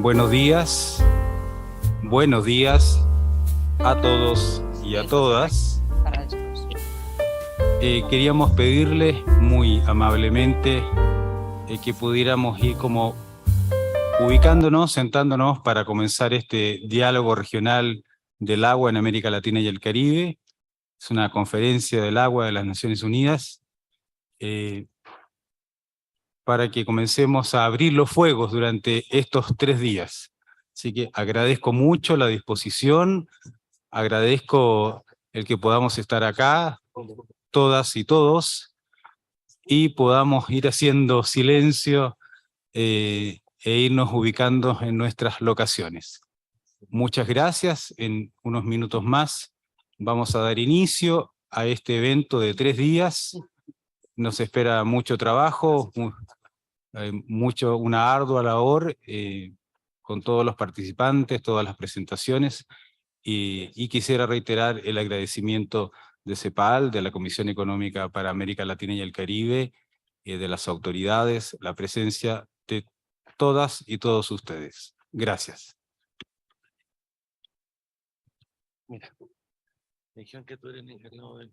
Buenos días a todos y a todas. Queríamos pedirles muy amablemente que pudiéramos ir como ubicándonos, sentándonos para comenzar este diálogo regional del agua en América Latina y el Caribe. Es una conferencia del agua de las Naciones Unidas para que comencemos a abrir los fuegos durante estos 3 días. Así que agradezco mucho la disposición, agradezco el que podamos estar acá, todas y todos, y podamos ir haciendo silencio e irnos ubicando en nuestras locaciones. Muchas gracias. En unos minutos más vamos a dar inicio a este evento de 3 días. Nos espera mucho trabajo, una ardua labor con todos los participantes, todas las presentaciones, y quisiera reiterar el agradecimiento de CEPAL, de la Comisión Económica para América Latina y el Caribe, de las autoridades, la presencia de todas y todos ustedes. Gracias. Mira, me dijeron que tú eres el encargado de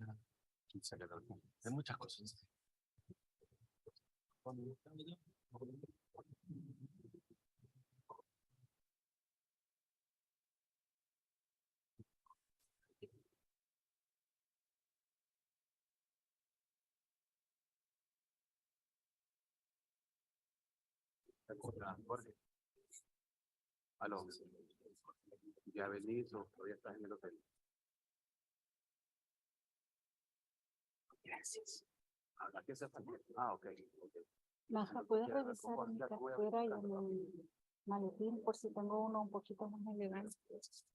muchas cosas. Aló, ¿ya venís o todavía estás en el hotel? Gracias. ¿A qué se falta? Ok. Maja, ¿puedes revisar mi cartera y el maletín por si tengo uno un poquito más elegante?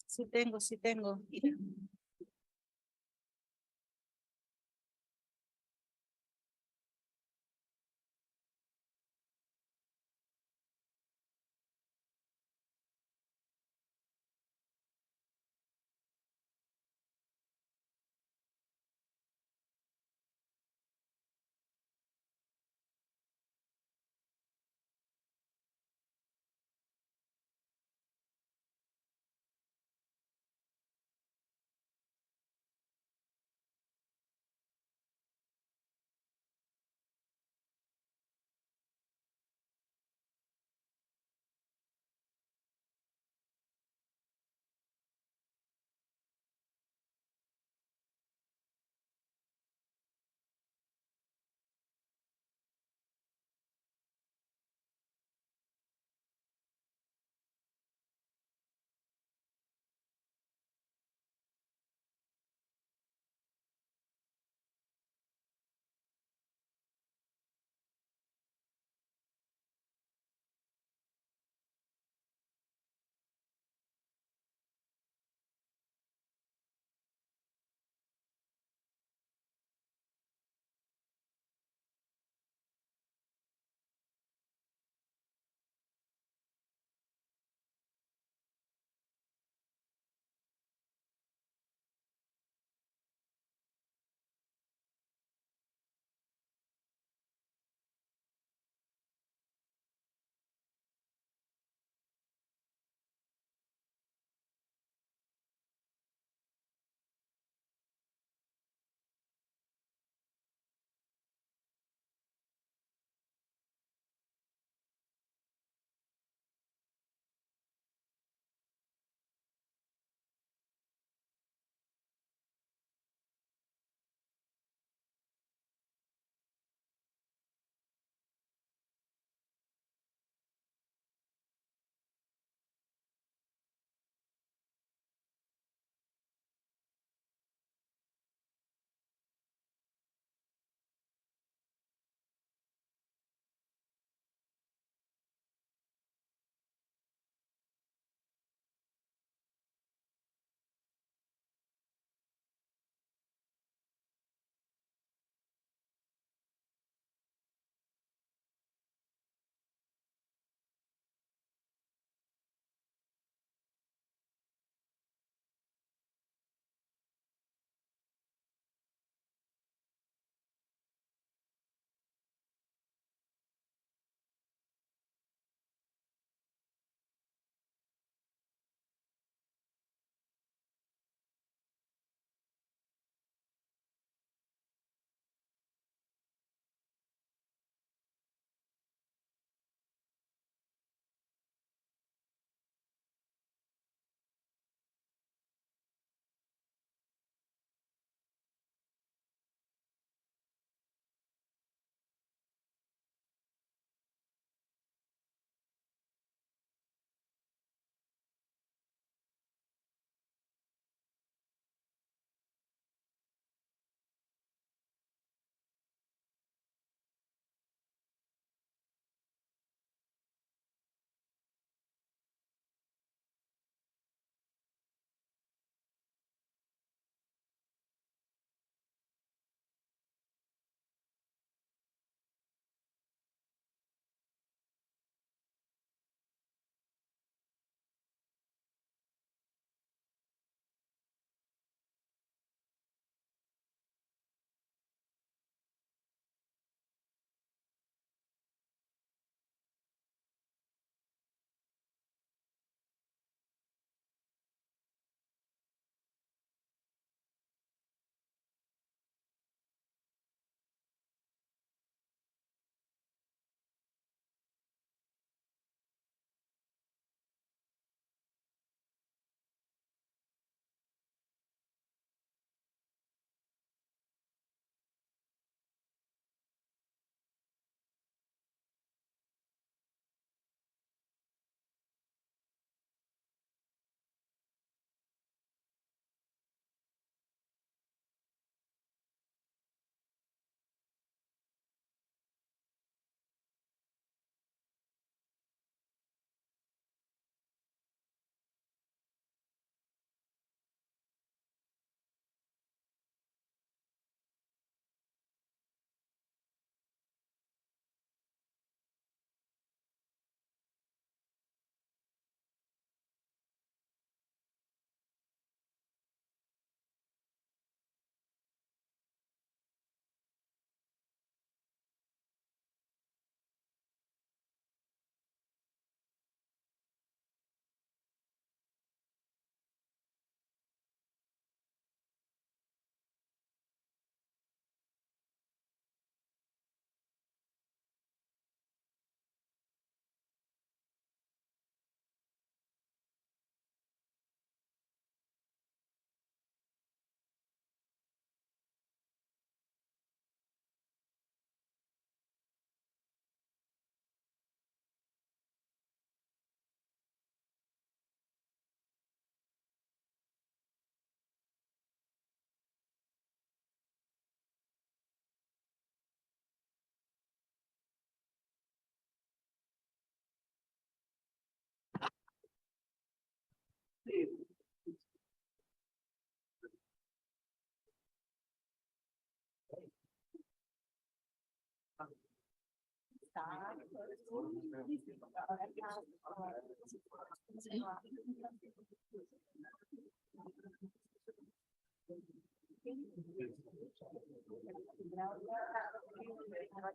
Sí tengo. Mira.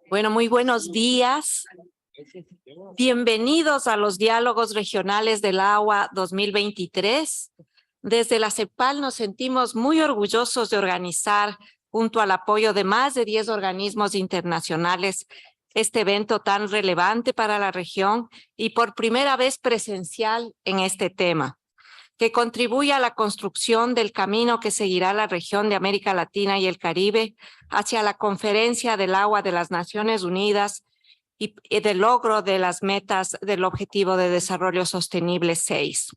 Bueno, muy buenos días. Bienvenidos a los Diálogos Regionales del Agua 2023. Desde la CEPAL nos sentimos muy orgullosos de organizar, junto al apoyo de más de 10 organismos internacionales, este evento tan relevante para la región y por primera vez presencial en este tema, que contribuye a la construcción del camino que seguirá la región de América Latina y el Caribe hacia la Conferencia del Agua de las Naciones Unidas y del logro de las metas del Objetivo de Desarrollo Sostenible 6.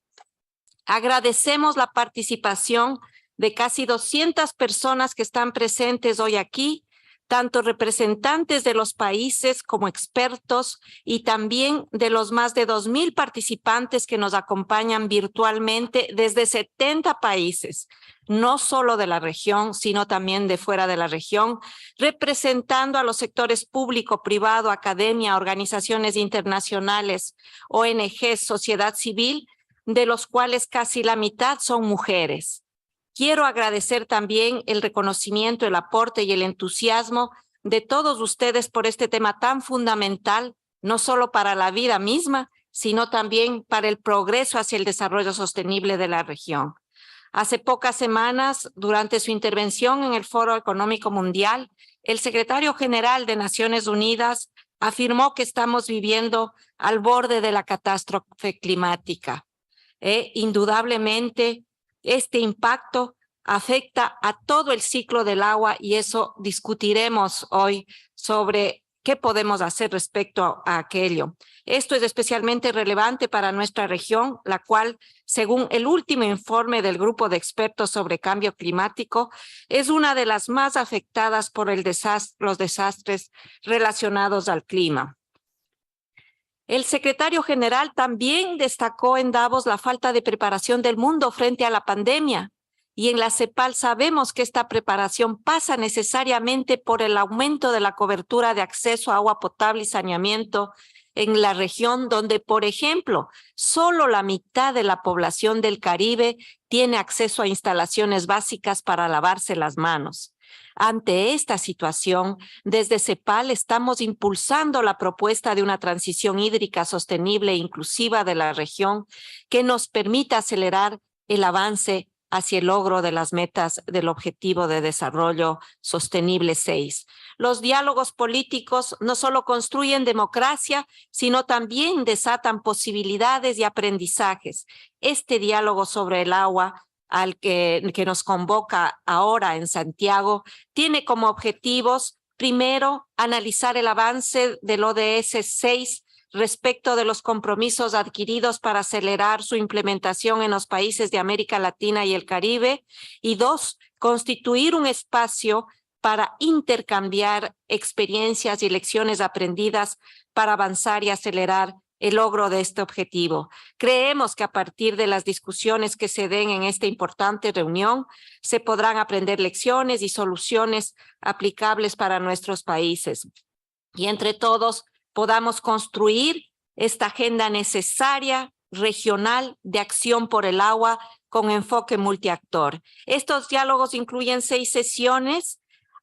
Agradecemos la participación de casi 200 personas que están presentes hoy aquí, tanto representantes de los países como expertos y también de los más de 2,000 participantes que nos acompañan virtualmente desde 70 países, no solo de la región, sino también de fuera de la región, representando a los sectores público, privado, academia, organizaciones internacionales, ONGs, sociedad civil, de los cuales casi la mitad son mujeres. Quiero agradecer también el reconocimiento, el aporte y el entusiasmo de todos ustedes por este tema tan fundamental, no solo para la vida misma, sino también para el progreso hacia el desarrollo sostenible de la región. Hace pocas semanas, durante su intervención en el Foro Económico Mundial, el secretario general de Naciones Unidas afirmó que estamos viviendo al borde de la catástrofe climática. Indudablemente, este impacto afecta a todo el ciclo del agua y eso discutiremos hoy sobre qué podemos hacer respecto a aquello. Esto es especialmente relevante para nuestra región, la cual, según el último informe del Grupo de Expertos sobre Cambio Climático, es una de las más afectadas por los desastres relacionados al clima. El secretario general también destacó en Davos la falta de preparación del mundo frente a la pandemia. Y en la CEPAL sabemos que esta preparación pasa necesariamente por el aumento de la cobertura de acceso a agua potable y saneamiento en la región donde, por ejemplo, solo la mitad de la población del Caribe tiene acceso a instalaciones básicas para lavarse las manos. Ante esta situación, desde CEPAL estamos impulsando la propuesta de una transición hídrica sostenible e inclusiva de la región que nos permita acelerar el avance hacia el logro de las metas del Objetivo de Desarrollo Sostenible 6. Los diálogos políticos no solo construyen democracia, sino también desatan posibilidades y aprendizajes. Este diálogo sobre el agua al que nos convoca ahora en Santiago, tiene como objetivos, primero, analizar el avance del ODS 6 respecto de los compromisos adquiridos para acelerar su implementación en los países de América Latina y el Caribe, y dos, constituir un espacio para intercambiar experiencias y lecciones aprendidas para avanzar y acelerar el logro de este objetivo. Creemos que a partir de las discusiones que se den en esta importante reunión, se podrán aprender lecciones y soluciones aplicables para nuestros países. Y entre todos podamos construir esta agenda necesaria, regional, de acción por el agua con enfoque multiactor. Estos diálogos incluyen 6 sesiones: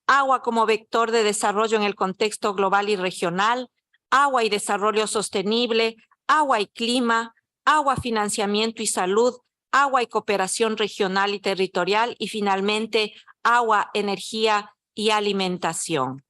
agua como vector de desarrollo en el contexto global y regional, agua y desarrollo sostenible, agua y clima, agua, financiamiento y salud, agua y cooperación regional y territorial, y finalmente agua, energía y alimentación.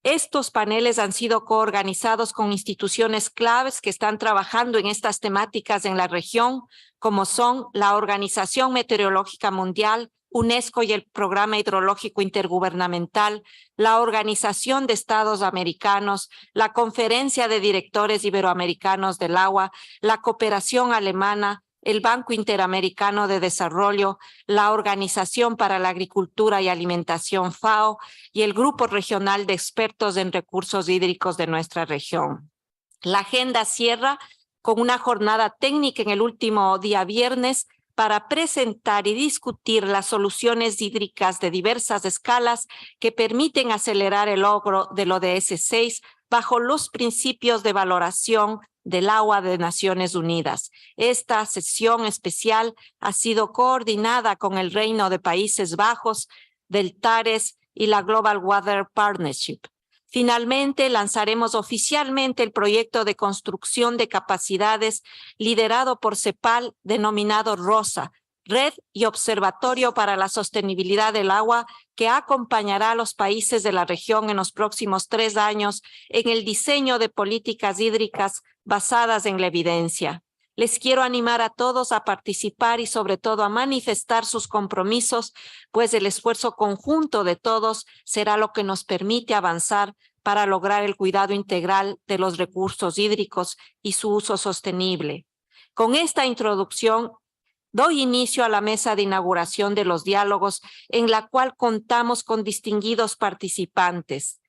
Estos paneles han sido coorganizados con instituciones claves que están trabajando en estas temáticas en la región, como son la Organización Meteorológica Mundial, UNESCO y el Programa Hidrológico Intergubernamental, la Organización de Estados Americanos, la Conferencia de Directores Iberoamericanos del Agua, la Cooperación Alemana, el Banco Interamericano de Desarrollo, la Organización para la Agricultura y Alimentación FAO y el Grupo Regional de Expertos en Recursos Hídricos de nuestra región. La agenda cierra con una jornada técnica en el último día viernes para presentar y discutir las soluciones hídricas de diversas escalas que permiten acelerar el logro del ODS 6 bajo los principios de valoración del agua de Naciones Unidas. Esta sesión especial ha sido coordinada con el Reino de Países Bajos, del TARES y la Global Water Partnership. Finalmente, lanzaremos oficialmente el proyecto de construcción de capacidades liderado por CEPAL, denominado ROSA, Red y Observatorio para la Sostenibilidad del Agua, que acompañará a los países de la región en los próximos 3 años en el diseño de políticas hídricas basadas en la evidencia. Les quiero animar a todos a participar y sobre todo a manifestar sus compromisos, pues el esfuerzo conjunto de todos será lo que nos permite avanzar para lograr el cuidado integral de los recursos hídricos y su uso sostenible. Con esta introducción, doy inicio a la mesa de inauguración de los diálogos, en la cual contamos con distinguidos participantes.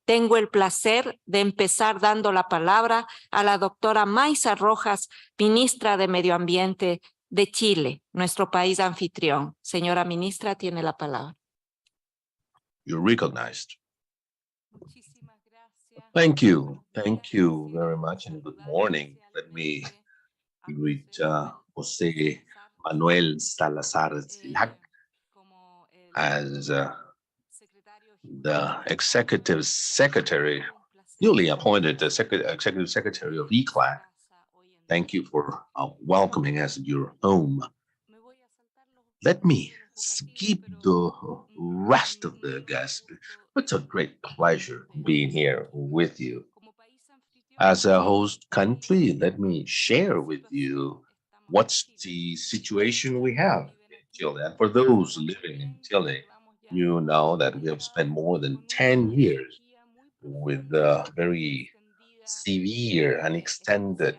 Tengo el placer de empezar dando la palabra a la doctora Maisa Rojas, ministra de Medio Ambiente de Chile, nuestro país anfitrión. Señora ministra, tiene la palabra. You're recognized. Thank you. Thank you very much and good morning. Let me greet José Manuel Salazar Silac as the Executive Secretary, newly appointed Executive Secretary of ECLAC. Thank you for welcoming us at your home. Let me skip the rest of the guests. It's a great pleasure being here with you. As a host country, let me share with you what's the situation we have in Chile. And for those living in Chile, you know that we have spent more than 10 years with a very severe and extended,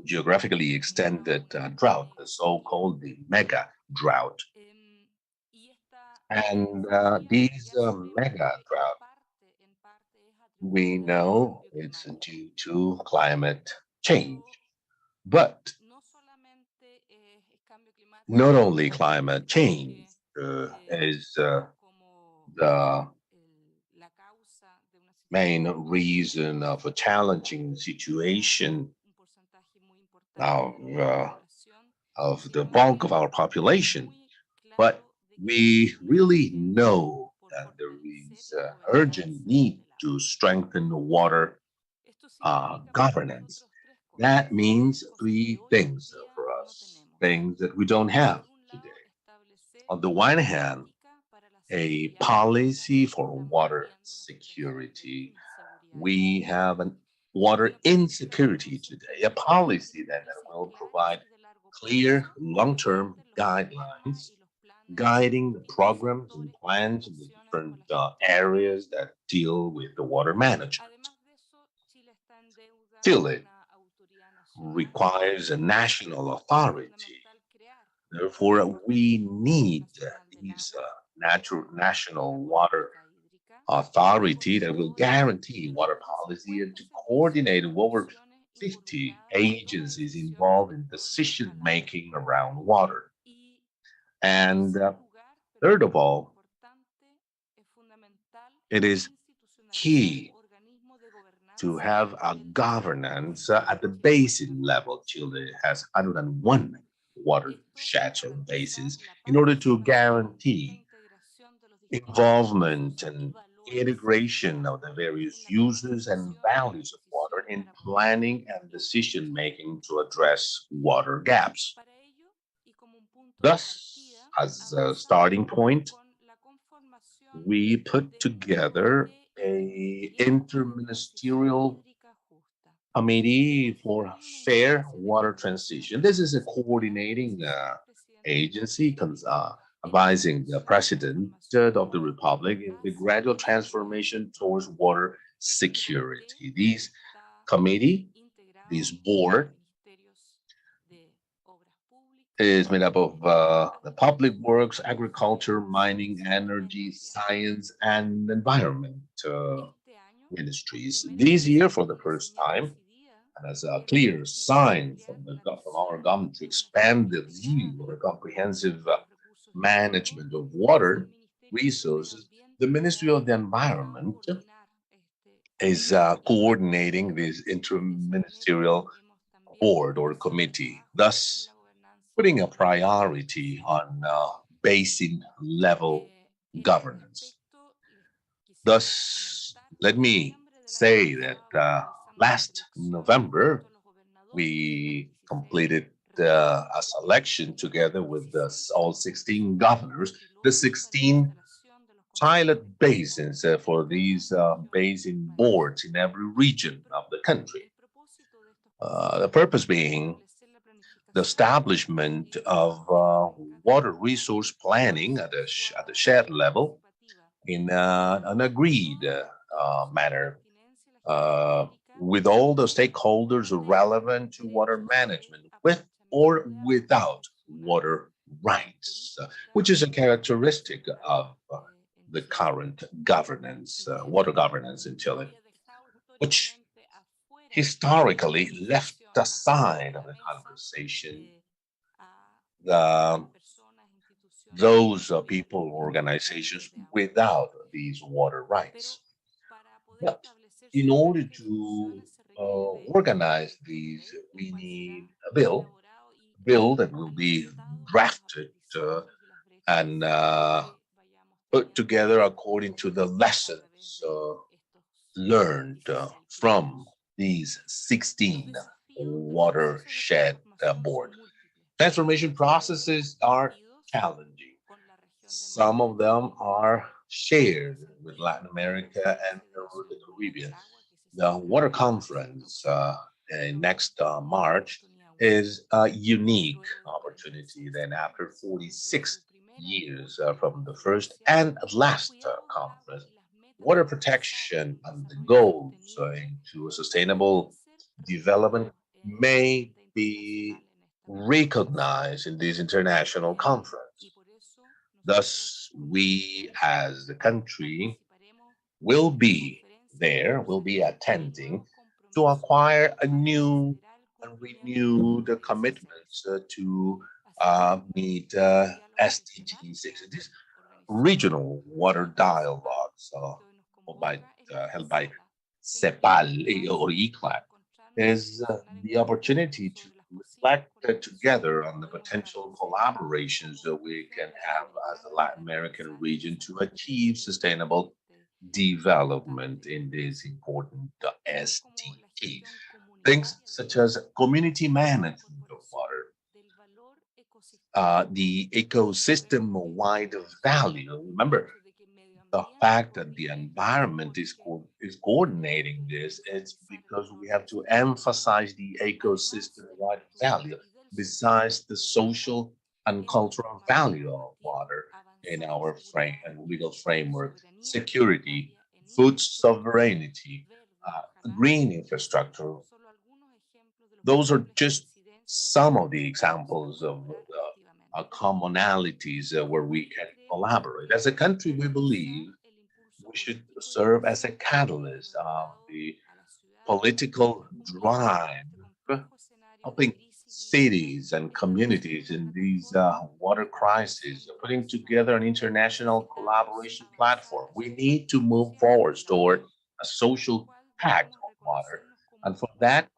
geographically extended drought, the so-called the mega drought. And these mega drought, we know it's due to climate change. But not only climate change is the main reason of a challenging situation of the bulk of our population, but we really know that there is urgent need to strengthen water governance. That means 3 things for us, things that we don't have today. On the one hand, a policy for water security. We have a water insecurity today, a policy that will provide clear long-term guidelines guiding the programs and plans in the different areas that deal with the water management. Chile requires a national authority. Therefore, we need these national water authority that will guarantee water policy and to coordinate over 50 agencies involved in decision making around water. And third of all, it is key to have a governance at the basin level. Chile has 101 watersheds or basins in order to guarantee involvement and integration of the various uses and values of water in planning and decision making to address water gaps. Thus, as a starting point, we put together a interministerial committee for fair water transition. This is a coordinating agency advising the president of the republic in the gradual transformation towards water security. This committee, this board, is made up of the public works, agriculture, mining, energy, science, and environment ministries. This year, for the first time, and as a clear sign from our government to expand the view of a comprehensive management of water resources, the Ministry of the Environment is coordinating this interministerial board or committee, thus putting a priority on basin level governance. Thus, let me say that last November, we completed a selection together with all 16 governors, the 16 pilot basins for these basin boards in every region of the country. The purpose being the establishment of water resource planning at the shared level in an agreed manner with all the stakeholders relevant to water management, with or without water rights, which is a characteristic of the current governance, water governance in Chile, which historically left aside of the conversation the, those people, organizations without these water rights. But in order to organize these, we need a bill that will be drafted and put together according to the lessons learned from these 16 watershed board. Transformation processes are challenging. Some of them are shared with Latin America and the Caribbean. The Water Conference in next March is a unique opportunity. Then, after 46 years from the first and last conference, water protection and the goals into a sustainable development may be recognized in this international conference. Thus, we as the country will be there, will be attending to acquire a new and renewed commitments to meet SDG 6. These regional water dialogues by, held by CEPAL or ECLAC is the opportunity to reflect together on the potential collaborations that we can have as the Latin American region to achieve sustainable development in this important SDG. Things such as community management of water, the ecosystem-wide value. Remember, the fact that the environment is coordinating this, it's because we have to emphasize the ecosystem-wide value besides the social and cultural value of water in our frame and legal framework, security, food sovereignty, green infrastructure. Those are just some of the examples of commonalities where we can collaborate. As a country, we believe we should serve as a catalyst of the political drive, helping cities and communities in these water crises, putting together an international collaboration platform. We need to move forward toward a social pact on water. And for that,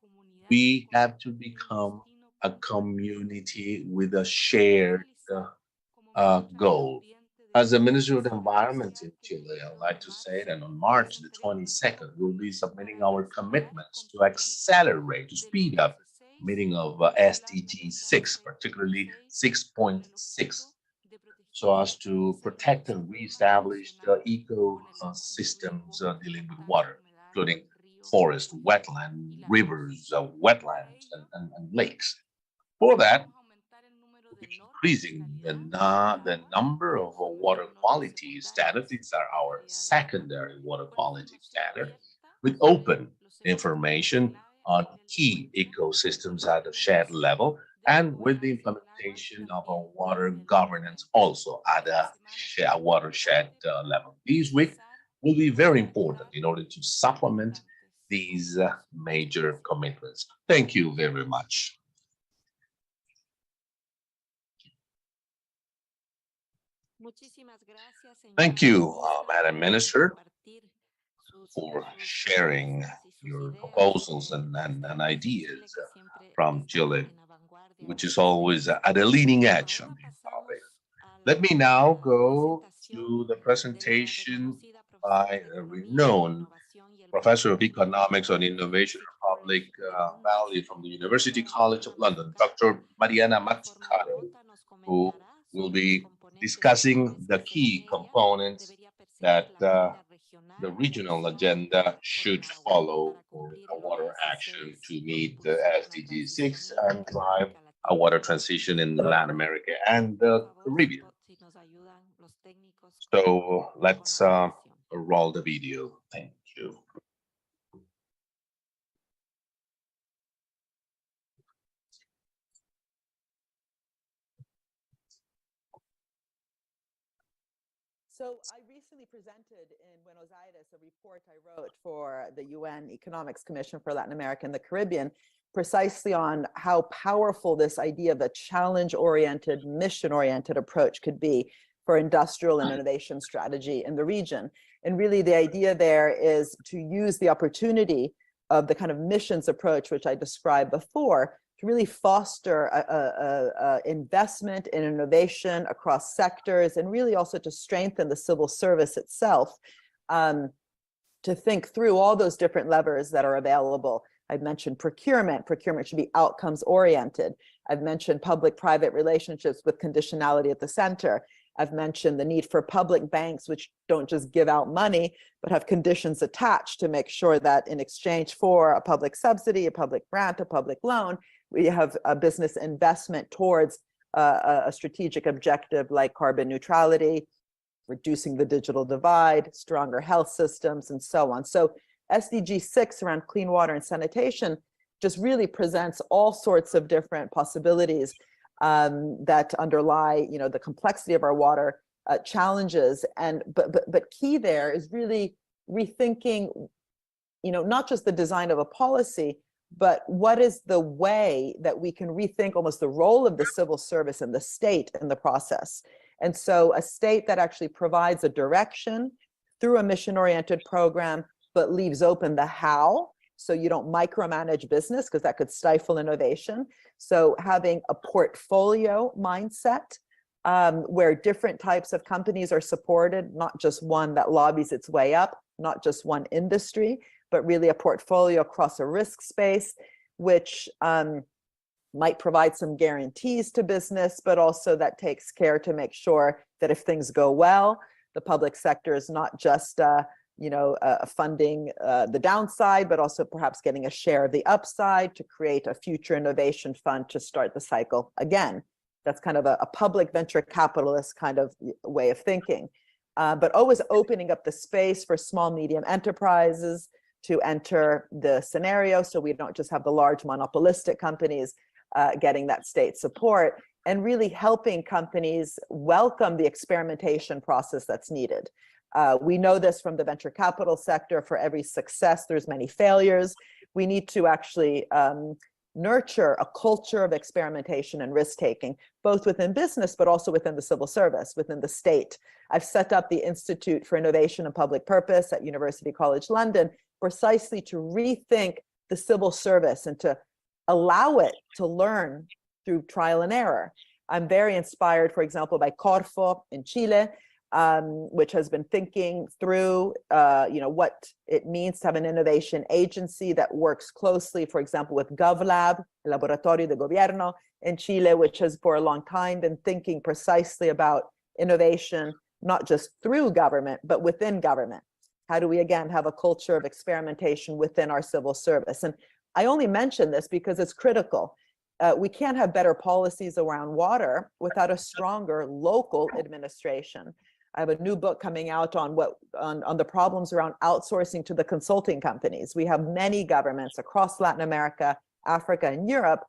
we have to become a community with a shared goal. As the Minister of the Environment in Chile, I'd like to say that on March the 22nd, we'll be submitting our commitments to accelerate, to speed up meeting of SDG 6, particularly 6.6, so as to protect and reestablish the ecosystems dealing with water, including forest, wetland, rivers, wetlands, and lakes. For that, increasing the number of water quality standards. These are our secondary water quality standard with open information on key ecosystems at a shared level and with the implementation of a water governance also at a watershed level. These week will be very important in order to supplement these major commitments. Thank you very much. Thank you, Madam Minister, for sharing your proposals and ideas from Chile, which is always at the leading edge on this topic. Let me now go to the presentation by a renowned professor of economics and innovation in public value from the University College of London, Dr. Mariana Mazzucato, who will be discussing the key components that the regional agenda should follow for a water action to meet the SDG 6 and drive a water transition in Latin America and the Caribbean. So let's roll the video. Thank you. So I recently presented in Buenos Aires a report I wrote for the UN Economics Commission for Latin America and the Caribbean, precisely on how powerful this idea of a challenge-oriented, mission-oriented approach could be for industrial and innovation strategy in the region. And really the idea there is to use the opportunity of the kind of missions approach, which I described before, to really foster a investment in innovation across sectors, and really also to strengthen the civil service itself, to think through all those different levers that are available. I've mentioned procurement. Procurement should be outcomes oriented. I've mentioned public-private relationships with conditionality at the center. I've mentioned the need for public banks, which don't just give out money, but have conditions attached to make sure that in exchange for a public subsidy, a public grant, a public loan, we have a business investment towards a strategic objective like carbon neutrality, reducing the digital divide, stronger health systems, and so on. So SDG 6 around clean water and sanitation just really presents all sorts of different possibilities that underlie, the complexity of our water challenges. And but key there is really rethinking, not just the design of a policy, but what is the way that we can rethink almost the role of the civil service and the state in the process. And so a state that actually provides a direction through a mission-oriented program, but leaves open the how, so you don't micromanage business because that could stifle innovation. So having a portfolio mindset where different types of companies are supported, not just one that lobbies its way up, not just one industry, but really a portfolio across a risk space, which might provide some guarantees to business, but also that takes care to make sure that if things go well, the public sector is not just funding the downside, but also perhaps getting a share of the upside to create a future innovation fund to start the cycle again. That's kind of a public venture capitalist kind of way of thinking, but always opening up the space for small, medium enterprises to enter the scenario, so we don't just have the large monopolistic companies getting that state support, and really helping companies welcome the experimentation process that's needed. We know this from the venture capital sector. For every success, there's many failures. We need to actually nurture a culture of experimentation and risk-taking, both within business, but also within the civil service, within the state. I've set up the Institute for Innovation and Public Purpose at University College London precisely to rethink the civil service and to allow it to learn through trial and error. I'm very inspired, for example, by Corfo in Chile, which has been thinking through, what it means to have an innovation agency that works closely, for example, with GovLab, Laboratorio de Gobierno in Chile, which has for a long time been thinking precisely about innovation, not just through government, but within government. How do we, again, have a culture of experimentation within our civil service? And I only mention this because it's critical. We can't have better policies around water without a stronger local administration. I have a new book coming out on the problems around outsourcing to the consulting companies. We have many governments across Latin America, Africa, and Europe,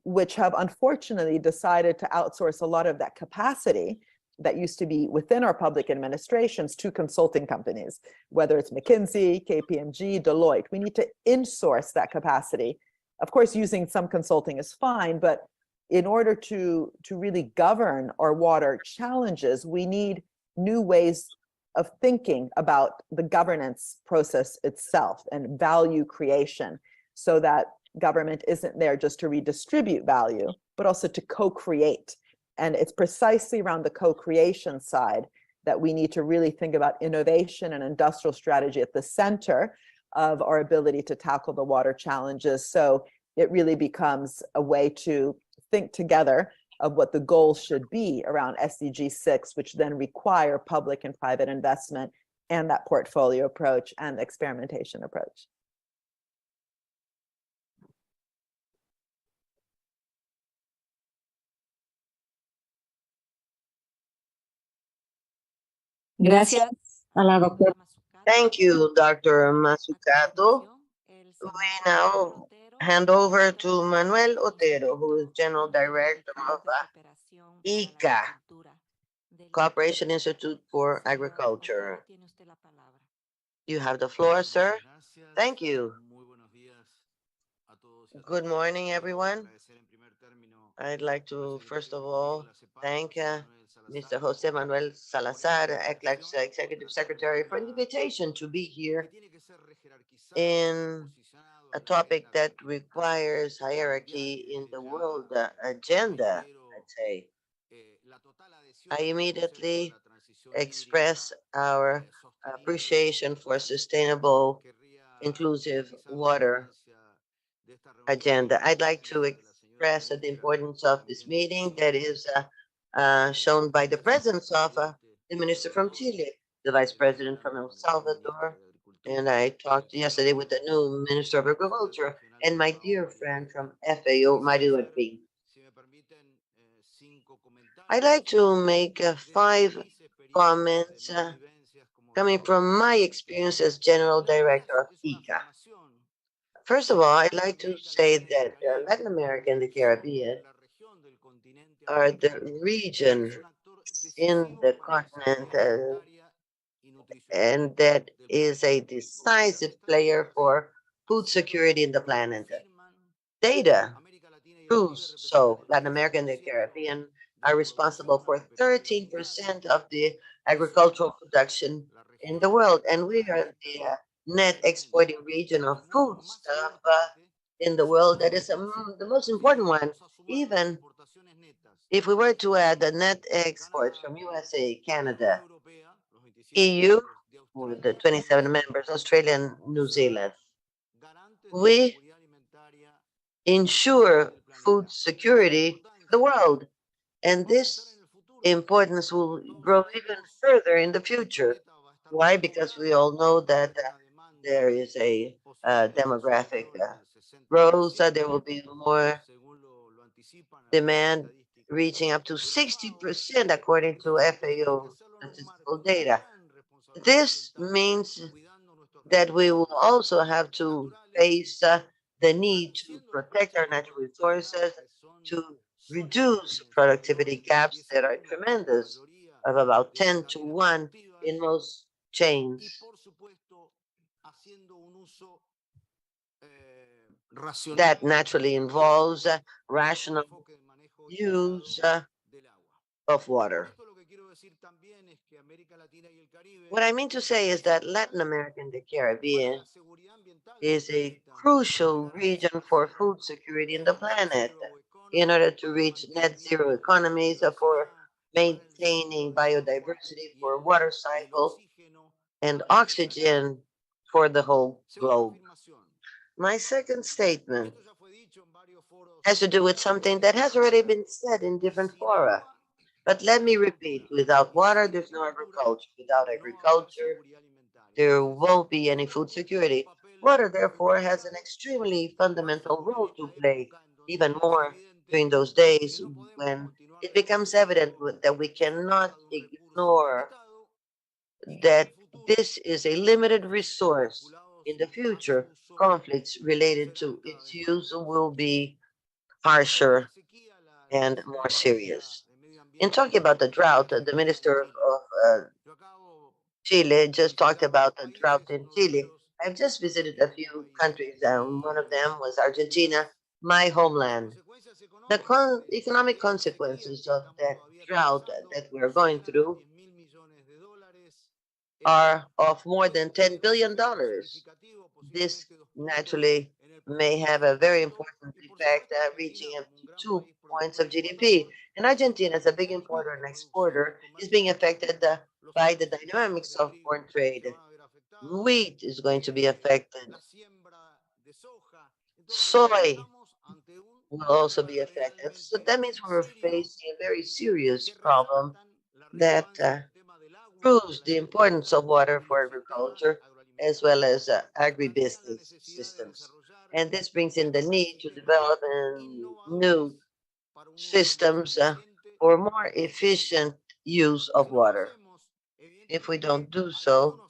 which have unfortunately decided to outsource a lot of that capacity that used to be within our public administrations to consulting companies, whether it's McKinsey, KPMG, Deloitte. We need to insource that capacity. Of course, using some consulting is fine, but in order to really govern our water challenges, we need new ways of thinking about the governance process itself and value creation, so that government isn't there just to redistribute value, but also to co-create. And it's precisely around the co-creation side that we need to really think about innovation and industrial strategy at the center of our ability to tackle the water challenges. So it really becomes a way to think together of what the goals should be around SDG 6, which then require public and private investment and that portfolio approach and experimentation approach. Gracias a la doctora. Thank you, Dr. Mazzucato. We now hand over to Manuel Otero, who is General Director of ICA, Cooperation Institute for Agriculture. You have the floor, sir. Thank you. Good morning, everyone. I'd like to, first of all, thank Mr. Jose Manuel Salazar, ECLAC's Executive Secretary, for the invitation to be here in a topic that requires hierarchy in the world agenda, I'd say. I immediately express our appreciation for sustainable, inclusive water agenda. I'd like to express the importance of this meeting that is shown by the presence of the minister from Chile, the vice president from El Salvador, and I talked yesterday with the new Minister of Agriculture and my dear friend from FAO, Mario Erpin. I'd like to make 5 comments coming from my experience as General Director of ICA. First of all, I'd like to say that Latin America and the Caribbean are the region in the continent and that is a decisive player for food security in the planet. Data proves so. Latin America and the Caribbean are responsible for 13% of the agricultural production in the world, and we are the net exporting region of foodstuff in the world. That is the most important one. Even if we were to add the net exports from USA, Canada, EU, with the 27 members, Australia and New Zealand, we ensure food security for the world. And this importance will grow even further in the future. Why? Because we all know that there is a demographic growth, there will be more demand reaching up to 60% according to FAO statistical data. This means that we will also have to face the need to protect our natural resources, to reduce productivity gaps that are tremendous, of about 10 to 1 in most chains. That naturally involves rational use of water. What I mean to say is that Latin America and the Caribbean is a crucial region for food security in the planet in order to reach net zero economies, for maintaining biodiversity, for water cycle and oxygen for the whole globe. My second statement has to do with something that has already been said in different fora. But let me repeat, without water, there's no agriculture. Without agriculture, there won't be any food security. Water, therefore, has an extremely fundamental role to play, even more during those days when it becomes evident that we cannot ignore that this is a limited resource. In the future, conflicts related to its use will be harsher and more serious. In talking about the drought, the Minister of Chile just talked about the drought in Chile. I've just visited a few countries, and one of them was Argentina, my homeland. The economic consequences of that drought that we're going through are of more than $10 billion. This naturally may have a very important effect, reaching up to 2 points of GDP. And Argentina, as a big importer and exporter, is being affected by the dynamics of foreign trade. Wheat is going to be affected. Soy will also be affected. So that means we're facing a very serious problem that proves the importance of water for agriculture as well as agribusiness systems. And this brings in the need to develop new systems for more efficient use of water. If we don't do so,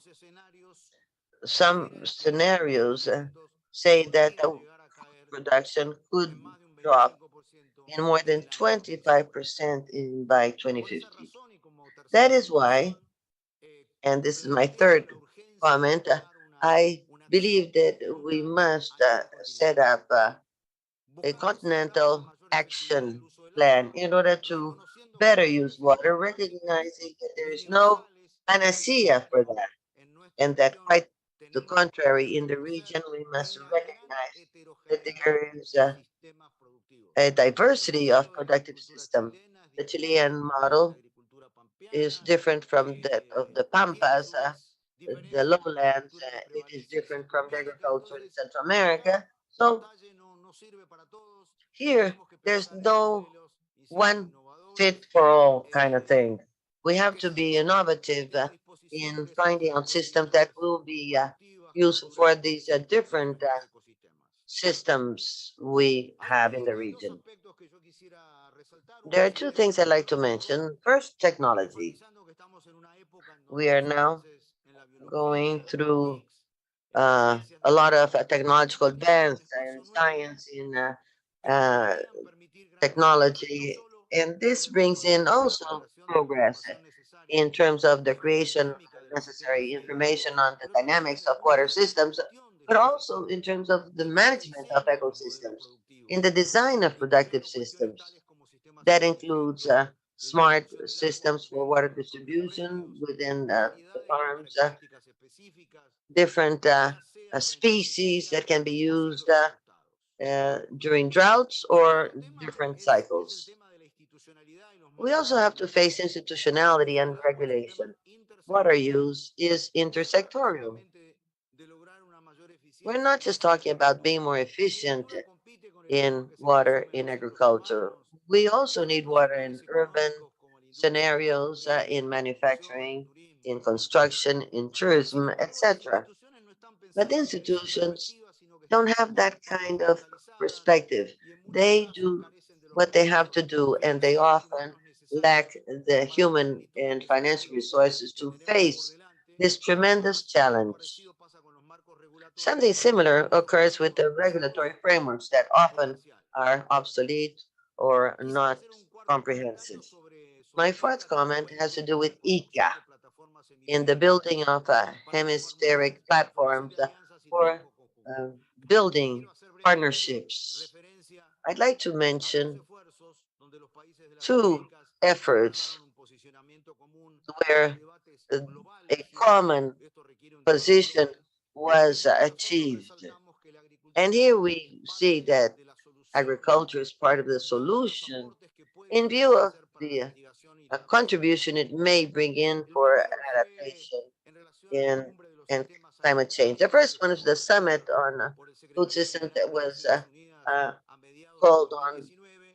some scenarios say that the production could drop in more than 25% by 2050. That is why, and this is my third comment, I believe that we must set up a continental action plan in order to better use water, recognizing that there is no panacea for that, and that quite the contrary, in the region, we must recognize that there is a diversity of productive system. The Chilean model is different from that of the Pampas, the lowlands. It is different from the agriculture in Central America. So here, there's no one fit for all kind of thing. We have to be innovative in finding out systems that will be useful for these different systems we have in the region. There are two things I'd like to mention. First, technology. We are now going through a lot of technological advance and science in technology, and this brings in also progress in terms of the creation of necessary information on the dynamics of water systems, but also in terms of the management of ecosystems, in the design of productive systems. That includes smart systems for water distribution within the farms, different species that can be used during droughts or different cycles. We also have to face institutionality and regulation. Water use is intersectorial. We're not just talking about being more efficient in water in agriculture. We also need water in urban scenarios, in manufacturing, in construction, in tourism, etc. But institutions don't have that kind of perspective. They do what they have to do, and they often lack the human and financial resources to face this tremendous challenge. Something similar occurs with the regulatory frameworks that often are obsolete or not comprehensive. My fourth comment has to do with ICA in the building of hemispheric platforms for uh, building partnerships. I'd like to mention two efforts where uh, a common position was achieved. And here we see that agriculture is part of the solution in view of the contribution it may bring in for adaptation in and climate change. The first one is the summit on food systems that was uh, called on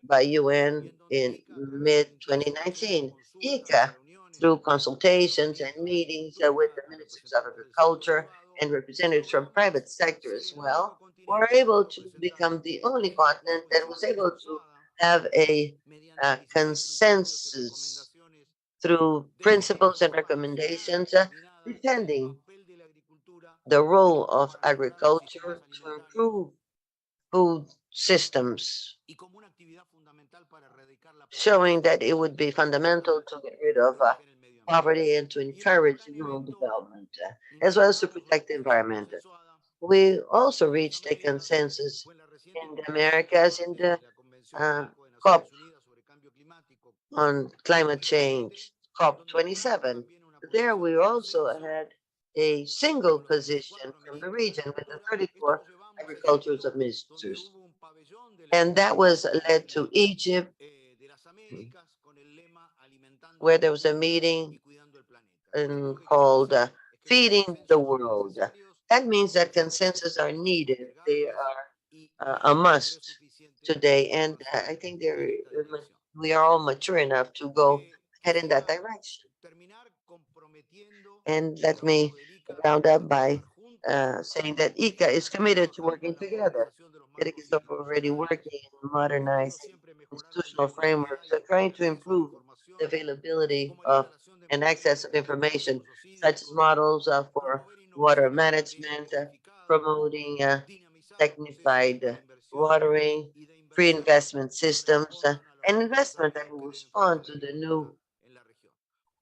by UN in mid 2019. ICA, through consultations and meetings with the ministers of agriculture and representatives from private sector as well, were able to become the only continent that was able to have a consensus through principles and recommendations defending the role of agriculture to improve food systems, showing that it would be fundamental to get rid of poverty and to encourage rural development, as well as to protect the environment. We also reached a consensus in the Americas in the COP on climate change, COP27, there we also had a single position from the region with the 34 agricultural ministers. And that was led to Egypt, where there was a meeting called Feeding the World. That means that consensus are needed. They are a must today. And I think we are all mature enough to go head in that direction. And let me round up by saying that ICA is committed to working together. It is already working in modernizing institutional frameworks, trying to improve the availability of and access of information, such as models for water management, promoting technified watering, free investment systems, and investment that will respond to the new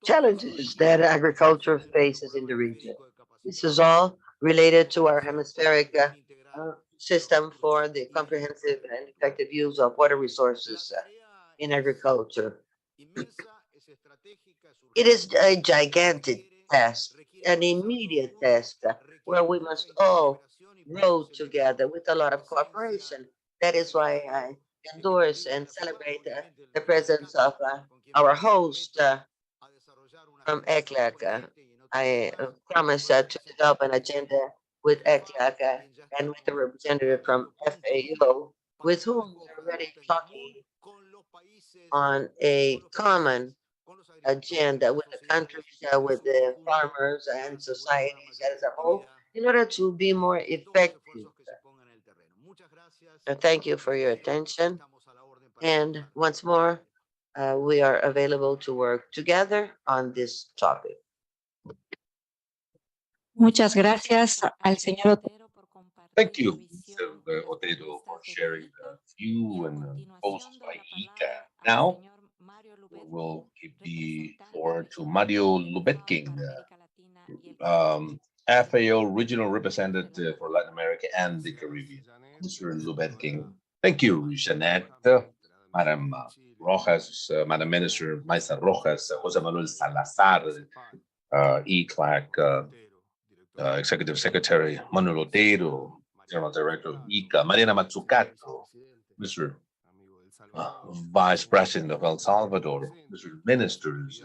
challenges that agriculture faces in the region. This is all related to our hemispheric system for the comprehensive and effective use of water resources in agriculture. It is a gigantic task, an immediate task where we must all row together with a lot of cooperation. That is why I endorse and celebrate the presence of our host from ECLAC. I promise to develop an agenda with ECLAC and with a representative from FAO, with whom we're already talking on a common agenda with the countries, with the farmers and societies as a whole, in order to be more effective. Thank you for your attention. And once more, we are available to work together on this topic. Muchas gracias al señor Otero por compartir Thank su you, visión Mr. de Otero, esta for sharing estrategia. the view Y a and continuación posts doy by la ICA. palabra al Now, señor Mario Lubetkin, we'll give the representante floor del to Comité Mario Electoral Lubetkin, para América Latina y el Caribe. FAO Regional Representative for Latin America and the Caribbean. Mr. Lubetkin. Thank you, Jeanette, Madam Rojas, Madam Minister Maisa Rojas, Jose Manuel Salazar, ECLAC, Executive Secretary Manuel Otero, General Director of ICA, Mariana Mazzucato, Mr. Vice President of El Salvador, Mr. Ministers,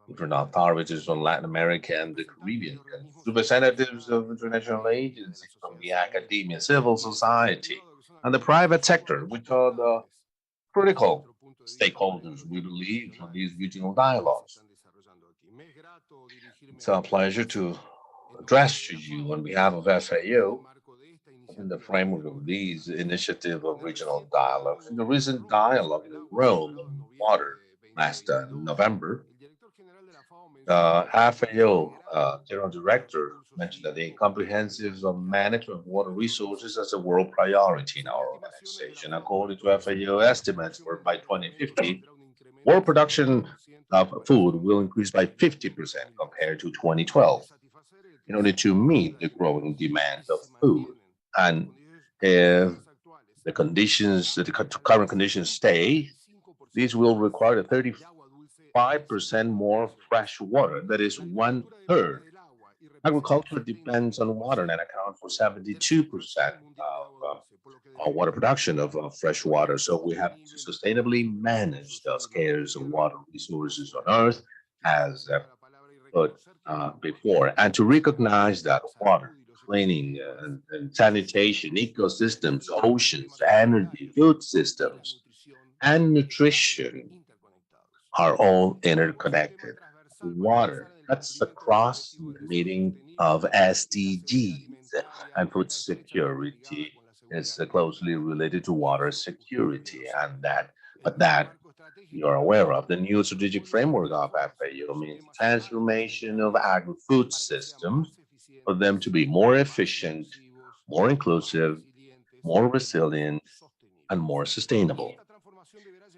different authorities from Latin America and the Caribbean, representatives of international agencies from the academia, civil society, and the private sector, which are the critical stakeholders, we believe, from these regional dialogues. It's a pleasure to address to you on behalf of FAO in the framework of these initiative of regional dialogues. In the recent dialogue in Rome on water last November, FAO General Director mentioned that the comprehensive management of water resources is a world priority in our organization. According to FAO estimates, for by 2050, world production of food will increase by 50% compared to 2012 in order to meet the growing demand of food. And if the conditions, the current conditions stay, these will require a 35% more fresh water. That is one third. Agriculture depends on water and accounts for 72% of water production of fresh water. So we have to sustainably manage the scarce water resources on Earth as put before, and to recognize that water, cleaning, and sanitation, ecosystems, oceans, energy, food systems, and nutrition are all interconnected. Water cuts across the meaning of SDGs, and food security is closely related to water security, and that you're aware of. The new strategic framework of FAO means transformation of agri-food systems for them to be more efficient, more inclusive, more resilient, and more sustainable.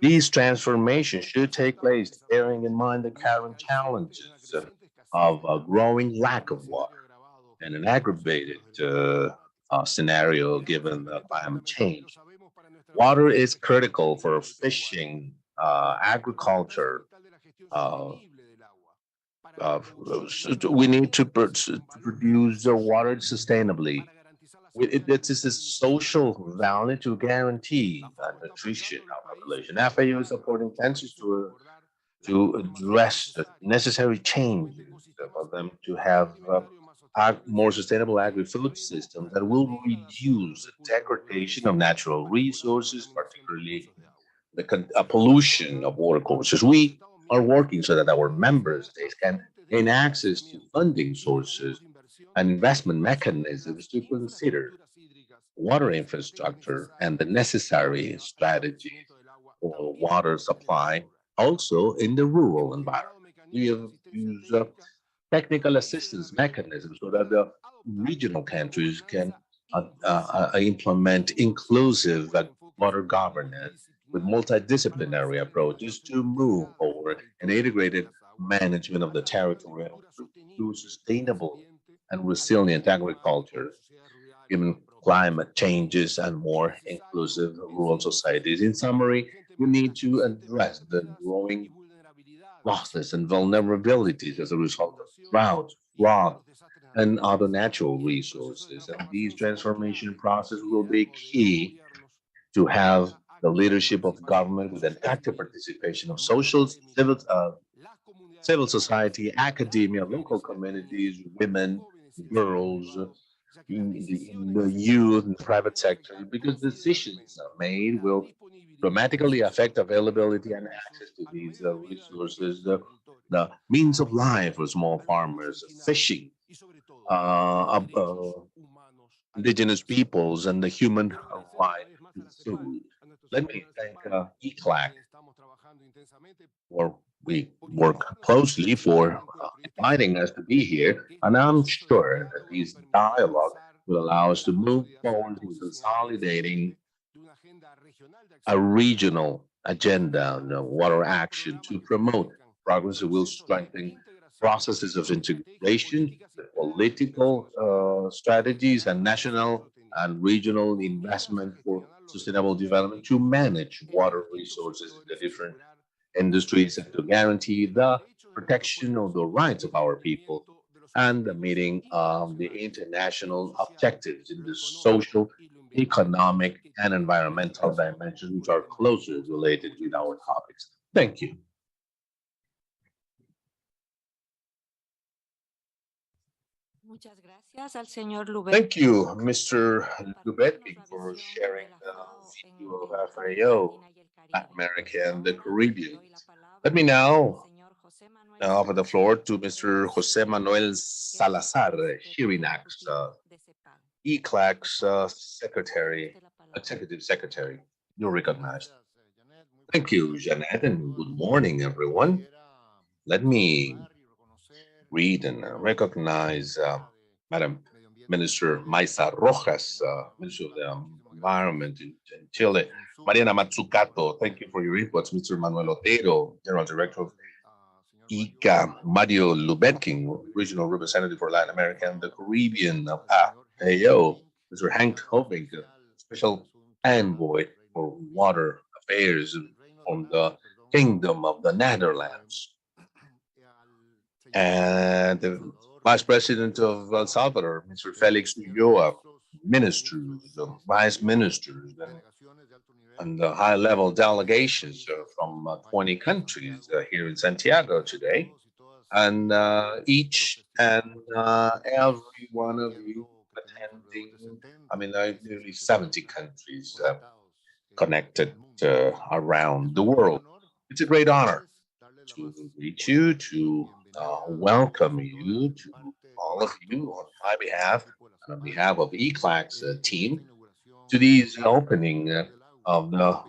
These transformations should take place bearing in mind the current challenges of a growing lack of water and an aggravated scenario given the climate change. Water is critical for fishing, agriculture, uh, we need to produce the water sustainably. It is a social value to guarantee nutrition of population. FAO is supporting intentions to address the necessary changes for them to have more sustainable agri-food systems that will reduce the degradation of natural resources, particularly the pollution of water courses. We are working so that our member states can gain access to funding sources and investment mechanisms to consider water infrastructure and the necessary strategies for water supply, also in the rural environment. We have used technical assistance mechanisms so that the regional countries can implement inclusive water governance with multidisciplinary approaches to move forward an integrated management of the territory through sustainable and resilient agriculture, given climate changes and more inclusive rural societies. In summary, we need to address the growing losses and vulnerabilities as a result of drought, flood, and other natural resources. And these transformation processes will be key to have the leadership of government with an active participation of civil society, academia, local communities, women, girls, in the youth and private sector, because decisions are made will dramatically affect availability and access to these resources, the means of life for small farmers, fishing, indigenous peoples, and the human right to food. Let me thank ECLAC, or we work closely for inviting us to be here. And I'm sure that this dialogue will allow us to move forward with consolidating a regional agenda on water action to promote progress that will strengthen processes of integration, political strategies, and national and regional investment for sustainable development to manage water resources in the different industries and to guarantee the protection of the rights of our people and the meeting of the international objectives in the social, economic, and environmental dimensions, which are closely related with our topics. Thank you. Thank you, Mr. Lubetkin, for sharing the view of FAO, Latin America, and the Caribbean. Let me now offer the floor to Mr. Jose Manuel Salazar, Chirinax, ECLAC's Secretary, Executive Secretary. You're recognized. Thank you, Janet, and good morning, everyone. Let me read and recognize Madam Minister Maisa Rojas, Minister of the Environment in Chile. Mariana Matsukato, thank you for your inputs. Mr. Manuel Otero, General Director of ICA, Mario Lubetkin, Regional Representative for Latin America and the Caribbean of AO, Mr. Hank Hoving, Special Envoy for Water Affairs from the Kingdom of the Netherlands, and the Vice President of El Salvador, Mr. Felix Ulloa, ministers, vice ministers, and the high-level delegations from 20 countries here in Santiago today, and each and every one of you attending, nearly 70 countries connected around the world. It's a great honor to meet you, to welcome you, to all of you on my behalf and on behalf of ECLAC's team to these opening of the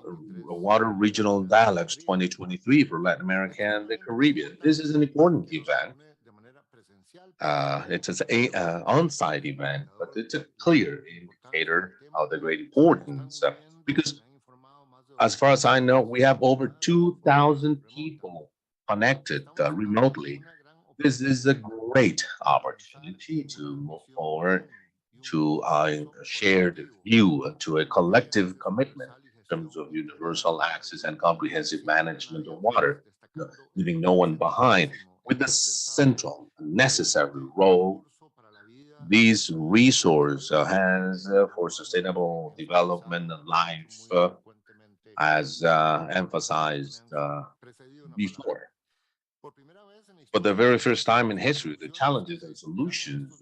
Water Regional Dialogues 2023 for Latin America and the Caribbean. This is an important event. It's an on-site event, but it's a clear indicator of the great importance because as far as I know, we have over 2,000 people connected remotely. This is a great opportunity to move forward to a shared view, to a collective commitment in terms of universal access and comprehensive management of water, leaving no one behind. with the central necessary role this resource has for sustainable development and life, as emphasized before. For the very first time in history, the challenges and solutions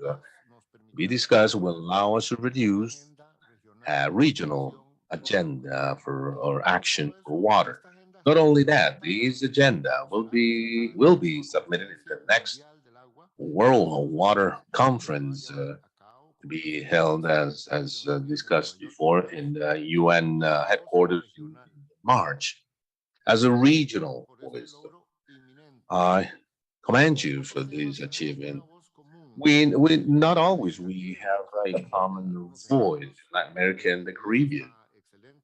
we discuss will allow us to reduce a regional agenda for or action for water. Not only that, this agenda will be submitted in the next World Water Conference to be held as discussed before in the UN headquarters in March. As a regional voice, I commend you for this achievement. We not always we have a common voice, Latin America and the Caribbean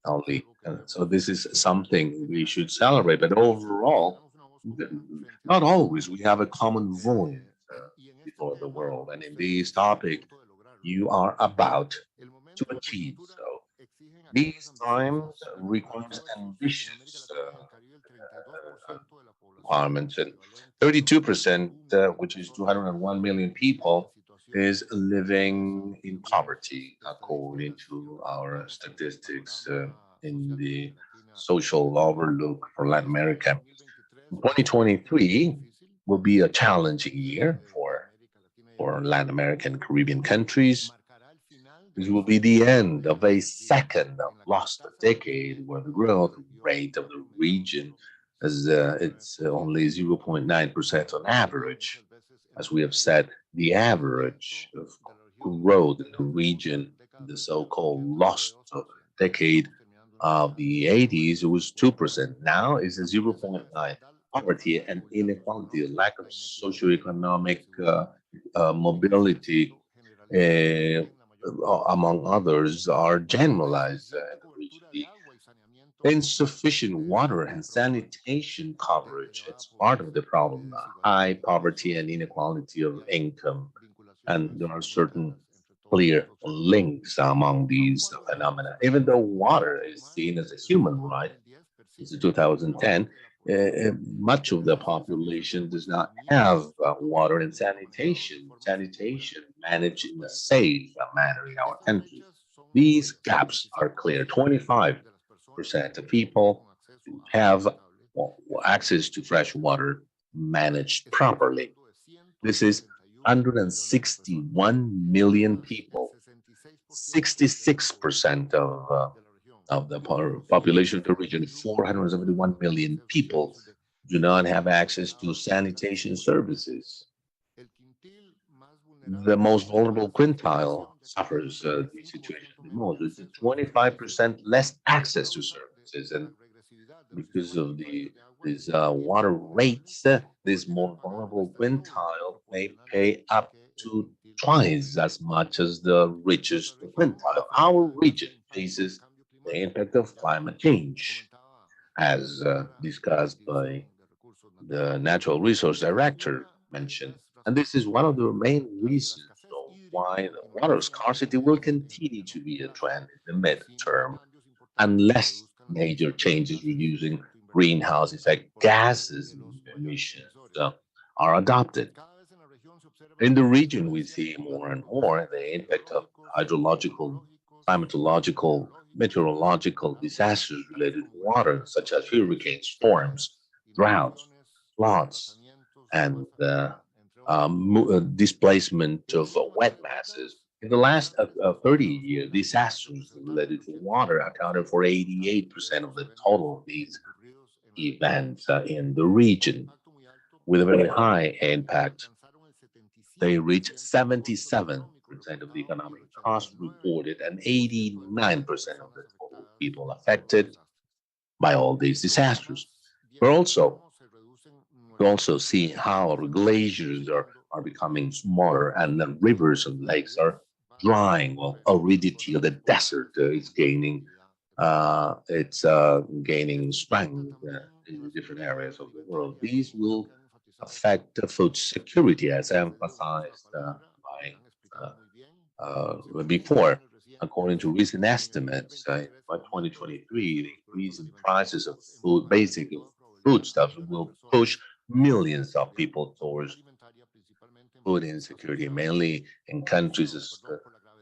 only. So this is something we should celebrate. But overall, not always we have a common voice before the world. And in this topic, you are about to achieve. So these times requires ambitious requirements, and 32%, which is 201 million people, is living in poverty, according to our statistics in the social overlook for Latin America. 2023 will be a challenging year for Latin American Caribbean countries. This will be the end of a second lost decade where the growth rate of the region is it's only 0.9% on average. As we have said, the average of growth in the region, the so-called lost decade of the 80s, it was 2%. Now it's a 0.9. Poverty and inequality, lack of socioeconomic mobility, uh, among others, are generalized in the region. The insufficient water and sanitation coverage, it's part of the problem. High poverty and inequality of income, and there are certain clear links among these phenomena. Even though water is seen as a human right, since 2010, much of the population does not have water and sanitation managed in a safe manner in our country. These gaps are clear. 25% of people have access to fresh water managed properly. This is 161 million people. 66% of the population of the region, 471 million people, do not have access to sanitation services. The most vulnerable quintile suffers the situation the most. It's 25% less access to services, and because of these water rates, this more vulnerable quintile may pay up to twice as much as the richest quintile. Our region faces the impact of climate change, as discussed by the Natural Resource Director mentioned. And this is one of the main reasons why the water scarcity will continue to be a trend in the midterm unless major changes reducing greenhouse effect gases emissions are adopted. In the region, we see more and more the impact of hydrological, climatological, meteorological disasters related to water, such as hurricanes, storms, droughts, floods, and displacement of wet masses. In the last 30 years, disasters related to water accounted for 88% of the total of these events in the region, with a very high impact. They reach 77% of the economic cost reported and 89% of the total people affected by all these disasters. We're also we also see how our glaciers are becoming smaller and the rivers and lakes are drying. Well, aridity of the desert is gaining strength in different areas of the world. These will affect the food security, as emphasized by before. According to recent estimates, by 2023, the increase in prices of food, basic foodstuffs, will push millions of people towards food insecurity, mainly in countries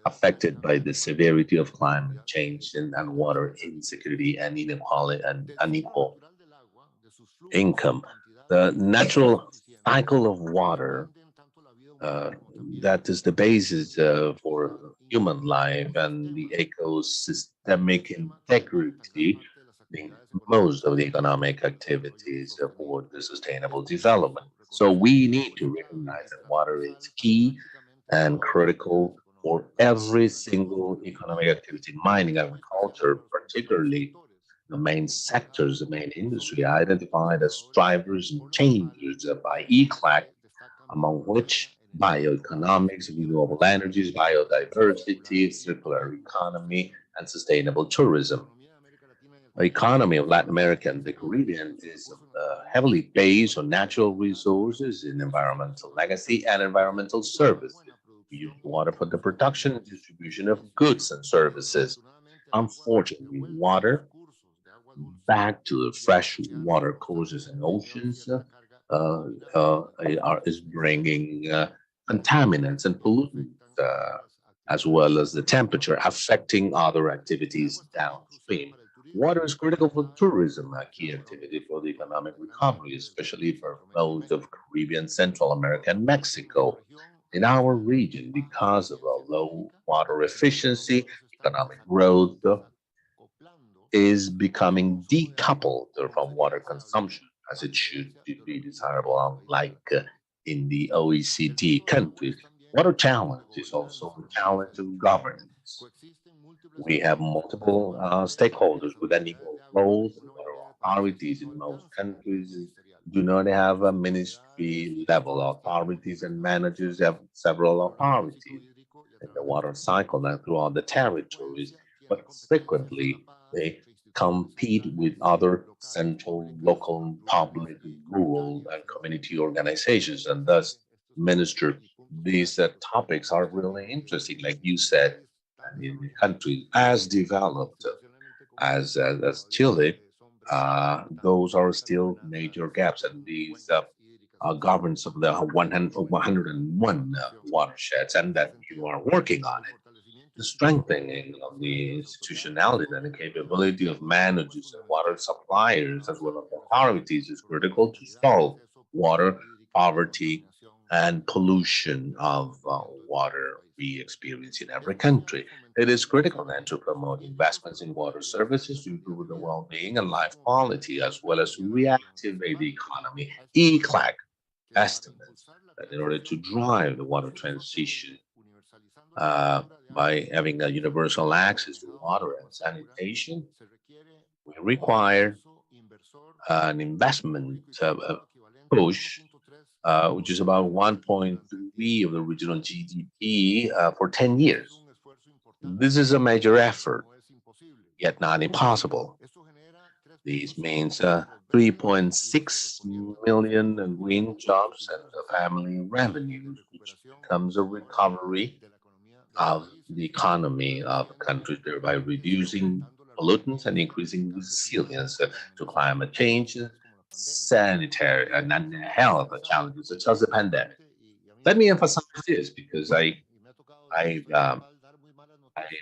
affected by the severity of climate change and water insecurity and inequality and unequal income. The natural cycle of water, uh, that is the basis for human life and the ecosystemic integrity in most of the economic activities for the sustainable development. So we need to recognize that water is key and critical for every single economic activity, mining, agriculture, particularly the main sectors, the main industry identified as drivers and changers by ECLAC, among which bioeconomics, renewable energies, biodiversity, circular economy, and sustainable tourism. The economy of Latin America and the Caribbean is heavily based on natural resources and environmental legacy and environmental services. We use water for the production and distribution of goods and services. Unfortunately, water back to the fresh water courses and oceans uh, is bringing contaminants and pollutants, as well as the temperature affecting other activities downstream. Water is critical for tourism, a key activity for the economic recovery, especially for most of Caribbean, Central America, and Mexico. In our region, because of a low water efficiency, economic growth is becoming decoupled from water consumption, as it should be desirable, unlike in the OECD countries. Water challenge is also a challenge of governance. We have multiple stakeholders with unequal roles. Water authorities in most countries do not have a ministry level authorities, and managers have several authorities in the water cycle and throughout the territories, but frequently they compete with other central, local, public, rural, and community organizations. And thus, Minister, these topics are really interesting, like you said, and in countries as developed as Chile, those are still major gaps, and these governance of the 101 watersheds, and that you are working on it. The strengthening of the institutionality and the capability of managers and water suppliers, as well as authorities, is critical to solve water poverty and pollution of water we experience in every country. It is critical then to promote investments in water services to improve the well-being and life quality, as well as to reactivate the economy. ECLAC estimates that in order to drive the water transition by having a universal access to water and sanitation, we require an investment push, which is about 1.3 of the regional GDP for 10 years. This is a major effort, yet not impossible. This means 3.6 million in green jobs and family revenues, which becomes a recovery of the economy of countries, thereby reducing pollutants and increasing resilience to climate change, sanitary and health challenges such as the pandemic. Let me emphasize this because I, um,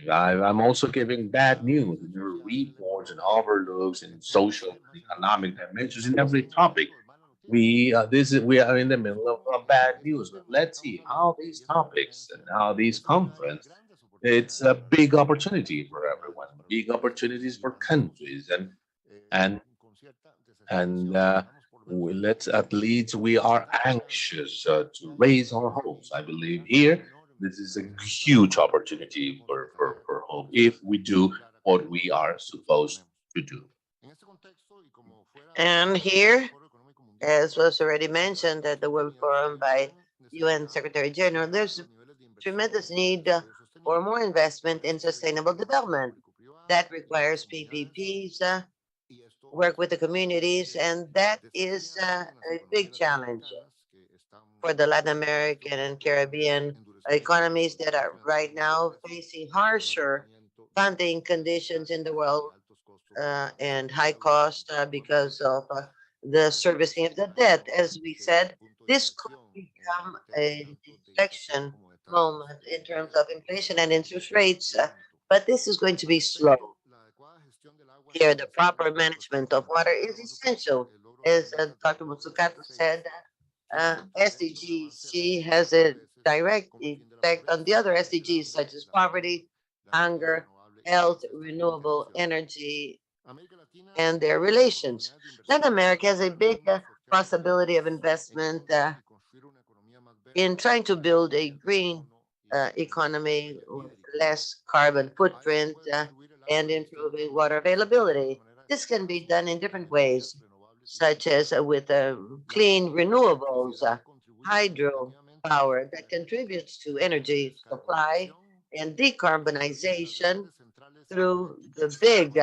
I'm also giving bad news in your reports and overlooks and social and economic dimensions in every topic. We are in the middle of bad news, but let's see how these topics and how these conference, it's a big opportunity for everyone, big opportunities for countries, and let's at least we are anxious to raise our hopes. I believe here this is a huge opportunity for hope if we do what we are supposed to do. And here, as was already mentioned at the World Forum by UN Secretary General, there's a tremendous need for more investment in sustainable development. That requires PPPs, work with the communities, and that is a big challenge for the Latin American and Caribbean economies that are right now facing harsher funding conditions in the world and high cost because of the servicing of the debt. As we said, this could become an inflection moment in terms of inflation and interest rates, but this is going to be slow. Here, the proper management of water is essential. As Dr. Mutsukato said, SDGs has a direct effect on the other SDGs, such as poverty, hunger, health, renewable energy, and their relations. Latin America has a big possibility of investment in trying to build a green economy with less carbon footprint and improving water availability. This can be done in different ways, such as with clean renewables, hydro power that contributes to energy supply, and decarbonization through the big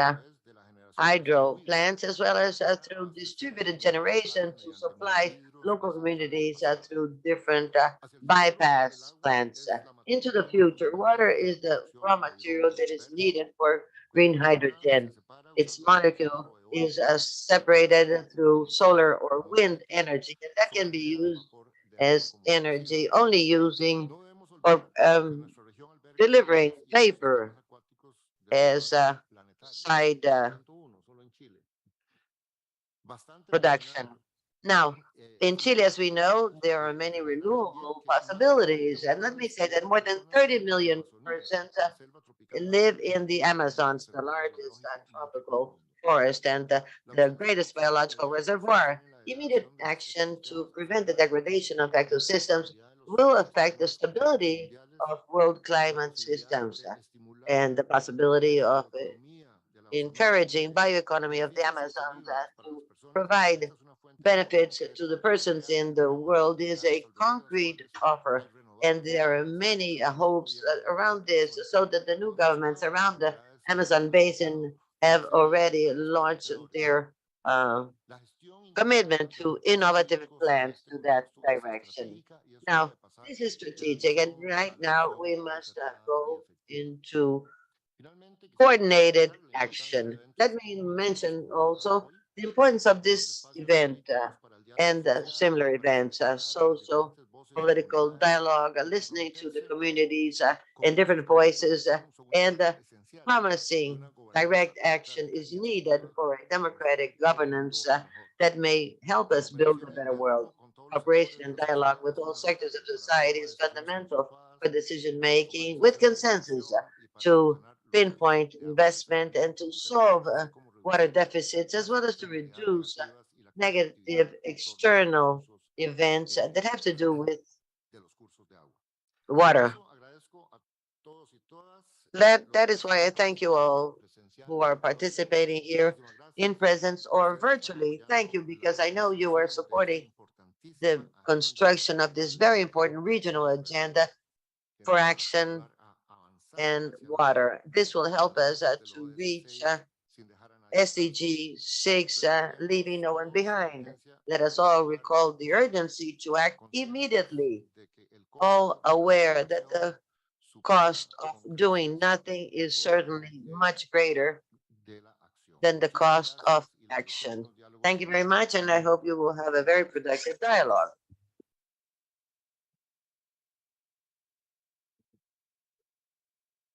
hydro plants, as well as through distributed generation to supply local communities through different bypass plants. Into the future, water is the raw material that is needed for green hydrogen. Its molecule is separated through solar or wind energy, and that can be used as energy only using or delivering vapor as side production. Now, in Chile, as we know, there are many renewable possibilities. And let me say that more than 30 million persons live in the Amazons, the largest tropical forest and the greatest biological reservoir. Immediate action to prevent the degradation of ecosystems will affect the stability of world climate systems and the possibility of encouraging bioeconomy of the Amazons to provide benefits to the persons in the world is a concrete offer. And there are many hopes around this, so that the new governments around the Amazon basin have already launched their uh, commitment to innovative plans to that direction. Now, this is strategic, and right now we must go into coordinated action. Let me mention also the importance of this event and similar events, social, political dialogue, listening to the communities and different voices, and promising direct action is needed for a democratic governance that may help us build a better world. Cooperation and dialogue with all sectors of society is fundamental for decision making with consensus to pinpoint investment and to solve water deficits, as well as to reduce negative external events that have to do with water. That is why I thank you all who are participating here in presence or virtually. Thank you, because I know you are supporting the construction of this very important regional agenda for action and water. This will help us to reach SDG 6, leaving no one behind. Let us all recall the urgency to act immediately, all aware that the cost of doing nothing is certainly much greater than the cost of action. Thank you very much, and I hope you will have a very productive dialogue.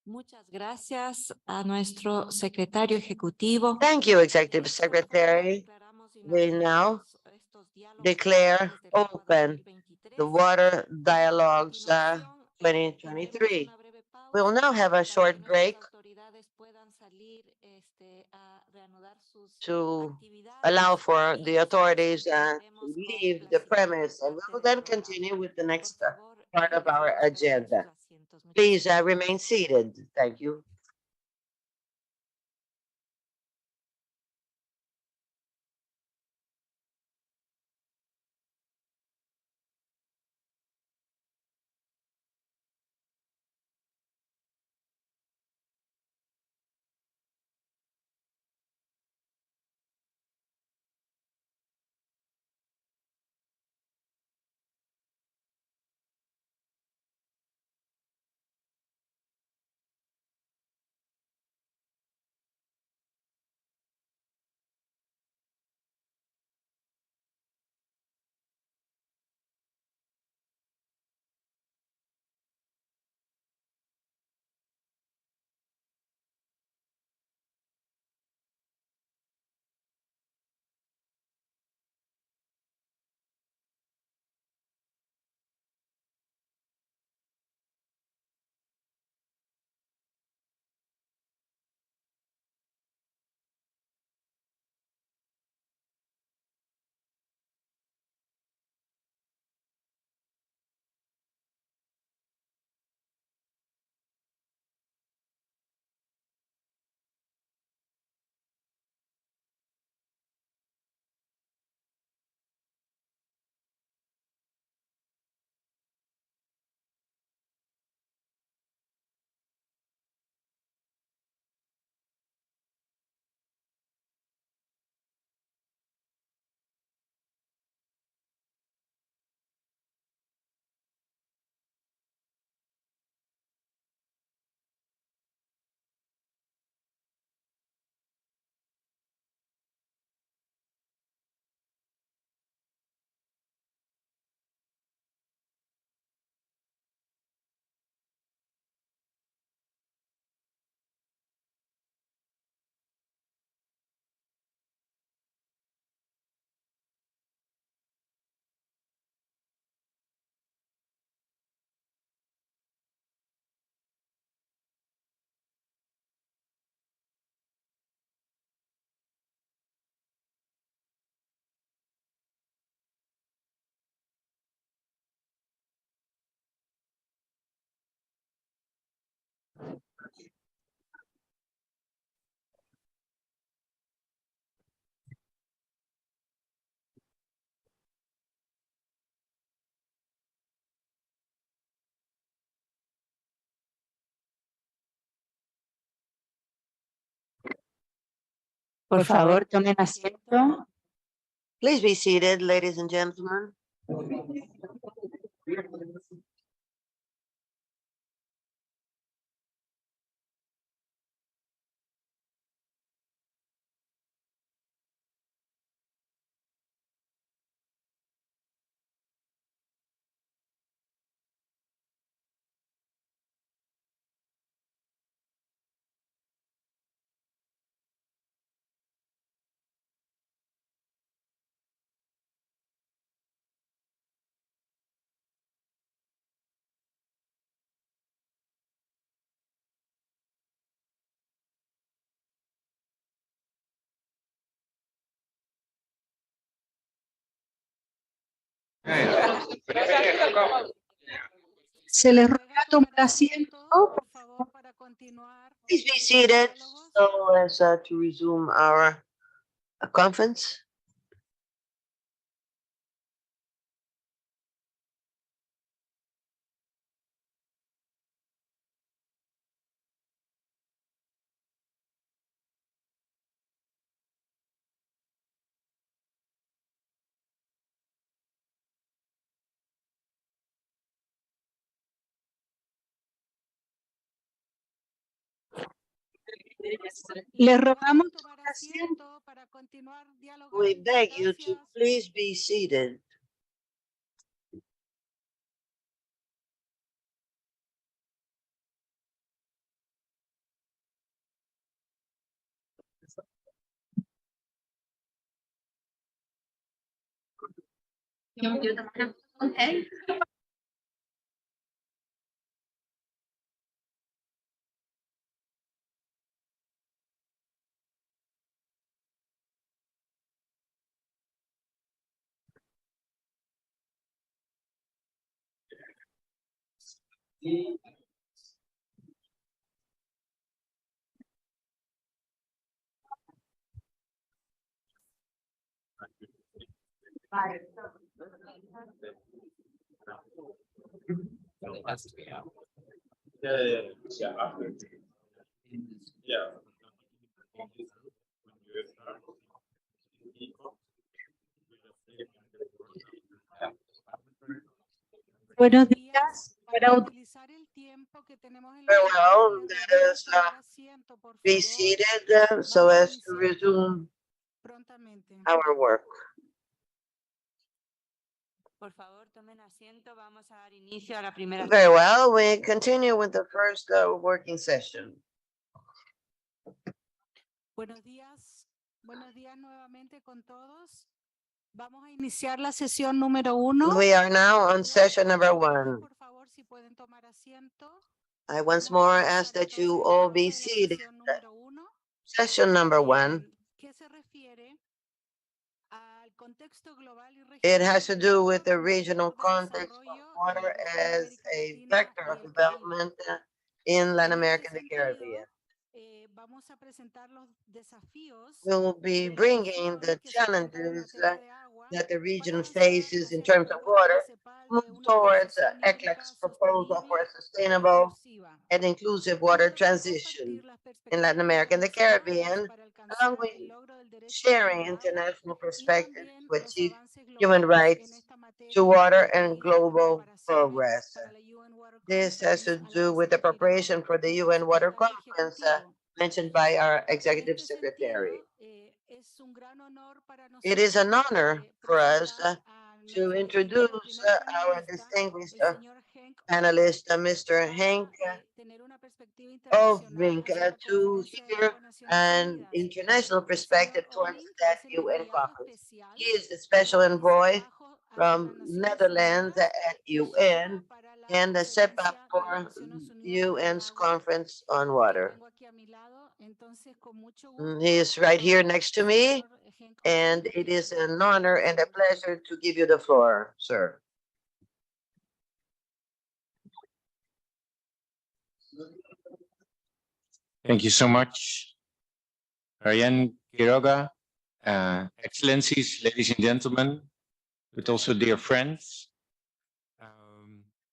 Muchas gracias a nuestro secretario ejecutivo. Thank you, Executive Secretary. We now declare open the Water Dialogues 2023. We will now have a short break to allow for the authorities to leave the premise, and we will then continue with the next part of our agenda. Please remain seated. Thank you. Por favor, tomen asiento. Please be seated, ladies and gentlemen. Se les ruega tomar asiento, por favor, para continuar. Please be seated so as to resume our conference. Les rogamos tomar asiento para continuar dialogando. We beg you to Gracias. please be seated. Okay. Buenos días. Para utilizar el tiempo que tenemos en la Very well, agenda, les let rogamos us tomar asiento, por be favor. seated so as to resume Prontamente. our work. Por favor, tomen asiento. Vamos a dar inicio a la primera. Very well, we continue with the first working session. Buenos días nuevamente con todos. Vamos a iniciar la sesión número 1. We are now on session number 1. Por favor, si pueden tomar asiento. I once more ask that you all be seated. Session number 1. ¿Qué se refiere al contexto global y regional? It has to do with the como regional vector de context of desarrollo water en as América a Latina vector y of el development in Latin En America este and the sentido, Caribbean. Vamos a presentar los desafíos We will be de la bringing región the que se enfrenta en challenges materia de agua that the para region avanzar faces in hacia la terms of búsqueda water, principal move de una towards transición hídrica ECLEC's proposal for sostenible a e sustainable inclusiva. and inclusive water Junto con transition compartir las in Latin perspectivas America and the internacionales Caribbean, para along alcanzar with el logro del derecho sharing al agua international y perspectives también to los achieve avances human globales en rights esta to materia water a and través de las global preparaciones progress. para la UN Water This has to Conference a la do que with se the refirió preparation for the nuestro UN Water secretario Conference ejecutivo. mentioned by our En executive este secretary. sentido, es un gran honor para It is an nosotros honor for us presentar a to nuestro introduce primer our panelista, distinguished el señor Henk panelist, Ollink, Mr. para Henk tener una perspectiva of internacional Vink, hacia la to Conferencia de hear las Naciones an Unidas. international El señor perspective towards Ollink that es el UN enviado conference. especial He is the special del país envoy Bajo ante from las Naciones Netherlands Unidas at y jefa UN para la and the SEPA conferencia de las for Naciones Unidas para el UN's agua, conference on que water. tengo aquí a mi lado. Entonces, con mucho gusto, He is por right here favor, next to me, señor Henk and Ollink, it is le an doy la honor and a palabra. pleasure to give you the floor, sir. Thank you so much, Ariane Quiroga, Excellencies, ladies and gentlemen, but also dear friends.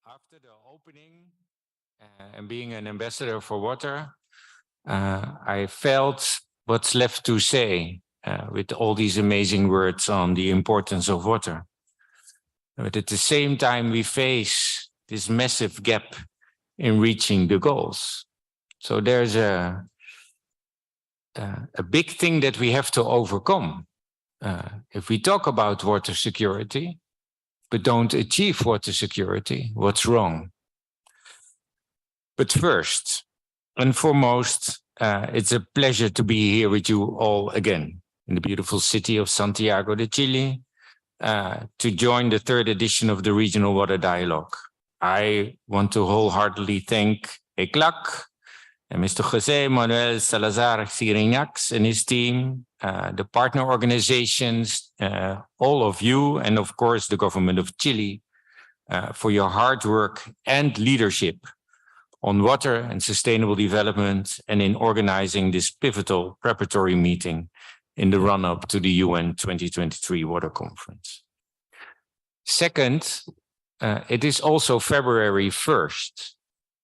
After the opening and being an ambassador for water, I felt what's left to say with all these amazing words on the importance of water. But at the same time, we face this massive gap in reaching the goals. So there's a big thing that we have to overcome. If we talk about water security, but don't achieve water security, what's wrong? But first and foremost, it's a pleasure to be here with you all again in the beautiful city of Santiago de Chile to join the third edition of the Regional Water Dialogue. I want to wholeheartedly thank ECLAC and Mr. José Manuel Salazar Sirinax and his team, the partner organizations, all of you, and of course the government of Chile for your hard work and leadership on water and sustainable development and in organizing this pivotal preparatory meeting in the run-up to the UN 2023 Water Conference. Second, it is also February 1st,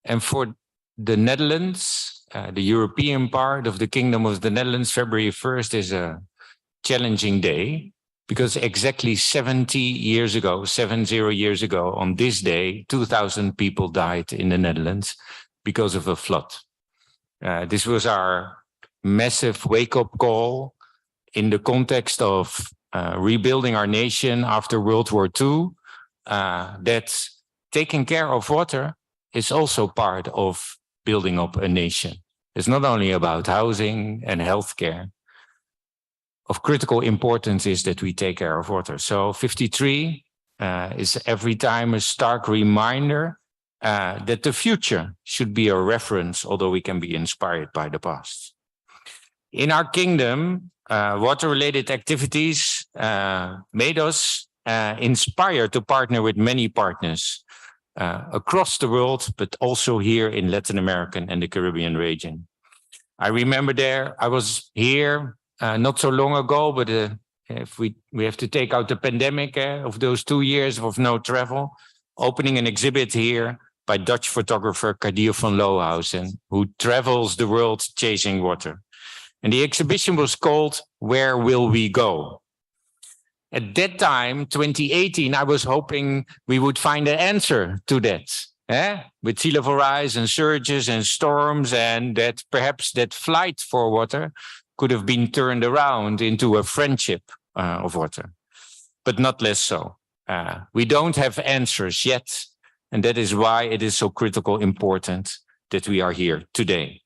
and for the Netherlands, the European part of the Kingdom of the Netherlands, February 1st is a challenging day because exactly 70 years ago, on this day, 2,000 people died in the Netherlands because of a flood. This was our massive wake-up call in the context of rebuilding our nation after World War II, that taking care of water is also part of building up a nation. It's not only about housing and healthcare. Of critical importance is that we take care of water. So 53 is every time a stark reminder that the future should be a reference, although we can be inspired by the past. In our kingdom, water-related activities made us inspired to partner with many partners across the world, but also here in Latin America and the Caribbean region. I remember I was here not so long ago, but if we have to take out the pandemic of those 2 years of no travel, opening an exhibit here by Dutch photographer Kadir van Lohuizen, who travels the world chasing water. And the exhibition was called Where Will We Go? At that time, 2018, I was hoping we would find an answer to that, with sea level rise and surges and storms, and that perhaps that flight for water could have been turned around into a friendship of water, but not less so. We don't have answers yet, and that is why it is so critical important that we are here today.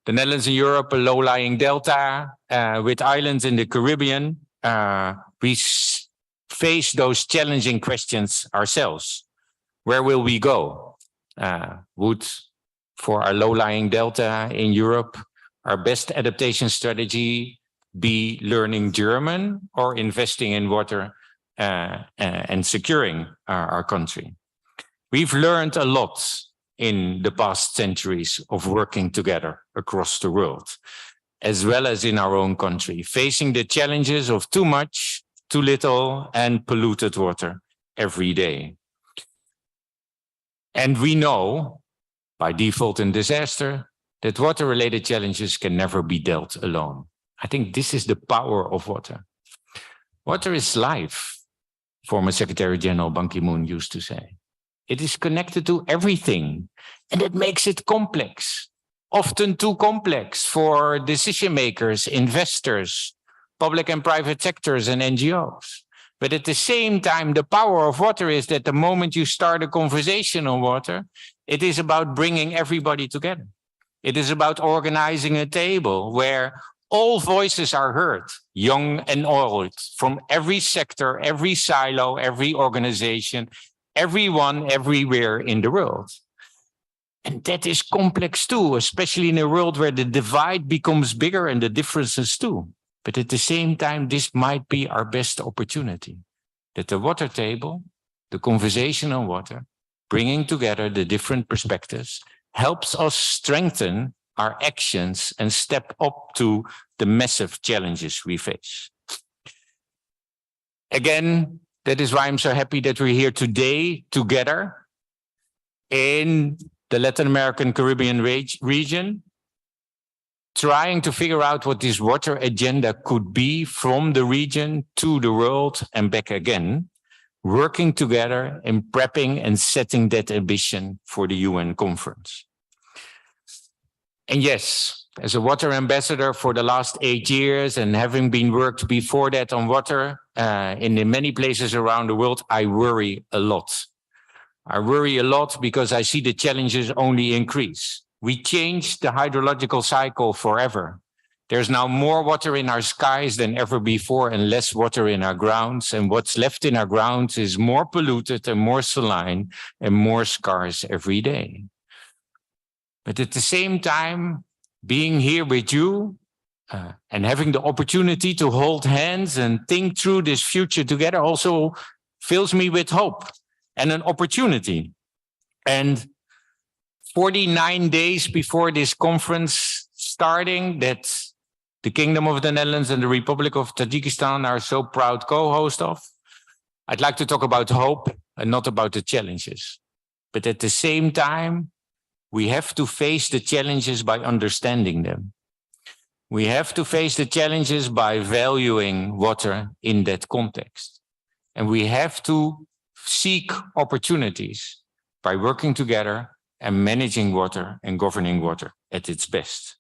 The Netherlands and Europe, a low-lying delta with islands in the Caribbean, we face those challenging questions ourselves. Where will we go? Would, for our low-lying delta in Europe, our best adaptation strategy be learning German or investing in water and securing our country? We've learned a lot in the past centuries of working together across the world, as well as in our own country, facing the challenges of too much, too little, and polluted water every day. And we know, by default in disaster, that water-related challenges can never be dealt alone. I think this is the power of water. Water is life, former Secretary General Ban Ki-moon used to say. It is connected to everything, and it makes it complex, often too complex for decision makers, investors, public and private sectors, and NGOs. But at the same time, the power of water is that the moment you start a conversation on water, it is about bringing everybody together. It is about organizing a table where all voices are heard, young and old, from every sector, every silo, every organization, everyone, everywhere in the world. And that is complex too, especially in a world where the divide becomes bigger and the differences too. But at the same time, this might be our best opportunity, that the water table, the conversation on water, bringing together the different perspectives, helps us strengthen our actions and step up to the massive challenges we face. Again, that is why I'm so happy that we're here today together in the Latin American Caribbean region trying to figure out what this water agenda could be from the region to the world and back again, working together in prepping and setting that ambition for the UN conference. And yes, as a water ambassador for the last 8 years and having been worked before that on water in many places around the world, I worry a lot. I worry a lot because I see the challenges only increase. We changed the hydrological cycle forever. There's now more water in our skies than ever before and less water in our grounds. And what's left in our grounds is more polluted and more saline and more scarce every day. But at the same time, being here with you and having the opportunity to hold hands and think through this future together also fills me with hope and an opportunity. And 49 days before this conference starting, that the Kingdom of the Netherlands and the Republic of Tajikistan are so proud co-host of, I'd like to talk about hope and not about the challenges. But at the same time, we have to face the challenges by understanding them. We have to face the challenges by valuing water in that context. And we have to seek opportunities by working together and managing water and governing water at its best.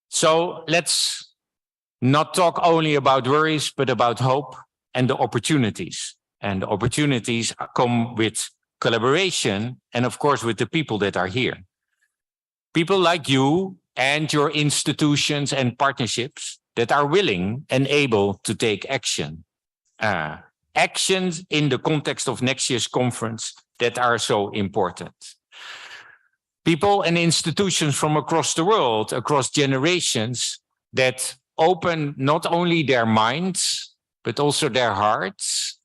So let's not talk only about worries, but about hope and the opportunities. And the opportunities come with collaboration and, of course, with the people that are here. People like you and your institutions and partnerships that are willing and able to take action. Actions in the context of next year's conference that are so important. People and institutions from across the world, across generations, that open not only their minds, but also their hearts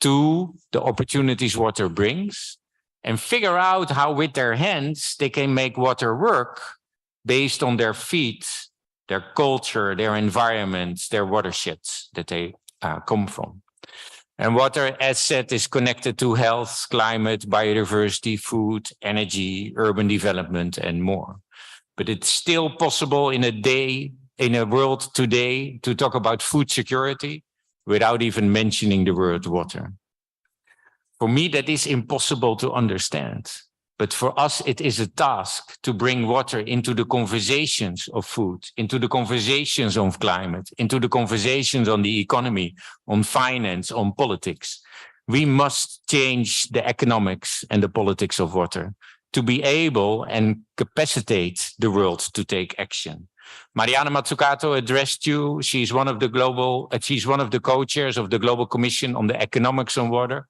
to the opportunities water brings and figure out how with their hands they can make water work based on their feet, their culture, their environments, their watersheds that they come from. And water, as said, is connected to health, climate, biodiversity, food, energy, urban development, and more. But it's still possible in a world today to talk about food security without even mentioning the word water. For me, that is impossible to understand. But for us, it is a task to bring water into the conversations of food, into the conversations of climate, into the conversations on the economy, on finance, on politics. We must change the economics and the politics of water to be able and capacitate the world to take action. Mariana Mazzucato addressed you. She's one of the co-chairs of the Global Commission on the Economics on Water.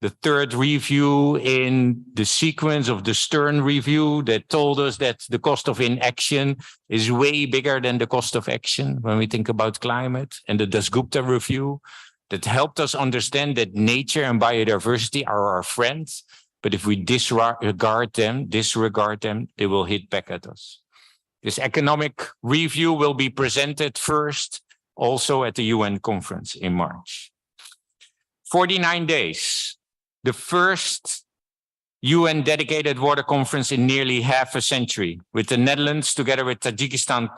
The third review in the sequence of the Stern review that told us that the cost of inaction is way bigger than the cost of action when we think about climate, and the Dasgupta review that helped us understand that nature and biodiversity are our friends, but if we disregard them, they will hit back at us. This economic review will be presented first also at the UN conference in March. 49 days. The first UN dedicated water conference in nearly half a century, with the Netherlands together with Tajikistan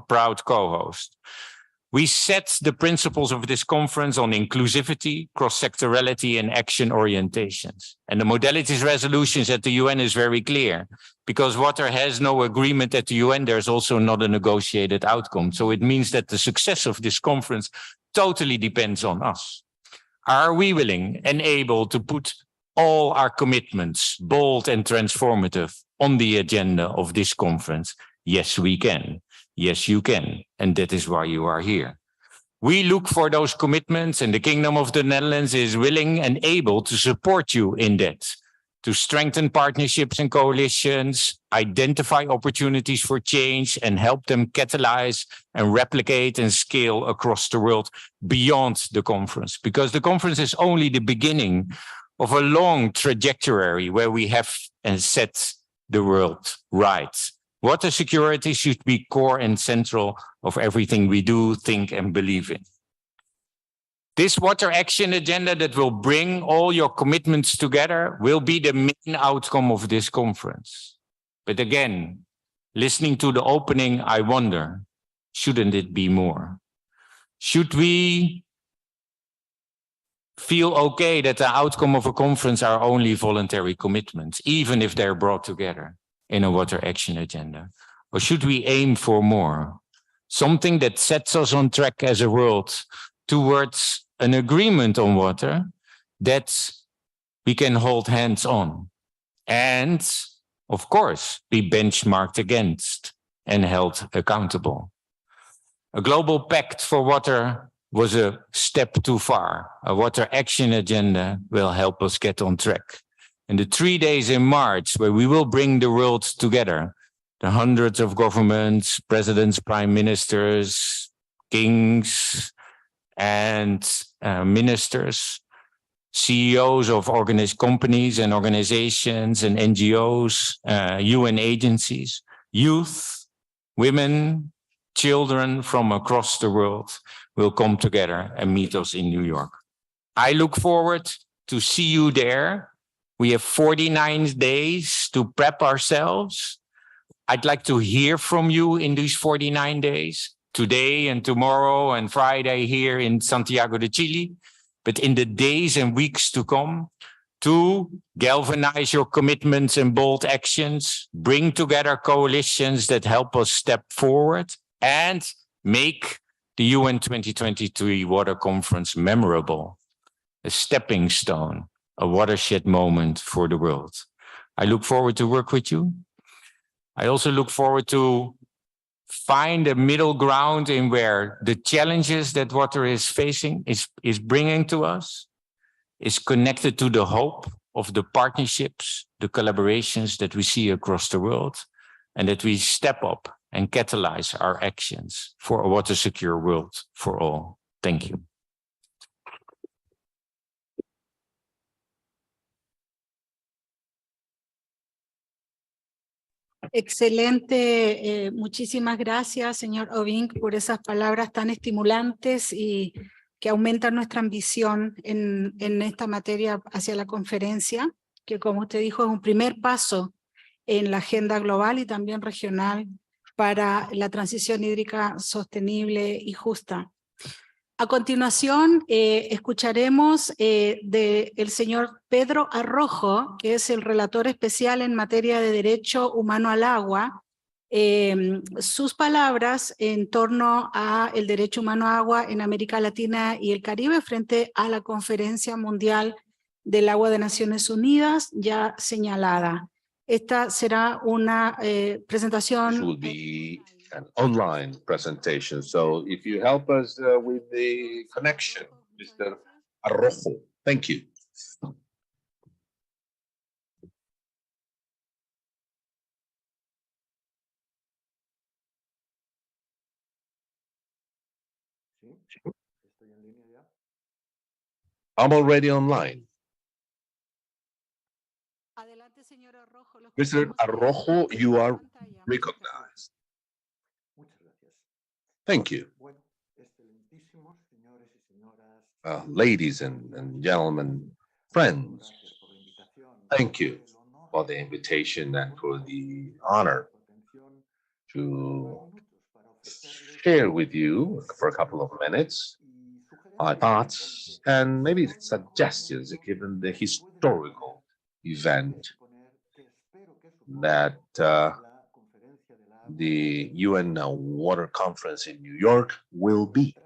proud co-host. We set the principles of this conference on inclusivity, cross-sectorality, and action orientations. And the modalities resolutions at the UN is very clear. Because water has no agreement at the UN, there's also not a negotiated outcome. So it means that the success of this conference totally depends on us. Are we willing and able to put all our commitments, bold and transformative, on the agenda of this conference? Yes, we can. Yes, you can. And that is why you are here. We look for those commitments, and the Kingdom of the Netherlands is willing and able to support you in that, to strengthen partnerships and coalitions, identify opportunities for change, and help them catalyze and replicate and scale across the world beyond the conference. Because the conference is only the beginning of a long trajectory where we have set the world right. Water security should be core and central of everything we do, think, and believe in. This water action agenda that will bring all your commitments together will be the main outcome of this conference. But again, Listening to the opening, I wonder, shouldn't it be more? Should we feel okay that the outcome of a conference are only voluntary commitments, even if they're brought together in a water action agenda? Or should we aim for more? Something that sets us on track as a world towards an agreement on water that we can hold hands on and, of course, be benchmarked against and held accountable. A global pact for water was a step too far. A water action agenda will help us get on track. And the 3 days in March, where we will bring the world together, the hundreds of governments, presidents, prime ministers, kings, and ministers, CEOs of companies and organizations and NGOs, UN agencies, youth, women, children from across the world will come together and meet us in New York. I look forward to see you there. We have 49 days to prep ourselves. I'd like to hear from you in these 49 days, today and tomorrow and Friday here in Santiago de Chile, but in the days and weeks to come, to galvanize your commitments and bold actions, bring together coalitions that help us step forward, and make the UN 2023 Water Conference memorable, a stepping stone, a watershed moment for the world. I look forward to work with you. I also look forward to find a middle ground in where the challenges that water is facing is bringing to us is connected to the hope of the partnerships, the collaborations that we see across the world, and that we step up and catalyze our actions for a water secure world for all. Thank you. Excelente, muchísimas gracias, señor Oving, por esas palabras tan estimulantes y que aumentan nuestra ambición en esta materia hacia la conferencia, que como usted dijo es un primer paso en la agenda global y también regional para la transición hídrica sostenible y justa. A continuación, escucharemos del señor Pedro Arrojo, que es el relator especial en materia de derecho humano al agua, sus palabras en torno al derecho humano al agua en América Latina y el Caribe frente a la Conferencia Mundial del Agua de Naciones Unidas ya señalada. Esta será una presentación. This will be an online presentation. So if you help us with the connection, Mr. Arrojo, thank you. I'm already online. Mr. Arrojo, you are recognized. Thank you. Ladies and gentlemen, friends, thank you for the invitation and for the honor to share with you for a couple of minutes my thoughts and maybe suggestions given the historical event that the UN Water Conference in New York will be.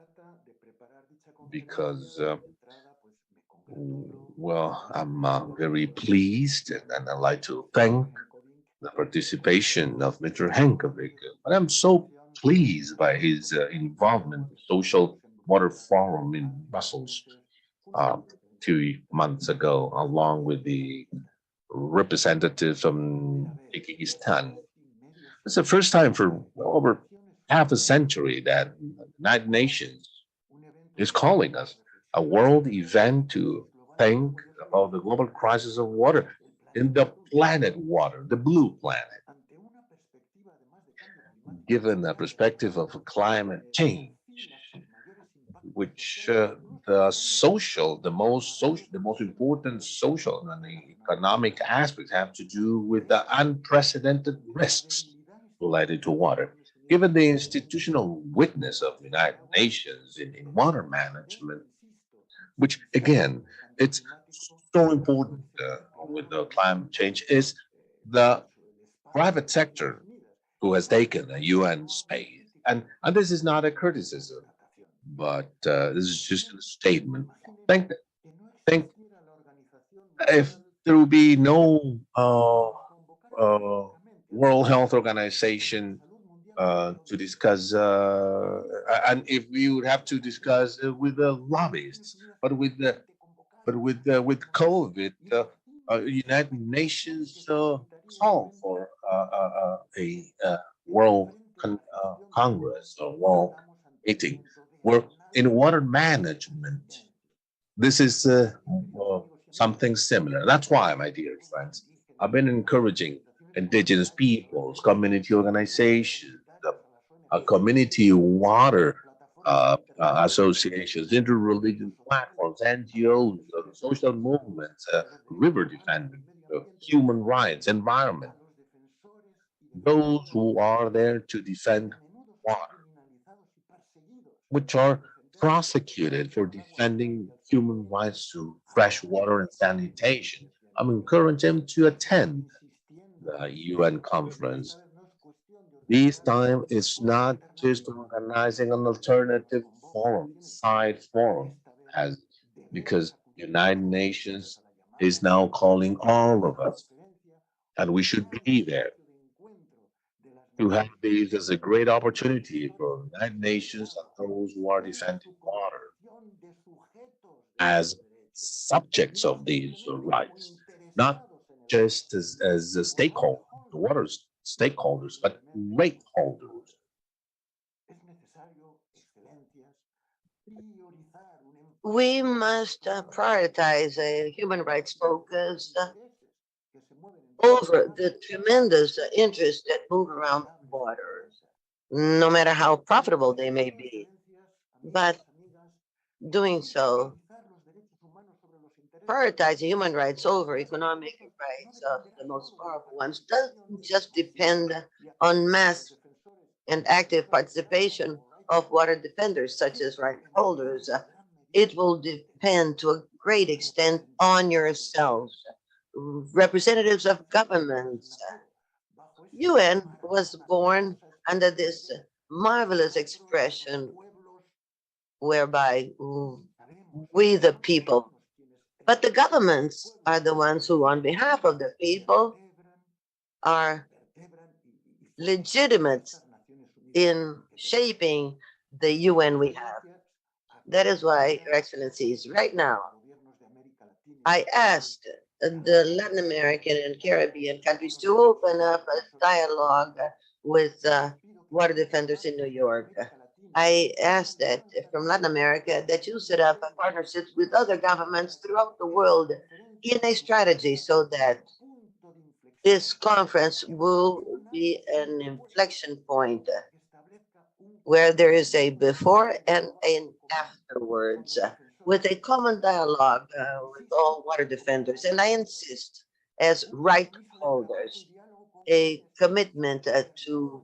Because, well, I'm very pleased and I'd like to thank the participation of Mr. Henkovic. But I'm so pleased by his involvement in the Social Water Forum in Brussels 2 months ago, along with the representatives from Kyrgyzstan. It's the first time for over half a century that the United Nations is calling us a world event to think about the global crisis of water in the planet water, the blue planet. Given the perspective of climate change, which the most important social and economic aspects have to do with the unprecedented risks related to water. Given the institutional weakness of the United Nations in water management, which again, it's so important with the climate change, is the private sector who has taken the UN space. And this is not a criticism, but this is just a statement. Think if there will be no World Health Organization to discuss, and if we would have to discuss with the lobbyists, but with COVID, United Nations call for a World Congress or World meeting where in water management this is something similar. That's why, my dear friends, I've been encouraging indigenous peoples, community organizations, community water associations, interreligious platforms, NGOs, social movements, river defenders, human rights, environment, those who are there to defend water, which are prosecuted for defending human rights to fresh water and sanitation. I'm encouraging them to attend the UN conference. This time it's not just organizing an alternative forum, side forum, as because United Nations is now calling all of us, and we should be there to have this as a great opportunity for United Nations and those who are defending water as subjects of these rights, not just as a stakeholder, the water stakeholders, but rate holders. We must prioritize a human rights focus over the tremendous interests that move around waters, no matter how profitable they may be. But doing so, prioritizing human rights over economic rights of the most powerful ones doesn't just depend on mass and active participation of water defenders, such as right holders. It will depend to a great extent on yourselves, representatives of governments. UN was born under this marvelous expression whereby we the people, but the governments are the ones who, on behalf of the people, are legitimate in shaping the UN we have. That is why, Your Excellencies, right now, I asked the Latin American and Caribbean countries to open up a dialogue with water defenders in New York. I asked that from Latin America that you set up partnerships with other governments throughout the world in a strategy so that this conference will be an inflection point where there is a before and an afterwards with a common dialogue with all water defenders. And I insist, as right holders, a commitment to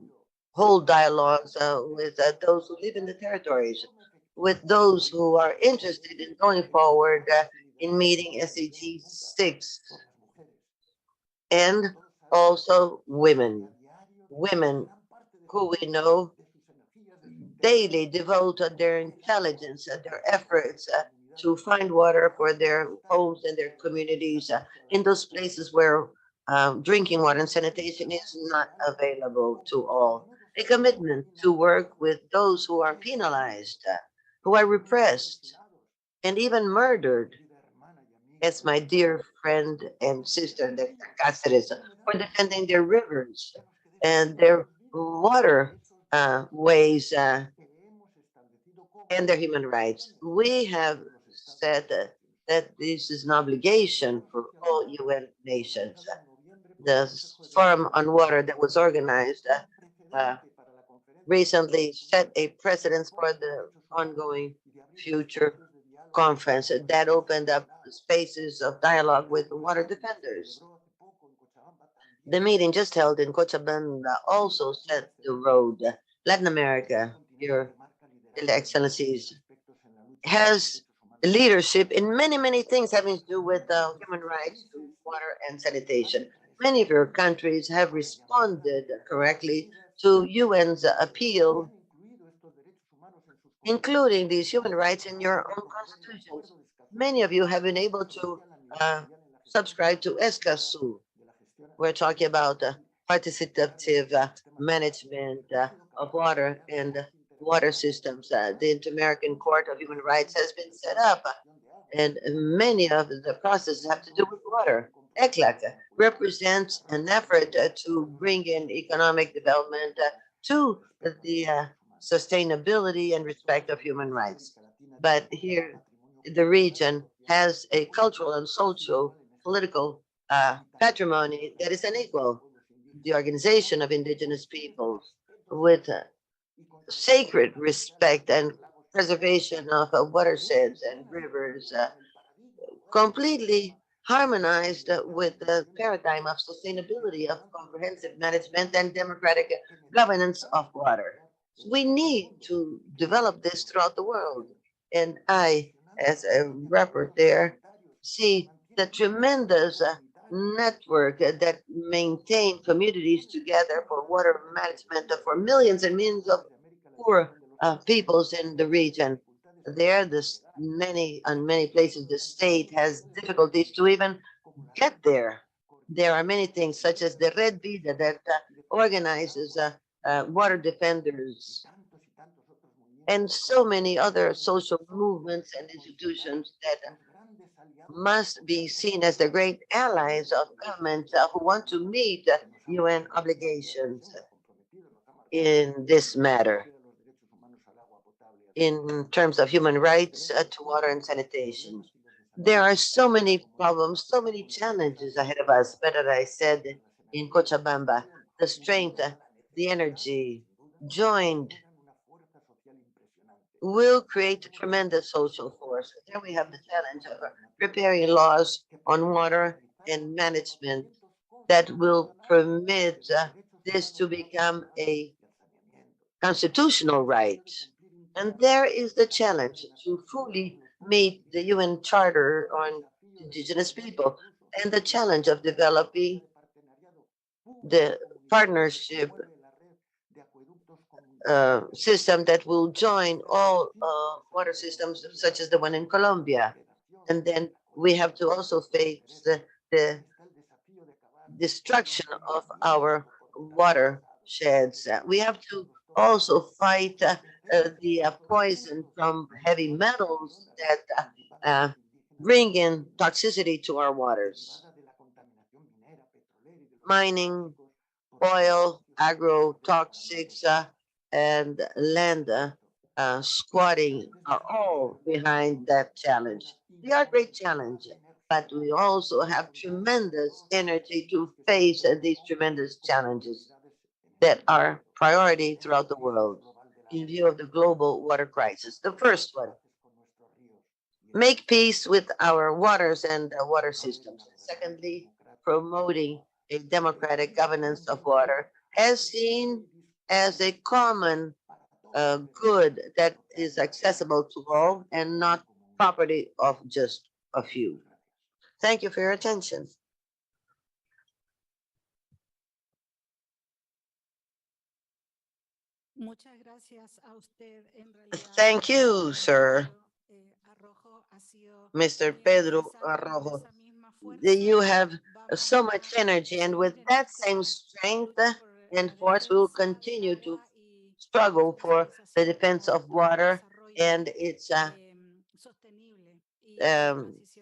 hold dialogues with those who live in the territories, with those who are interested in going forward in meeting SDG 6, and also women who we know daily devote their intelligence and their efforts to find water for their homes and their communities in those places where drinking water and sanitation is not available to all. A commitment to work with those who are penalized, who are repressed, and even murdered, as my dear friend and sister, the Cáceres, for defending their rivers and their water ways and their human rights. We have said that this is an obligation for all UN nations. The Forum on Water that was organized recently set a precedence for the ongoing future conference that opened up spaces of dialogue with water defenders. The meeting just held in Cochabamba also set the road. Latin America, Your Excellencies, has leadership in many, many things having to do with human rights, water, and sanitation. Many of your countries have responded correctly to UN's appeal, including these human rights in your own constitutions. Many of you have been able to subscribe to ESCASU. We're talking about participative management of water and water systems. The Inter-American Court of Human Rights has been set up, and many of the processes have to do with water. ECLAC represents an effort to bring in economic development to the sustainability and respect of human rights. But here, the region has a cultural and social political patrimony that is unequal. The organization of indigenous peoples with sacred respect and preservation of watersheds and rivers, completely harmonized with the paradigm of sustainability of comprehensive management and democratic governance of water. We need to develop this throughout the world. And I, as a rapporteur, see the tremendous network that maintain communities together for water management for millions and millions of poor peoples in the region. There, this on many places, the state has difficulties to even get there. There are many things, such as the Red Vida that organizes water defenders and so many other social movements and institutions that must be seen as the great allies of governments who want to meet UN obligations in this matter in terms of human rights to water and sanitation. There are so many problems, so many challenges ahead of us. But as I said in Cochabamba, the strength, the energy joined will create a tremendous social force. There we have the challenge of preparing laws on water and management that will permit this to become a constitutional right. And there is the challenge to fully meet the UN Charter on Indigenous People and the challenge of developing the partnership system that will join all water systems, such as the one in Colombia. And then we have to also face the destruction of our watersheds. We have to also fight the poison from heavy metals that bring in toxicity to our waters. Mining, oil, agrotoxics, and land squatting are all behind that challenge. They are great challenge, but we also have tremendous energy to face these tremendous challenges that are priority throughout the world in view of the global water crisis. The first one, make peace with our waters and water systems. Secondly, promoting a democratic governance of water as seen as a common good that is accessible to all and not property of just a few. Thank you for your attention. Thank you, sir. Mr. Pedro Arrojo. You have so much energy, and with that same strength and force, we will continue to struggle for the defense of water and its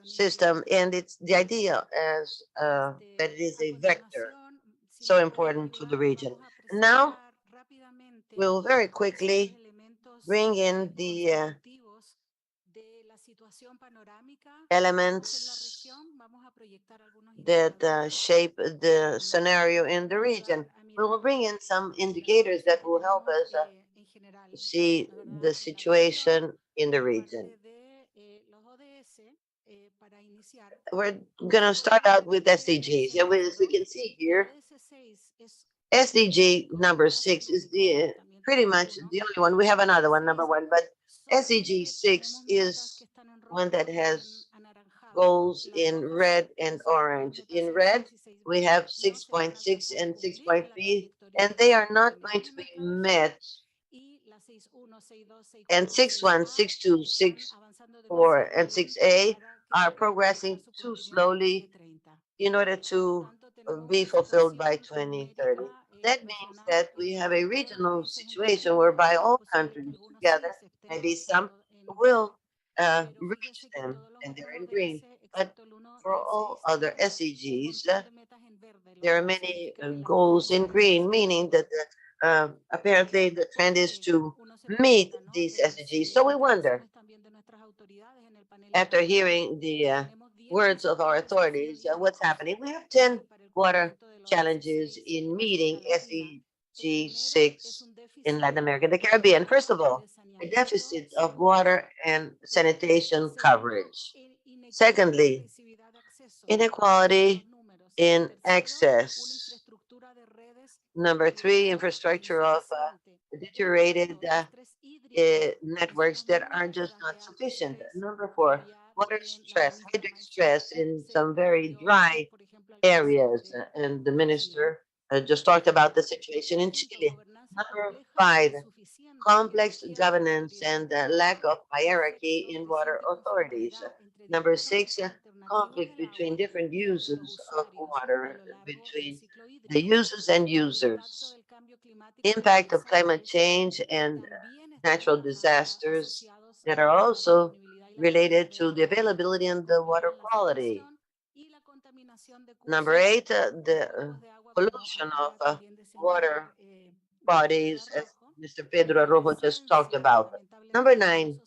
system, and it's the idea as that it is a vector so important to the region. Now, we'll very quickly bring in the elements that shape the scenario in the region. We will bring in some indicators that will help us see the situation in the region. We're going to start out with SDGs. As we can see here, SDG number 6 is the pretty much the only one. We have another one, number 1, but SDG 6 is one that has goals in red and orange. In red, we have 6.6 and 6.3, and they are not going to be met. And 6.1, 6.2, 6.4, and 6A are progressing too slowly in order to be fulfilled by 2030. That means that we have a regional situation whereby all countries together, maybe some will reach them, and they're in green. But for all other SDGs, there are many goals in green, meaning that apparently the trend is to meet these SDGs. So we wonder, after hearing the words of our authorities, what's happening? We have 10 water challenges in meeting SDG 6 in Latin America and the Caribbean. First of all, a deficit of water and sanitation coverage. Secondly, inequality in access. Number 3, infrastructure of deteriorated networks that are just not sufficient. Number 4, water stress, hydric stress in some very dry areas. And the minister just talked about the situation in Chile. Number 5, complex governance and lack of hierarchy in water authorities. Number 6, conflict between different users of water, between the users and users. Impact of climate change and natural disasters that are also related to the availability and the water quality. Number 8, the pollution of water bodies, as Mr. Pedro Arrojo just talked about. Number 9,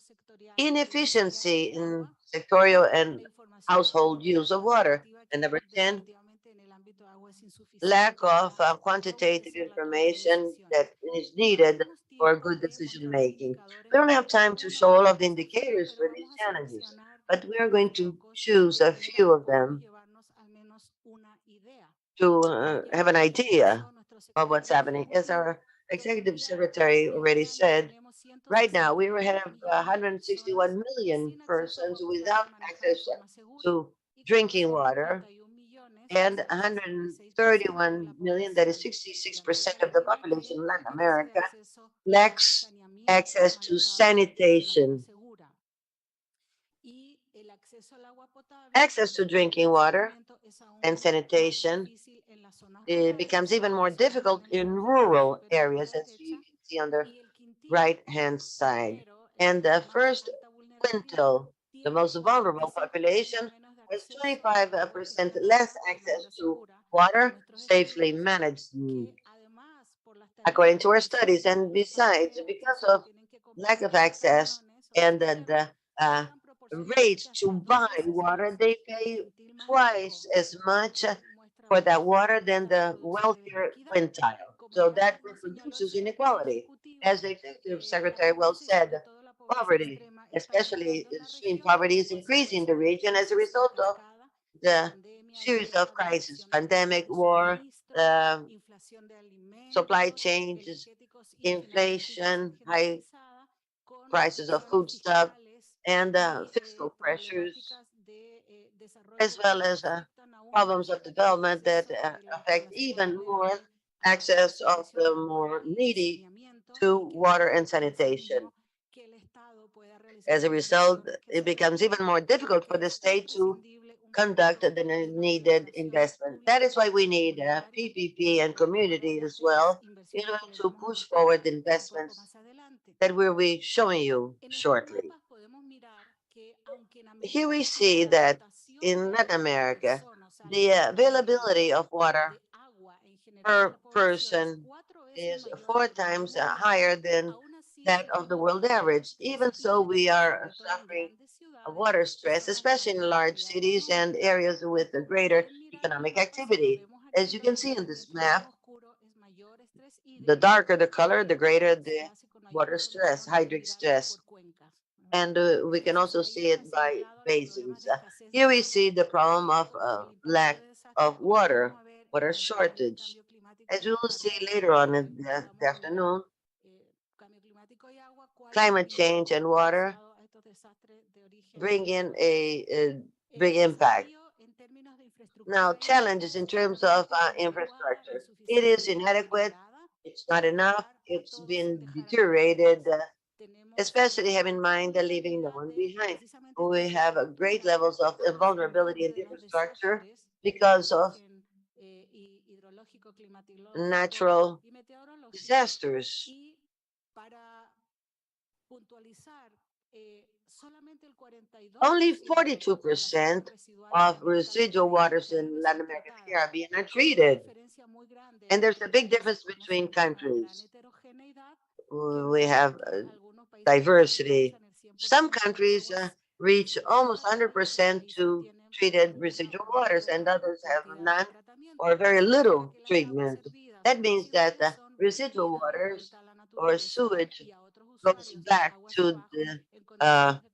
inefficiency in sectorial and household use of water. And number 10, lack of quantitative information that is needed for good decision making. We don't have time to show all of the indicators for these challenges, but we are going to choose a few of them to have an idea of what's happening. As our executive secretary already said, right now we have 161 million persons without access to drinking water, and 131 million, that is 66% of the population in Latin America, lacks access to sanitation. Access to drinking water and sanitation becomes even more difficult in rural areas, as you can see on the right-hand side. And the first quintile, the most vulnerable population, has 25% less access to water safely managed, according to our studies. And besides, because of lack of access and the rates to buy water, they pay twice as much for that water than the wealthier quintile. So that reproduces inequality. As the executive secretary well said, poverty, especially extreme poverty, is increasing in the region as a result of the series of crises, pandemic, war, supply chains, inflation, high prices of foodstuff, and fiscal pressures, as well as problems of development that affect even more access of the more needy to water and sanitation. As a result, it becomes even more difficult for the state to conduct the needed investment. That is why we need PPP and community as well in order to push forward investments that we'll be showing you shortly. Here we see that in Latin America, the availability of water per person is 4 times higher than that of the world average. Even so, we are suffering water stress, especially in large cities and areas with a greater economic activity. As you can see in this map, the darker the color, the greater the water stress, hydric stress. And we can also see it by basins. Here we see the problem of lack of water shortage. As we will see later on in the afternoon, climate change and water bring in a big impact. Now, challenges in terms of infrastructure. It is inadequate. It's not enough. It's been deteriorated, especially have in mind the leaving no one behind. We have great levels of vulnerability in the infrastructure because of natural disasters. Only 42% of residual waters in Latin America and the Caribbean are treated. And there's a big difference between countries. We have diversity. Some countries reach almost 100% to treated residual waters, and others have none or very little treatment. That means that residual waters or sewage goes back to the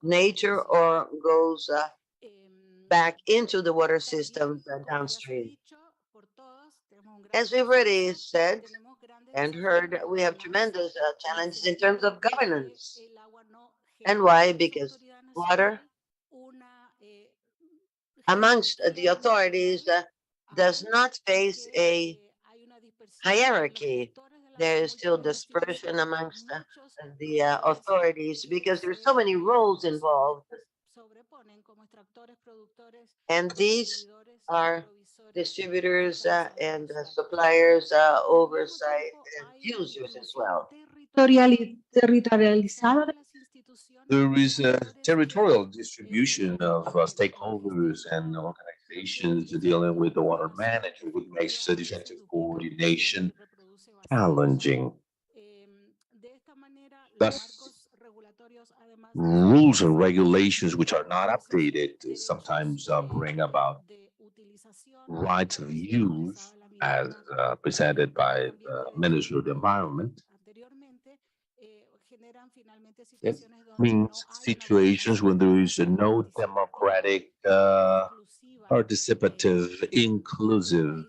nature or goes back into the water systems downstream. As we've already said and heard, we have tremendous challenges in terms of governance. And why? Because water amongst the authorities does not face a hierarchy. There is still dispersion amongst the authorities because there's so many roles involved. And these are distributors and suppliers, oversight, and users as well. There is a territorial distribution of stakeholders and organizations dealing with the water management, which makes the effective coordination challenging. Thus, rules and regulations which are not updated sometimes bring about rights of use as presented by the Ministry of the Environment. It means situations when there is no democratic, participative, inclusive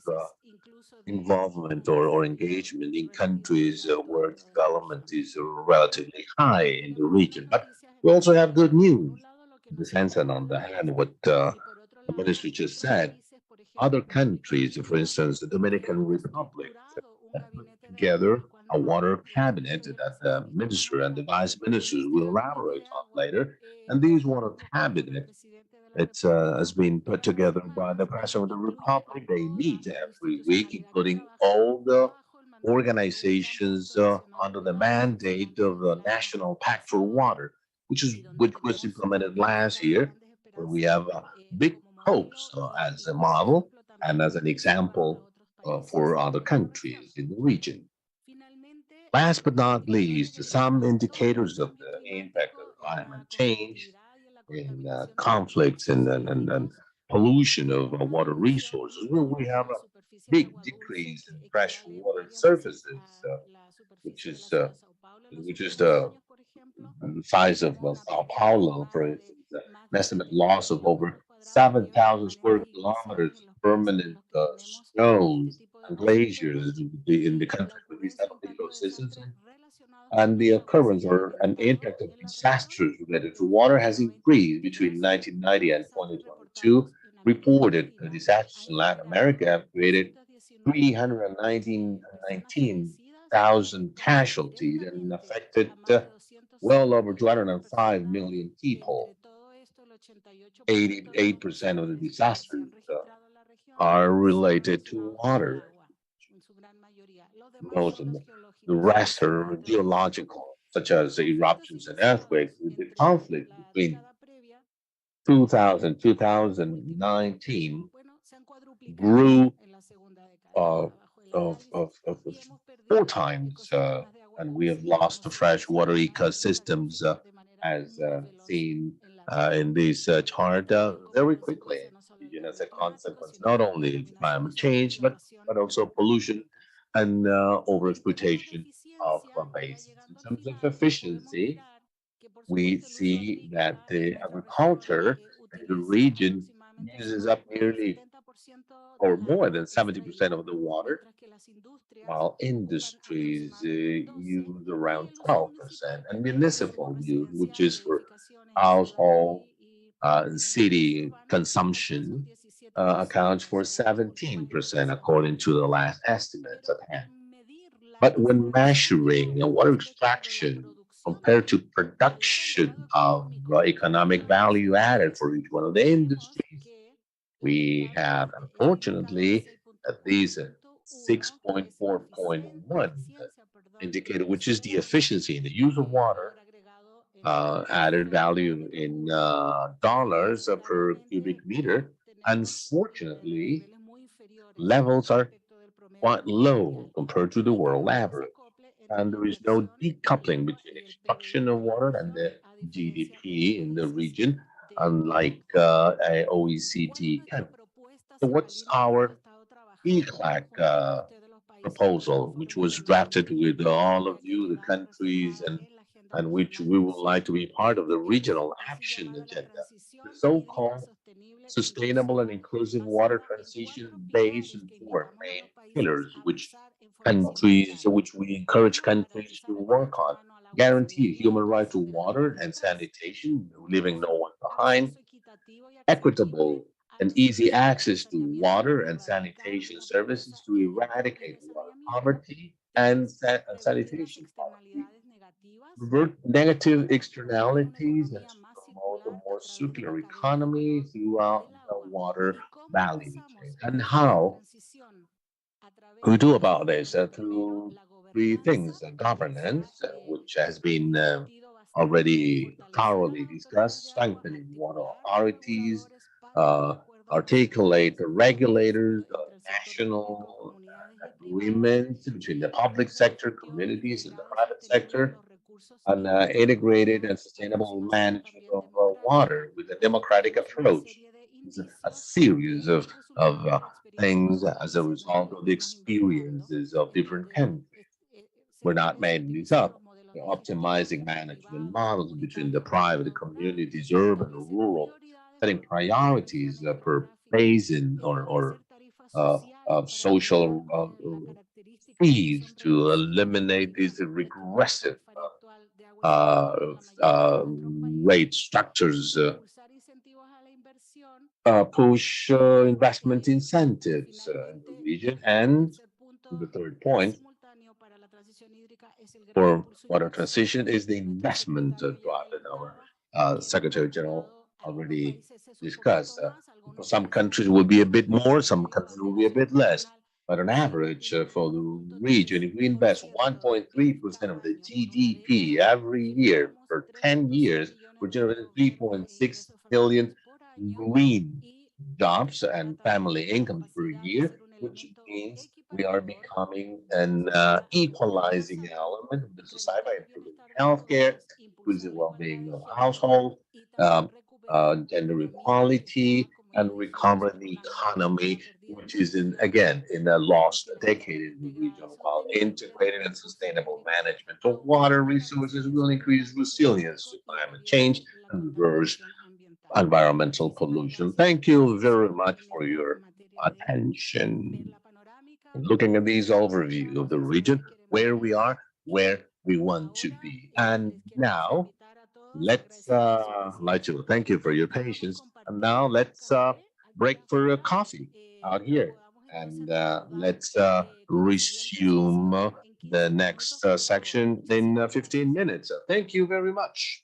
involvement or engagement in countries where development is relatively high in the region. But we also have good news in the sense that on the hand, what the ministry just said, other countries, for instance, the Dominican Republic, put together a water cabinet that the minister and the vice ministers will elaborate on later. And these water cabinet, it has been put together by the President of the Republic. They meet every week, including all the organizations under the mandate of the National Pact for Water, which was implemented last year, where we have big hopes as a model and as an example for other countries in the region. Last but not least, some indicators of the impact of climate change in conflicts and pollution of water resources, where we have a big decrease in fresh water surfaces, which is the size of Sao Paulo, for instance, an estimate loss of over 7,000 square kilometers of permanent snows and glaciers in the country with these type of ecosystems. And the occurrence or an impact of disasters related to water has increased between 1990 and 2022. Reported disasters in Latin America have created 319,000 casualties and affected well over 205 million people. 88% of the disasters are related to water. Most of the rest are geological, such as eruptions and earthquakes. The conflict between 2000 2019 grew of 4 times, and we have lost the freshwater ecosystems as seen in this chart very quickly. As a consequence, not only of climate change, but also pollution and overexploitation of basins. In terms of efficiency, we see that the agriculture in the region uses up nearly or more than 70% of the water, while industries use around 12%, and municipal use, which is for household and city consumption, accounts for 17%, according to the last estimates at hand. But when measuring water extraction compared to production of economic value added for each one of the industries, we have, unfortunately, at least 6.4.1 indicator, which is the efficiency in the use of water, added value in dollars per cubic meter. Unfortunately, levels are quite low compared to the world average. And there is no decoupling between extraction of water and the GDP in the region, unlike a OECD country. So what's our ECLAC proposal, which was drafted with all of you, the countries, and which we would like to be part of the regional action agenda, the so-called sustainable and inclusive water transition based on four main pillars, which we encourage countries to work on: guarantee a human right to water and sanitation, leaving no one behind; equitable and easy access to water and sanitation services to eradicate water poverty and sanitation poverty; revert negative externalities and to promote a more circular economy throughout the water value chain. And how we do about this? Through three things: governance, which has been already thoroughly discussed; strengthening water authorities; uh, articulate the regulators, national agreements between the public sector, communities, and the private sector; and integrated and sustainable management of water with a democratic approach. It's a series of things as a result of the experiences of different countries. We're not making this up. We're optimizing management models between the private communities, urban or rural, setting priorities per basin or of social fees to eliminate these regressive uh, rate structures, push investment incentives in the region. And the third point for water transition is the investment drive that our Secretary General already discussed. For some countries will be a bit more, some countries will be a bit less. But on average, for the region, if we invest 1.3% of the GDP every year for 10 years, we're generating 3.6 billion green jobs and family income per year, which means we are becoming an equalizing element of the society by improving healthcare, increasing well-being of household, um, gender equality, and recovering the economy, which is again in a lost decade in the region, while integrated and sustainable management of water resources will increase resilience to climate change and reverse environmental pollution. Thank you very much for your attention. Looking at these overview of the region, where we are, where we want to be. And now let's like to thank you for your patience. And now let's break for a coffee out here. And let's resume the next section in 15 minutes. Thank you very much.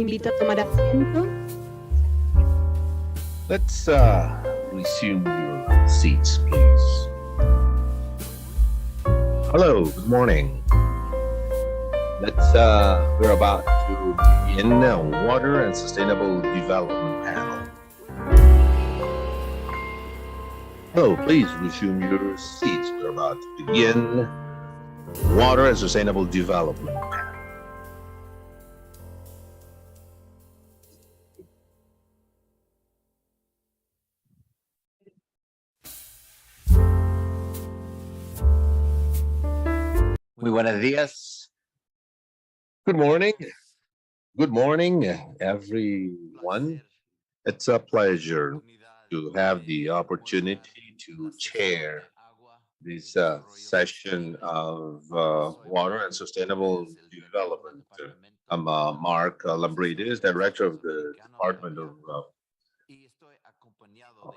invito a tomar asiento. Let's resume your seats, please. Hello, good morning. We're about to begin Water and Sustainable Development panel. Hello, please resume your seats. We're about to begin Water and Sustainable Development panel. Muy buenos días. Good morning. Good morning, everyone. It's a pleasure to have the opportunity to chair this session of Water and Sustainable Development. I'm Mark Lambridis, Director of the Department of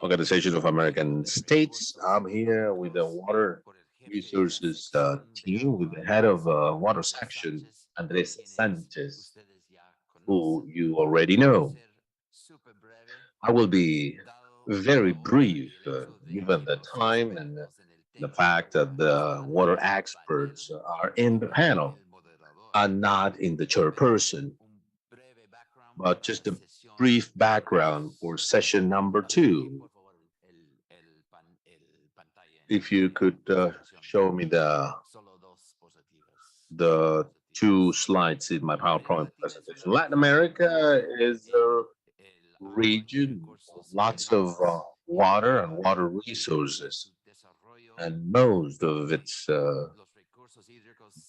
Organization of American States. I'm here with the Water Resources team, with the head of Water Section, Andres Sanchez, who you already know. I will be very brief, given the time and the fact that the water experts are in the panel and not in the chairperson. But just a brief background for session number 2. If you could show me the 2 slides in my PowerPoint presentation. Latin America is a region with lots of water and water resources, and most of its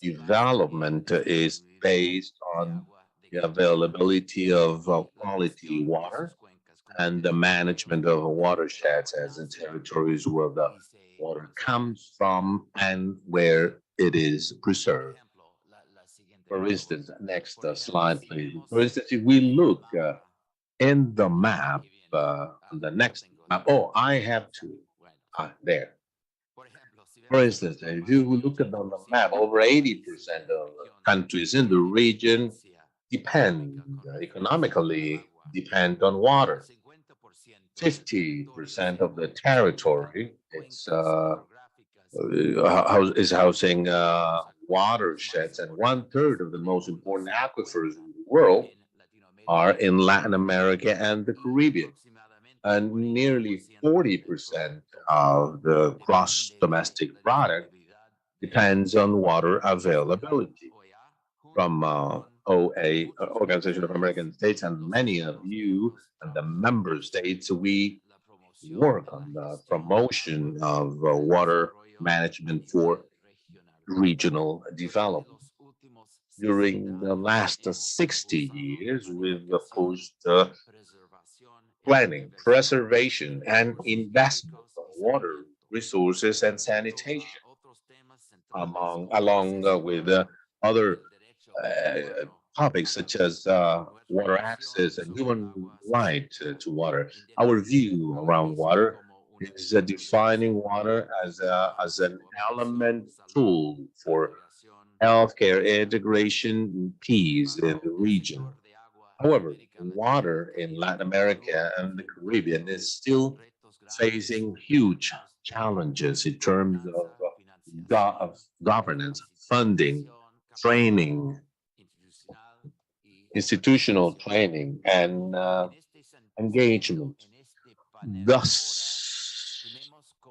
development is based on the availability of quality water and the management of watersheds as in territories where the water comes from and where it is preserved. For instance, next slide, please. For instance, if we look in the map, on the next map, oh, I have to, there. For instance, if you look at on the map, over 80% of countries in the region economically depend on water. 50% of the territory is housing watersheds, and 1/3 of the most important aquifers in the world are in Latin America and the Caribbean. And nearly 40% of the gross domestic product depends on water availability. From OA, Organization of American States, and many of you and the member states, we work on the promotion of water management for regional development. During the last 60 years, we've pushed planning, preservation, and investment of water resources and sanitation, along with other topics such as water access and human right to water. Our view around water is defining water as an element tool for healthcare integration and peace in the region. However, water in Latin America and the Caribbean is still facing huge challenges in terms of governance, funding, training, institutional training, and engagement. Thus,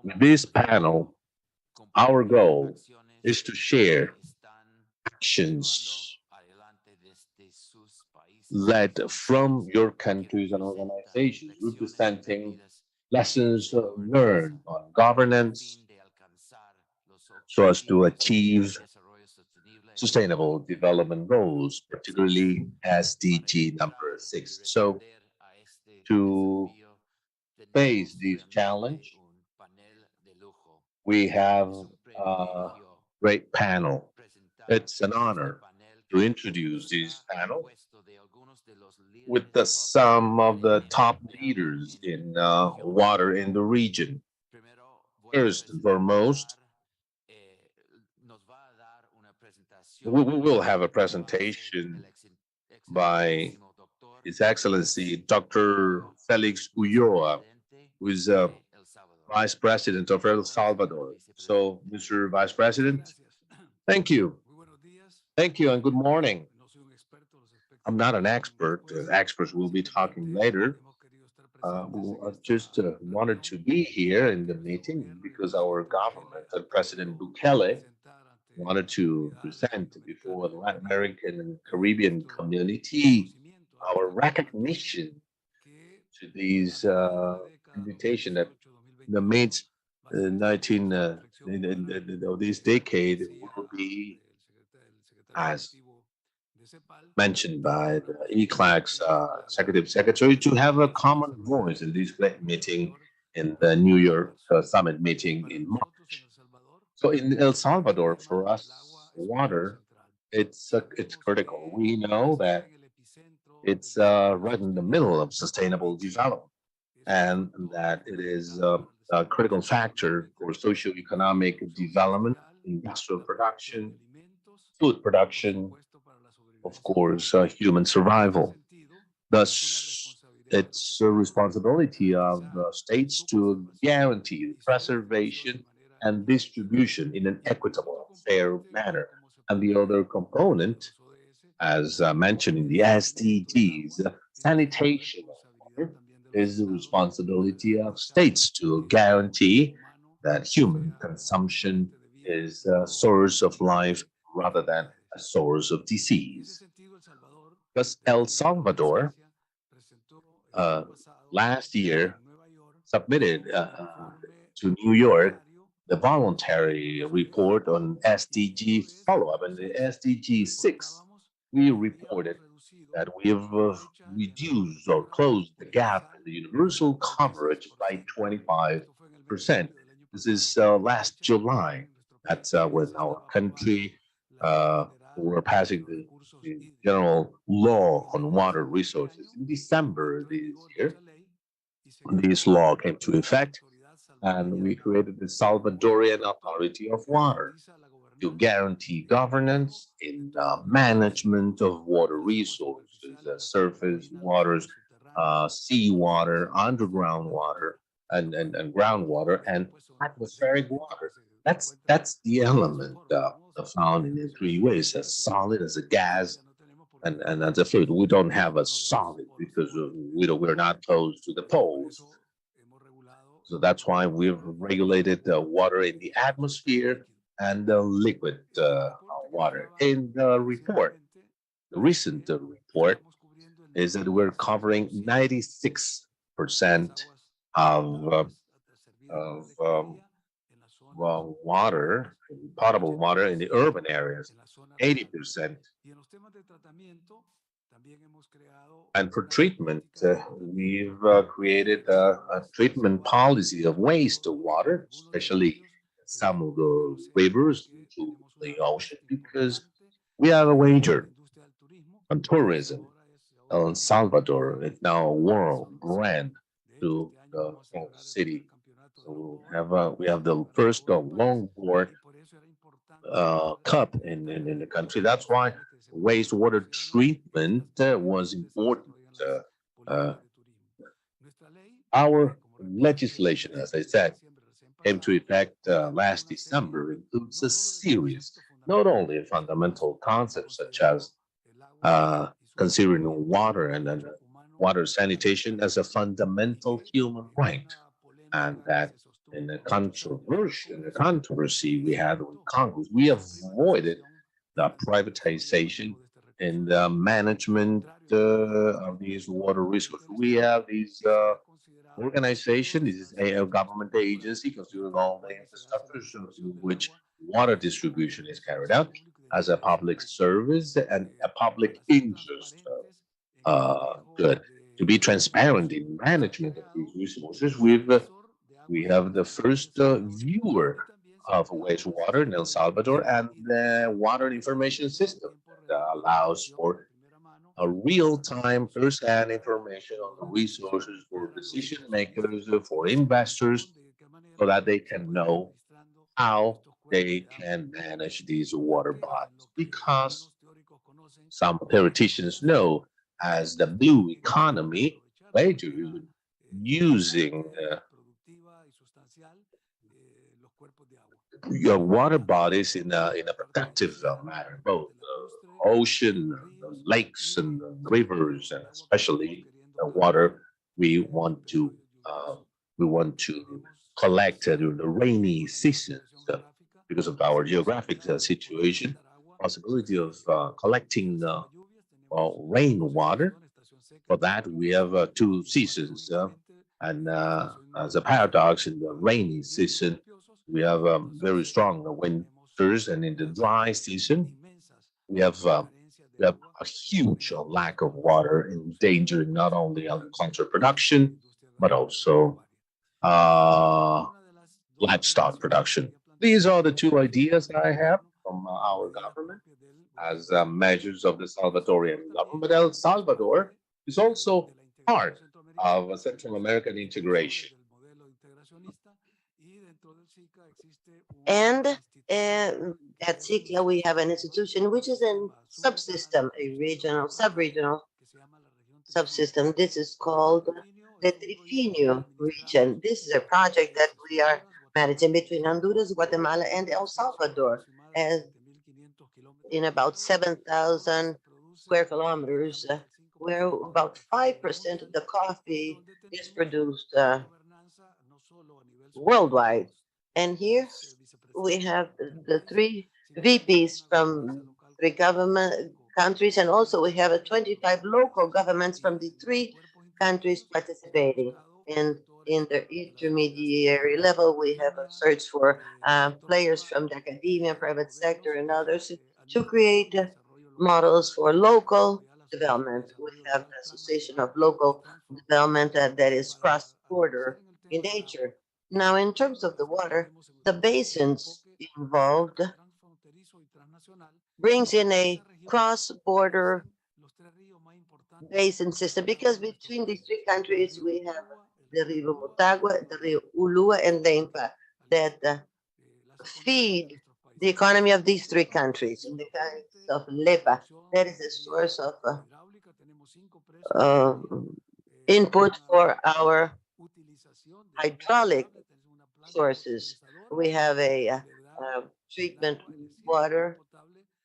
with this panel, our goal is to share actions led from your countries and organizations, representing lessons learned on governance so as to achieve sustainable development goals, particularly SDG number 6. So to face this challenge, we have a great panel. It's an honor to introduce this panel with some of the top leaders in water in the region. First and foremost, we will have a presentation by His Excellency Dr. Felix Ulloa, who is Vice President of El Salvador. So, Mr. Vice President, thank you. Thank you and good morning. I'm not an expert. Experts will be talking later. I just wanted to be here in the meeting because our government and President Bukele wanted to present before the Latin American and Caribbean community our recognition to these invitation that in the mid 19 of this decade will be, as mentioned by the ECLAC's executive secretary, to have a common voice in this great meeting in the New York summit meeting in March. So in El Salvador, for us, water, it's critical. We know that it's right in the middle of sustainable development, and that it is a critical factor for socioeconomic development, industrial production, food production, of course, human survival. Thus, it's a responsibility of states to guarantee the preservation and distribution in an equitable, fair manner. And the other component, as mentioned in the SDGs, sanitation of water is the responsibility of states to guarantee that human consumption is a source of life rather than a source of disease. Because El Salvador last year submitted to New York the voluntary report on SDG follow-up. And the SDG 6, we reported that we have reduced or closed the gap in the universal coverage by 25%. This is last July. That's when our country were passing the general law on water resources. In December this year, this law came to effect, and we created the Salvadorian Authority of Water to guarantee governance in the management of water resources, surface waters, seawater, underground water, and groundwater, and atmospheric water. That's the element found in the three ways: as solid, as a gas, and as a fluid. We don't have a solid because we're not close to the poles. So that's why we've regulated the water in the atmosphere and the liquid water. In the report, the recent report is that we're covering 96% of water, potable water in the urban areas, 80%. And for treatment, we've created a treatment policy of wastewater, especially some of the rivers into the ocean, because we have a wager on tourism. El Salvador is now a world brand to the city. So we have the first longboard cup in the country. That's why wastewater treatment was important. Our legislation, as I said, came to effect last December, includes a series, not only fundamental concepts such as considering water and water sanitation as a fundamental human right, and that in the controversy we had with Congress, we avoided the privatization in the management of these water resources. We have these organization, this is a government agency considering all the infrastructures in which water distribution is carried out as a public service and a public interest good. To be transparent in management of these resources, we have the first viewer of wastewater in El Salvador and the water information system that allows for a real-time first-hand information on the resources for decision makers, for investors, so that they can know how they can manage these water bodies. Because some theoreticians know as the blue economy, right? Using your water bodies in a productive manner, both ocean, the lakes, and the rivers, and especially the water we want to uh, we want to collect during the rainy seasons because of our geographic situation. Possibility of collecting rainwater. For that, we have two seasons, and as a paradox, in the rainy season, we have very strong winters, and in the dry season, we have uh, we have a huge lack of water, endangering not only agricultural production but also uh, livestock production. These are the two ideas I have from our government as measures of the Salvadorian government. El Salvador is also part of a Central American integration. And at CICLA, we have an institution which is a subsystem, a regional, sub-regional subsystem. This is called the Trifinio region. This is a project that we are managing between Honduras, Guatemala, and El Salvador, as in about 7,000 square kilometers, where about 5% of the coffee is produced worldwide. And here we have the three VPs from three government countries, and also we have 25 local governments from the three countries participating. And in the intermediary level, we have a search for players from the academia, private sector, and others to create models for local development. We have the Association of Local Development that is cross-border in nature. Now, in terms of the water, the basins involved brings in a cross-border basin system because between these three countries we have the Rio Motagua, the Rio Ulua, and Lempa that feed the economy of these three countries. In the case of Lepa, that is a source of input for our hydraulic sources. We have a treatment water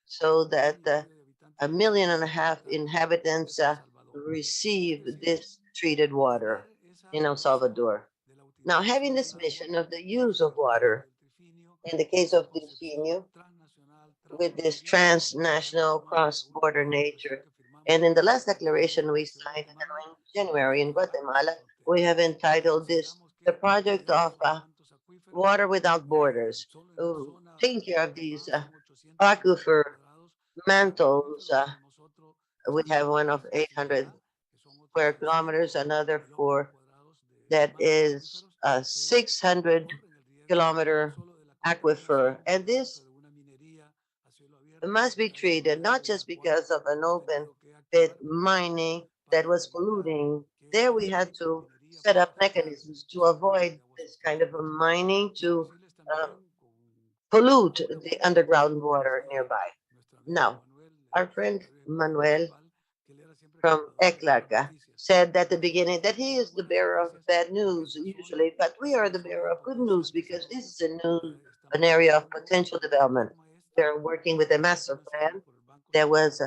so that 1.5 million inhabitants receive this treated water in El Salvador. Now, having this mission of the use of water, in the case of Delfinio, with this transnational cross-border nature, and in the last declaration we signed in January in Guatemala, we have entitled this the project of water without borders, taking care of these aquifer mantles. We have one of 800 square kilometers, another for that is a 600-kilometer aquifer. And this must be treated not just because of an open pit mining that was polluting. There we had to set up mechanisms to avoid this kind of a mining to pollute the underground water nearby. Now, our friend Manuel from ECLAC said at the beginning that he is the bearer of bad news usually, but we are the bearer of good news because this is an area of potential development. They're working with a master plan that was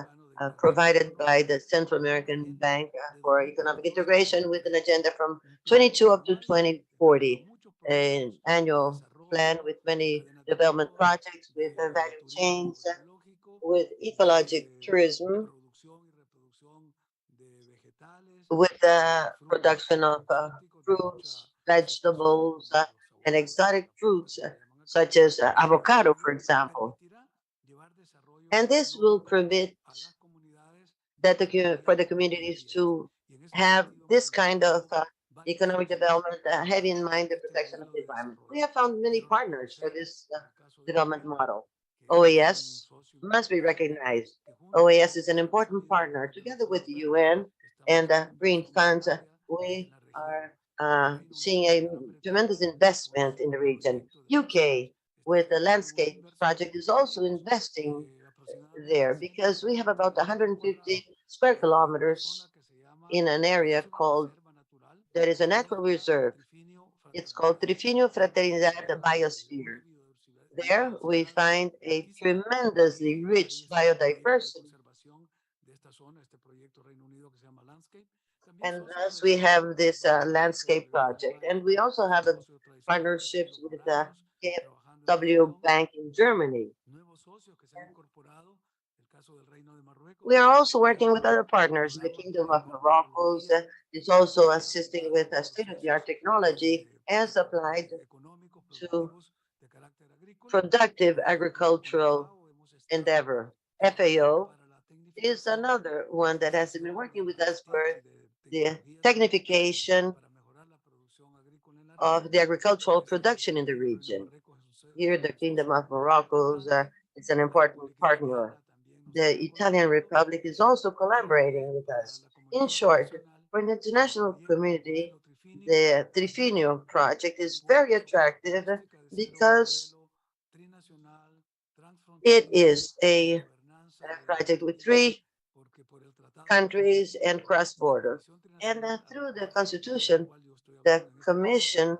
provided by the Central American Bank for Economic Integration with an agenda from 22 up to 2040, an annual plan with many development projects, with value chains, with ecologic tourism, with the production of fruits, vegetables, and exotic fruits, such as avocado, for example. And this will permit that for the communities to have this kind of economic development, having in mind the protection of the environment. We have found many partners for this development model. OAS must be recognized. OAS is an important partner together with the UN and green funds. We are seeing a tremendous investment in the region. UK with the landscape project is also investing there because we have about 150 square kilometers in an area called, that is a natural reserve. It's called Trifinio Fraternidad Biosphere. There we find a tremendously rich biodiversity. And thus we have this landscape project. And we also have partnerships with the KfW Bank in Germany. We are also working with other partners. The Kingdom of Morocco is also assisting with state-of-the-art technology as applied to productive agricultural endeavor. FAO is another one that has been working with us for the technification of the agricultural production in the region. Here, the Kingdom of Morocco is an important partner. The Italian Republic is also collaborating with us. In short, for the international community, the Trifinio project is very attractive because it is a project with 3 countries and cross-border. And through the Constitution, the Commission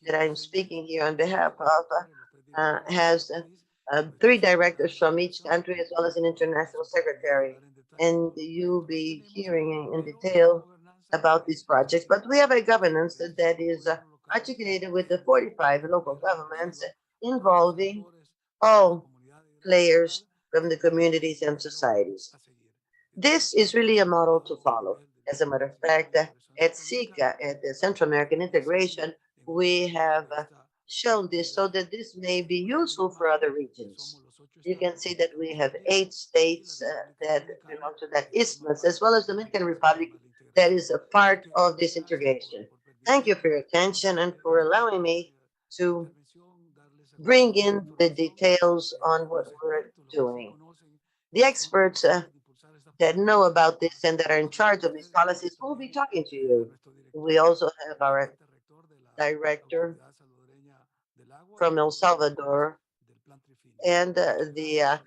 that I'm speaking here on behalf of has 3 directors from each country as well as an international secretary. And you'll be hearing in detail about these projects. But we have a governance that is articulated with the 45 local governments involving all players from the communities and societies. This is really a model to follow. As a matter of fact, at SICA, at the Central American Integration, we have shown this so that this may be useful for other regions. You can see that we have 8 states that belong to that isthmus, as well as the Dominican Republic that is a part of this integration. Thank you for your attention and for allowing me to bring in the details on what we're doing. The experts that know about this and that are in charge of these policies will be talking to you. We also have our director from El Salvador and the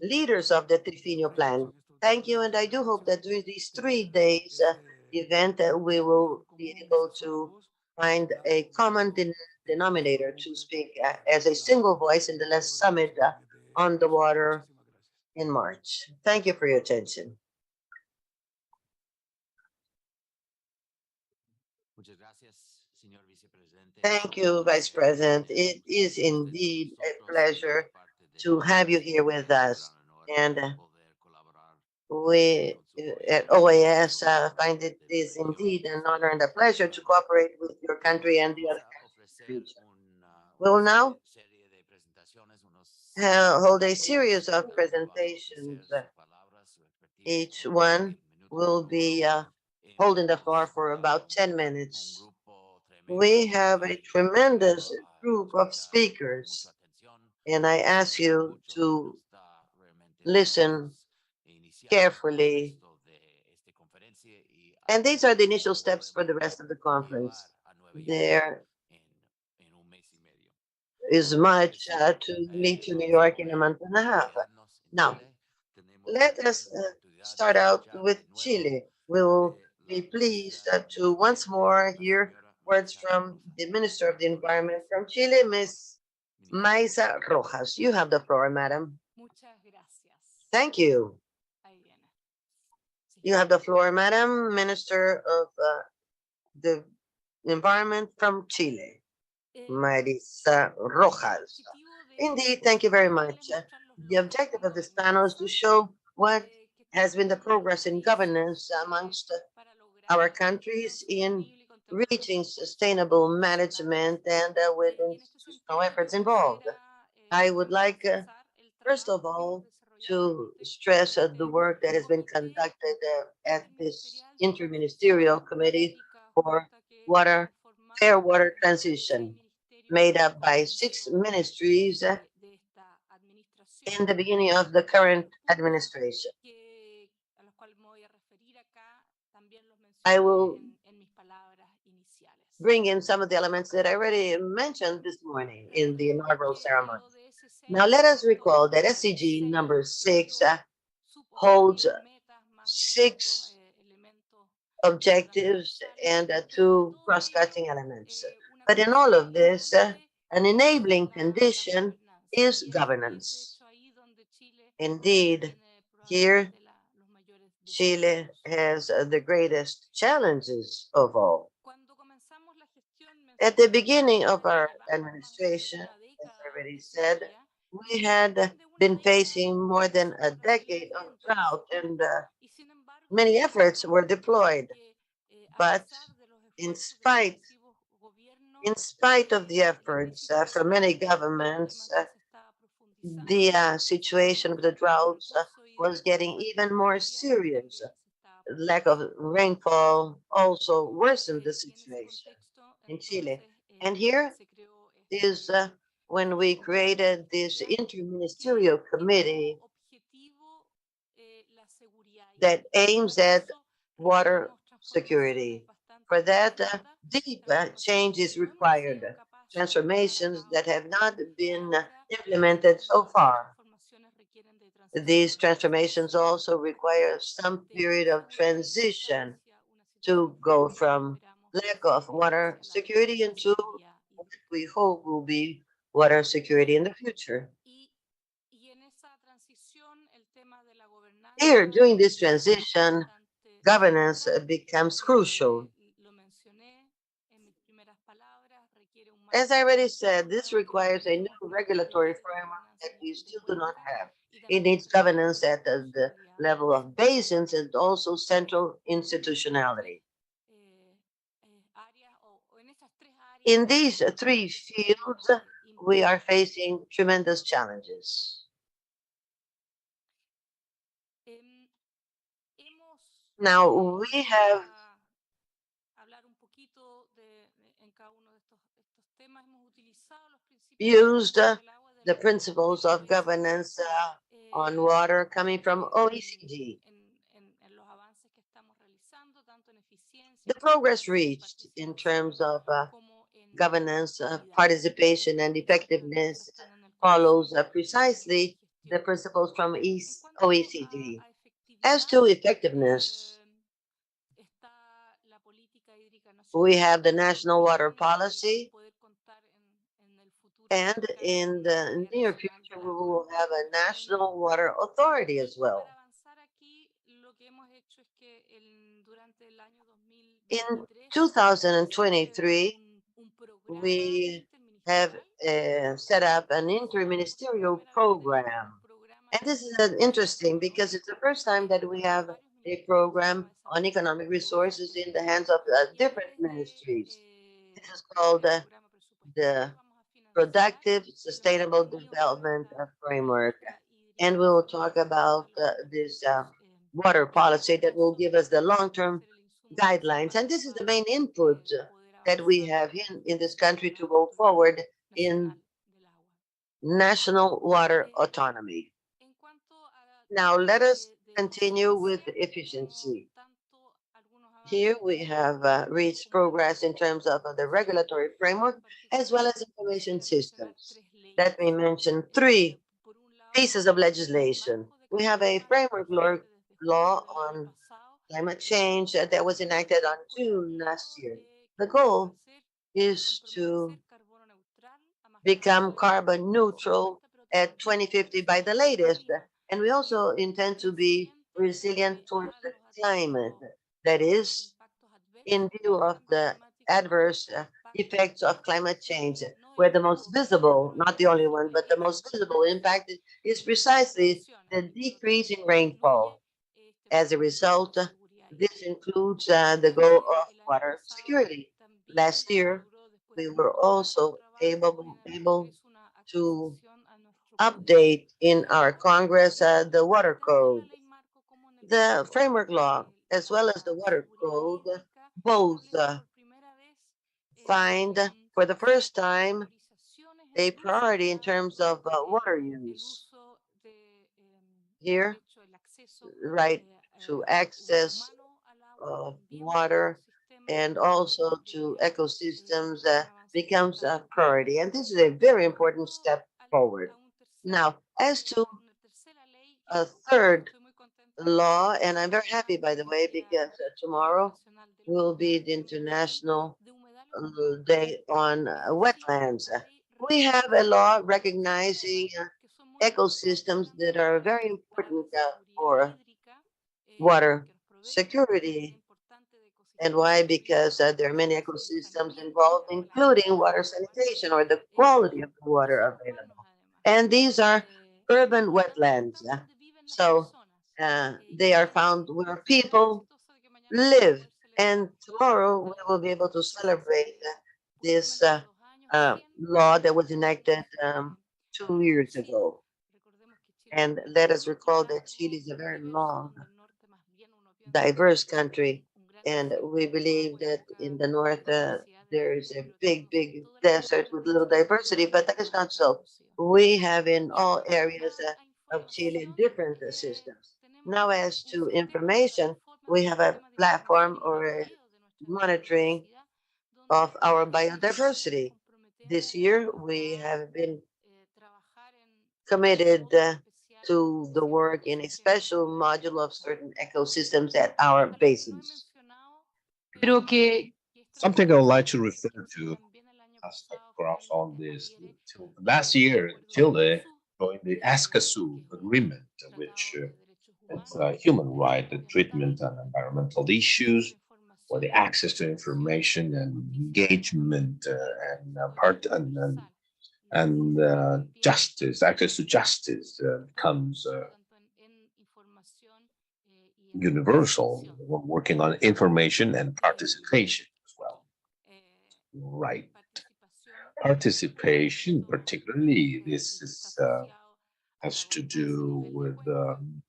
leaders of the Trifinio plan. Thank you, and I do hope that during these 3 days event, we will be able to find a common denominator to speak as a single voice in the last summit on the water in March. Thank you for your attention. Thank you, Vice President. It is indeed a pleasure to have you here with us. And we at OAS find it is indeed an honor and a pleasure to cooperate with your country and the other countries in the region. We will now hold a series of presentations. Each one will be holding the floor for about 10 minutes. We have a tremendous group of speakers, and I ask you to listen carefully. And these are the initial steps for the rest of the conference. There is much to lead to New York in a month and a half. Now, let us start out with Chile. We will be pleased to once more hear words from the Minister of the Environment from Chile, Ms. Maisa Rojas. You have the floor, madam. Thank you. You have the floor, Madam Minister of the Environment from Chile, Marisa Rojas. Indeed, thank you very much. The objective of this panel is to show what has been the progress in governance amongst our countries in reaching sustainable management and with institutional efforts involved. I would like, first of all, to stress the work that has been conducted at this interministerial committee for water, fair water transition, made up by 6 ministries in the beginning of the current administration. I will bring in some of the elements that I already mentioned this morning in the inaugural ceremony. Now, let us recall that SDG number 6 holds 6 objectives and 2 cross-cutting elements. But in all of this, an enabling condition is governance. Indeed, here Chile has the greatest challenges of all. At the beginning of our administration, as I already said, we had been facing more than a decade of drought, and many efforts were deployed. But in spite of the efforts from many governments, the situation of the droughts was getting even more serious. Lack of rainfall also worsened the situation in Chile. And here is when we created this interministerial committee that aims at water security. For that, deep change is required, transformations that have not been implemented so far. These transformations also require some period of transition to go from lack of water security into what we hope will be water security in the future. Here, during this transition, governance becomes crucial. As I already said, this requires a new regulatory framework that we still do not have. It needs governance at the level of basins and also central institutionality. In these 3 fields, we are facing tremendous challenges. Now, we have used the principles of governance on water coming from OECD. The progress reached in terms of governance, participation, and effectiveness follows precisely the principles from OECD. As to effectiveness, we have the national water policy, and in the near future, we will have a national water authority as well. In 2023, we have set up an interministerial program. And this is interesting because it's the first time that we have a program on economic resources in the hands of different ministries. This is called the Productive Sustainable Development Framework. And we will talk about this water policy that will give us the long-term guidelines. And this is the main input that we have in this country to go forward in national water autonomy. Now, let us continue with efficiency. Here we have reached progress in terms of the regulatory framework as well as information systems. Let me mention 3 pieces of legislation. We have a framework law on climate change that was enacted on June last year. The goal is to become carbon neutral at 2050 by the latest. And we also intend to be resilient towards the climate. That is, in view of the adverse effects of climate change, where the most visible, not the only one, but the most visible impact is precisely the decrease in rainfall. As a result, this includes the goal of water security. Last year, we were also able to update in our Congress the water code. The framework law, as well as the water code, both find for the first time a priority in terms of water use. Here, right to access water and also to ecosystems becomes a priority. And this is a very important step forward. Now, as to a third law, and I'm very happy, by the way, because tomorrow will be the International Day on Wetlands. We have a law recognizing ecosystems that are very important for water security. And why? Because there are many ecosystems involved, including water sanitation or the quality of the water available. And these are urban wetlands. So they are found where people live. And tomorrow we will be able to celebrate this law that was enacted 2 years ago. And let us recall that Chile is a very long, diverse country. And we believe that in the north, there is a big, big desert with little diversity, but that is not so. We have in all areas of Chile different systems. Now, as to information, we have a platform or a monitoring of our biodiversity. This year, we have been committed to the work in a special module of certain ecosystems at our basins. Something I would like to refer to as across all this. Last year, Chile joined the Escazú Agreement, which it's human right, the treatment on environmental issues, or the access to information and engagement and part and justice, access to justice becomes universal. We're working on information and participation as well. Right. Participation, particularly, this is has to do with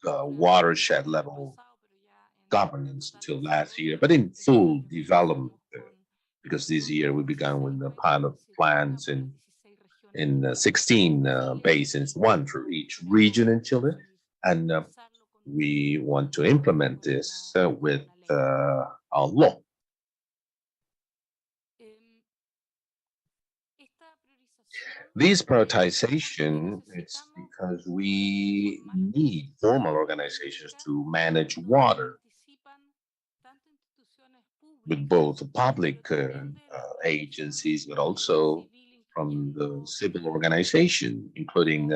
watershed level governance until last year, but in full development, because this year we began with the pilot plans in 16 basins, one for each region in Chile, and we want to implement this with our law. This prioritization, it's because we need formal organizations to manage water with both public agencies, but also from the civil organization, including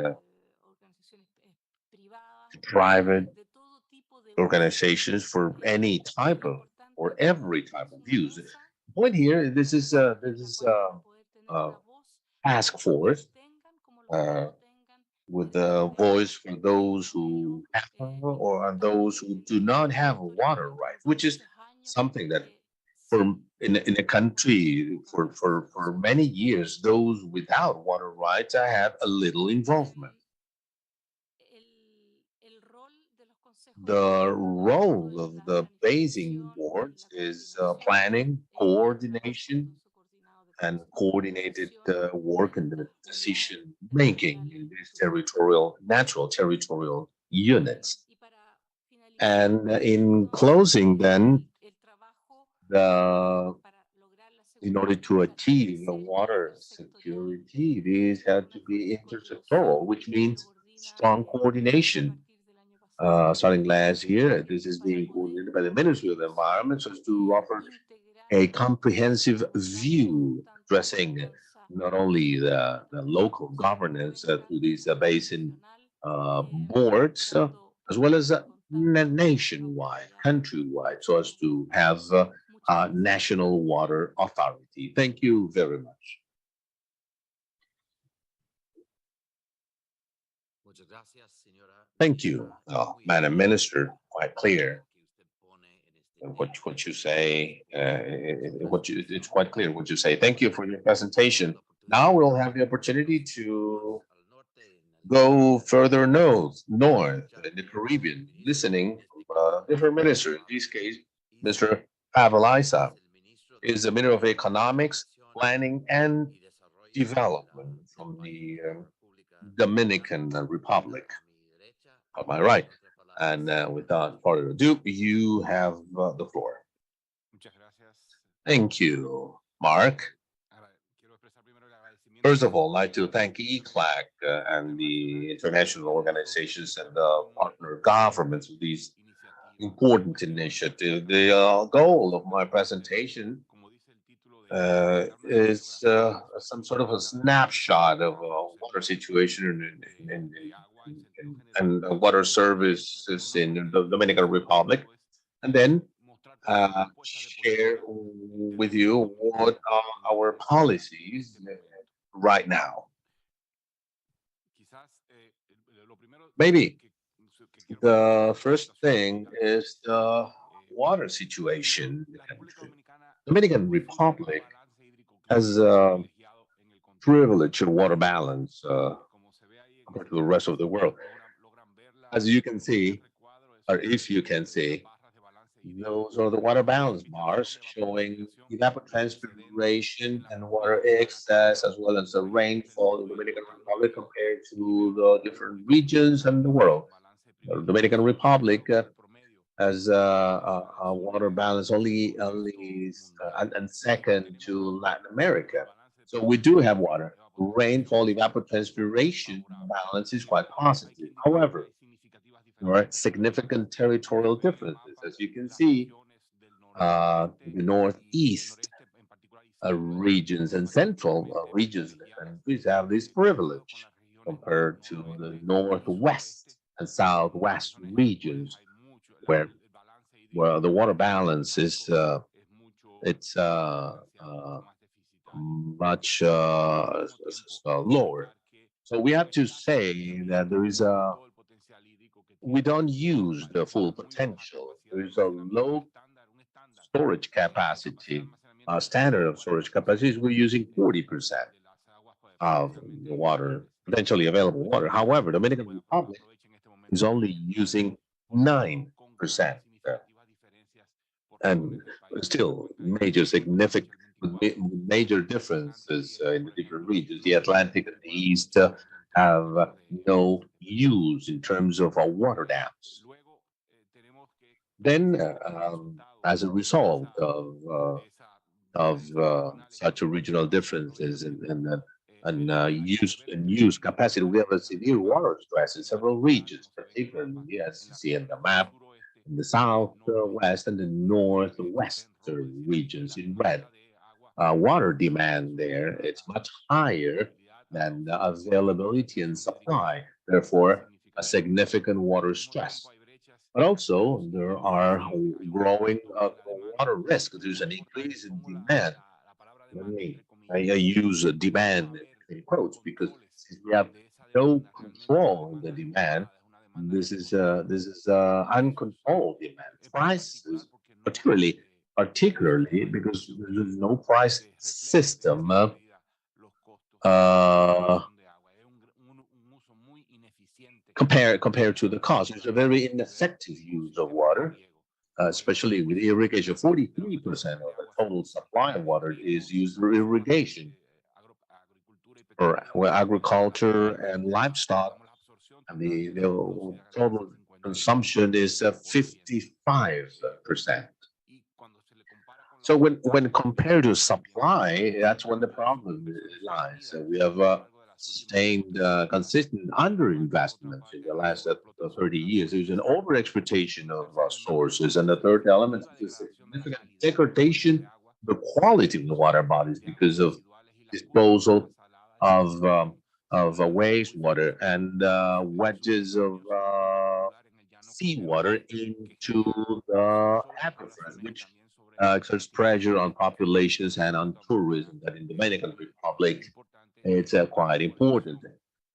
private organizations for any type of or every type of use. The point here, this is task force uh, with the voice for those who have or are those who do not have a water right, which is something that for in a country for many years, those without water rights have a little involvement. The role of the basing boards is planning, coordination, and coordinated work in the decision making in these natural territorial units. And in closing, then, the in order to achieve the water security, these have to be intersectoral, which means strong coordination. Starting last year, this is being coordinated by the Ministry of the Environment so as to offer a comprehensive view addressing not only the local governance through these basin boards, as well as nationwide, countrywide, so as to have a national water authority. Thank you very much. Thank you, Madam Minister. Quite clear what you say. It's quite clear what you say. Thank you for your presentation. Now we'll have the opportunity to go further north in the Caribbean, listening to a different minister. In this case, Mr. Pavelaisa is the Minister of Economics, Planning, and Development from the Dominican Republic. On my right. And without further ado, you have the floor. Thank you, Mark. First of all, I'd like to thank ECLAC and the international organizations and the partner governments of these important initiative. The goal of my presentation is some sort of a snapshot of water situation and water services in the Dominican Republic, and then share with you what are our policies right now. Maybe the first thing is the water situation. Dominican Republic has a privileged water balance compared to the rest of the world. As you can see, or if you can see, those are the water balance bars showing evapotranspiration and water excess, as well as the rainfall in the Dominican Republic compared to the different regions and the world. The Dominican Republic has a water balance only and second to Latin America. So we do have water. Rainfall, evapotranspiration balance is quite positive. However, there are significant territorial differences. As you can see, the northeast regions and central regions of the countries have this privilege compared to the northwest and southwest regions, where the water balance is it's much lower. So we have to say that there is we don't use the full potential. There is a low storage capacity. Our standard of storage capacity, we're using 40% of the water, potentially available water. However, the Dominican Republic is only using 9%. And still major differences in the different regions. The Atlantic and the East have no use in terms of water dams. Then, as a result of such regional differences and use capacity, we have a severe water stress in several regions, particularly as you see in the map, in the south, west, and the northwest regions in red. Water demand there, it's much higher than the availability and supply, therefore a significant water stress. But also there are growing water risks. There's an increase in demand. I use demand in quotes because since we have no control of the demand, this is uncontrolled demand. Prices, particularly because there's no price system compared to the cost. It's a very ineffective use of water, especially with irrigation. 43% of the total supply of water is used for irrigation, for agriculture and livestock, and the total consumption is 55%. So when compared to supply, that's when the problem lies. So we have sustained consistent underinvestment in the last 30 years. There's an overexploitation of sources, and the third element is a significant degradation of the quality of the water bodies because of disposal of wastewater and wedges of seawater into the aquifers, which exerts pressure on populations and on tourism. That in the Dominican Republic, it's quite important.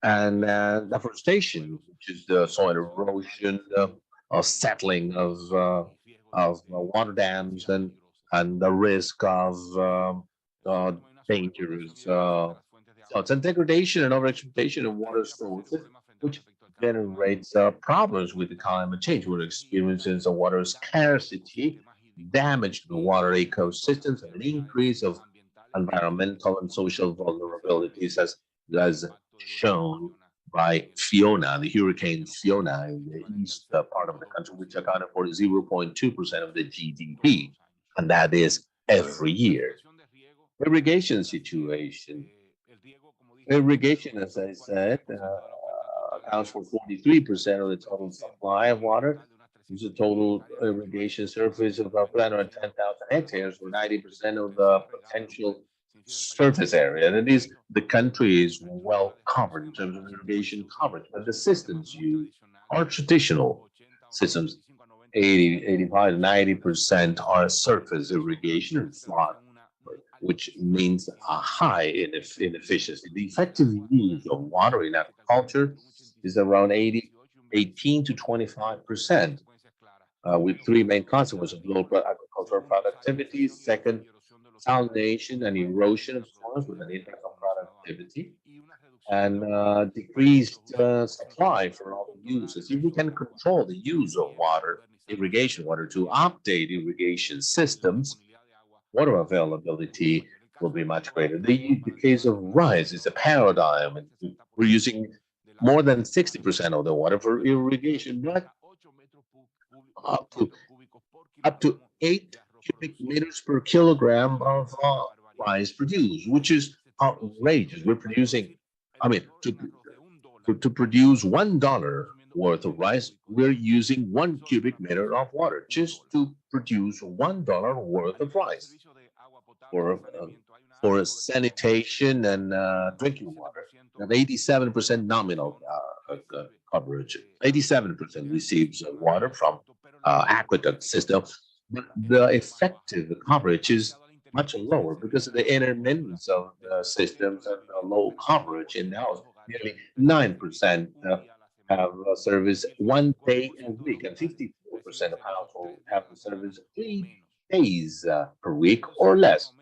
And deforestation, which is the soil erosion, settling of water dams, and the risk of dangerous floods and degradation and overexploitation of water sources, which generates problems with the climate change. We're experiencing some water scarcity, damage to the water ecosystems, and an increase of environmental and social vulnerabilities, as shown by Fiona, the Hurricane Fiona in the east part of the country, which accounted for 0.2% of the GDP, and that is every year. Irrigation situation. Irrigation, as I said, accounts for 43% of the total supply of water, There's a total irrigation surface of about 310,000 hectares, or 90% of the potential surface area. That is, the country is well covered in terms of irrigation coverage, but the systems used are traditional systems. 80, 85, 90% are surface irrigation and flood, which means a high inefficiency. The effective use of water in agriculture is around 18 to 25%, with three main consequences of low agricultural productivity. Second, salination and erosion of soils with an impact on productivity, and decreased supply for all the uses. If we can control the use of water, irrigation water, to update irrigation systems, water availability will be much greater. The case of rice is a paradigm. We're using more than 60% of the water for irrigation, but up to 8 cubic meters per kilogram of rice produced, which is outrageous. We're producing, I mean, to produce $1 worth of rice, we're using 1 cubic meter of water just to produce $1 worth of rice for sanitation and drinking water. We have 87% nominal coverage. 87% receives water from aqueduct system. But the effective coverage is much lower because of the intermittence of the systems and the low coverage in the house. Nearly 9% have service 1 day a week, and 54% of households have the service 3 days per week or less.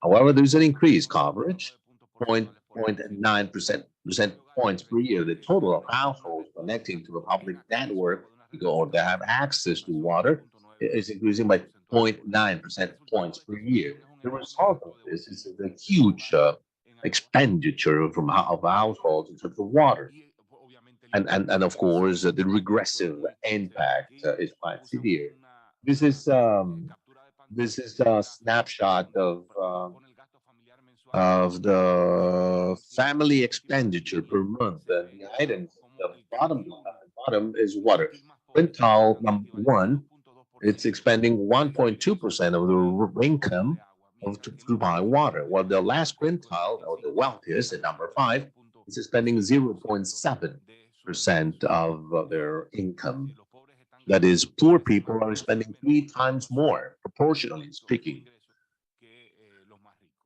However, there's an increased coverage, 0.9% points per year. The total of households connecting to a public network or that have access to water is increasing by 0.9% points per year. The result of this is a huge expenditure from of households in terms of water. And of course, the regressive impact is quite severe. This is a snapshot of the family expenditure per month. And the items at the bottom is water. Quintile number 1, it's expending 1.2% of the income to buy water, while the last quintile, or the wealthiest, at number 5, is spending 0.7% of their income. That is, poor people are spending 3 times more, proportionally speaking,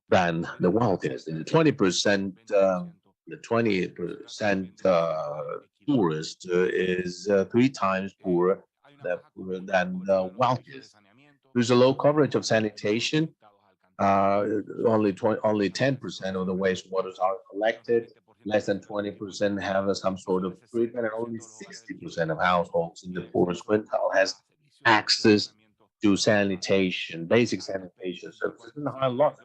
than the wealthiest. And the 20%, poorest is 3 times poorer than the wealthiest. There's a low coverage of sanitation. Only 10% of the wastewaters are collected. Less than 20% have some sort of treatment, and only 60% of households in the poorest quintile has access to sanitation, basic sanitation services. In the high loss,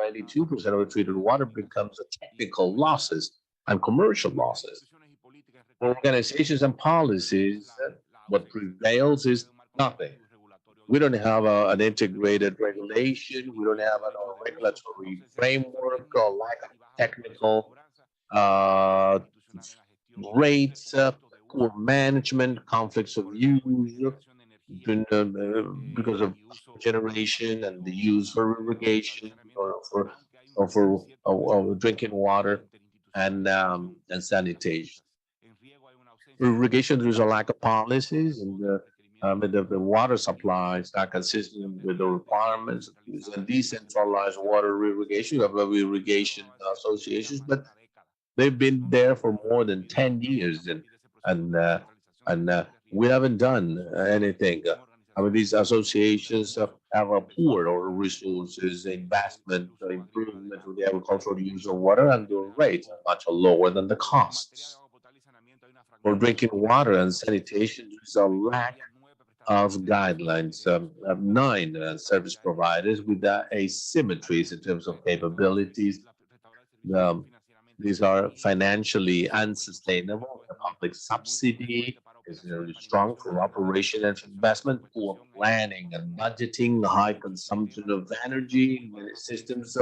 82% of the treated water becomes a technical losses and commercial losses. For organizations and policies, what prevails is nothing. We don't have an integrated regulation. We don't have a regulatory framework or lack of technical rates, poor management, conflicts of use because of generation and the use for irrigation or for drinking water and sanitation. For irrigation, there's a lack of policies, and the water supply is not consistent with the requirements. There's a decentralized water irrigation. You have irrigation associations, but they've been there for more than 10 years, and we haven't done anything. I mean, these associations have a poor or resources investment improvement with the agricultural use of water, and the rates are much lower than the costs. For drinking water and sanitation, there's a lack of guidelines. 9 service providers with asymmetries in terms of capabilities. These are financially unsustainable. The public subsidy is very strong for operation and investment, poor planning and budgeting, high consumption of energy in many systems.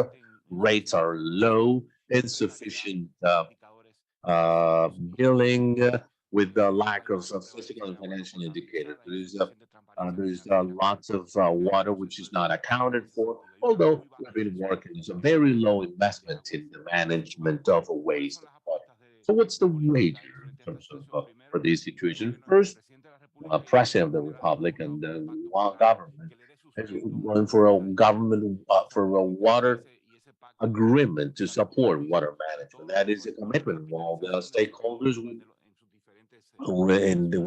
Rates are low, insufficient billing, with the lack of physical and financial indicators. There's lots of water which is not accounted for, although we've been working. There's a very low investment in the management of waste and water. So what's the wager in terms of for this situation? First, President of the Republic and the government is going for a government for a water agreement to support water management. That is a commitment of all the stakeholders with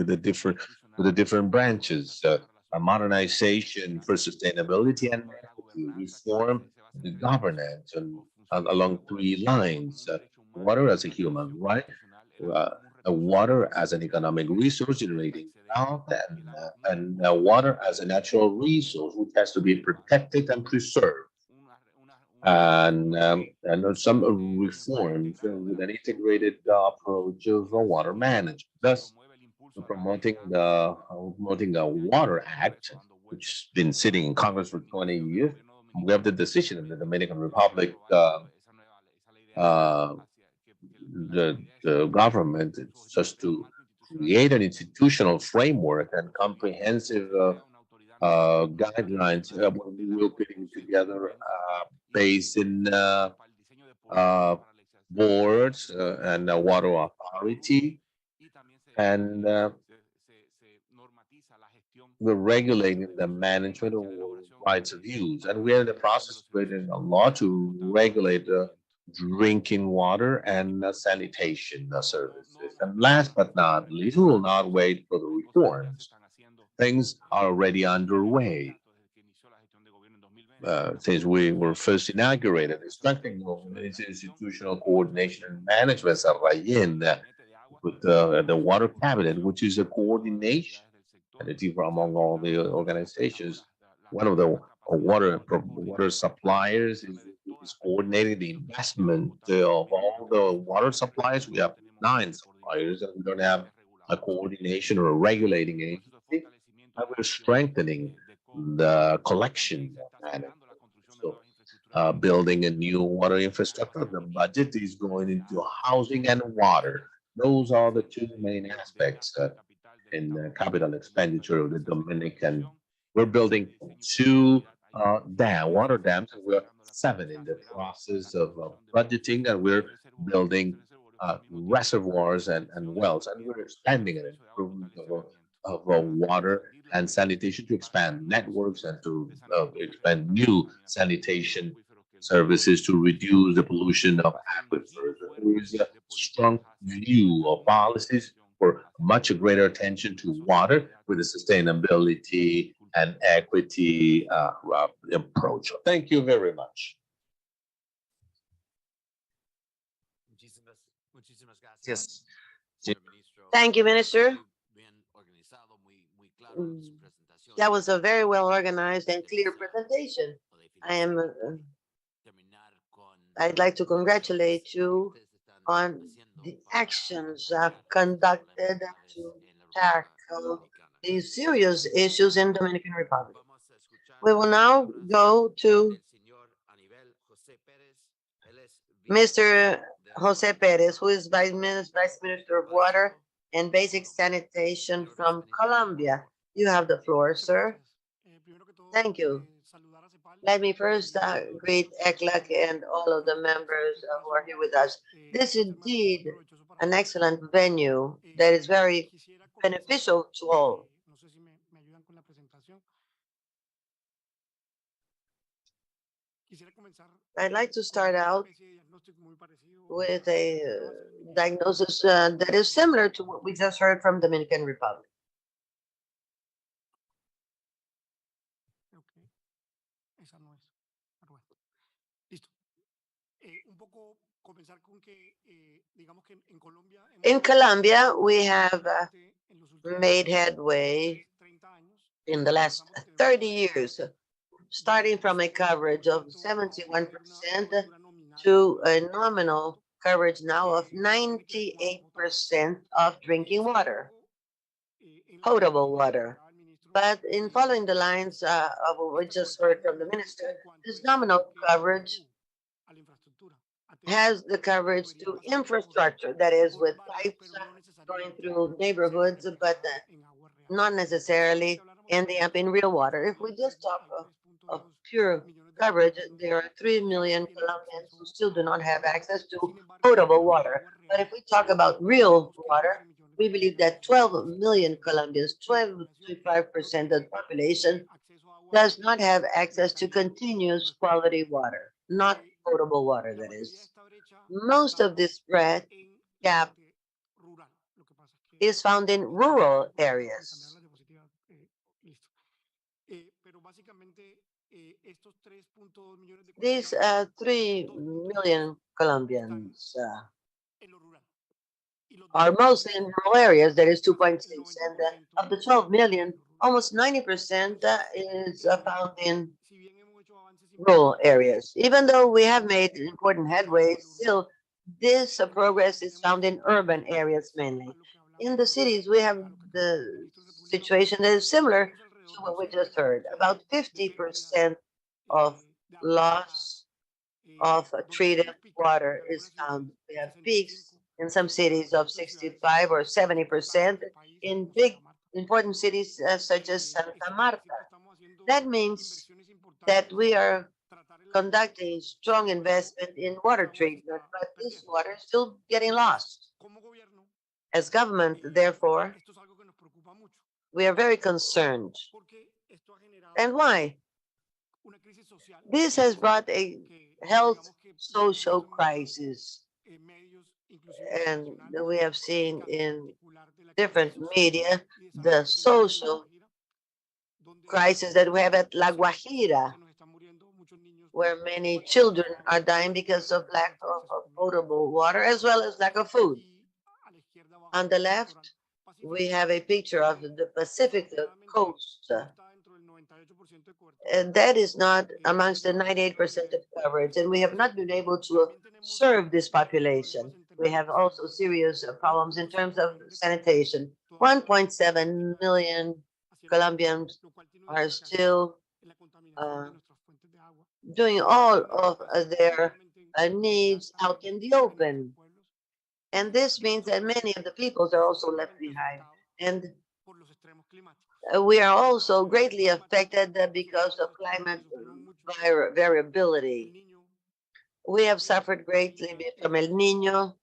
the different branches. A modernization for sustainability and equity, reform the governance and along three lines: water as a human right, uh, water as an economic resource generating wealth, and water as a natural resource which has to be protected and preserved. And some reforms with an integrated approach of water management. Thus, promoting the Water Act, which has been sitting in Congress for 20 years. We have the decision in the Dominican Republic, the government, it's just to create an institutional framework and comprehensive guidelines. We will putting together basin boards and a water authority, and we're regulating the management of rights of use. And we're in the process of creating a law to regulate drinking water and sanitation services. And last but not least, we will not wait for the reforms. Things are already underway. Since we were first inaugurated, strengthening of institutional coordination and management of with the water cabinet, which is a coordination entity among all the organizations. One of the water suppliers is coordinating the investment of all the water suppliers. We have 9 suppliers, and we don't have a coordination or a regulating agency. And we're strengthening the collection management. So, building a new water infrastructure. The budget is going into housing and water. Those are the two main aspects in the capital expenditure of the Dominican. We're building 2 water dams, and we're 7 in the process of budgeting, and we're building reservoirs and wells, and we're expanding an improvement of water and sanitation to expand networks and to expand new sanitation services to reduce the pollution of aquifers. There is a strong view of policies for much greater attention to water with a sustainability and equity approach. Thank you very much. Yes. Thank you, Minister. That was a very well organized and clear presentation. I'd like to congratulate you on the actions conducted to tackle these serious issues in Dominican Republic. We will now go to Mr. Jose Perez, who is Vice Minister of Water and Basic Sanitation from Colombia. You have the floor, sir. Thank you. Let me first greet ECLAC and all of the members who are here with us. This is indeed an excellent venue that is very beneficial to all. I'd like to start out with a diagnosis that is similar to what we just heard from Dominican Republic. In Colombia, we have made headway in the last 30 years, starting from a coverage of 71% to a nominal coverage now of 98% of drinking water, potable water. But in following the lines of what we just heard from the minister, this nominal coverage has the coverage to infrastructure, that is with pipes going through neighborhoods, but not necessarily ending up in real water. If we just talk of pure coverage, there are 3 million Colombians who still do not have access to potable water. But if we talk about real water, we believe that 12 million Colombians, 12 to 5% of the population, does not have access to continuous quality water, not potable water, that is. Most of this spread gap is found in rural areas. These 3 million Colombians are mostly in rural areas, that is 2.6. And of the 12 million, almost 90% is found in rural areas. Even though we have made important headway, still this progress is found in urban areas mainly. In the cities, we have the situation that is similar to what we just heard. About 50% of loss of treated water is found. We have peaks in some cities of 65 or 70% in big important cities such as Santa Marta. That means that we are conducting strong investment in water treatment, but this water is still getting lost. As government, therefore, we are very concerned. And why? This has brought a health social crisis, and we have seen in different media the social crisis that we have at La Guajira, where many children are dying because of lack of potable water as well as lack of food. On the left, we have a picture of the Pacific coast, and that is not amongst the 98% of coverage, and we have not been able to serve this population. We have also serious problems in terms of sanitation. 1.7 million Colombians are still doing all of their needs out in the open. And this means that many of the peoples are also left behind. And we are also greatly affected because of climate variability. We have suffered greatly from El Nino,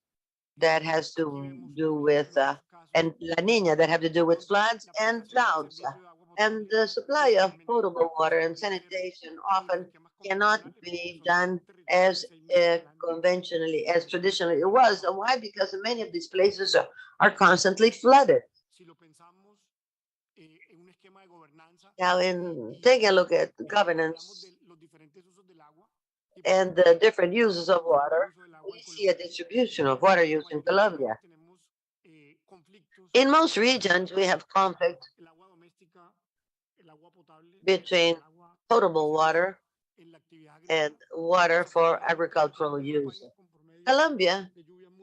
that has to do with, and La Nina, that have to do with floods and droughts. And the supply of potable water and sanitation often cannot be done as conventionally, as traditionally it was. And why? Because many of these places are constantly flooded. Now, in taking a look at governance and the different uses of water, we see a distribution of water use in Colombia. In most regions, we have conflict between potable water and water for agricultural use. Colombia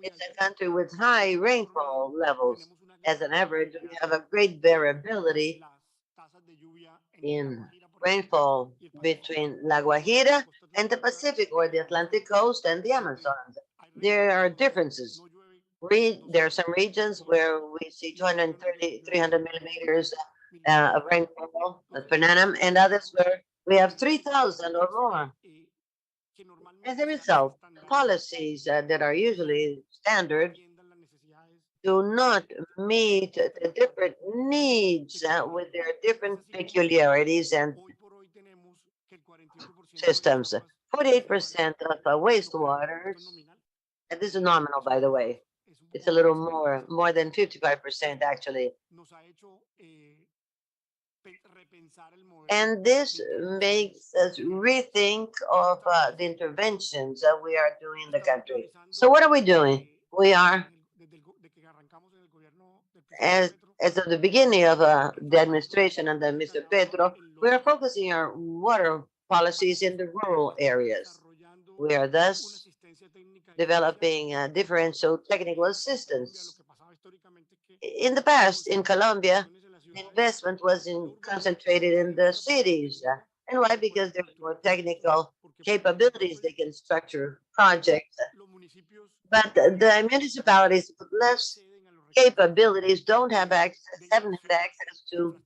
is a country with high rainfall levels. As an average, we have a great variability in rainfall between La Guajira and the Pacific, or the Atlantic coast and the Amazon. There are differences. There are some regions where we see 230, 300 millimeters of rainfall per annum, and others where we have 3,000 or more. As a result, policies that are usually standard do not meet the different needs with their different peculiarities and systems. 48% of wastewater, and this is nominal, by the way, it's a little more than 55% actually. And this makes us rethink of the interventions that we are doing in the country. So what are we doing? We are, as of the beginning of the administration under Mr. Petro, we are focusing our water policies in the rural areas. We are thus developing differential technical assistance. In the past, in Colombia, the investment was concentrated in the cities. And why? Because there's more technical capabilities, they can structure projects. But the municipalities put less capabilities don't have access, haven't had access to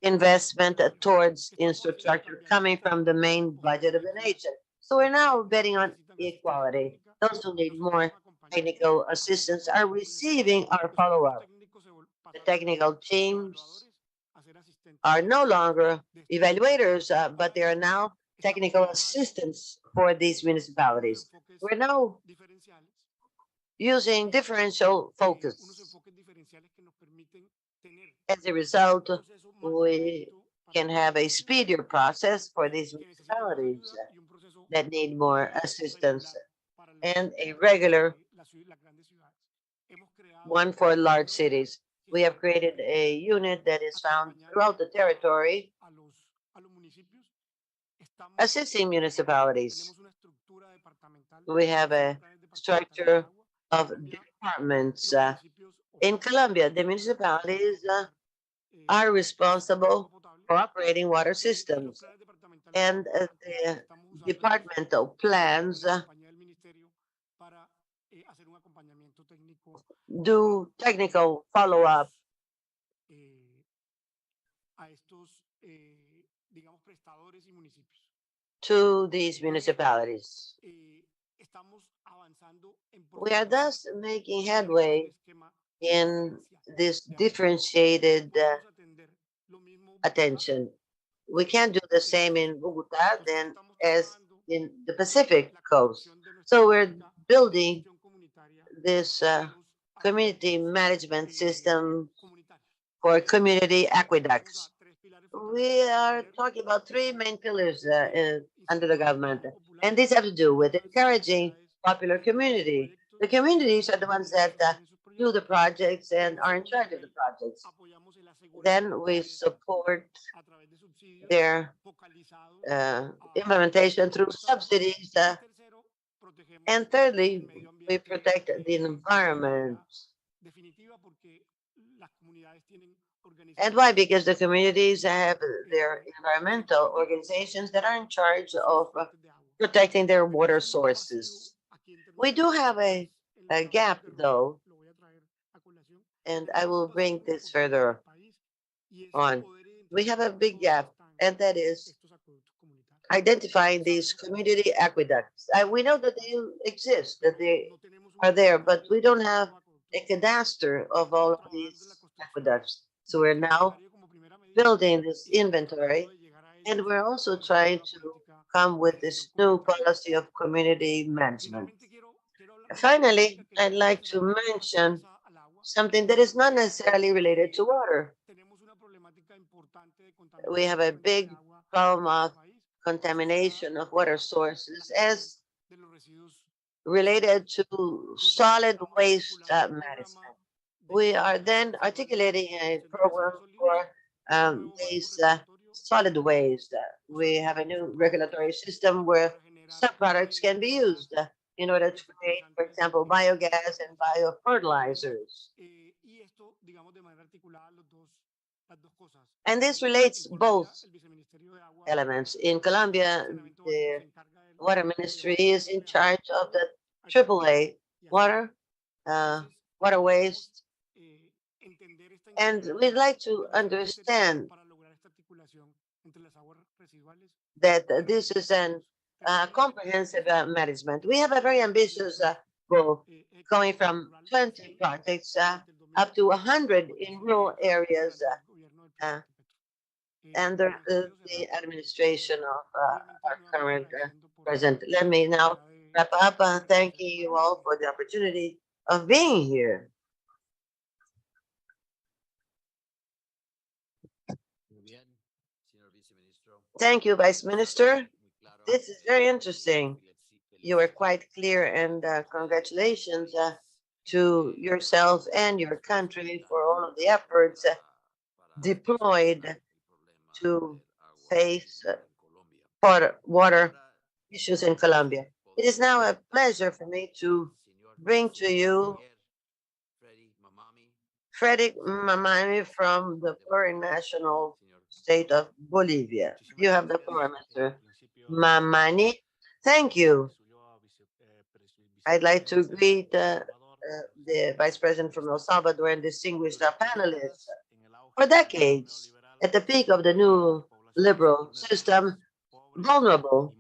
investment towards infrastructure coming from the main budget of the nation. So we're now betting on equality. Those who need more technical assistance are receiving our follow-up. The technical teams are no longer evaluators, but they are now technical assistants for these municipalities. We're now using differential focus. As a result, we can have a speedier process for these municipalities that need more assistance and a regular one for large cities. We have created a unit that is found throughout the territory, assisting municipalities. We have a structure of departments. In Colombia, the municipalities are responsible for operating water systems, and the departmental plans do technical follow-up to these municipalities. We are thus making headway in this differentiated attention. We can't do the same in Bogota than as in the Pacific coast. So we're building this community management system for community aqueducts. We are talking about three main pillars under the government, and these have to do with encouraging popular community. The communities are the ones that do the projects and are in charge of the projects. Then we support their implementation through subsidies. And thirdly, we protect the environment. And why? Because the communities have their environmental organizations that are in charge of protecting their water sources. We do have a gap, though, and I will bring this further on. We have a big gap, and that is identifying these community aqueducts. We know that they exist, that they are there, but we don't have a cadastre of all of these aqueducts. So we're now building this inventory, and we're also trying to come with this new policy of community management. Finally, I'd like to mention something that is not necessarily related to water. We have a big problem of contamination of water sources as related to solid waste management. We are then articulating a program for these solid waste. We have a new regulatory system where subproducts can be used in order to create, for example, biogas and biofertilizers. And this relates both elements. In Colombia, the water ministry is in charge of the AAA water, water waste, and we'd like to understand that this is an comprehensive management. We have a very ambitious goal going from 20 projects up to 100 in rural areas under the administration of our current president. Let me now wrap up thanking you all for the opportunity of being here. Thank you, Vice Minister. This is very interesting. You were quite clear, and congratulations to yourself and your country for all of the efforts deployed to face water issues in Colombia. It is now a pleasure for me to bring to you Frederick Mamani from the plurinational state of Bolivia. You have the floor, Mr. Mamani. Thank you. I'd like to greet the Vice President from El Salvador, and distinguished panelists. For decades, at the peak of the new liberal system, vulnerable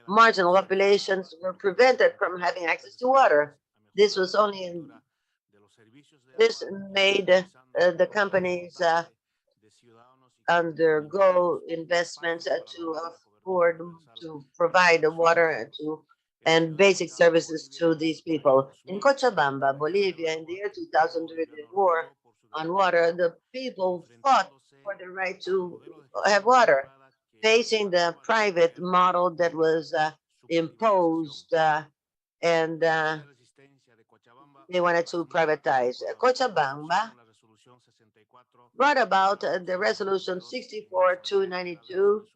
marginal populations were prevented from having access to water. This was only in, this made the companies undergo investments to afford to provide the water and basic services to these people. In Cochabamba, Bolivia, in the year 2000, during the war on water, the people fought for the right to have water, facing the private model that was imposed and they wanted to privatize. Cochabamba brought about the resolution 64-292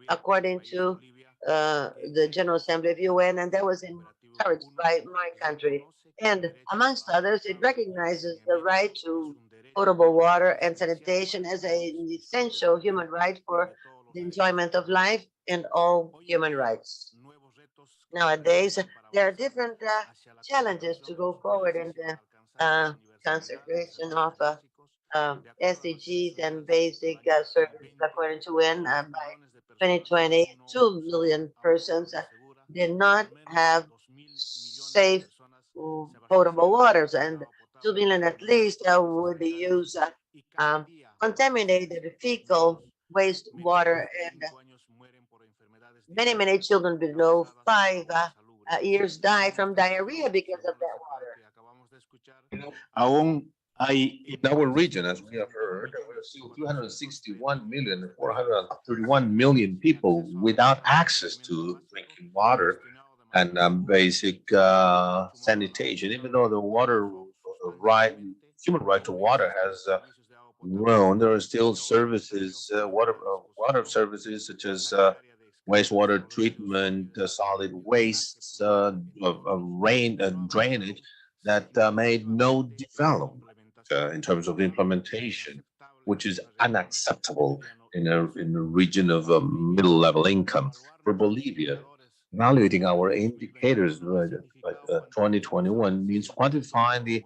according to the General Assembly of UN, and that was encouraged by my country. And amongst others, it recognizes the right to potable water and sanitation as an essential human right for the enjoyment of life and all human rights. Nowadays, there are different challenges to go forward in the consecration of SDGs and basic services according to UN by 2020, 2 million persons did not have safe potable waters, and 2 million at least would use contaminated fecal wastewater, and many children below 5 years die from diarrhea because of that water. In our region, as we have heard, there are still 361,431,000,000 people without access to drinking water and basic sanitation. Even though the right, human right to water has grown, there are still services, water services such as wastewater treatment, solid wastes, rain and drainage that made no development in terms of implementation, which is unacceptable in a region of middle-level income. For Bolivia, evaluating our indicators by 2021 means quantifying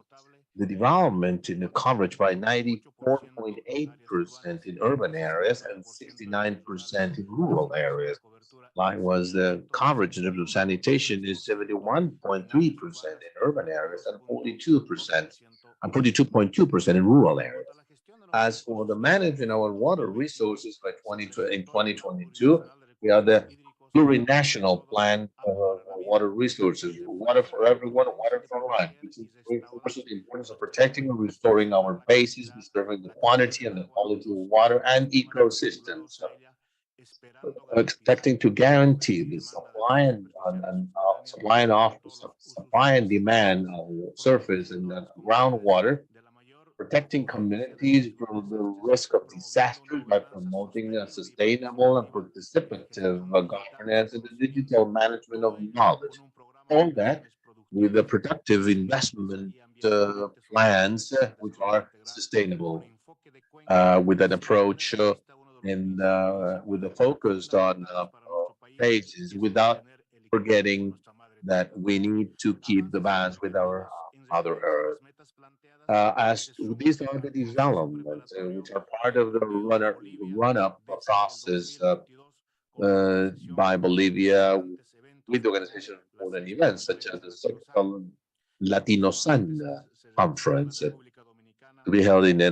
the development in the coverage by 94.8% in urban areas and 69% in rural areas. Likewise, the coverage in terms of sanitation is 71.3% in urban areas and 42.2% in rural areas. As for the managing our water resources by 2022, we are the plurinational plan of water resources, water for everyone, water for life, which reinforces the importance of protecting and restoring our bases, preserving the quantity and the quality of water and ecosystems, expecting to guarantee the supply and demand of surface and groundwater, protecting communities from the risk of disasters by promoting a sustainable and participative governance and the digital management of knowledge. All that with the productive investment plans which are sustainable, with an approach and with a focus on phases without forgetting that we need to keep the balance with our Mother Earth. As these are the developments which are part of the run-up process by Bolivia with the organization of important events such as the second Latino Sun conference to be held in the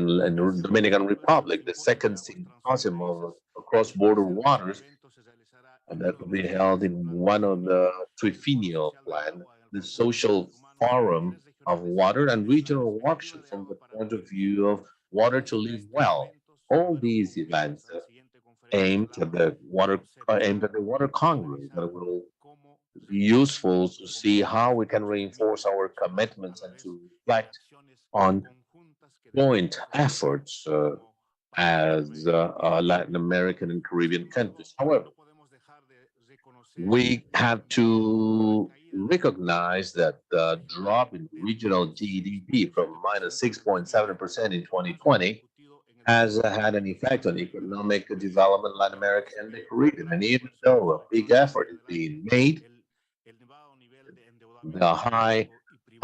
Dominican Republic, the second symposium of cross-border waters that will be held in one of the triennial plan, the social forum of water and regional workshops from the point of view of water to live well. All these events aimed at the water Congress that will be useful to see how we can reinforce our commitments and to reflect on joint efforts as Latin American and Caribbean countries. However, we have to recognize that the drop in regional GDP from minus 6.7% in 2020 has had an effect on economic development in Latin America and the Caribbean. And even though a big effort is being made, the high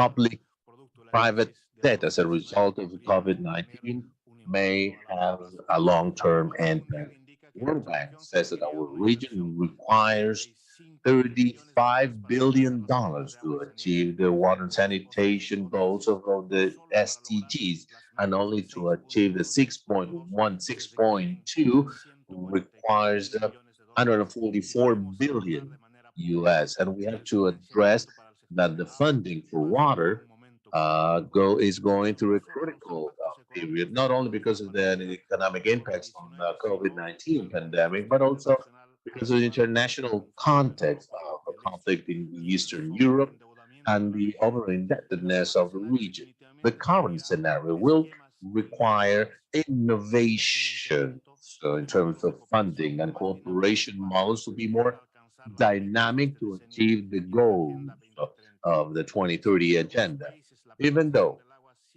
public-private debt as a result of COVID-19 may have a long-term impact. World Bank says that our region requires $35 billion to achieve the water and sanitation goals of the SDGs, and only to achieve the 6.1, 6.2 requires 144 billion US. And we have to address that the funding for water is going through a critical period, not only because of the economic impacts from the COVID-19 pandemic, but also because of the international context of a conflict in Eastern Europe and the over-indebtedness of the region. The current scenario will require innovation, so in terms of funding and cooperation models to be more dynamic to achieve the goals of the 2030 agenda. Even though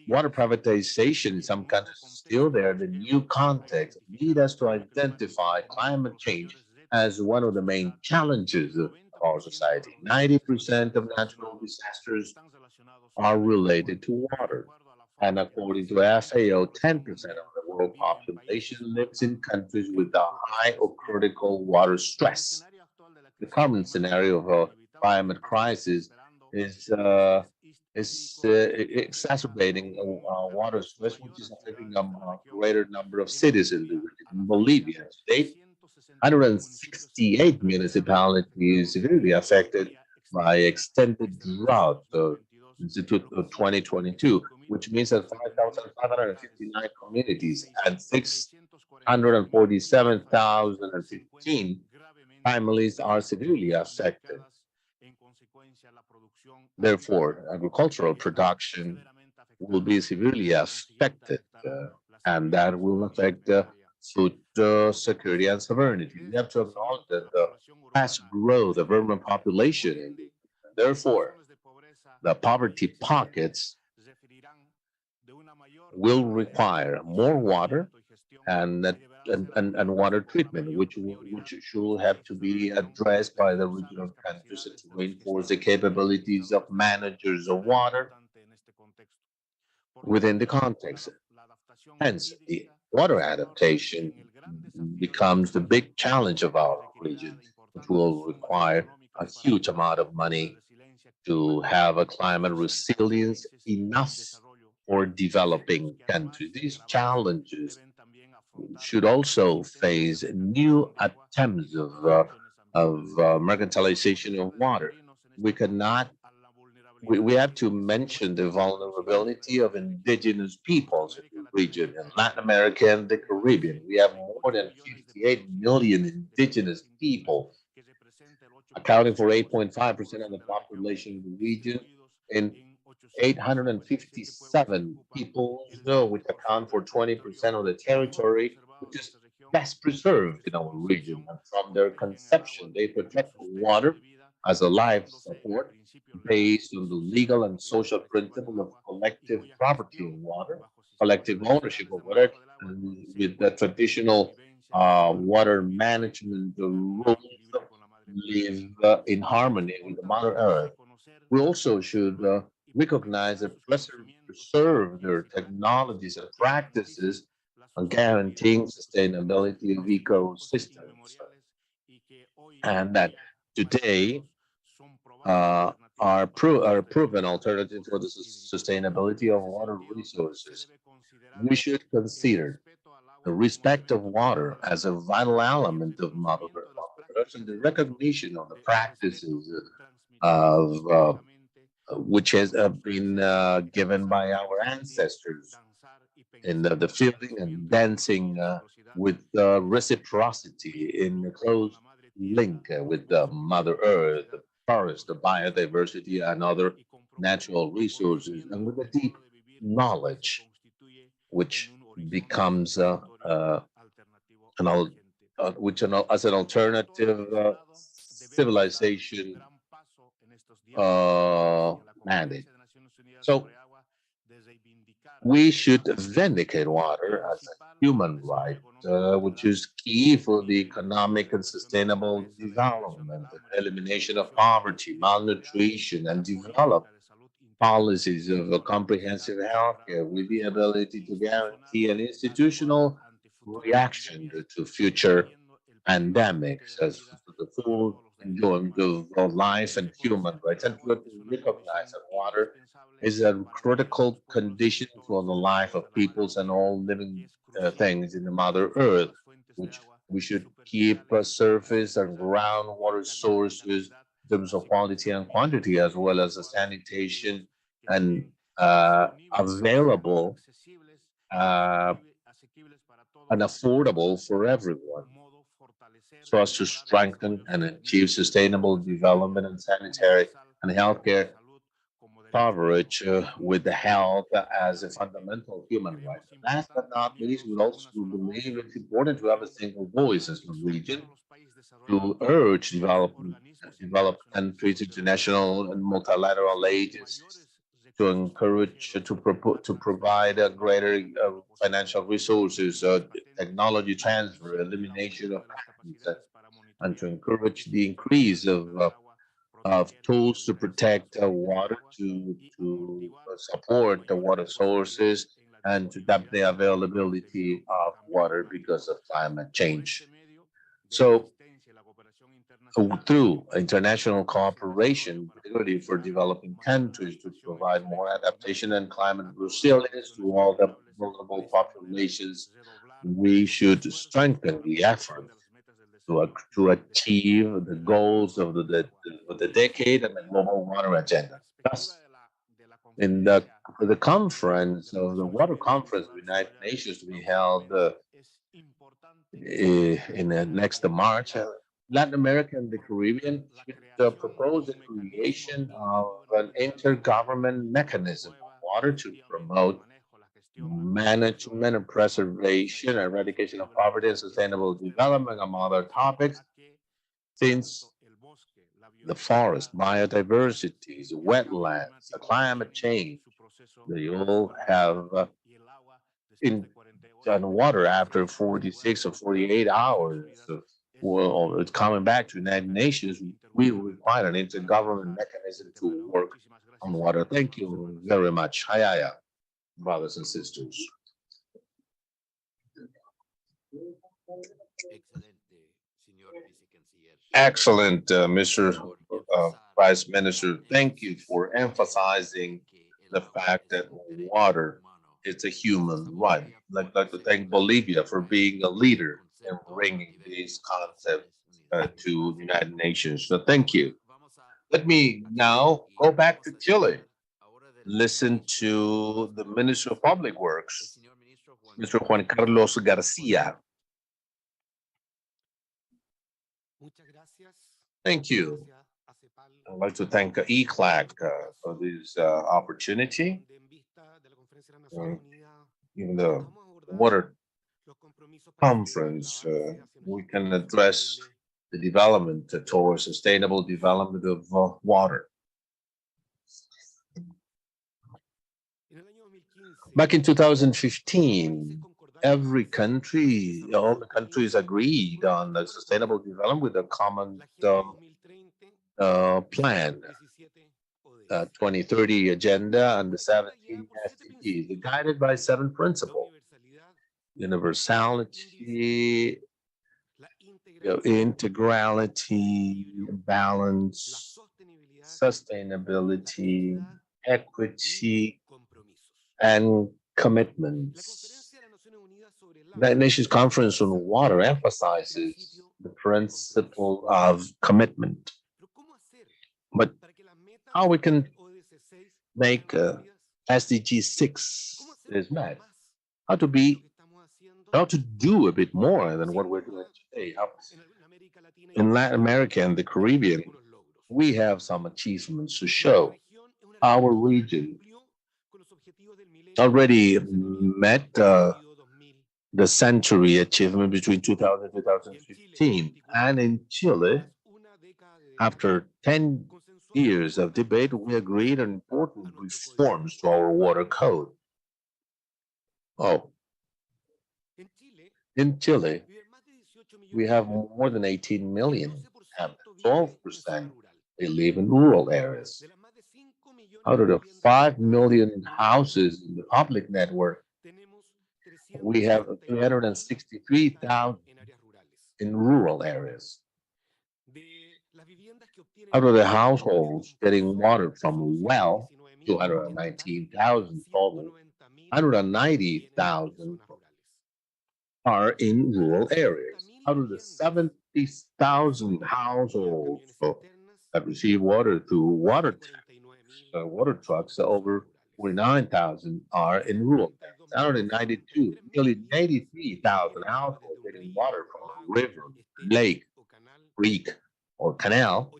water privatization in some countries is still there, the new context lead us to identify climate change as one of the main challenges of our society. 90% of natural disasters are related to water. And according to FAO, 10% of the world population lives in countries with a high or critical water stress. The current scenario of a climate crisis is exacerbating water stress, which is affecting a greater number of cities in the region. In Bolivia, today, 168 municipalities severely affected by extended drought Institute of 2022, which means that 5,559 communities and 647,015 families are severely affected. Therefore, agricultural production will be severely affected, and that will affect food security and sovereignty. We have to acknowledge that the fast growth of urban population, and therefore, the poverty pockets will require more water and water treatment, which should have to be addressed by the regional countries to reinforce the capabilities of managers of water within the context. Hence, the water adaptation becomes the big challenge of our region, which will require a huge amount of money to have a climate resilience enough for developing countries. These challenges should also face new attempts of mercantilization of water. We have to mention the vulnerability of indigenous peoples in the region, in Latin America and the Caribbean. We have more than 58 million indigenous people, accounting for 8.5% of the population of the region, and 857 people, which account for 20% of the territory, which is best preserved in our region. And from their conception, they protect water as a life support based on the legal and social principle of collective property in water, collective ownership of water, and with the traditional water management rules live in harmony with the Mother Earth. We also should recognize and preserve their technologies and practices on guaranteeing sustainability of ecosystems, and that today are proven alternatives for the sustainability of water resources. We should consider the respect of water as a vital element of Mother Earth and the recognition of the practices of which has been given by our ancestors in the fielding and dancing with reciprocity in a close link with the Mother Earth, the forest, the biodiversity, and other natural resources, and with a deep knowledge, which becomes as an alternative civilization mandate. So we should vindicate water as a human right, which is key for the economic and sustainable development, elimination of poverty, malnutrition, and develop policies of a comprehensive healthcare with the ability to guarantee an institutional reaction to future pandemics as to the full enjoyment of life and human rights, and to recognize that water is a critical condition for the life of peoples and all living things in the Mother Earth, which we should keep surface and groundwater sources in terms of quality and quantity, as well as the sanitation and available uh, and affordable for everyone, so as to strengthen and achieve sustainable development and sanitary and healthcare coverage with the health as a fundamental human right. Last but not least, we also believe it's important to have a single voice as the region to urge developed countries, international and multilateral agencies to encourage to provide a greater financial resources, technology transfer, elimination of patents, and to encourage the increase of tools to protect water, to support the water sources, and to adapt the availability of water because of climate change. So, through international cooperation, particularly for developing countries to provide more adaptation and climate resilience to all the vulnerable populations, we should strengthen the effort to achieve the goals of the decade and the global water agenda. Thus, in the conference, of the water conference of the United Nations to be held in next March, Latin America and the Caribbean should propose the creation of an intergovernment mechanism on water to promote management and preservation, eradication of poverty and sustainable development, among other topics, since the forest, biodiversity, the wetlands, the climate change, they all have in on water after 46 or 48 hours. Well, it's coming back to the United Nations. We require an intergovernmental mechanism to work on water. Thank you very much. Hayaya, brothers and sisters. Excellent, Mr. Vice Minister. Thank you for emphasizing the fact that water is a human right. I'd like to thank Bolivia for being a leader in bringing these concepts to the United Nations. So thank you. Let me now go back to Chile. Listen to the Minister of Public Works, Mr. Juan Carlos Garcia. Thank you. I'd like to thank ECLAC for this opportunity. Even the water conference, we can address the development towards sustainable development of water. Back in 2015, every country, all the countries agreed on the sustainable development with a common plan, 2030 agenda and the 17 SDGs, guided by 7 principles: universality, integrality, balance, sustainability, equity, and commitments. The Nations Conference on Water emphasizes the principle of commitment. But how we can make SDG 6 is met? How to do a bit more than what we're doing today. In Latin America and the Caribbean, we have some achievements to show. Our region already met the century achievement between 2000 and 2015. And in Chile, after 10 years of debate, we agreed on important reforms to our water code. In Chile, we have more than 18 million inhabitants. 12% they live in rural areas. Out of the 5 million houses in the public network, we have 363,000 in rural areas. Out of the households getting water from a well, 219,000 total, 190,000 are in rural areas. Out of the 70,000 households that receive water through water trucks, over 49,000 are in rural areas. Out of the 92, nearly 83,000 households getting water from a river, lake, creek, or canal,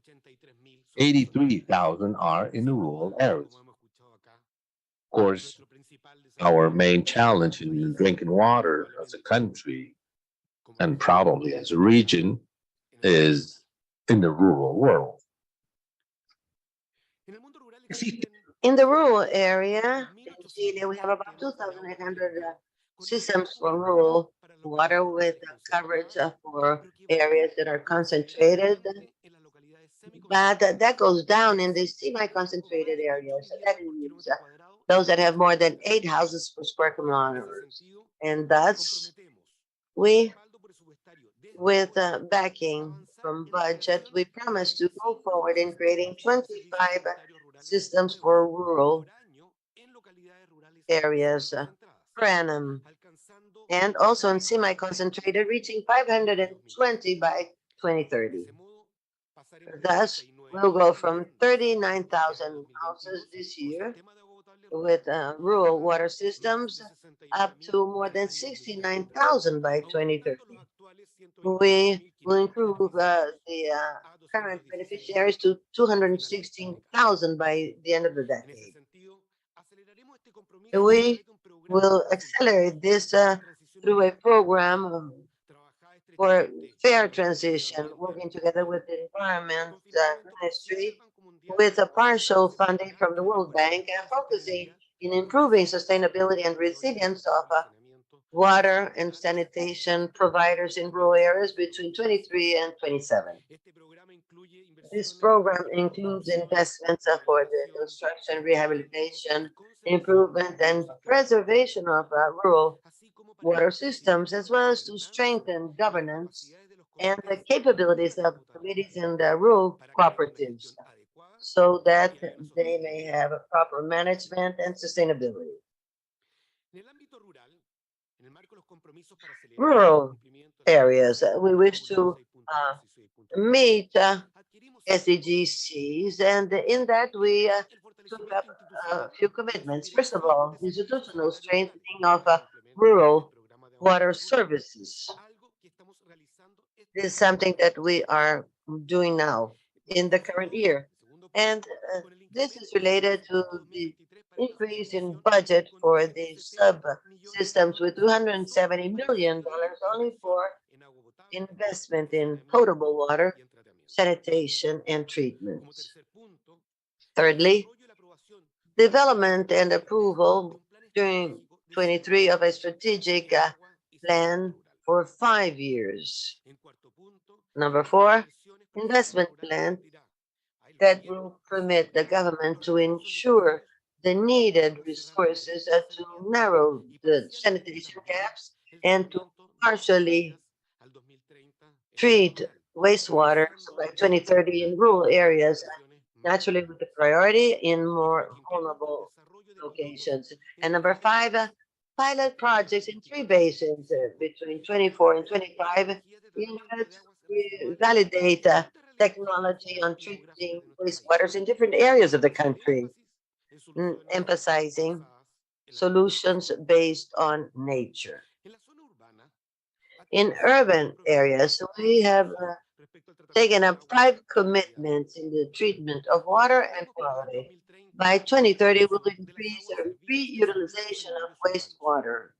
83,000 are in the rural areas. Of course, our main challenge in drinking water as a country and probably as a region is in the rural world. In the rural area in Chile, we have about 2,800 systems for rural water with coverage for areas that are concentrated. But that goes down in the semi-concentrated areas. So that means those that have more than 8 houses per square kilometers. And thus, we, with backing from budget, we promise to go forward in creating 25 systems for rural areas per annum, and also in semi-concentrated, reaching 520 by 2030. Thus, we'll go from 39,000 houses this year with rural water systems up to more than 69,000 by 2030. We will improve the current beneficiaries to 216,000 by the end of the decade. We will accelerate this through a program for fair transition, working together with the Environment Ministry, with a partial funding from the World Bank, and focusing in improving sustainability and resilience of water and sanitation providers in rural areas between 23 and 27. This program includes investments for the construction, rehabilitation, improvement, and preservation of rural water systems, as well as to strengthen governance and the capabilities of committees and rural cooperatives so that they may have a proper management and sustainability. Rural areas, we wish to meet SDGs, and in that we took up a few commitments. First of all, institutional strengthening of rural water services. This is something that we are doing now in the current year. And this is related to the increase in budget for the subsystems with $270 million only for investment in potable water, sanitation, and treatment. Thirdly, development and approval during 23 of a strategic plan for 5 years. Number 4, investment plan that will permit the government to ensure the needed resources to narrow the sanitation gaps and to partially treat wastewater by 2030 in rural areas, naturally with the priority in more vulnerable locations. And number 5, pilot projects in 3 basins between 24 and 25 in order to validate technology on treating wastewaters in different areas of the country, emphasizing solutions based on nature. In urban areas, we have taken up 5 commitments in the treatment of water and quality. By 2030, we'll increase the reutilization of wastewater.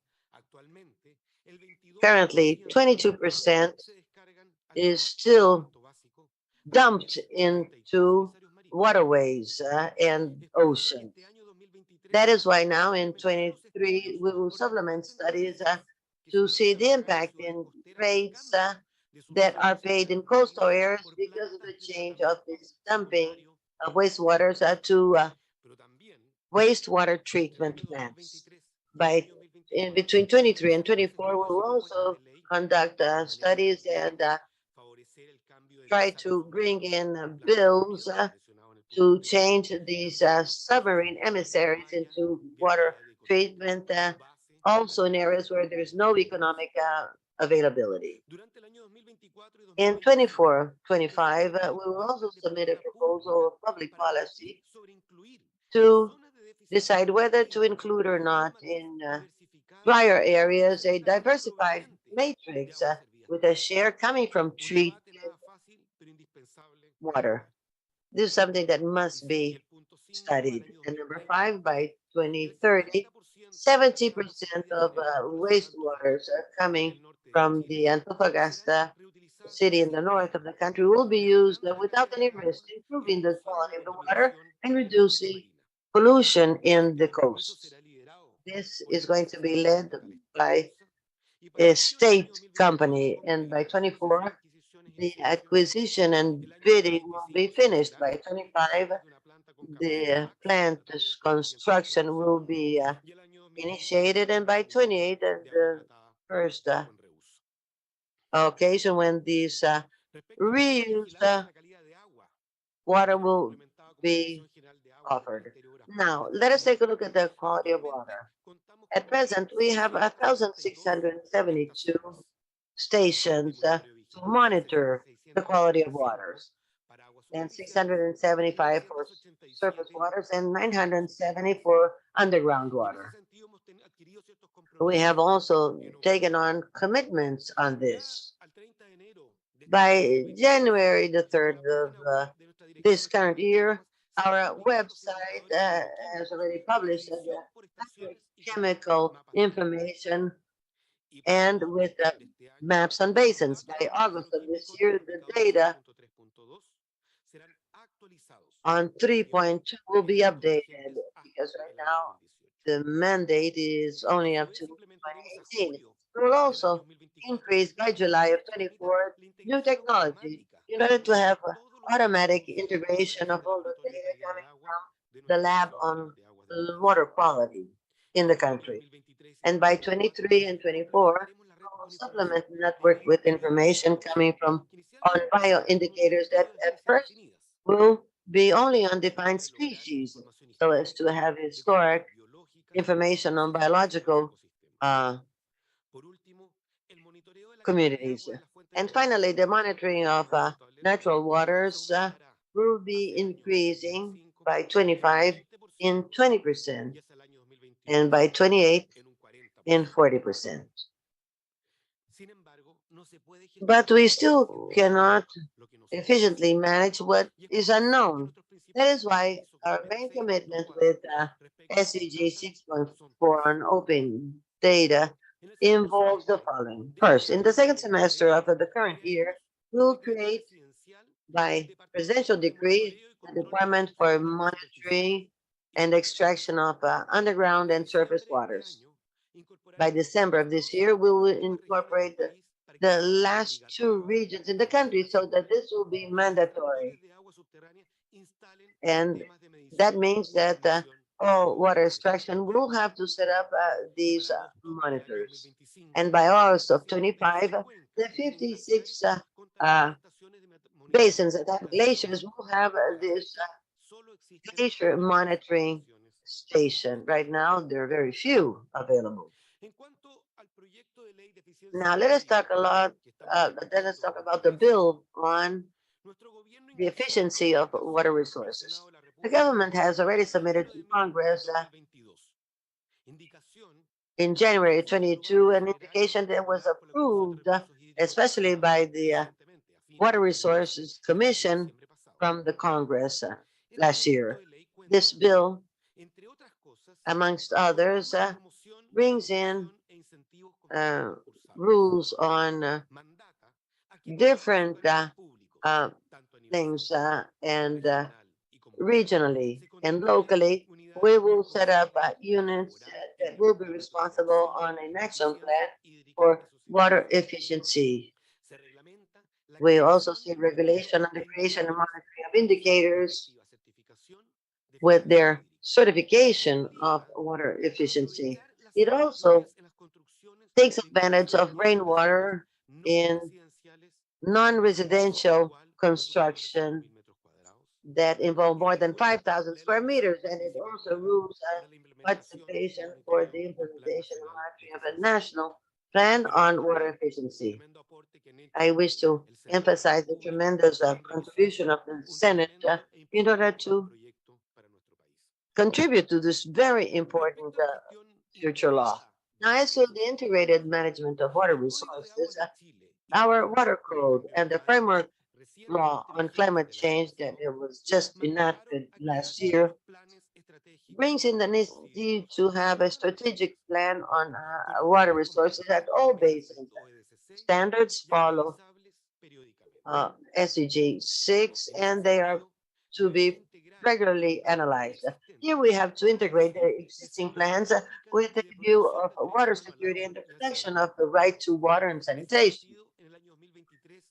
Currently, 22% is still dumped into waterways and oceans. That is why now in 23, we will supplement studies to see the impact in rates that are paid in coastal areas because of the change of this dumping of wastewaters to wastewater treatment plants. Between 23 and 24, we will also conduct studies and try to bring in bills to change these submarine emissaries into water treatment, also in areas where there's no economic availability. In 24-25, we will also submit a proposal of public policy to decide whether to include or not in drier areas a diversified matrix with a share coming from treated water. This is something that must be studied. And number 5, by 2030, 70% of wastewaters are coming from the Antofagasta city in the north of the country will be used without any risk, improving the quality of the water and reducing pollution in the coast. This is going to be led by a state company, and by 24, the acquisition and bidding will be finished. By 25, the plant construction will be initiated, and by 28, the first occasion when these reused water will be offered. Now, let us take a look at the quality of water. At present, we have 1,672 stations to monitor the quality of waters, and 675 for surface waters and 970 for underground water. We have also taken on commitments on this. By January the 3rd of this current year, our website has already published chemical information and with maps on basins. By August of this year, the data on 3.2 will be updated because right now the mandate is only up to 2018. We will also increase by July of 24 new technology in order to have automatic integration of all the data coming from the lab on water quality in the country. And by 23 and 24, we will supplement the network with information coming from on bioindicators that at first will be only on defined species, so as to have historic information on biological communities. And finally, the monitoring of natural waters will be increasing by 25 in 20%, and by 28 in 40%. But we still cannot efficiently manage what is unknown. That is why our main commitment with SEG 6.4 on open data involves the following. First, in the second semester of the current year, we will create, by presidential decree, a department for monitoring and extraction of underground and surface waters. By December of this year, we will incorporate the last 2 regions in the country so that this will be mandatory. And that means that all water extraction will have to set up these monitors. And by August of 25, the 56 basins that glaciers will have this glacier monitoring station. Right now, there are very few available. Now, let us talk about the bill on the efficiency of water resources. The government has already submitted to Congress in January 22 an indication that was approved, especially by the Water Resources Commission from the Congress last year. This bill, amongst others, brings in rules on different things and regionally and locally. We will set up units that will be responsible on an action plan for water efficiency. We also see regulation on the creation and monitoring of indicators with their certification of water efficiency. It also takes advantage of rainwater in non-residential construction that involve more than 5,000 square meters, and it also rules participation for the implementation and monitoring of a national plan on water efficiency. I wish to emphasize the tremendous contribution of the Senate in order to contribute to this very important future law. Now, as to the integrated management of water resources, our water code and the framework law on climate change that it was just enacted last year brings in the need to have a strategic plan on water resources at all basins. Standards follow SDG 6, and they are to be regularly analyzed. Here we have to integrate the existing plans with the view of water security and the protection of the right to water and sanitation.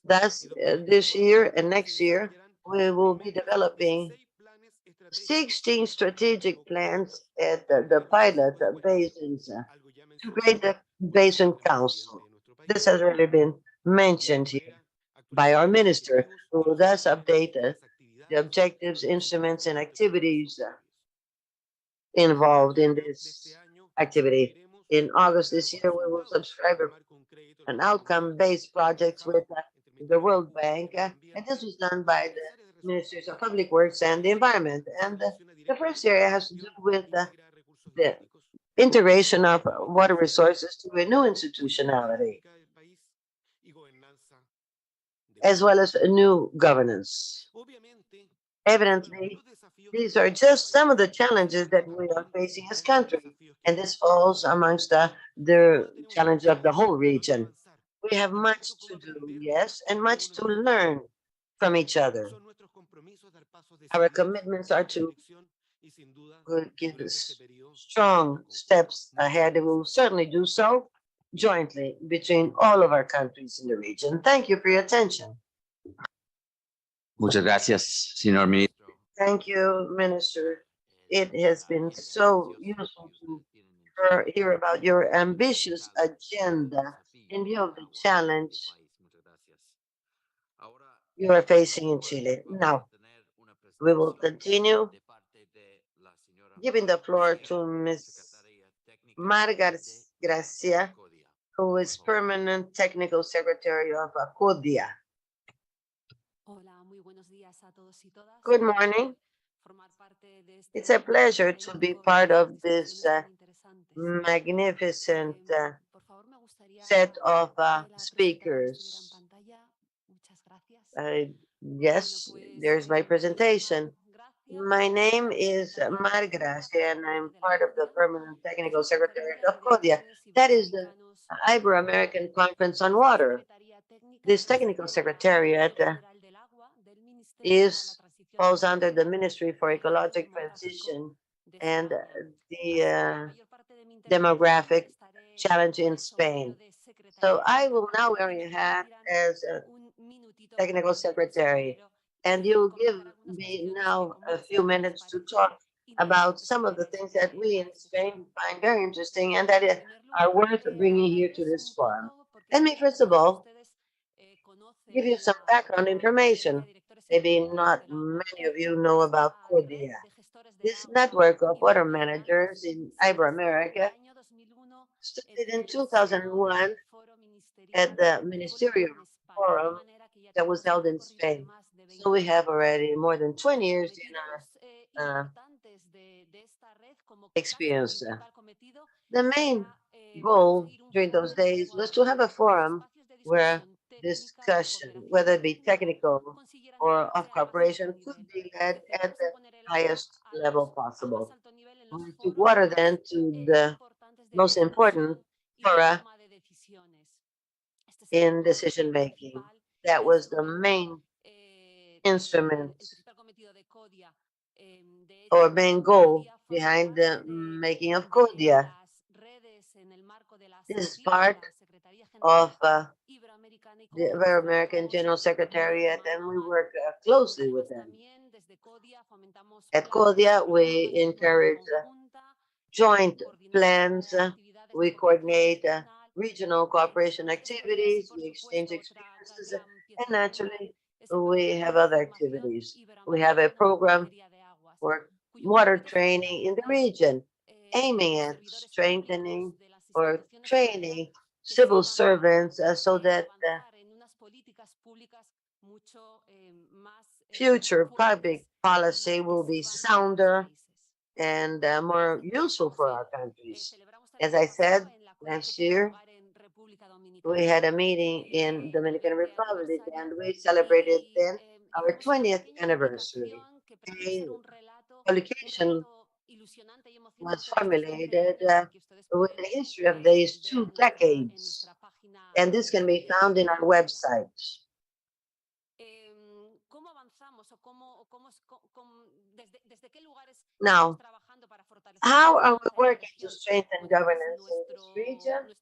Thus, this year and next year, we will be developing 16 strategic plans at the pilot basins to create the Basin Council. This has already been mentioned here by our minister, who will thus update the objectives, instruments, and activities involved in this activity. In August this year, we will subscribe an outcome-based project with the World Bank, and this was done by the Ministries of Public Works and the Environment. And the first area has to do with the integration of water resources to a new institutionality, as well as a new governance. Evidently, these are just some of the challenges that we are facing as countries, and this falls amongst the challenge of the whole region. We have much to do, yes, and much to learn from each other. Our commitments are to give us strong steps ahead, and we will certainly do so jointly between all of our countries in the region. Thank you for your attention. Muchas gracias, señor ministro. Thank you, Minister. It has been so useful to hear about your ambitious agenda in view of the challenge you are facing in Chile. Now, we will continue giving the floor to Ms. Mar Gracia, who is Permanent Technical Secretary of CODIA. Good morning. It's a pleasure to be part of this magnificent set of speakers. Yes, there's my presentation. My name is Mar Gracia, and I'm part of the Permanent Technical Secretariat of CODIA. That is the Ibero-American Conference on Water. This technical secretariat falls under the Ministry for Ecological Transition and the demographic challenge in Spain. So I will now wear your hat as a technical secretary, and you'll give me now a few minutes to talk about some of the things that we in Spain find very interesting and that are worth bringing here to this forum. Let me first of all give you some background information. Maybe not many of you know about CODIA. This network of water managers in Iberoamerica started in 2001 at the Ministerial Forum that was held in Spain. So we have already more than 20 years in our experience. The main goal during those days was to have a forum where discussion, whether it be technical or of cooperation, could be led at the highest level possible. We took water then to the most important fora in decision making. That was the main instrument or main goal behind the making of CODIA. This is part of the Ibero-American General Secretariat, and we work closely with them. At CODIA, we encourage joint plans. We coordinate regional cooperation activities. We exchange experiences. And naturally, we have other activities. We have a program for water training in the region, aiming at strengthening or training civil servants so that future public policy will be sounder and more useful for our countries. As I said, last year, we had a meeting in Dominican Republic and we celebrated then our 20th anniversary. A publication was formulated with the history of these 2 decades, and this can be found in our website. Now, how are we working to strengthen governance in this region?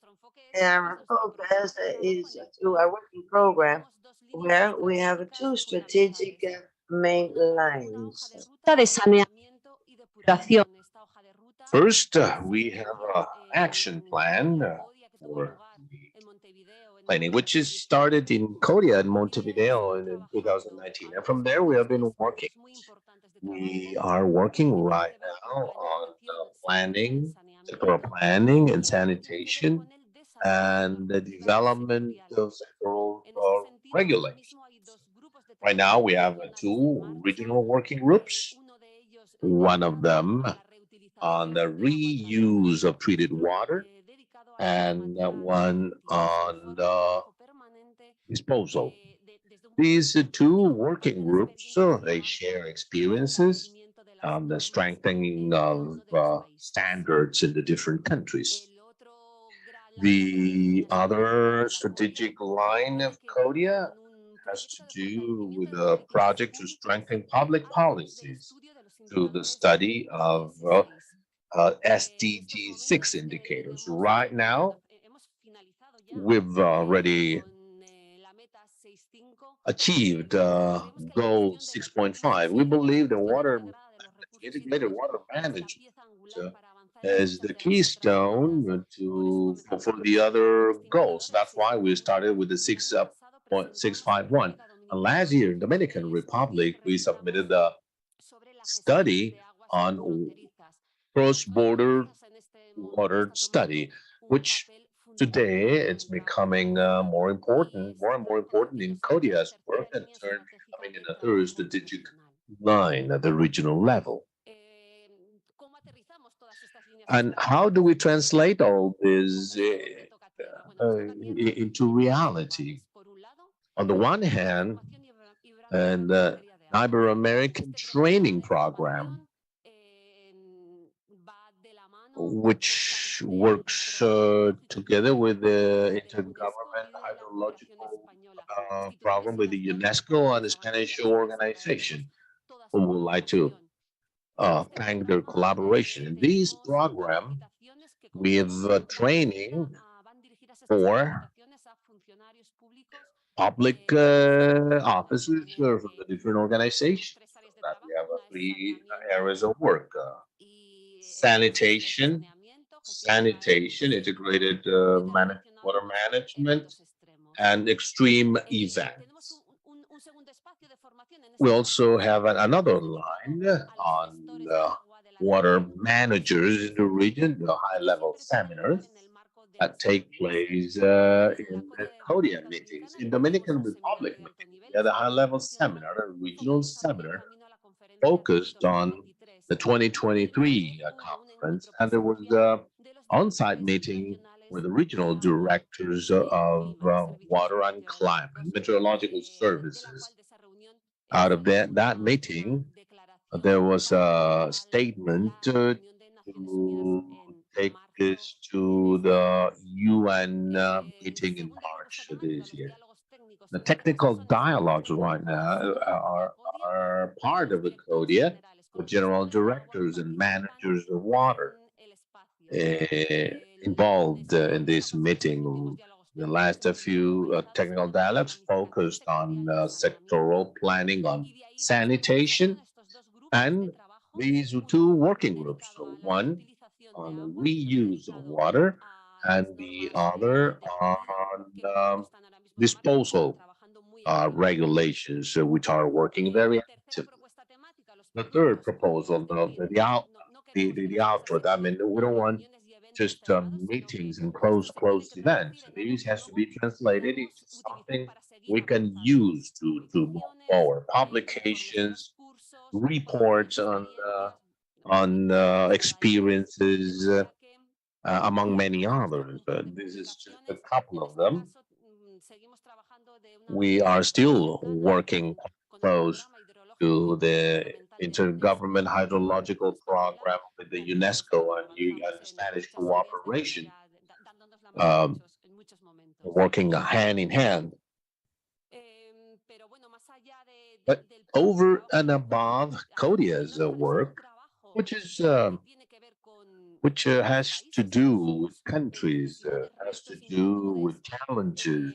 Our focus is through our working program, where we have 2 strategic main lines. First, we have an action plan for planning, which is started in Korea and Montevideo in 2019. And from there, we have been working. We are working right now on planning, sectoral planning and sanitation, and the development of sectoral regulations. Right now, we have 2 regional working groups. One of them on the reuse of treated water, and one on the disposal. These 2 working groups, they share experiences on the strengthening of standards in the different countries. The other strategic line of CODIA has to do with a project to strengthen public policies through the study of SDG 6 indicators. Right now, we've already achieved goal 6.5. We believe the integrated water management is the keystone for the other goals. That's why we started with the 6.651. And last year in Dominican Republic, we submitted the study on cross-border water study, which today it's becoming more and more important in CODIA's work and becoming in a third strategic line at the regional level. And how do we translate all this into reality? On the one hand, and the Ibero-American training program, which works together with the intergovernmental hydrological program with the UNESCO and the Spanish organization, who would like to thank their collaboration. In this program, we have training for public officers from the different organizations. So that we have 3 areas of work: sanitation, integrated water management, and extreme events. We also have another line on water managers in the region, the high-level seminars that take place in the CODIA meetings. In Dominican Republic meetings, we had a high-level seminar, a regional seminar focused on the 2023 conference, and there was an on-site meeting with the regional directors of water and climate, meteorological services. Out of that meeting, there was a statement to take this to the UN meeting in March of this year. The technical dialogues right now are part of the CODIA with general directors and managers of water involved in this meeting. The last few technical dialogues focused on sectoral planning on sanitation, And these are two working groups, so one on reuse of water and the other on disposal regulations, which are working very actively. The third proposal, the output, I mean, we don't want just meetings and closed events. This has to be translated into something we can use to move forward. Publications, reports on experiences, among many others. This is just a couple of them. We are still working close to the intergovernment hydrological program with the UNESCO and Spanish cooperation, um, working hand in hand. But over and above Kodia's work, which is which has to do with countries, has to do with challenges,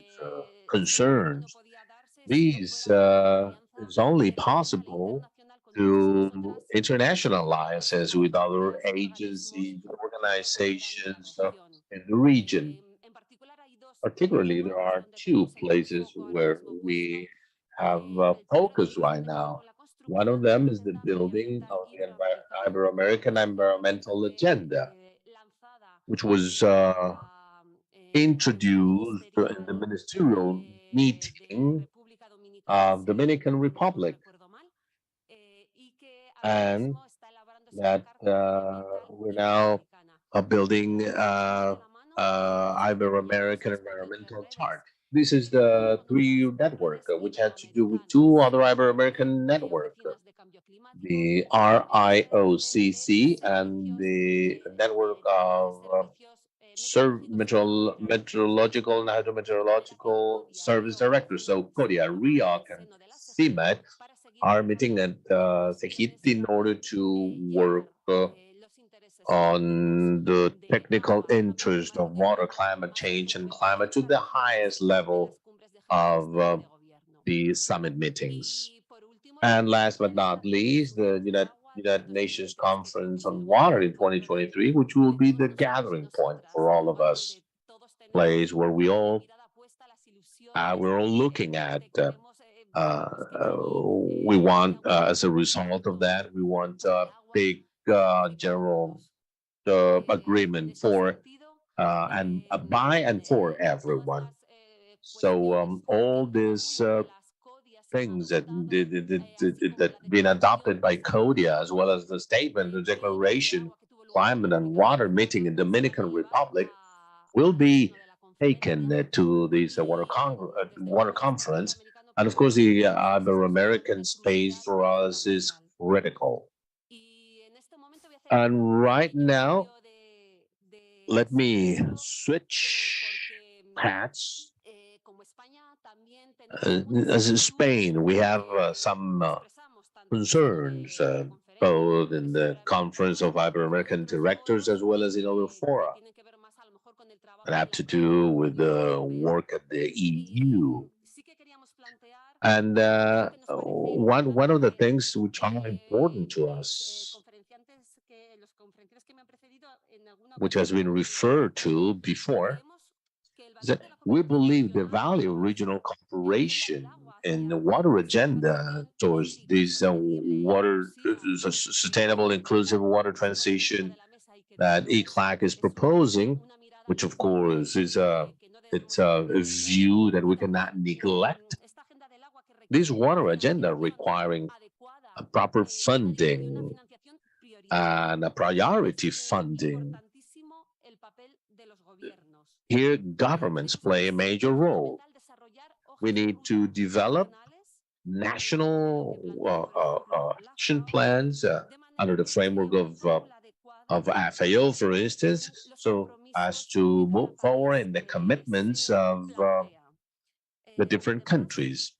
concerns. These is only possible through international alliances with other agencies, organizations in the region. Particularly, there are two places where we have focus right now. One of them is the building of the Ibero-American Environmental Agenda, which was introduced in the ministerial meeting of Dominican Republic, and that we're now building Ibero-American Environmental Chart. This is the three network, which had to do with two other Ibero-American network, the RIOCC and the network of meteorological and hydrometeorological service directors. So Korea, RIOC, and CIMET are meeting at Sejit in order to work on the technical interest of water, climate change, and climate to the highest level of the summit meetings. And last but not least, the United Nations Conference on Water in 2023, which will be the gathering point for all of us, place where we're all looking at. We want, as a result of that, we want a big general agreement for and by and for everyone. So all these things that been adopted by CODIA, as well as the statement, the declaration, climate and water meeting in Dominican Republic, will be taken to this water conference. And of course, the Ibero-American space for us is critical. And right now, let me switch hats. As in Spain, we have some concerns, both in the Conference of Ibero-American Directors as well as in other fora, that have to do with the work at the EU. And one of the things which are important to us, which has been referred to before, is that we believe the value of regional cooperation in the water agenda towards this sustainable, inclusive water transition that ECLAC is proposing, which of course is it's a view that we cannot neglect. This water agenda requiring a proper funding and a priority funding. Here, governments play a major role. We need to develop national action plans under the framework of FAO, for instance, so as to move forward in the commitments of the different countries.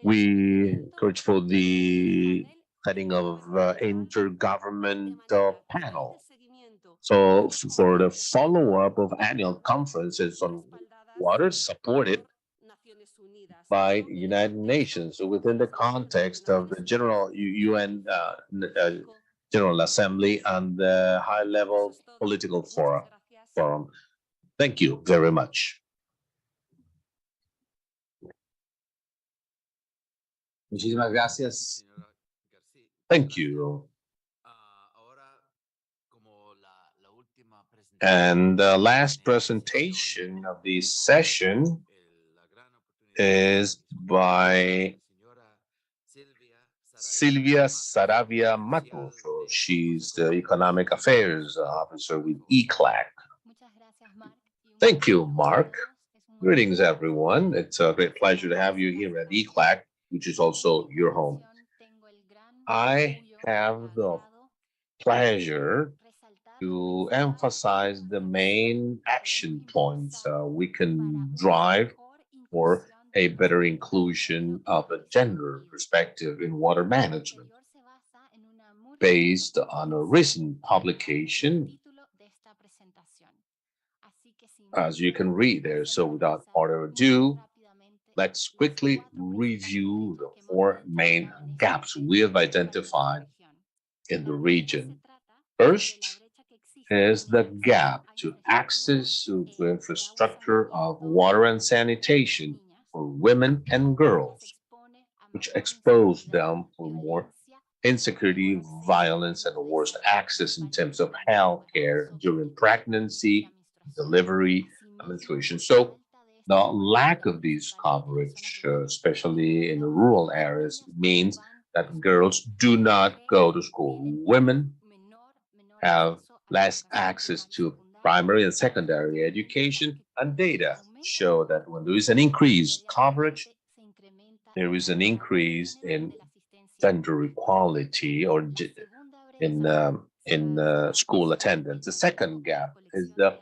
We encourage for the setting of intergovernmental panel. So for the follow-up of annual conferences on water supported by the United Nations within the context of the UN General Assembly and the high-level political forum. Thank you very much. Muchísimas gracias. Thank you. And the last presentation of this session is by Silvia Saravia Matos. She's the Economic Affairs Officer with ECLAC. Thank you, Mark. Greetings, everyone. It's a great pleasure to have you here at ECLAC, which is also your home. I have the pleasure to emphasize the main action points we can drive for a better inclusion of a gender perspective in water management, based on a recent publication, as you can read there. So without further ado, let's quickly review the four main gaps we have identified in the region. First is the gap to access to infrastructure of water and sanitation for women and girls, which expose them for more insecurity, violence, and worse access in terms of health care during pregnancy, delivery, and menstruation. So the lack of this coverage, especially in the rural areas, means that girls do not go to school. Women have less access to primary and secondary education, and data show that when there is an increased coverage, there is an increase in gender equality or in school attendance. The second gap is the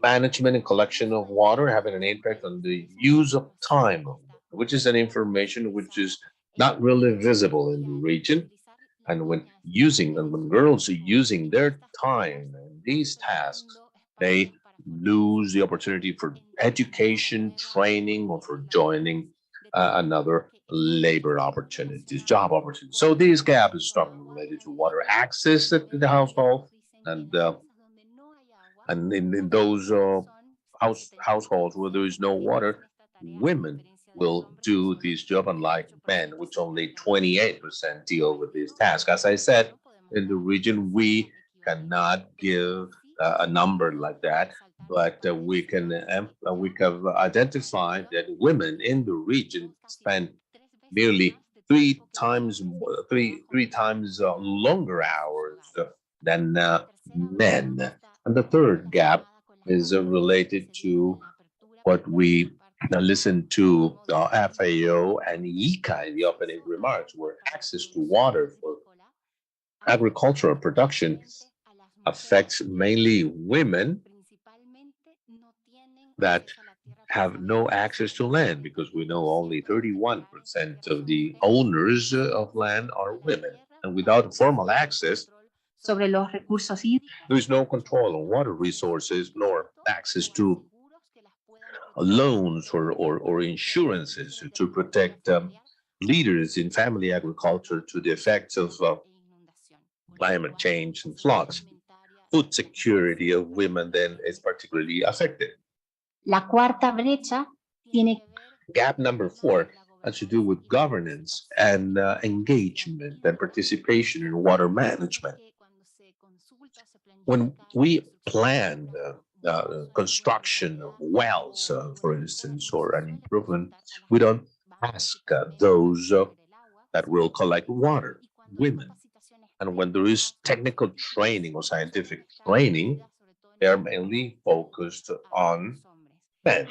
management and collection of water having an impact on the use of time, which is an information which is not really visible in the region. And when girls are using their time in these tasks, they lose the opportunity for education, training, or for joining another labor opportunities, job opportunities. So these gaps is strongly related to water access at the household, and in those households where there is no water, women will do this job, unlike men, which only 28% deal with this task. As I said, in the region, we cannot give a number like that, but we can identify that women in the region spend nearly three times longer hours than men. And the third gap is related to what we listened to FAO and ICA in the opening remarks, where access to water for agricultural production affects mainly women that have no access to land, because we know only 31% of the owners of land are women. And without formal access, sobre los recursos there is no control on water resources nor access to loans or insurances to protect leaders in family agriculture to the effects of climate change and floods. Food security of women then is particularly affected. La cuarta brecha tiene Gap number 4 has to do with governance and engagement and participation in water management. When we plan construction of wells, for instance, or an improvement, we don't ask those that will collect water, women. And when there is technical training or scientific training, they are mainly focused on men.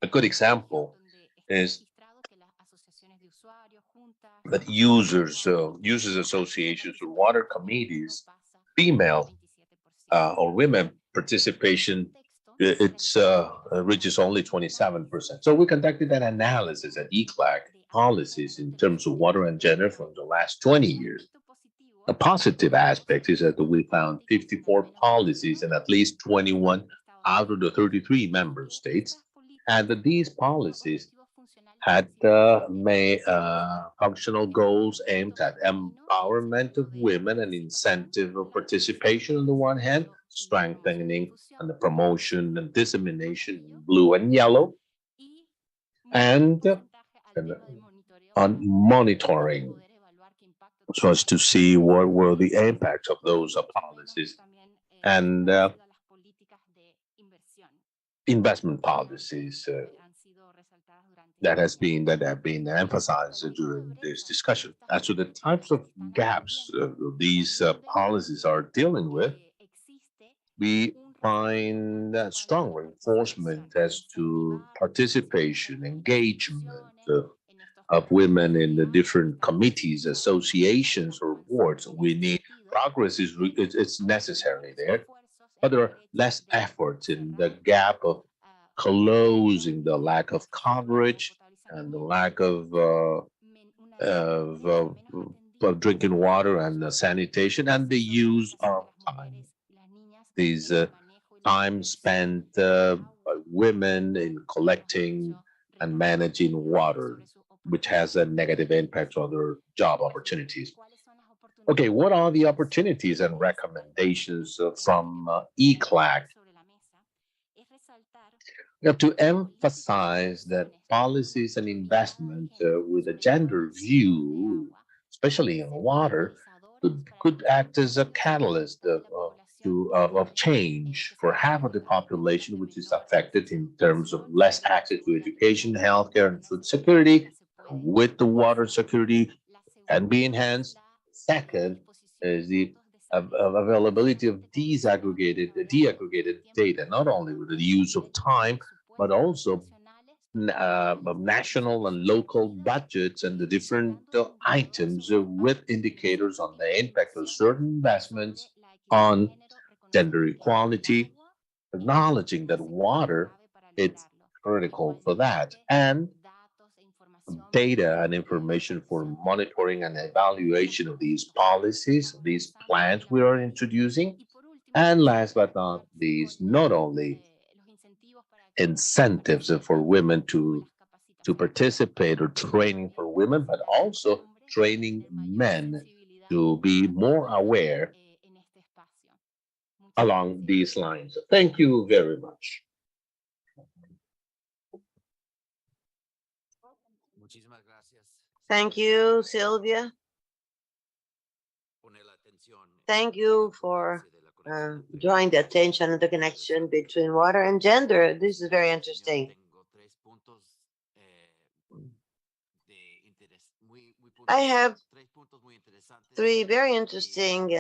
A good example is that users associations or water committees, female or women participation, it's reaches only 27%. So we conducted an analysis at ECLAC policies in terms of water and gender from the last 20 years. A positive aspect is that we found 54 policies in at least 21 out of the 33 member states and that these policies had functional goals aimed at empowerment of women and incentive of participation on the one hand, strengthening and the promotion and dissemination in blue and yellow, and on monitoring so as to see what were the impacts of those policies and investment policies that have been emphasized during this discussion. As to the types of gaps these policies are dealing with, we find strong reinforcement as to participation, engagement of women in the different committees, associations, or boards. We need progress it's necessary there, but there are less efforts in the gap of closing the lack of coverage and the lack of, uh, of drinking water and sanitation and the use of time. These time spent by women in collecting and managing water, which has a negative impact on their job opportunities. Okay, what are the opportunities and recommendations from ECLAC? We have to emphasize that policies and investment with a gender view, especially in water, could act as a catalyst of change for half of the population, which is affected in terms of less access to education, healthcare, and food security. With the water security can be enhanced. Second is the availability of deaggregated data, not only with the use of time, but also national and local budgets and the different items with indicators on the impact of certain investments on gender equality, acknowledging that water is critical for that, and data and information for monitoring and evaluation of these policies, these plans we are introducing. And last but not least, not only incentives for women to participate or training for women, but also training men to be more aware along these lines. Thank you very much. Thank you, Sylvia. Thank you for drawing the attention and the connection between water and gender. This is very interesting. I have three very interesting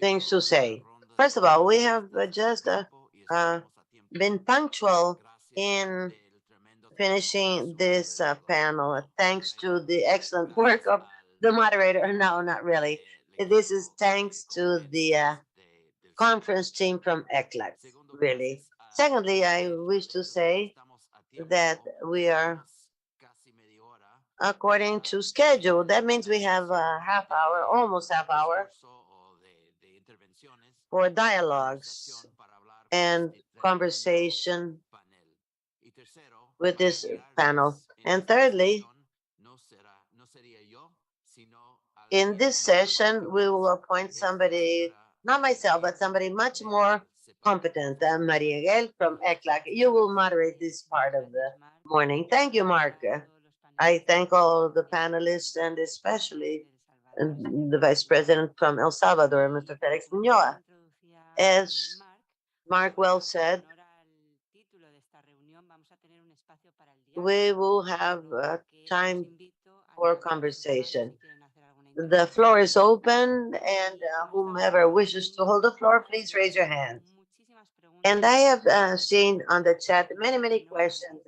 things to say. First of all, we have just been punctual in finishing this panel, thanks to the excellent work of the moderator. No, not really. This is thanks to the conference team from ECLAC, really. Secondly, I wish to say that we are according to schedule. That means we have a half hour, almost half hour, for dialogues and conversation with this panel. And thirdly, in this session, we will appoint somebody, not myself, but somebody much more competent than Maria Gel from ECLAC. You will moderate this part of the morning. Thank you, Mark. I thank all the panelists and especially the Vice President from El Salvador, Mr. Felix Muñoz. As Mark well said, we will have time for conversation. The floor is open, and whomever wishes to hold the floor, please raise your hand. And I have seen on the chat many questions.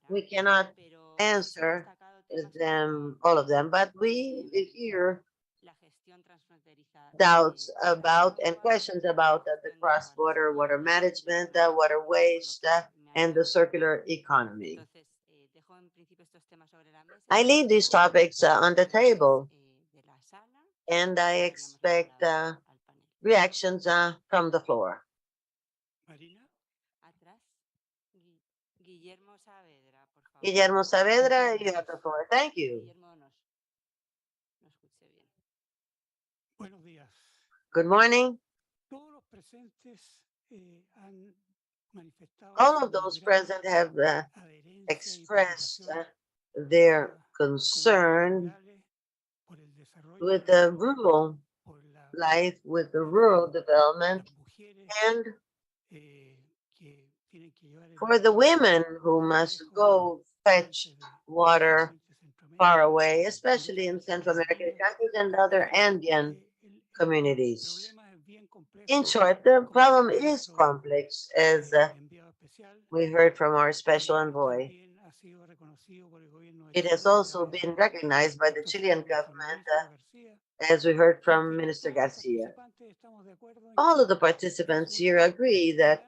We cannot answer them, all of them, but we hear doubts about and questions about the cross-border water management, water waste, and the circular economy. I leave these topics on the table, and I expect reactions from the floor. Guillermo Saavedra, you have the floor. Thank you. Good morning. All of those present have expressed their concern with the rural life, with the rural development, and for the women who must go fetch water far away, especially in Central American countries and other Andean communities. In short, the problem is complex, as we heard from our special envoy. It has also been recognized by the Chilean government, as we heard from Minister Garcia. All of the participants here agree that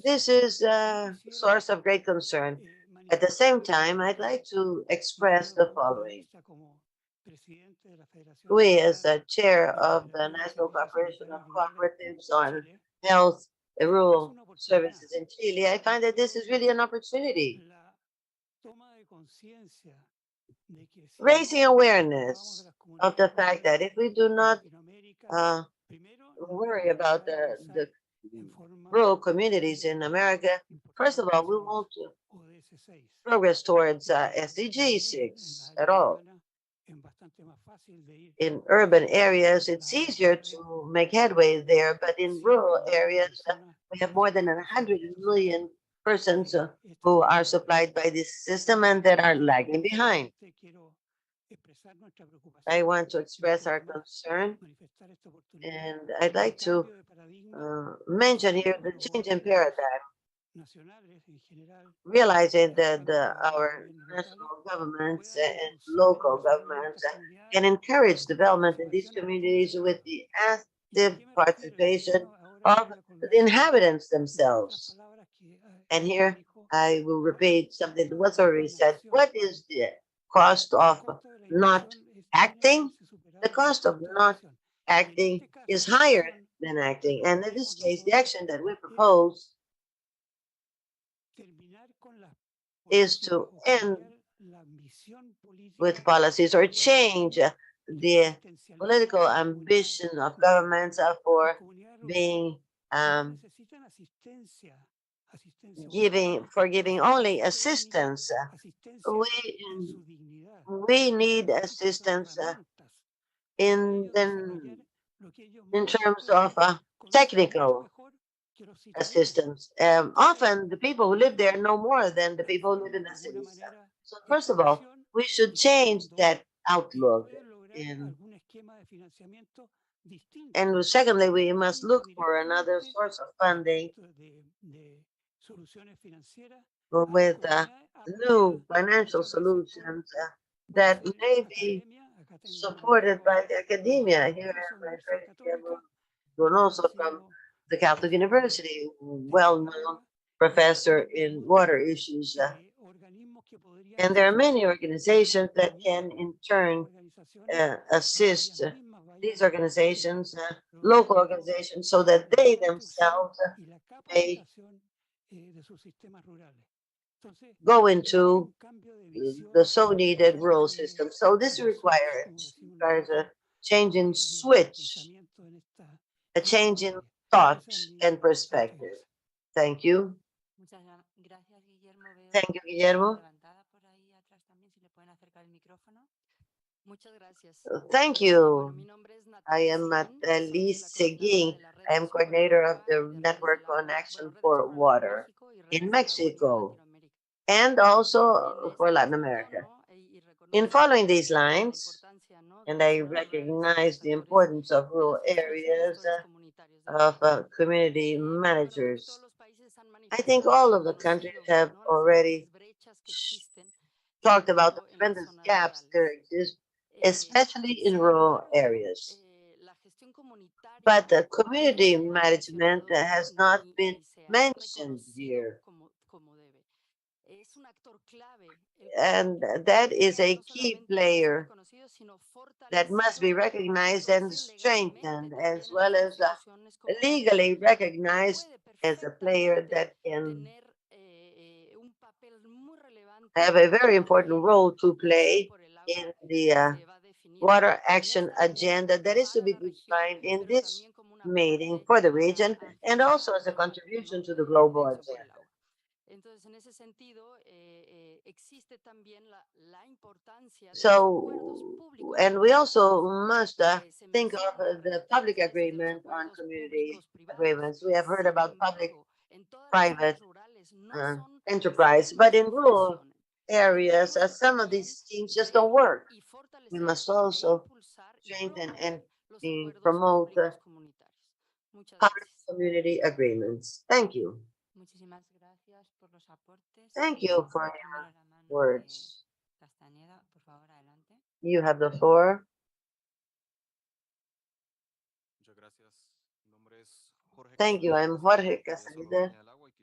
this is a source of great concern. At the same time, I'd like to express the following. We, as the chair of the National Corporation of Cooperatives on Health and Rural Services in Chile, I find that this is really an opportunity. Raising awareness of the fact that if we do not worry about the rural communities in America, first of all, we won't progress towards SDG 6 at all. In urban areas, it's easier to make headway there, but in rural areas, we have more than 100 million persons who are supplied by this system and that are lagging behind. I want to express our concern, and I'd like to mention here the change in paradigm, realizing that our national governments and local governments can encourage development in these communities with the active participation of the inhabitants themselves. And here I will repeat something that was already said. What is the cost of not acting? The cost of not acting is higher than acting. And in this case, the action that we propose is to end with policies or change the political ambition of governments for being giving only assistance. We need assistance in terms of technical assistance. Often the people who live there know more than the people who live in the cities. So first of all, we should change that outlook. And secondly, we must look for another source of funding with new financial solutions that may be supported by the academia. Here my friend Donoso from the Catholic University, well-known professor in water issues. And there are many organizations that can in turn assist these organizations, local organizations, so that they themselves may go into the so needed rural system. So this requires a change in switch, a change in thought and perspective. Thank you. Thank you, Guillermo. Thank you. I am Nathalie Seguin. I am coordinator of the Network on Action for Water in Mexico and also for Latin America. In following these lines, and I recognize the importance of rural areas, of community managers, I think all of the countries have already talked about the tremendous gaps there exist, especially in rural areas. But the community management has not been mentioned here. And that is a key player that must be recognized and strengthened, as well as legally recognized as a player that can have a very important role to play in the water action agenda that is to be defined in this meeting for the region and also as a contribution to the global agenda. So, and we also must think of the public agreement on community agreements. We have heard about public-private enterprise, but in rural areas, some of these schemes just don't work. We must also strengthen and promote public community agreements. Thank you. Thank you for your words. You have the floor. Thank you. I'm Jorge Casaneda,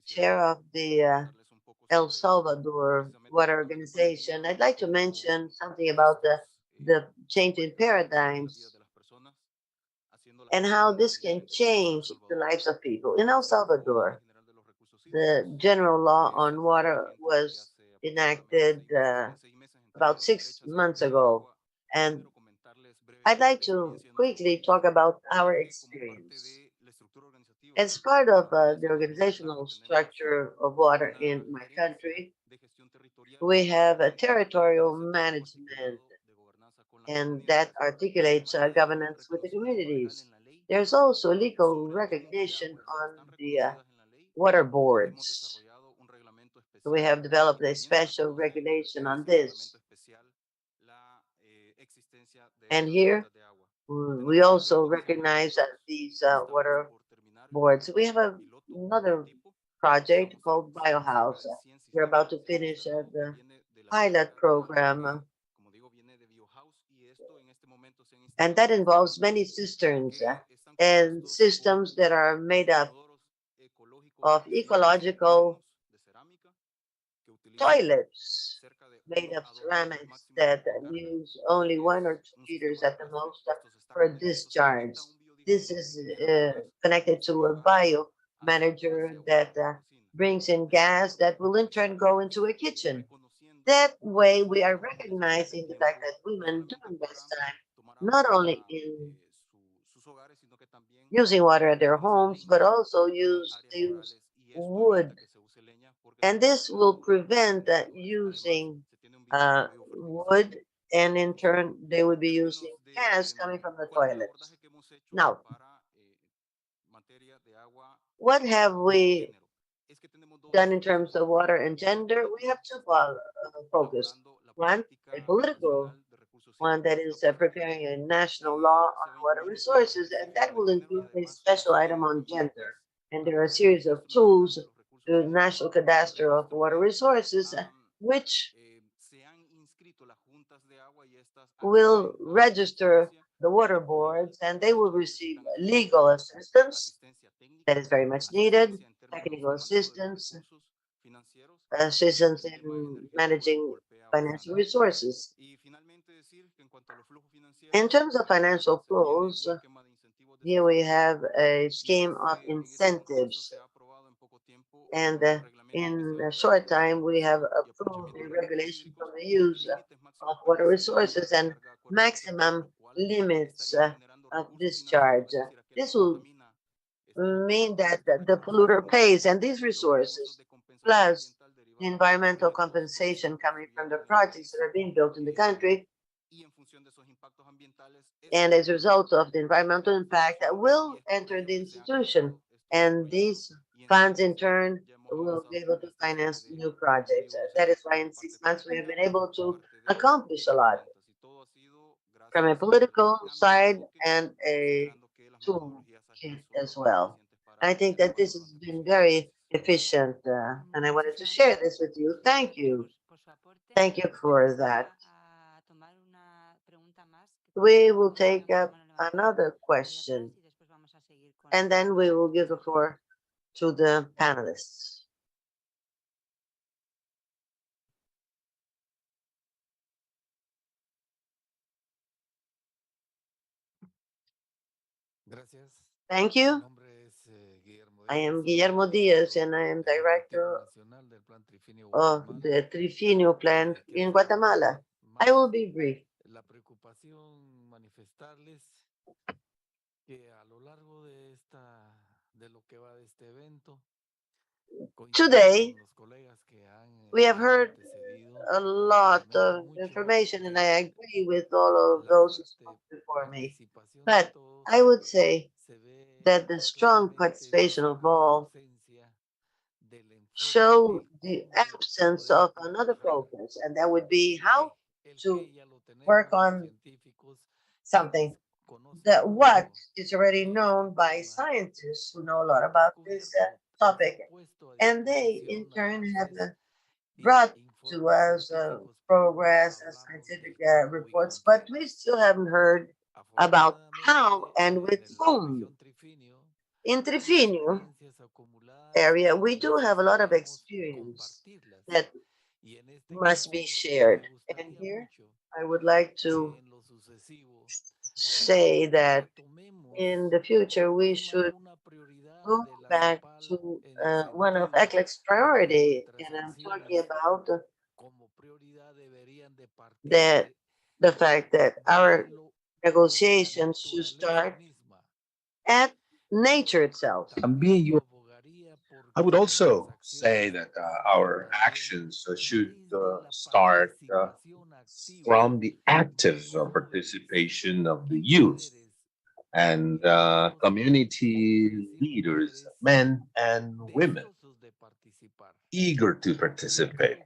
chair of the El Salvador Water Organization. I'd like to mention something about the change in paradigms and how this can change the lives of people. In El Salvador, the general law on water was enacted about 6 months ago. And I'd like to quickly talk about our experience. As part of the organizational structure of water in my country, we have a territorial management, and that articulates governance with the communities. There's also legal recognition on the water boards. We have developed a special regulation on this. And here, we also recognize that these water boards. We have another project called Biohouse. We're about to finish the pilot program, and that involves many cisterns and systems that are made up of ecological toilets made of ceramics that use only 1 or 2 liters at the most for discharge. This is connected to a bio manager that brings in gas that will in turn go into a kitchen. That way, we are recognizing the fact that women do invest time not only in using water at their homes, but also use wood. And this will prevent using wood, and in turn, they would be using gas coming from the toilets. Now, what have we done in terms of water and gender? We have two focus. One, a political one that is preparing a national law on water resources, and that will include a special item on gender. And there are a series of tools to the National Cadastre of Water Resources, which will register the water boards, and they will receive legal assistance that is very much needed, technical assistance, assistance in managing financial resources. In terms of financial flows, here we have a scheme of incentives, and in a short time, we have approved a regulation for the use of water resources and maximum limits of discharge. This will mean that the polluter pays, and these resources, plus the environmental compensation coming from the projects that are being built in the country, and as a result of the environmental impact, that will enter the institution, and these funds in turn will be able to finance new projects. That is why in 6 months we have been able to accomplish a lot from a political side and a tool kit as well. I think that this has been very efficient, and I wanted to share this with you. Thank you. Thank you for that. We will take up another question, and then we will give the floor to the panelists. Thank you. I am Guillermo Diaz, and I am director of the Trifinio plant in Guatemala. I will be brief. Today, we have heard a lot of information, and I agree with all of those who spoke before me. But I would say that the strong participation of all show the absence of another focus, and that would be how to work on something that what is already known by scientists who know a lot about this topic, and they in turn have brought to us progress and scientific reports, but we still haven't heard about how and with whom. In Trifinio area, we do have a lot of experience that must be shared. And here, I would like to say that in the future, we should go back to one of ECLEC's priority, and I'm talking about that the fact that our negotiations should start at nature itself. I would also say that our actions should start from the active participation of the youth and community leaders, men and women, eager to participate.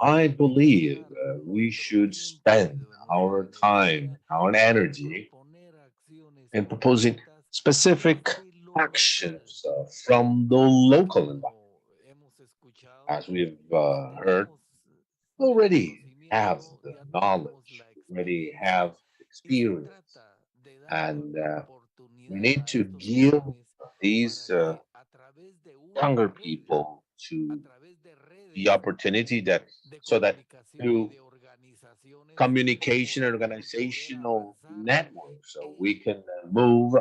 I believe we should spend our time, our energy in proposing specific actions from the local environment. As we've heard, already have the knowledge, already have experience, and we need to give these younger people to the opportunity that so that through communication and organizational networks, so we can move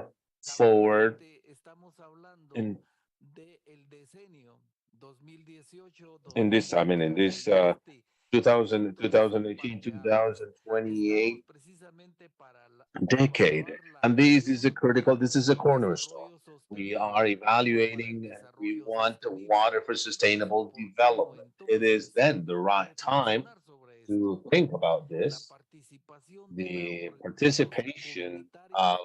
forward in this, I mean, in this 2018, 2028 decade. And this is a cornerstone. We are evaluating and we want water for sustainable development. It is then the right time to think about this, the participation of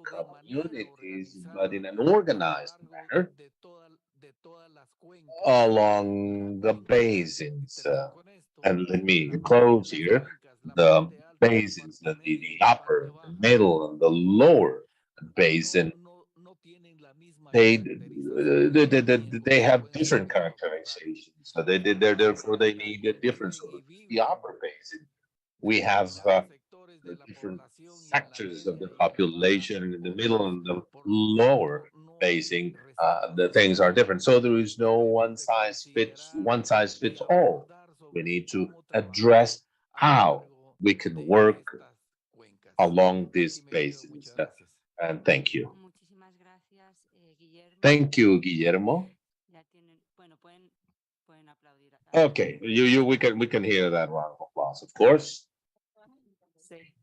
communities, but in an organized manner along the basins. And let me close here. The basins, the upper, the middle, and the lower basin, they have different characterizations. So therefore they need a different sort of the upper basin. We have the different sectors of the population in the middle and the lower basin. The things are different. So there is no one size fits all. We need to address how we can work along these basins. And thank you. Thank you, Guillermo. Okay, we can hear that round of applause, of course. Sí.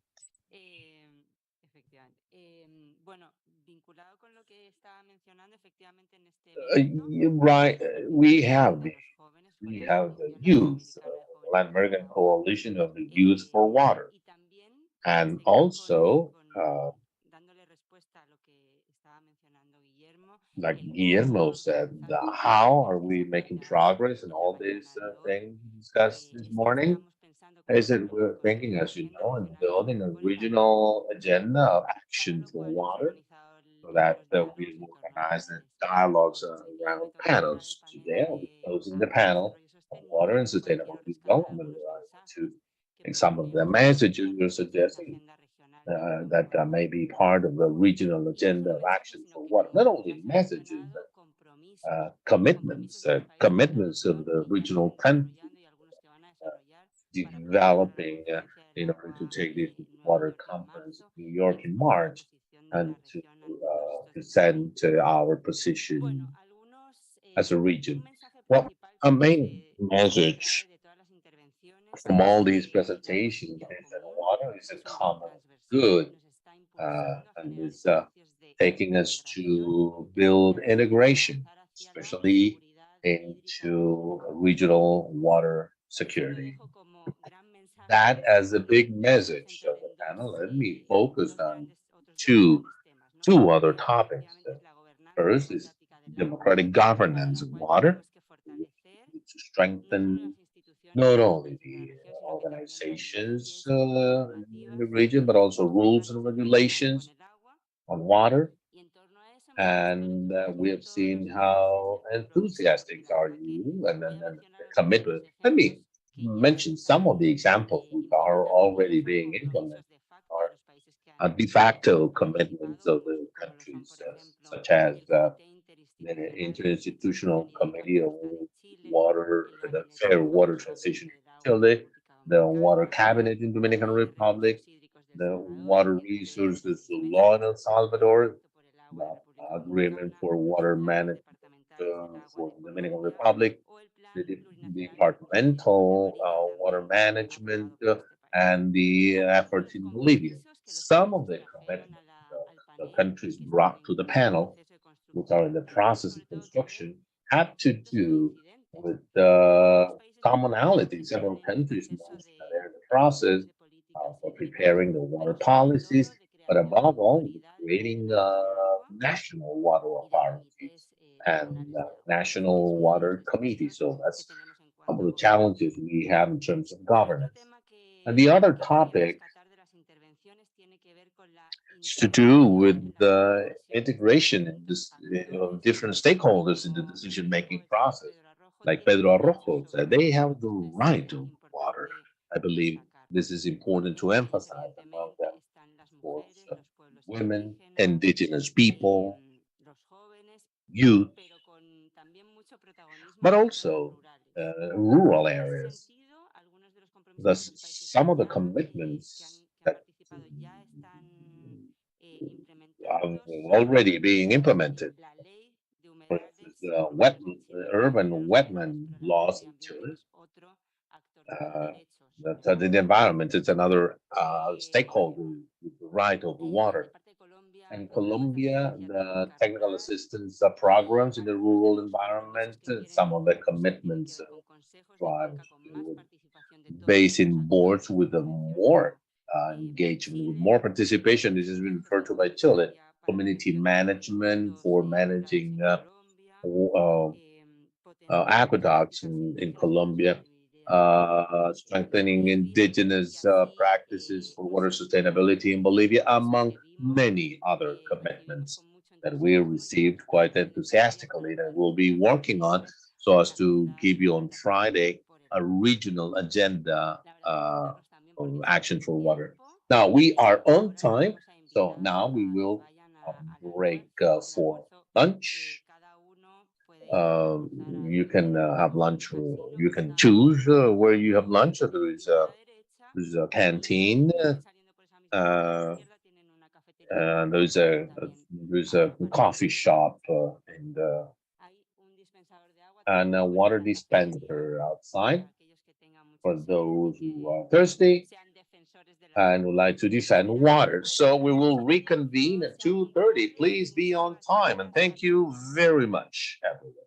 Efectivamente. Bueno, vinculado con lo que estaba mencionando, efectivamente en este evento, Right, we have a los jóvenes por we la have the Coalición youth, Latinoamericana de Jóvenes Latin por el American Agua, Coalition of the Youth for Water, y también and seguir also dándole respuesta a lo que estaba mencionando Guillermo, like el Guillermo cómo said, avanzar how are en we esta making agenda progress in de la all these mañana de hoy. things discussed this Es que morning? estamos pensando, Is como that lo we're thinking, considera la as you Agenda know, in Regional de building Acción a por el Agua, regional agenda of para action lo for cual hemos water, organizado so los that diálogos we en torno organize the a dialogues esto. Y around me toca cerrar el panels. panel Today, I'll be de closing the agua y panel desarrollo on sostenible, water and del cual sustainable quiero rescatar development. algunos I want to mensajes que take some of the proponían messages la you're propuesta de la suggesting Agenda Regional de Agua por that may be part of the regional y no agenda solo of mensajes, action sino for que water. Not only ya se han messages, but mencionado compromisos, commitments, de los países de la commitments of región the que ya están regional countries desarrollando y algunos que van a desarrollar para preparar a la developing conferencia del in order to agua take this en Nueva water York en conference marzo in New y York in exponer la March posición de and la to región ante todos estos present our position as a region. Well, a main message from all these presentations is that water is a common good and is taking us to build integration, especially into regional water security. That as a big message of the panel, let me focus on two other topics. First is democratic governance of water, to strengthen not only the organizations in the region, but also rules and regulations on water. And we have seen how enthusiastic are you and commitment. Let me mention some of the examples which are already being implemented, are de facto commitments of the countries, such as the Interinstitutional Committee of Water, the Fair Water Transition in Chile, the Water Cabinet in Dominican Republic, the Water Resources Law in El Salvador, the Agreement for Water Management for the Dominican Republic, the departmental water management, and the efforts in Bolivia. Some of the commitments the countries brought to the panel, which are in the process of construction, have to do with commonality. Several countries mentioned that they're in the process for preparing the water policies, but above all, creating national water authorities and national water committees. So that's some of the challenges we have in terms of governance. And the other topic is to do with the integration in this, of different stakeholders in the decision-making process. Like Pedro Arrojo said, they have the right to water. I believe this is important to emphasize among them, of course, women, indigenous people, youth, but also rural areas. Thus, some of the commitments that are already being implemented, for instance, urban wetland laws in Chile, uh, the environment is another stakeholder with the right of the water. In Colombia, the technical assistance programs in the rural environment, some of the commitments drive to base in boards with a more engagement, with more participation. This has been referred to by Chile. Community management for managing aqueducts in Colombia, strengthening indigenous practices for water sustainability in Bolivia, among many other commitments that we received quite enthusiastically that we'll be working on so as to give you on Friday a regional agenda of action for water. Now we are on time, so now we will break for lunch. You can have lunch, or you can choose where you have lunch. There's a canteen, and there's a coffee shop, and a water dispenser outside for those who are thirsty and would like to defend water. So we will reconvene at 2:30. Please be on time, and thank you very much, everyone.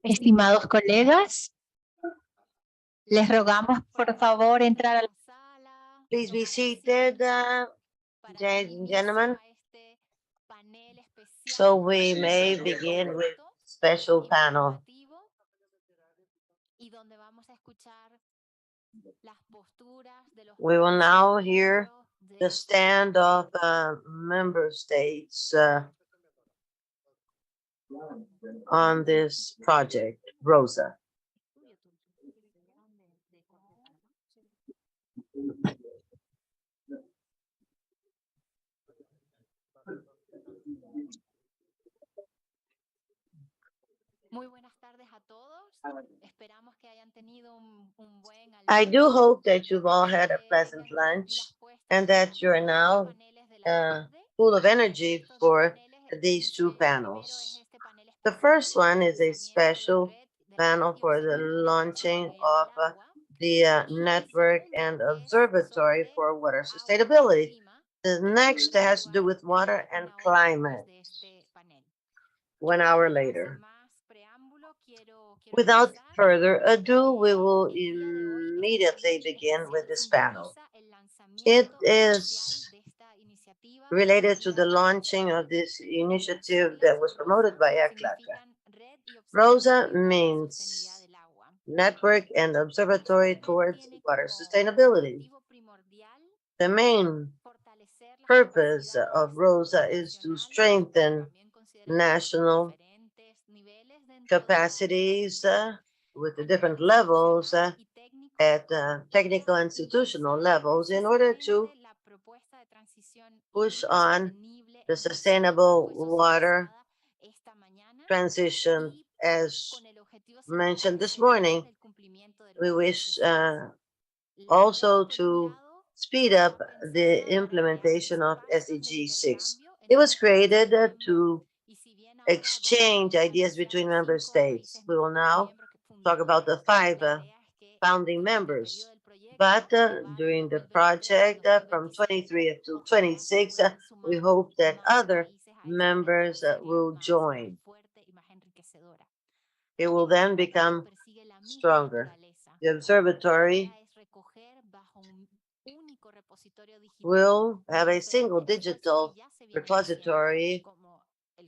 Estimados colegas, les rogamos por favor entrar a la sala. Please be seated, gentlemen, so we may begin with special panel. We will now hear the stand of member states on this project. Rosa. I do hope that you've all had a pleasant lunch and that you're now full of energy for these two panels. The first one is a special panel for the launching of the network and observatory for water sustainability. The next has to do with water and climate. 1 hour later. Without further ado, we will immediately begin with this panel. It is related to the launching of this initiative that was promoted by ECLAC. ROSA means Network and Observatory Towards Water Sustainability. The main purpose of ROSA is to strengthen national capacities with the different levels at technical institutional levels in order to push on the sustainable water transition. As mentioned this morning, we wish also to speed up the implementation of SDG 6. It was created to exchange ideas between member states. We will now talk about the 5 founding members. But during the project from 23 to 26, we hope that other members will join. It will then become stronger. The observatory will have a single digital repository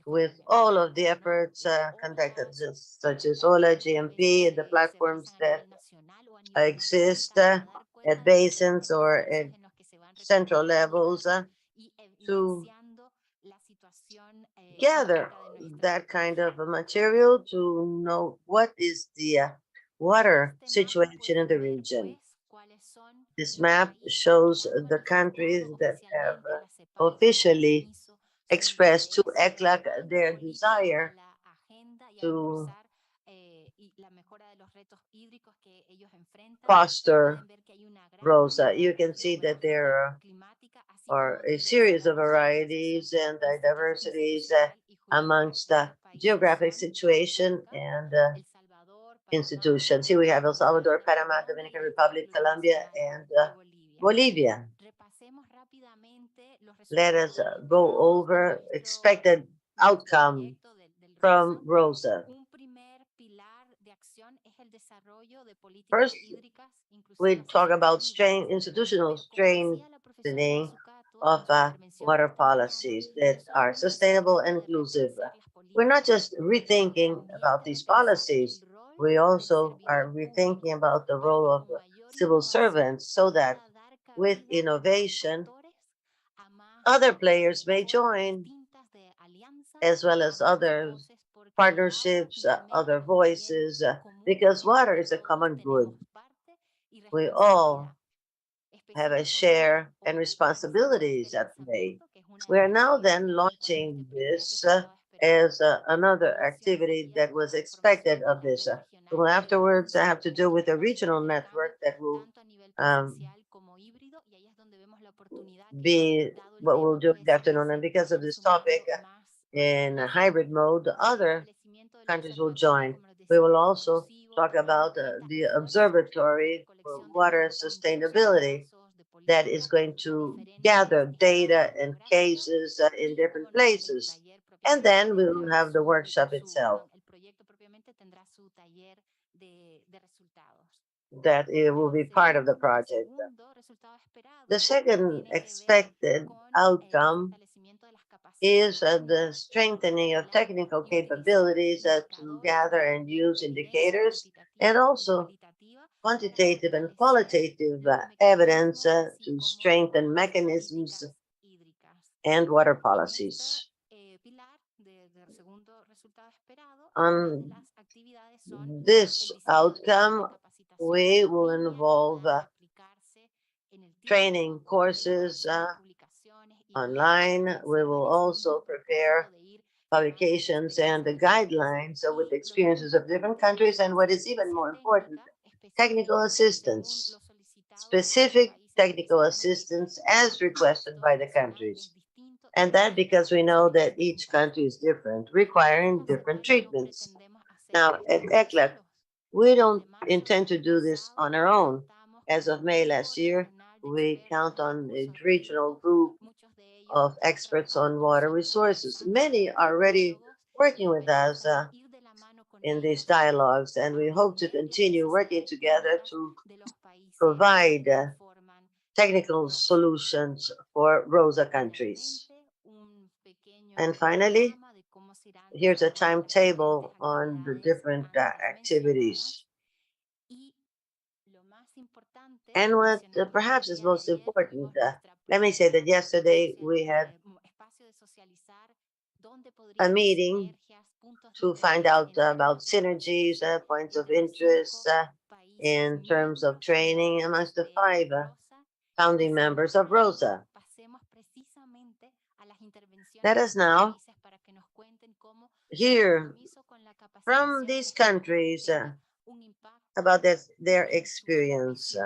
with all of the efforts conducted, such as OLA, GMP, the platforms that exist at basins or at central levels to gather that kind of material to know what is the water situation in the region. This map shows the countries that have officially expressed to ECLAC their desire to foster ROSA. You can see that there are a series of varieties and diversities amongst the geographic situation and institutions. Here we have El Salvador, Panama, Dominican Republic, Colombia, and Bolivia. Let us go over expected outcome from ROSA. First, we talk about institutional strengthening of water policies that are sustainable and inclusive. We're not just rethinking about these policies, we also are rethinking about the role of civil servants so that with innovation, other players may join, as well as other partnerships, other voices, because water is a common good. We all have a share and responsibilities at play. We are now then launching this as another activity that was expected of this. Well, afterwards, I have to do with a regional network that will be what we'll do in the afternoon. And because of this topic, in a hybrid mode, other countries will join. We will also talk about the observatory for water sustainability that is going to gather data and cases in different places. And then we will have the workshop itself. that it will be part of the project. The second expected outcome is the strengthening of technical capabilities to gather and use indicators, and also quantitative and qualitative evidence to strengthen mechanisms and water policies. On this outcome, we will involve training courses online. We will also prepare publications and the guidelines with experiences of different countries, and what is even more important, technical assistance, specific technical assistance as requested by the countries. And that because we know that each country is different, requiring different treatments. Now, at ECLAC, we don't intend to do this on our own. As of May last year, we count on a regional group of experts on water resources. Many are already working with us in these dialogues, and we hope to continue working together to provide technical solutions for ROSA countries. And finally, here's a timetable on the different activities. And what perhaps is most important, let me say that yesterday we had a meeting to find out about synergies, points of interest in terms of training amongst the 5 founding members of ROSA. Let us now hear from these countries about their experience.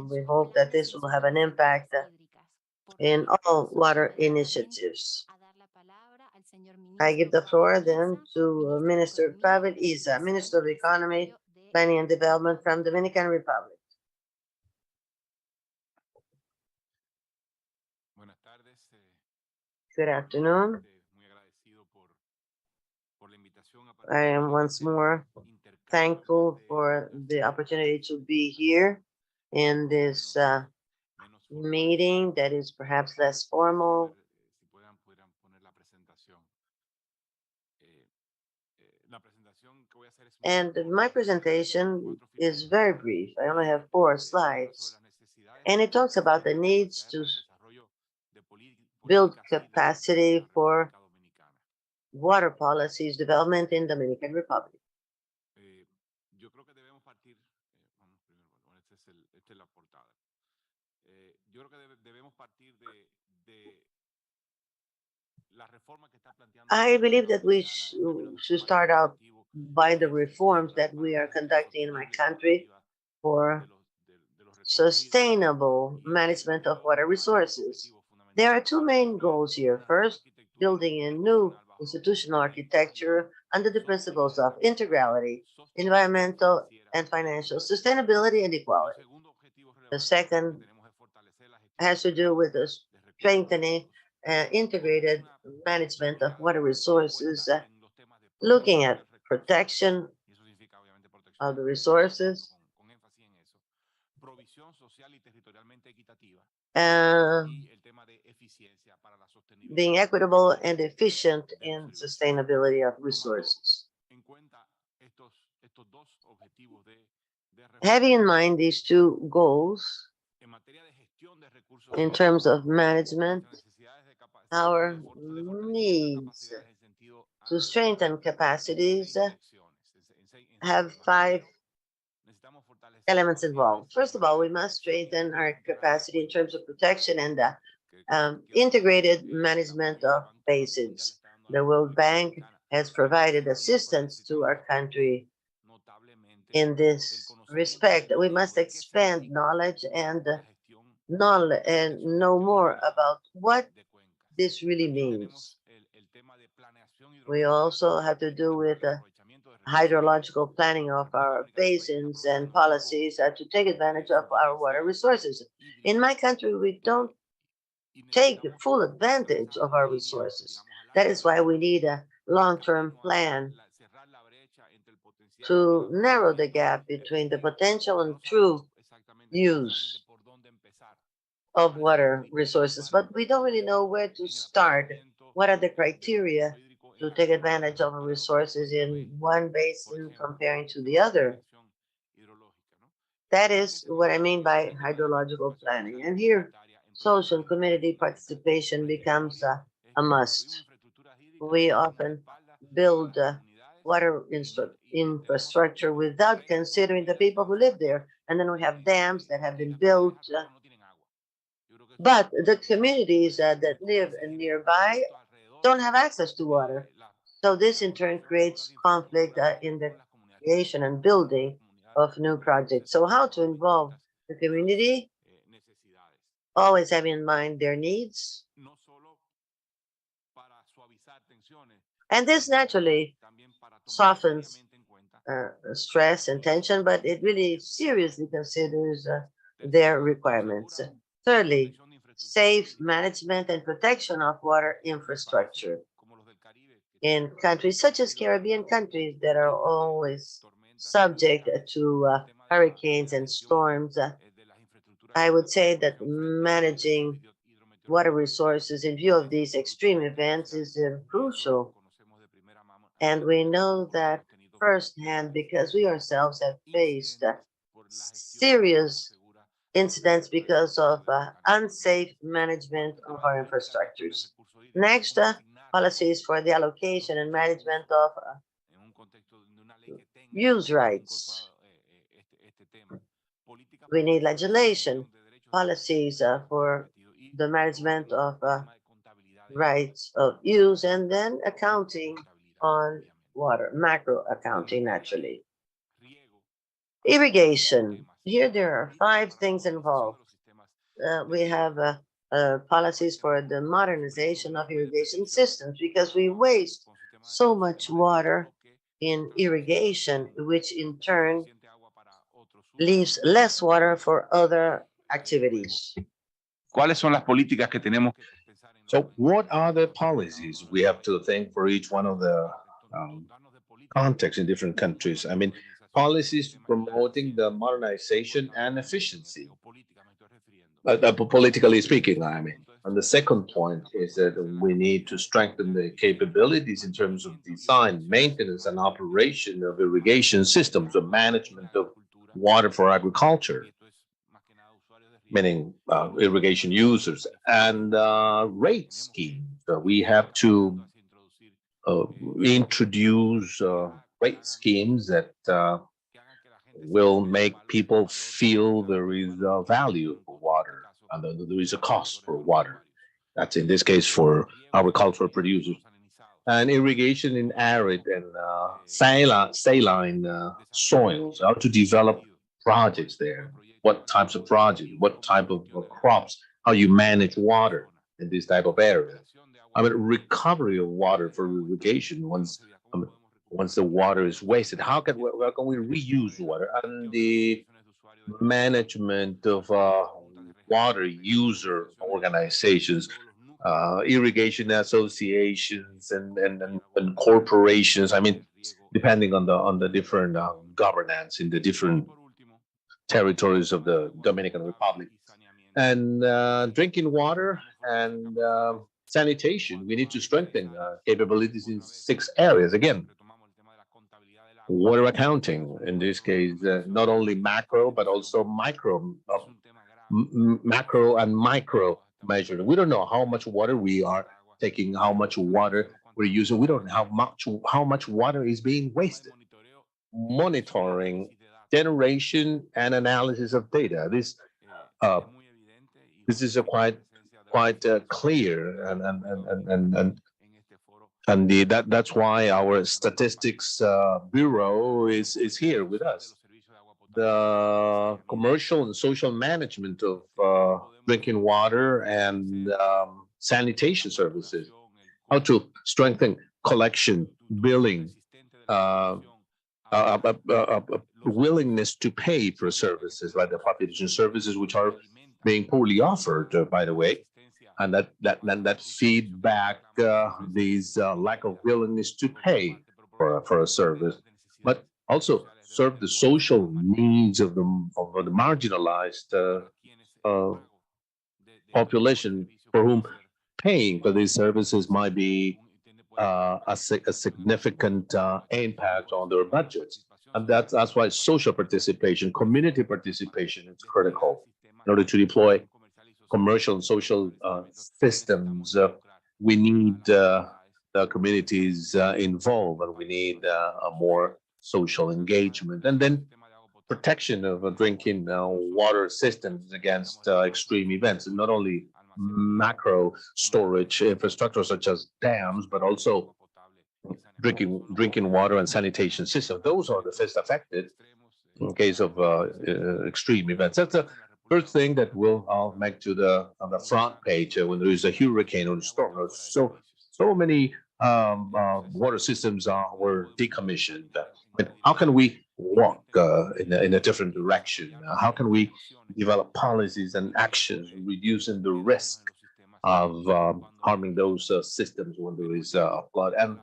We hope that this will have an impact in all water initiatives. I give the floor then to Minister Pavel Isa, Minister of Economy, Planning and Development from Dominican Republic. Good afternoon. I am once more thankful for the opportunity to be here in this meeting that is perhaps less formal. And my presentation is very brief. I only have 4 slides. And it talks about the needs to build capacity for water policies development in Dominican Republic. I believe that we should start out by the reforms that we are conducting in my country for sustainable management of water resources. There are 2 main goals here. First, building a new institutional architecture under the principles of integrality, environmental and financial sustainability, and equality. The second has to do with the strengthening integrated management of water resources, looking at protection of the resources, being equitable and efficient in sustainability of resources. Having in mind these 2 goals, in terms of management, our needs to strengthen capacities have 5 elements involved. First of all, we must strengthen our capacity in terms of protection and integrated management of basins. The World Bank has provided assistance to our country in this respect. We must expand knowledge and know more about what this really means. We also have to do with hydrological planning of our basins and policies to take advantage of our water resources. In my country, we don't take full advantage of our resources. That is why we need a long-term plan to narrow the gap between the potential and true use of water resources, but we don't really know where to start. What are the criteria to take advantage of resources in one basin comparing to the other? That is what I mean by hydrological planning. And here, social and community participation becomes a must. We often build water infrastructure without considering the people who live there. And then we have dams that have been built, but the communities that live nearby don't have access to water. So this in turn creates conflict in the creation and building of new projects. So how to involve the community, always having in mind their needs. And this naturally softens stress and tension, but it really seriously considers their requirements. Thirdly, safe management and protection of water infrastructure. In countries such as Caribbean countries that are always subject to hurricanes and storms, I would say that managing water resources in view of these extreme events is crucial. And we know that firsthand because we ourselves have faced serious incidents because of unsafe management of our infrastructures. Next, policies for the allocation and management of use rights. We need legislation, policies for the management of rights of use, and then accounting on water, macro accounting naturally. Irrigation. Here there are 5 things involved. We have policies for the modernization of irrigation systems because we waste so much water in irrigation, which in turn leaves less water for other activities. ¿Cuáles son las políticas que tenemos? So what are the policies we have to think for each one of the contexts in different countries? I mean, policies promoting the modernization and efficiency, politically speaking, I mean. And the second point is that we need to strengthen the capabilities in terms of design, maintenance, and operation of irrigation systems, of management of water for agriculture, meaning irrigation users, and rate schemes. We have to introduce rate schemes that will make people feel there is a value for water and that there is a cost for water. That's in this case for agricultural producers. And irrigation in arid and saline soils, how to develop projects there, what types of projects, what type of crops, how you manage water in this type of area. I mean, recovery of water for irrigation once the water is wasted. How can we reuse water? And the management of water user organizations, irrigation associations, and corporations. I mean, depending on the different governance in the different territories of the Dominican Republic. And drinking water and sanitation, we need to strengthen capabilities in 6 areas. Again, water accounting, in this case, not only macro, but also macro and micro measure. We don't know how much water we are taking, how much water we're using. We don't know how much water is being wasted. Monitoring, generation, and analysis of data. This is a quite clear, and that's why our statistics bureau is here with us. The commercial and social management of drinking water and sanitation services, how to strengthen collection, billing, willingness to pay for services like the population services, which are being poorly offered, by the way, and that feedback these lack of willingness to pay for a service. But also serve the social needs of the marginalized population for whom paying for these services might be a significant impact on their budgets. And that's why social participation, community participation is critical in order to deploy commercial and social systems. We need the communities involved, and we need a more social engagement. And then protection of drinking water systems against extreme events, and not only macro storage infrastructure such as dams, but also drinking water and sanitation system. Those are the first affected in case of extreme events. That's the first thing that I'll make to on the front page when there is a hurricane or a storm. So many water systems were decommissioned. But how can we walk in a different direction? How can we develop policies and actions reducing the risk of harming those systems when there is a flood? And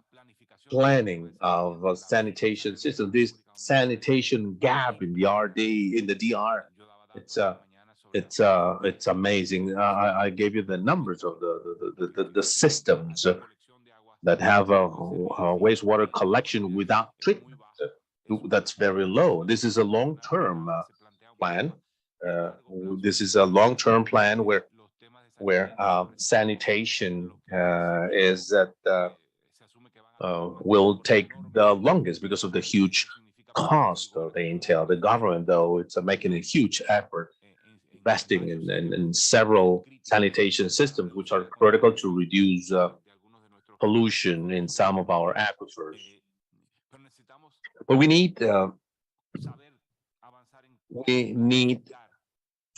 planning of sanitation system, this sanitation gap in the RD, in the DR, it's amazing. I gave you the numbers of the systems that have a wastewater collection without treatment. That's very low. This is a long-term plan. This is a long-term plan where sanitation is that will take the longest because of the huge cost of the entail. The government, though, it's making a huge effort investing in several sanitation systems, which are critical to reduce pollution in some of our aquifers. But we need to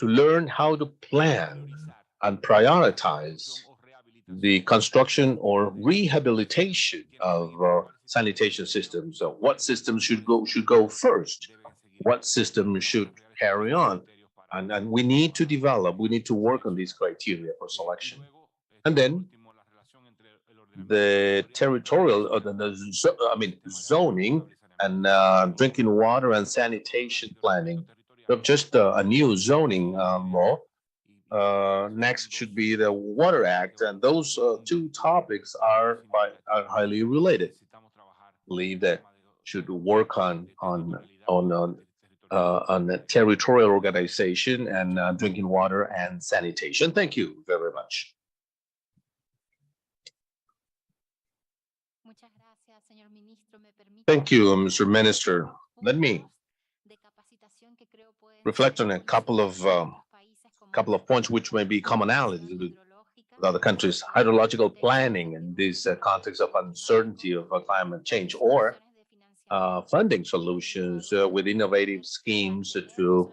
learn how to plan and prioritize the construction or rehabilitation of sanitation systems. So what systems should go first? What systems should carry on? And we need to work on these criteria for selection. And then the territorial, zoning and drinking water and sanitation planning. Just a new zoning law. Next should be the Water Act, and those two topics are highly related. I believe that should work on the territorial organization and drinking water and sanitation. Thank you very much. Thank you, Mr. Minister. Let me reflect on a couple of points which may be commonalities with other countries. Hydrological planning in this context of uncertainty of climate change, or funding solutions with innovative schemes to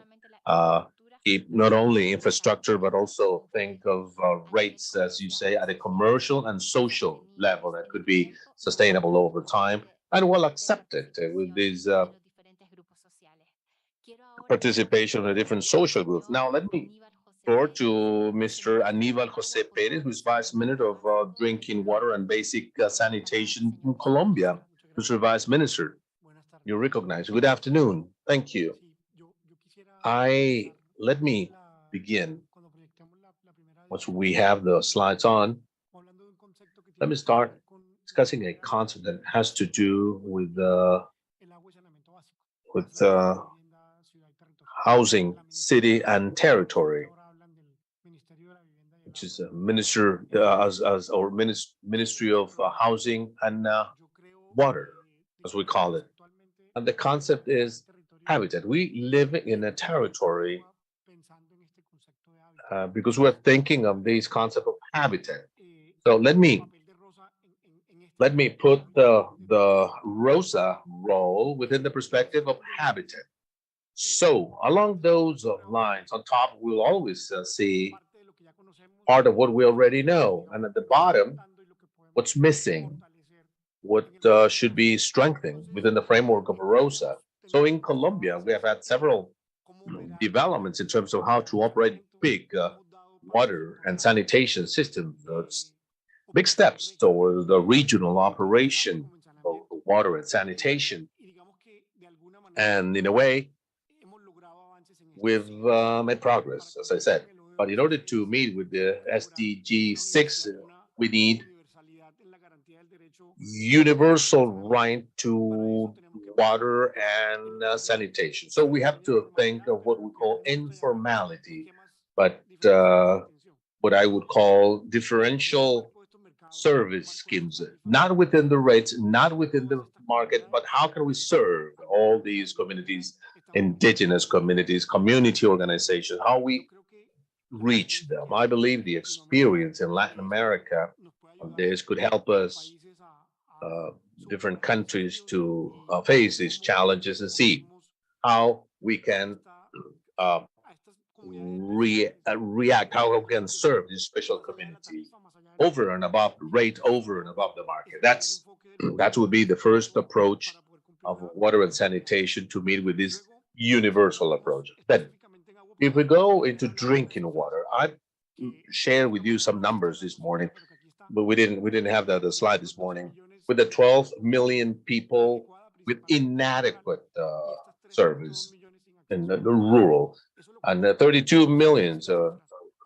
keep not only infrastructure, but also think of rates, as you say, at a commercial and social level that could be sustainable over time and well accepted with this participation of the different social groups. Now, let me floor to Mr. Aníbal José Pérez, who's Vice Minister of Drinking Water and Basic Sanitation in Colombia. Mr. Vice Minister, you're recognized. Good afternoon. Thank you. Let me begin. Once we have the slides on, let me start discussing a concept that has to do with housing, city, and territory, which is a minister Ministry of Housing and Water, as we call it. And the concept is habitat. We live in a territory because we're thinking of this concept of habitat. So let me put the Rosa role within the perspective of habitat. So along those lines, on top, we'll always see part of what we already know. And at the bottom, what's missing, what should be strengthened within the framework of Rosa. So in Colombia, we have had several developments in terms of how to operate big water and sanitation systems. Big steps toward the regional operation of water and sanitation. And in a way, we've made progress, as I said. But in order to meet with the SDG 6, we need universal right to water and sanitation. So we have to think of what we call informality, but what I would call differential service schemes, not within the rates, not within the market, but how can we serve all these communities, indigenous communities, community organizations, how we reach them. I believe the experience in Latin America of this could help us, different countries, to face these challenges and see how we can react, how we can serve these special communities over and above the rate, over and above the market. That would be the first approach of water and sanitation to meet with this universal approach. Then, if we go into drinking water, I shared with you some numbers this morning, but we didn't have the slide this morning. With the 12 million people with inadequate service in the rural, and 32 million, so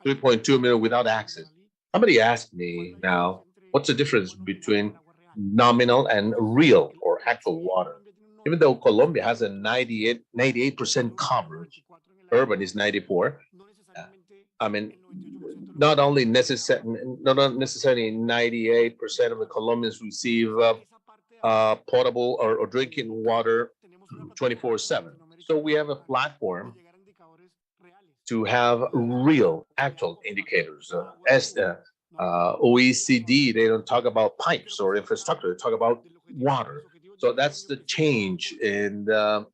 3.2 million without access. Somebody asked me now, what's the difference between nominal and real or actual water? Even though Colombia has a 98% coverage, urban is 94. I mean, not necessarily 98% of the Colombians receive potable or drinking water 24/7. So we have a platform to have real, actual indicators. As the OECD, they don't talk about pipes or infrastructure; they talk about water. So that's the change in the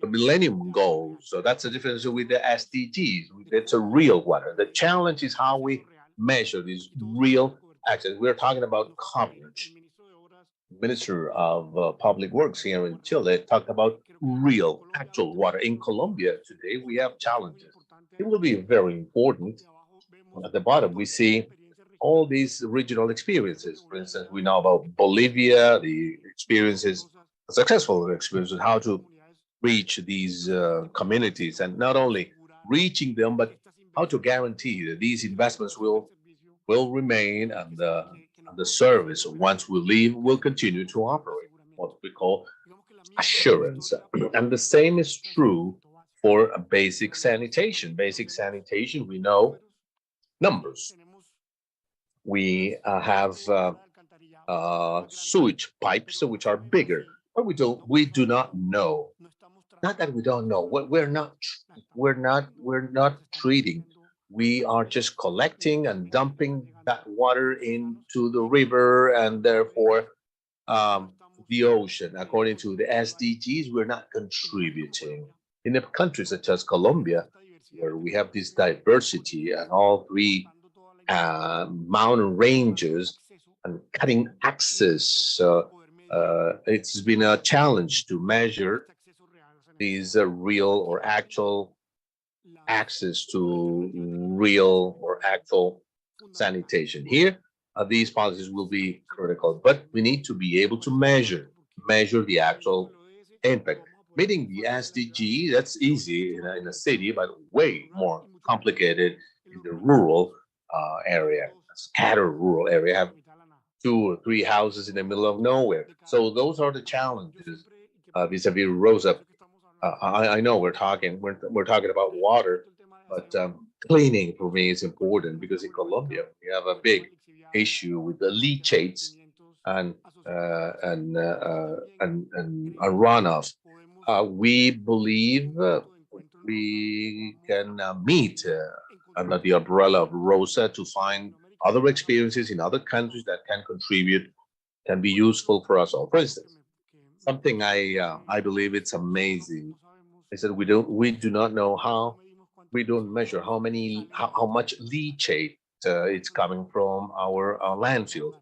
Millennium Goals. So that's the difference with the SDGs. It's a real water. The challenge is how we measure these real access. We're talking about coverage. Minister of Public Works here in Chile talked about real, actual water. In Colombia today, we have challenges. It will be very important. At the bottom, we see all these regional experiences. For instance, we know about Bolivia, the experiences, successful experiences, how to reach these communities, and not only reaching them, but how to guarantee that these investments will remain, and the service, once we leave, will continue to operate, what we call assurance. And the same is true for a basic sanitation. Basic sanitation, we know numbers. We have sewage pipes which are bigger, but we do not know. Not that we don't know. We're not treating. We are just collecting and dumping that water into the river, and therefore the ocean. According to the SDGs, we're not contributing. In a country such as Colombia, where we have this diversity and all three mountain ranges and cutting access, it's been a challenge to measure these real or actual access to real or actual sanitation. Here, these policies will be critical, but we need to be able to measure the actual impact. Meeting the SDG, that's easy in a city, but way more complicated in the rural area, scattered rural area, have 2 or 3 houses in the middle of nowhere. So those are the challenges vis-a-vis Rosa. I know we're talking about water, but cleaning for me is important, because in Colombia we have a big issue with the leachates and runoff. We believe we can meet under the umbrella of Rosa to find other experiences in other countries that can contribute, can be useful for us all. For instance, something I believe it's amazing is that we do not know how, we don't measure how much leachate it's coming from our landfill.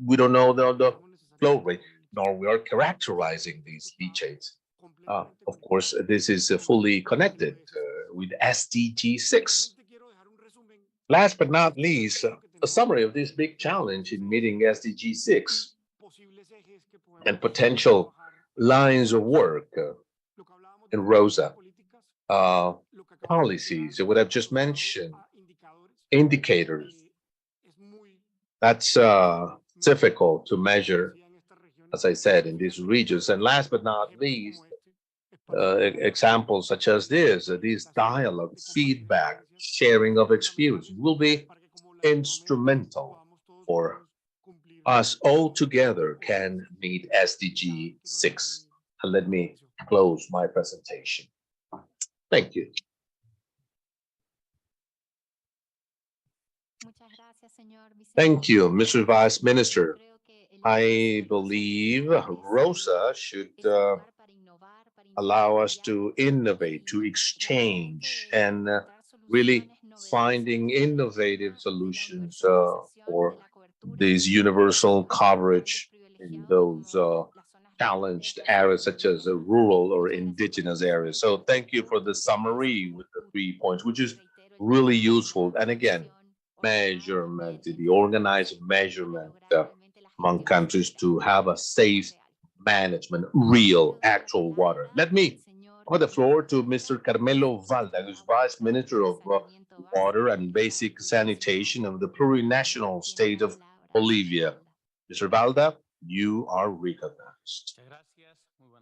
We don't know the flow rate, nor we are characterizing these leachates. Of course, this is fully connected with SDG 6. Last but not least, a summary of this big challenge in meeting SDG 6 and potential lines of work in Rosa. Policies, what I've just mentioned, indicators. That's difficult to measure, as I said, in these regions. And last but not least, examples such as this dialogue, feedback, sharing of experience will be instrumental for us all together can meet SDG 6. And let me close my presentation. Thank you. Thank you, Mr. Vice Minister. I believe Rosa should allow us to innovate, to exchange, and really finding innovative solutions for this universal coverage in those challenged areas such as rural or indigenous areas. So thank you for the summary with the 3 points, which is really useful. And again, measurement, the organized measurement among countries to have a safe management, real, actual water. Let me offer the floor to Mr. Carmelo Valda, who's Vice Minister of Water and Basic Sanitation of the plurinational state of Bolivia. Mr. Valda, you are recognized.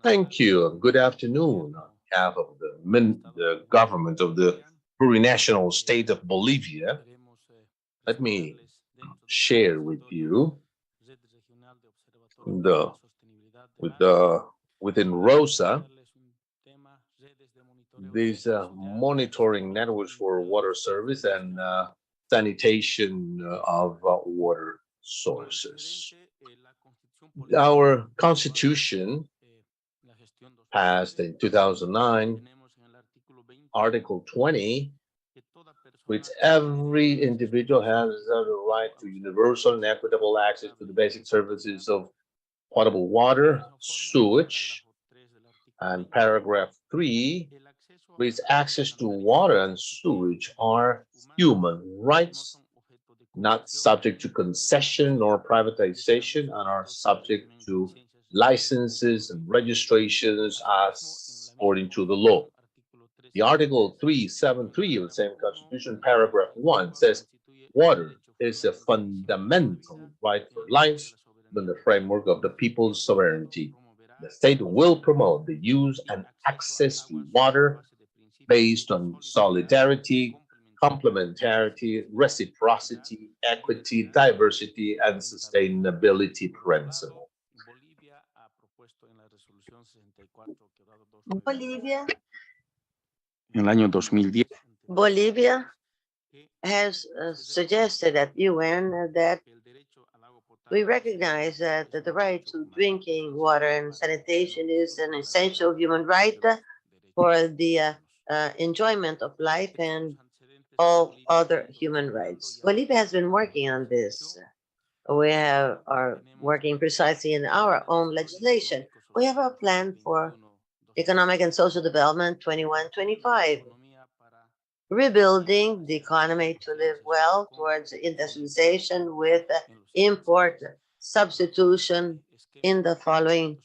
Thank you. Good afternoon. On behalf of the government of the plurinational state of Bolivia, let me share with you within ROSA, these monitoring networks for water service and sanitation of water sources. Our constitution passed in 2009, Article 20, which every individual has the right to universal and equitable access to the basic services of potable water, sewage, and paragraph 3 reads access to water and sewage are human rights, not subject to concession or privatization, and are subject to licenses and registrations as according to the law. The Article 373 of the same Constitution, paragraph 1 says, water is a fundamental right for life within the framework of the people's sovereignty. The state will promote the use and access to water based on solidarity, complementarity, reciprocity, equity, diversity, and sustainability principle. Bolivia has suggested at UN that we recognize that the right to drinking water and sanitation is an essential human right for the enjoyment of life and all other human rights. Bolivia has been working on this. We are working precisely in our own legislation. We have a plan for economic and social development 21-25, rebuilding the economy to live well towards industrialization with import substitution in the following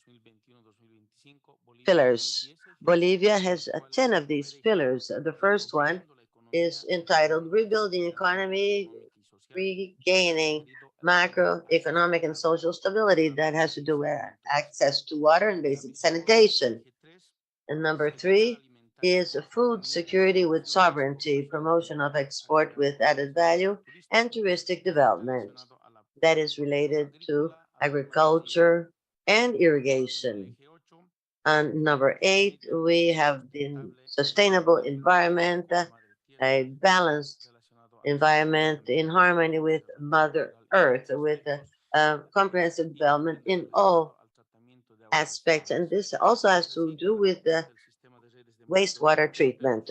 pillars. Bolivia has 10 of these pillars. The first one is entitled Rebuilding Economy, Regaining Macroeconomic and Social Stability. That has to do with access to water and basic sanitation. And number 3 is food security with sovereignty, promotion of export with added value, and touristic development that is related to agriculture and irrigation. And number 8, we have the sustainable environment, a balanced environment in harmony with Mother Earth, with comprehensive development in all aspects. And this also has to do with the wastewater treatment.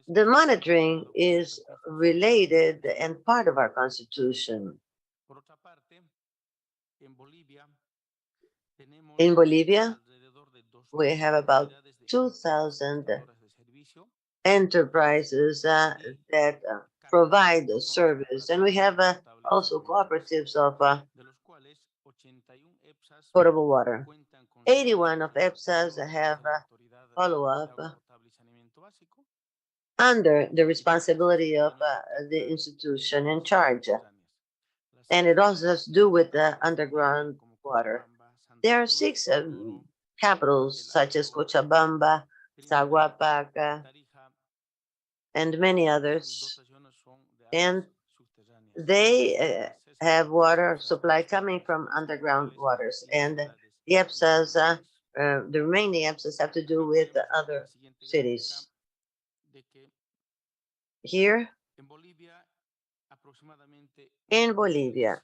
The monitoring is related and part of our constitution. In Bolivia, we have about 2,000 enterprises that provide the service, and we have also cooperatives of potable water. 81 of EPSAs have follow-up under the responsibility of the institution in charge. And it also has to do with the underground water. There are 6 capitals such as Cochabamba, Zaguapaca, and many others. And they have water supply coming from underground waters. And the EPSAs, the remaining EPSAs have to do with the other cities. Here in Bolivia,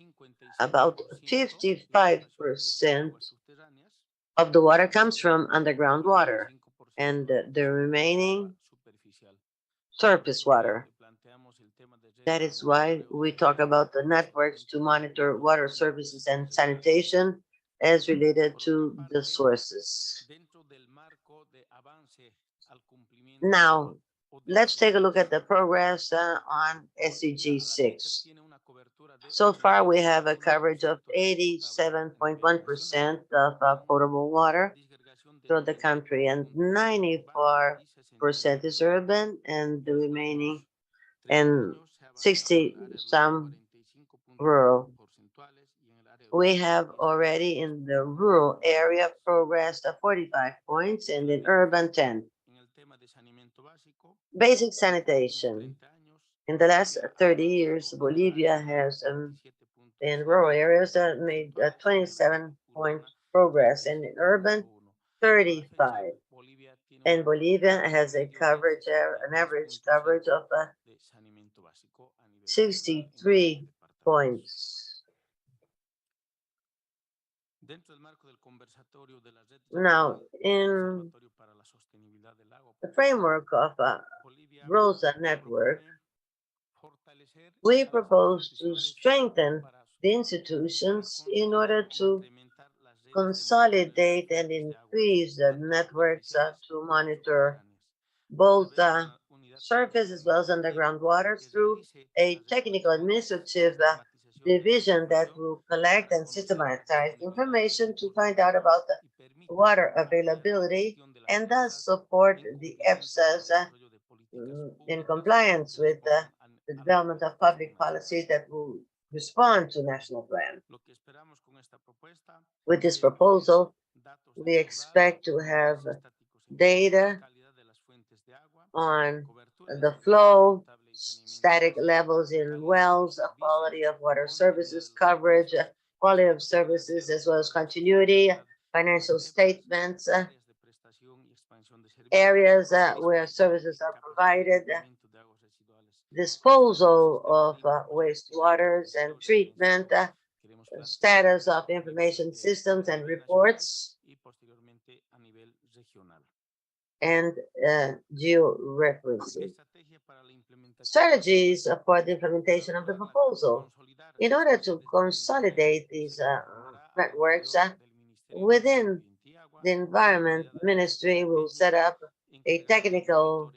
about 55% of the water comes from underground water, and the remaining surface water. That is why we talk about the networks to monitor water services and sanitation as related to the sources. Now, let's take a look at the progress on SDG 6. So far, we have a coverage of 87.1% of potable water throughout the country, and 94% is urban, and the remaining, and 60 some rural. We have already in the rural area progressed 45 points, and in urban 10. Basic sanitation. In the last 30 years, Bolivia has in rural areas made a 27-point progress, and in urban 35. And Bolivia has a coverage, an average coverage of 63 points. Now, in the framework of ROSA network, we propose to strengthen the institutions in order to consolidate and increase the networks to monitor both surface as well as underground waters through a technical administrative division that will collect and systematize information to find out about the water availability and thus support the EPSAs in compliance with the development of public policies that will respond to national plan. With this proposal, we expect to have data on the flow, static levels in wells, quality of water services coverage, quality of services, as well as continuity, financial statements, areas where services are provided, disposal of wastewaters and treatment, status of information systems and reports, and georeferencing. Strategies for the implementation of the proposal. In order to consolidate these networks within the Environment Ministry, will set up a technical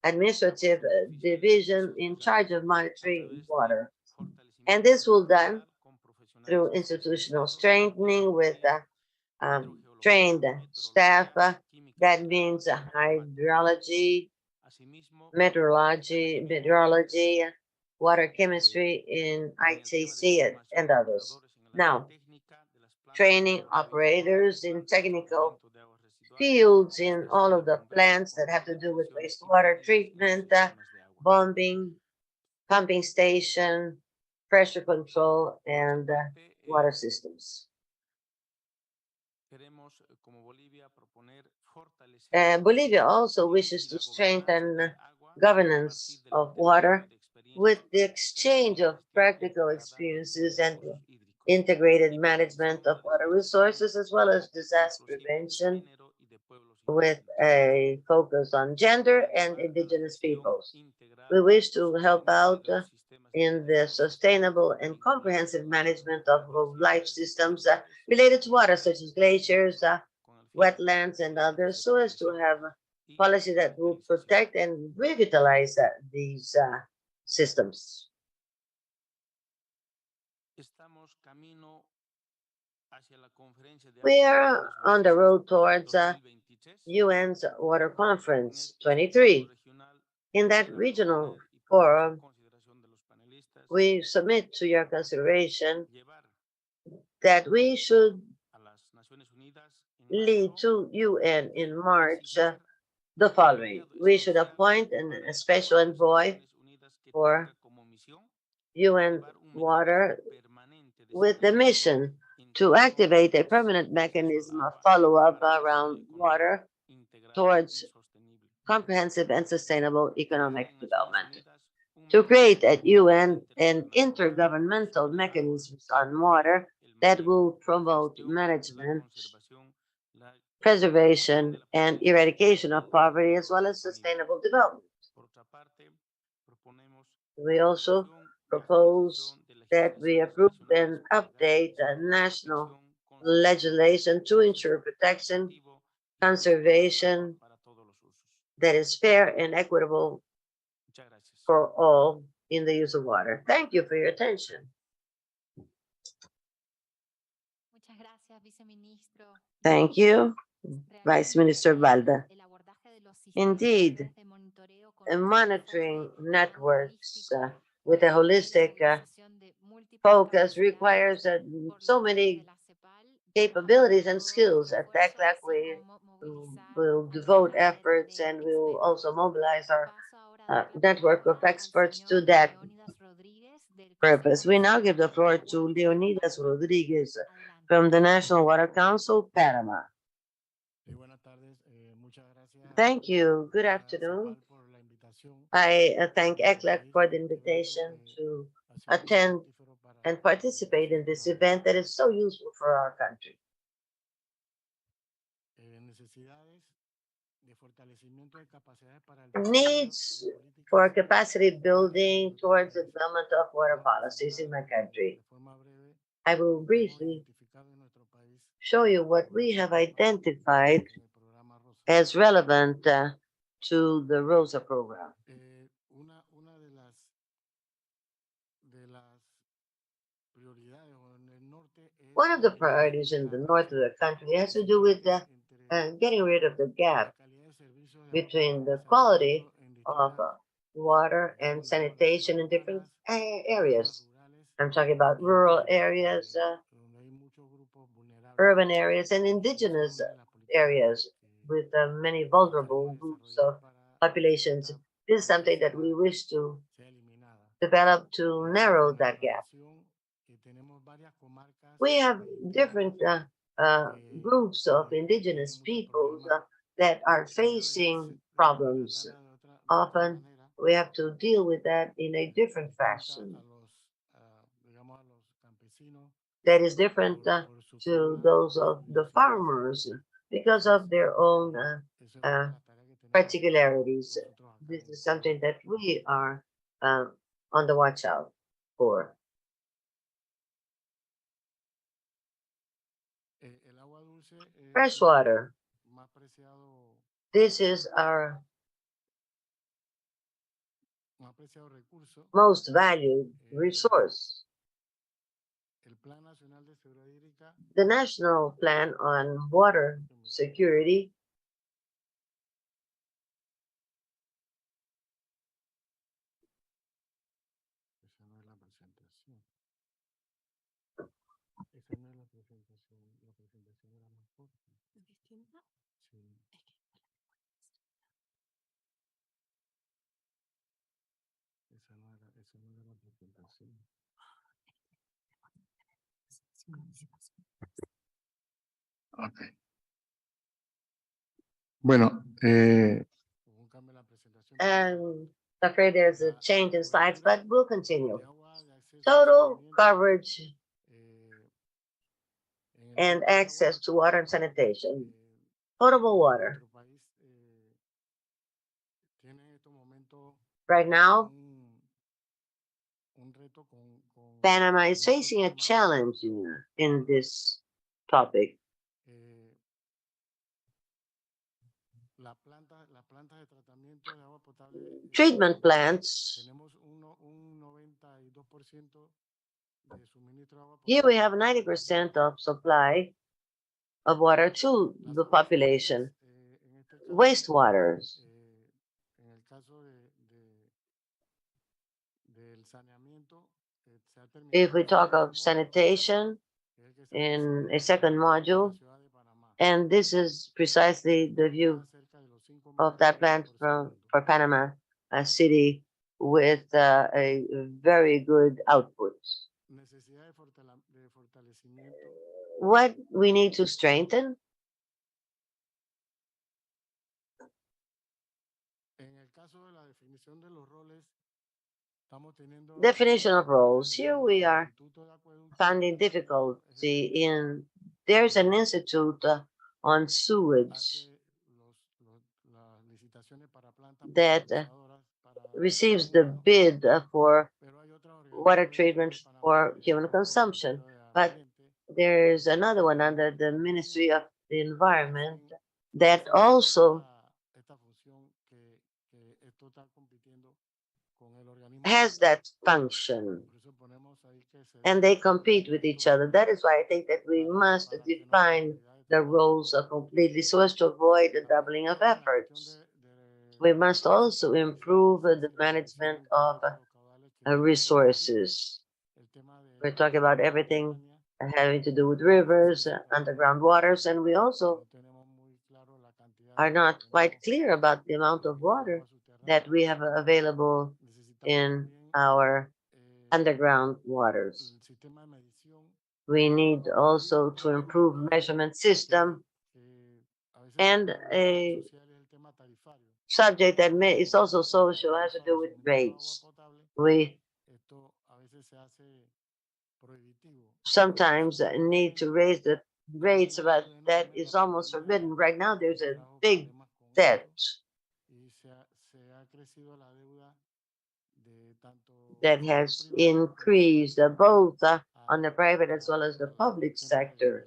administrative division in charge of monitoring water. And this will be done through institutional strengthening with trained staff. That means hydrology, meteorology, water chemistry in ITC and others. Now, training operators in technical fields in all of the plants that have to do with wastewater treatment, bombing, pumping station, pressure control, and water systems. Bolivia also wishes to strengthen governance of water with the exchange of practical experiences and integrated management of water resources, as well as disaster prevention with a focus on gender and indigenous peoples. We wish to help out in the sustainable and comprehensive management of life systems related to water, such as glaciers, wetlands, and others, so as to have a policy that will protect and revitalize these systems. We are on the road towards UN's Water Conference 23. In that regional forum, we submit to your consideration that we should lead to UN in March the following. We should appoint a special envoy for UN water with the mission to activate a permanent mechanism of follow-up around water towards comprehensive and sustainable economic development. To create at UN an intergovernmental mechanisms on water that will promote management, preservation, and eradication of poverty, as well as sustainable development. We also propose that we approve and update the national legislation to ensure protection, conservation that is fair and equitable for all in the use of water. Thank you for your attention. Thank you, Vice Minister Balda. Indeed, monitoring networks with a holistic focus requires so many capabilities and skills. At TECLAC, we will devote efforts and we will also mobilize our network of experts to that purpose. We now give the floor to Leonidas Rodriguez from the National Water Council, Panama. Thank you. Good afternoon. I thank ECLAC for the invitation to attend and participate in this event that is so useful for our country. Needs for capacity building towards the development of water policies in my country. I will briefly show you what we have identified as relevant to the ROSA program. One of the priorities in the north of the country has to do with getting rid of the gap between the quality of water and sanitation in different areas. I'm talking about rural areas, urban areas, and indigenous areas with many vulnerable groups of populations. This is something that we wish to develop to narrow that gap. We have different groups of indigenous peoples that are facing problems. Often we have to deal with that in a different fashion. That is different to those of the farmers because of their own particularities. This is something that we are on the watch out for. Fresh water. This is our most valued resource. The National Plan on Water Security Okay. Bueno, I'm afraid there's a change in slides, but we'll continue. Total coverage and access to water and sanitation. Potable water. Right now, Panama is facing a challenge in this topic. Treatment plants Here we have 90% of supply of water to the population. Wastewaters. If we talk of sanitation in a second module, and this is precisely the view of that plan for Panama City with a very good output. What we need to strengthen? Definition of roles. Here we are finding difficulty in, there's an institute on sewage that receives the bid for water treatment for human consumption. But there is another one under the Ministry of the Environment that also has that function, and they compete with each other. That is why I think that we must define the roles completely so as to avoid the doubling of efforts. We must also improve the management of resources. We're talking about everything having to do with rivers, underground waters, and we also are not quite clear about the amount of water that we have available in our underground waters. We need also to improve measurement system, and a subject that is also social has to do with rates. We sometimes need to raise the rates, but that is almost forbidden. Right now, there's a big debt that has increased both on the private as well as the public sector.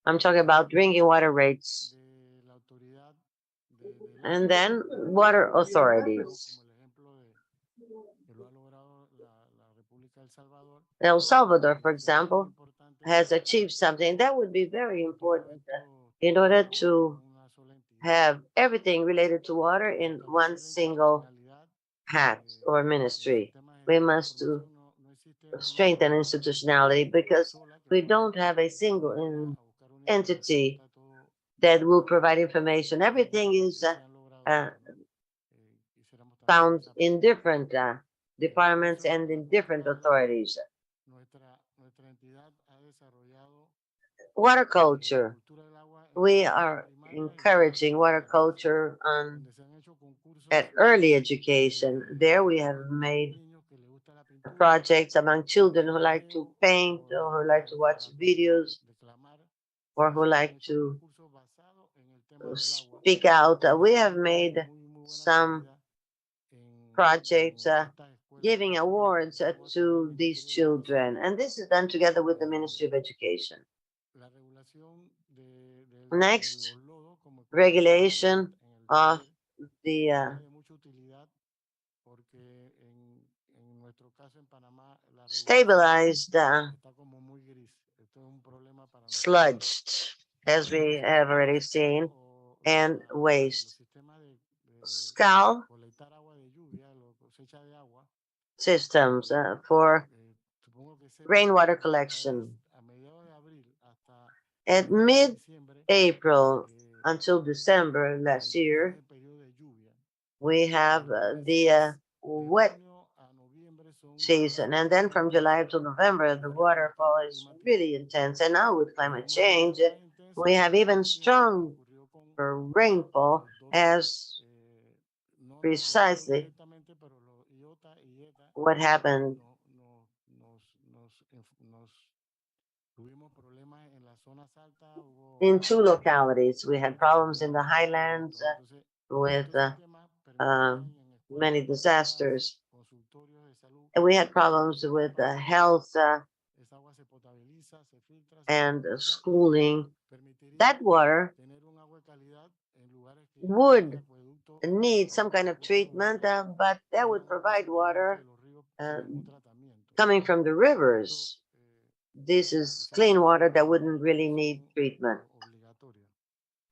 I'm talking about drinking water rates. And then water authorities. El Salvador, for example, has achieved something that would be very important in order to have everything related to water in one single hat or ministry. We must strengthen institutionality because we don't have a single entity that will provide information. Everything is found in different departments and in different authorities. Water culture. We are encouraging water culture at early education. There we have made projects among children who like to paint or who like to watch videos or who like to speak out. We have made some projects giving awards to these children, and this is done together with the Ministry of Education. Next, regulation of the stabilized sludged, as we have already seen, and waste. Scal systems for rainwater collection. At mid-April until December last year, we have the wet season, and then from July to November, the waterfall is really intense. And now with climate change, we have even stronger rainfall, as precisely what happened in two localities. We had problems in the highlands with many disasters. And we had problems with health and schooling. That water would need some kind of treatment, but that would provide water coming from the rivers. This is clean water that wouldn't really need treatment.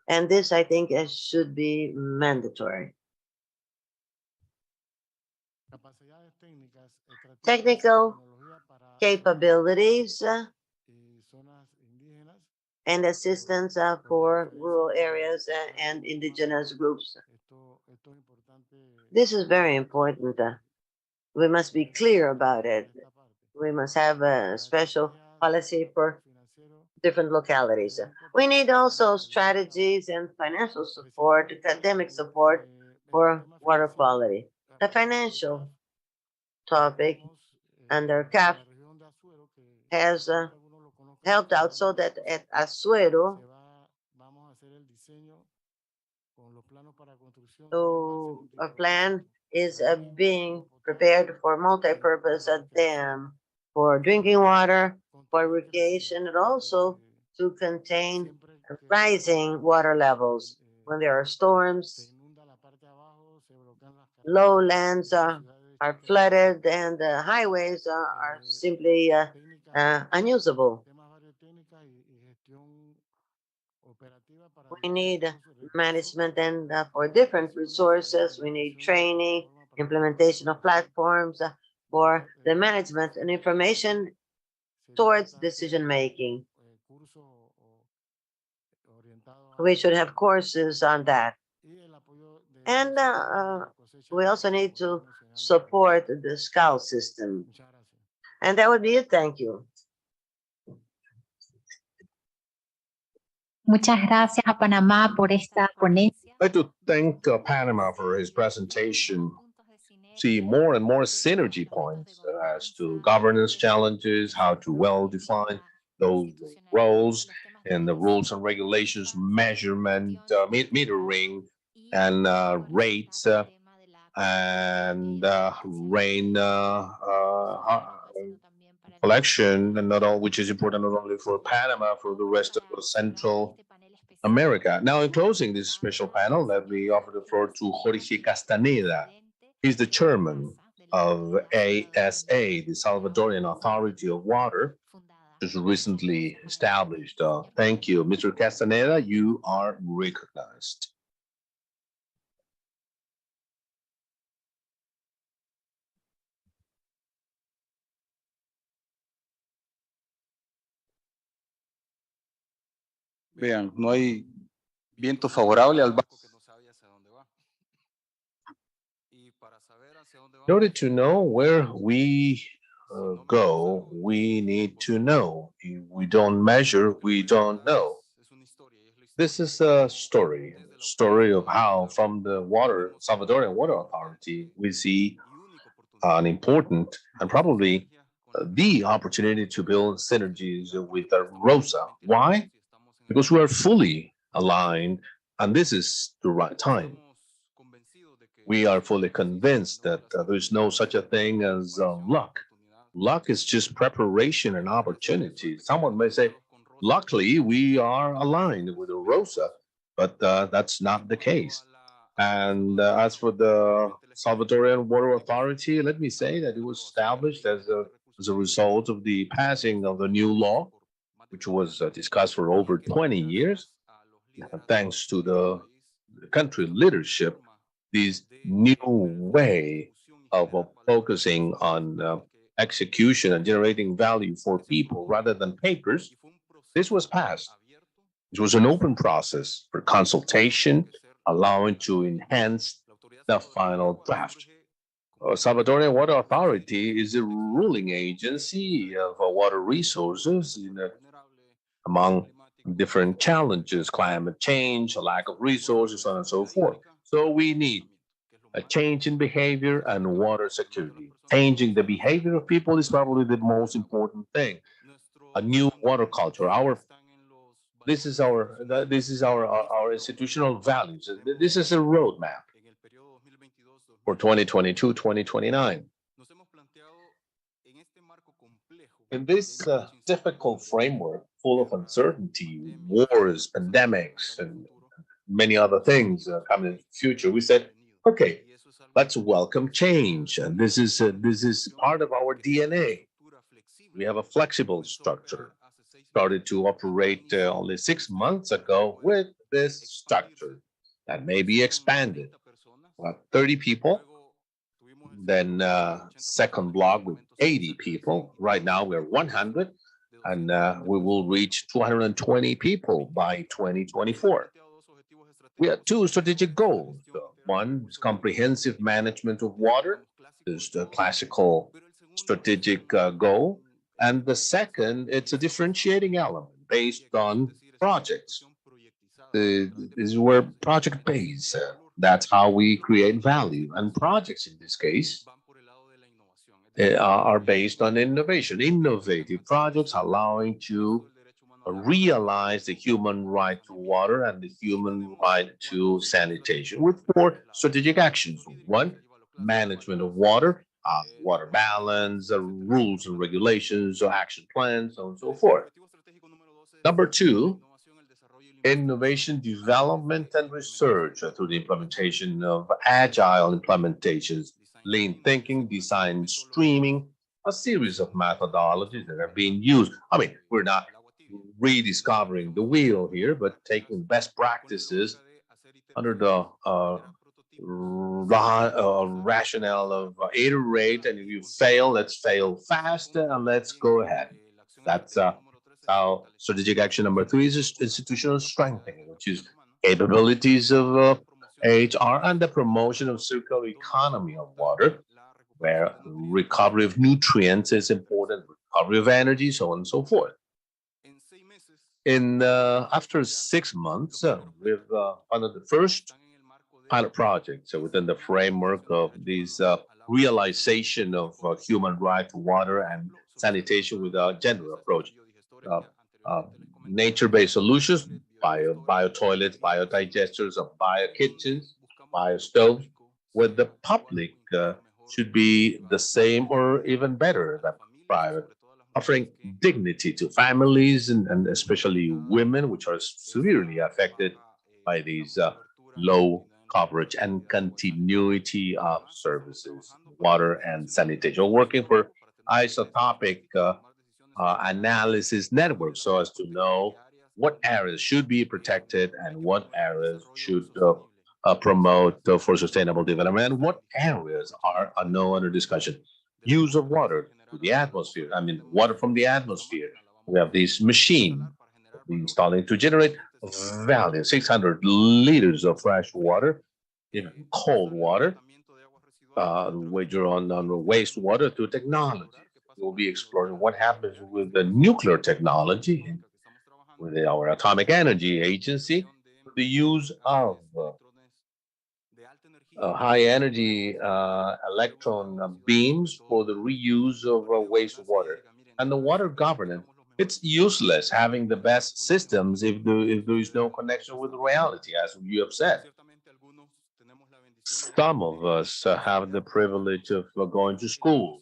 And this, I think, should be mandatory. Technical capabilities and assistance for rural areas and indigenous groups. This is very important. We must be clear about it. We must have a special policy for different localities. We need also strategies and financial support, academic support for water quality. The financial topic under CAF has helped out so that at Azuero, a plan is being prepared for multi-purpose dam for drinking water, for irrigation, and also to contain rising water levels. When there are storms, lowlands are flooded and the highways are simply unusable. We need management and for different resources, we need training, implementation of platforms for the management and information towards decision making. We should have courses on that. And we also need to support the SCAL system. And that would be it. Thank you. Muchas gracias a Panamá por esta ponencia. I'd like to thank Panama for his presentation. See more and more synergy points as to governance challenges, how to well define those roles and the rules and regulations, measurement, metering, and rates and rain collection, and not all, which is important not only for Panama, for the rest of Central America. Now, in closing this special panel, let me offer the floor to Jorge Castaneda. He's the chairman of ASA, the Salvadorian Authority of Water, just recently established. Thank you, Mr. Castaneda. You are recognized. Vean, no hay viento favorable al barco que no sabe hacia dónde va. In order to know where we go, we need to know. If we don't measure, we don't know. This is a story of how from the Salvadorian Water Authority, we see an important and probably the opportunity to build synergies with ROSA. Why? Because we are fully aligned, and this is the right time. We are fully convinced that there is no such a thing as luck. Luck is just preparation and opportunity. Someone may say, luckily, we are aligned with the ROSA, but that's not the case. And as for the Salvadorian Water Authority, let me say that it was established as a result of the passing of the new law, which was discussed for over 20 years. Thanks to the country leadership, this new way of focusing on execution and generating value for people rather than papers, this was passed. It was an open process for consultation, allowing to enhance the final draft. Salvadorian Water Authority is a ruling agency of water resources among different challenges, climate change, a lack of resources, so on and so forth. So we need a change in behavior and water security. Changing the behavior of people is probably the most important thing. A new water culture. This is our institutional values. This is a roadmap for 2022-2029. In this difficult framework, full of uncertainty, wars, pandemics, and many other things coming in the future, we said Okay, let's welcome change. And this is part of our DNA. We have a flexible structure. Started to operate only 6 months ago with this structure that may be expanded. 30 people, then second block with 80 people. Right now we're 100, and we will reach 220 people by 2024. We have two strategic goals. One is comprehensive management of water. This is the classical strategic goal. And the second, it's a differentiating element based on projects. This is where project based. That's how we create value. And projects in this case are based on innovation, innovative projects allowing to realize the human right to water and the human right to sanitation with four strategic actions. One, management of water, water balance, rules and regulations, action plans, so on and so forth. Number two, innovation, development, and research through the implementation of agile implementations, lean thinking, design streaming, a series of methodologies that are being used. I mean, we're not rediscovering the wheel here, but taking best practices under the rationale of iterate, and if you fail, let's fail fast and let's go ahead. That's how strategic action number three is institutional strengthening, which is capabilities of HR and the promotion of circular economy of water, where recovery of nutrients is important, recovery of energy, so on and so forth. In after 6 months, we've funded the first pilot project. So within the framework of these realization of human right to water and sanitation with a gender approach, nature-based solutions, bio toilets, bio digesters, bio kitchens, bio stoves, where the public should be the same or even better than private, offering dignity to families and especially women, which are severely affected by these low coverage and continuity of services, water and sanitation. Working for isotopic analysis network so as to know what areas should be protected and what areas should promote for sustainable development and what areas are under discussion. Use of water to the atmosphere. I mean, water from the atmosphere. We have this machine we installing to generate value, 600 liters of fresh water, even cold water, wager on wastewater to technology. We'll be exploring what happens with the nuclear technology, with our atomic energy agency, the use of high energy electron beams for the reuse of wastewater. And the water governance, it's useless having the best systems if there is no connection with reality, as you have said. Some of us have the privilege of going to school,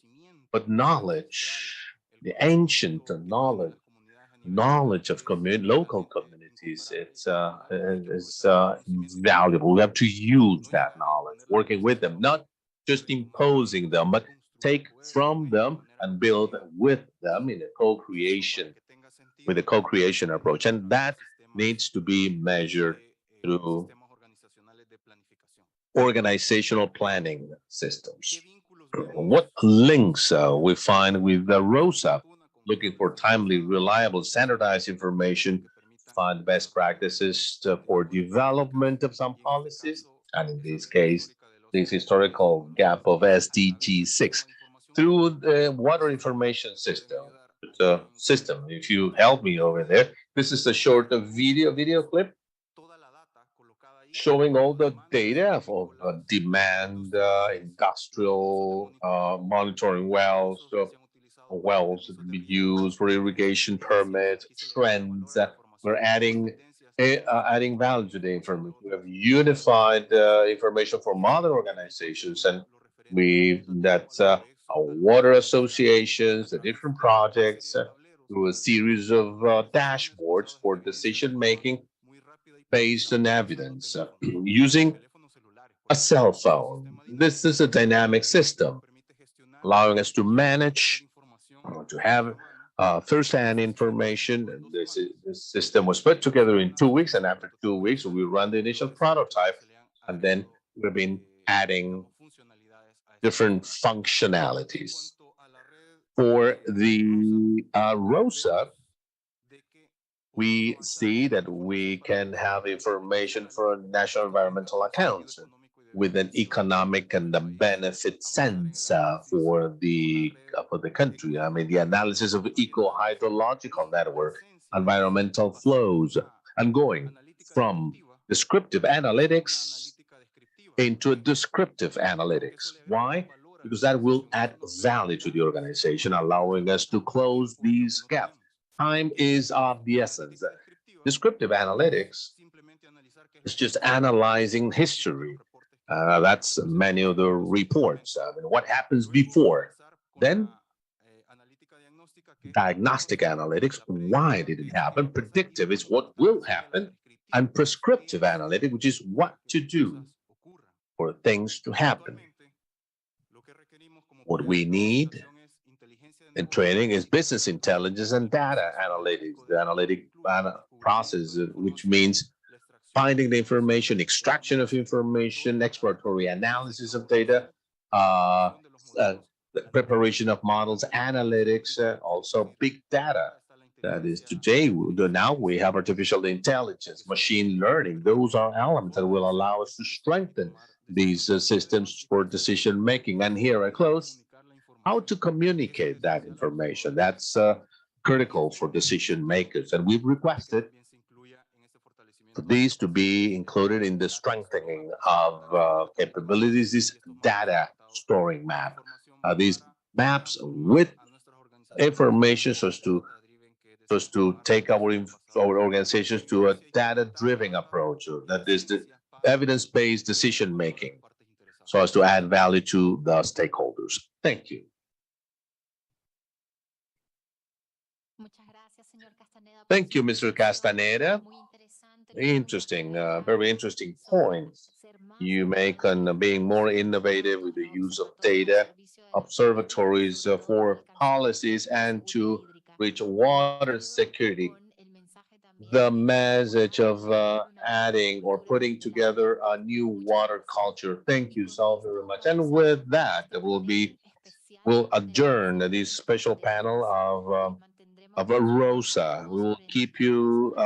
but knowledge, the ancient knowledge of local communities, it's valuable. We have to use that knowledge, working with them, not just imposing them, but take from them and build with them in a co-creation, with a co-creation approach. And that needs to be measured through organizational planning systems. What links we find with the ROSA, looking for timely, reliable, standardized information, find best practices for development of some policies, and in this case, this historical gap of SDG 6 through the water information system. If you help me over there, this is a short video clip showing all the data of demand, industrial monitoring wells, wells that can be used for irrigation permits, trends. We're adding value to the information. We have unified information from other organizations, and that's our water associations, the different projects, through a series of dashboards for decision making based on evidence, using a cell phone. This is a dynamic system, allowing us to manage, to have first-hand information. And this system was put together in 2 weeks, and after 2 weeks, we run the initial prototype, and then we've been adding different functionalities. For the ROSA, we see that we can have information for national environmental accounts with an economic and the benefit sense for the country. I mean, the analysis of eco-hydrological network, environmental flows, and going from descriptive analytics into descriptive analytics. Why? Because that will add value to the organization, allowing us to close these gaps. Time is of the essence. Descriptive analytics is just analyzing history. That's many of the reports. I mean, what happens before? Then diagnostic analytics, why did it happen? Predictive is what will happen. And prescriptive analytic, which is what to do for things to happen. What we need in training is business intelligence and data analytics, the analytic process, which means finding the information, extraction of information, exploratory analysis of data, the preparation of models, analytics, also big data. That is today, now we have artificial intelligence, machine learning. Those are elements that will allow us to strengthen these systems for decision making. And here I close, how to communicate that information. That's critical for decision makers. And we've requested for these to be included in the strengthening of capabilities, this data storing map. These maps with information so as to take our organizations to a data-driven approach. That is the evidence-based decision making, so as to add value to the stakeholders. Thank you. Thank you, Mr. Castaneda. Interesting, very interesting points you make on being more innovative with the use of data, observatories for policies, and to reach water security. The message of adding or putting together a new water culture. Thank you so very much. And with that, we'll adjourn this special panel of ROSA. We will keep you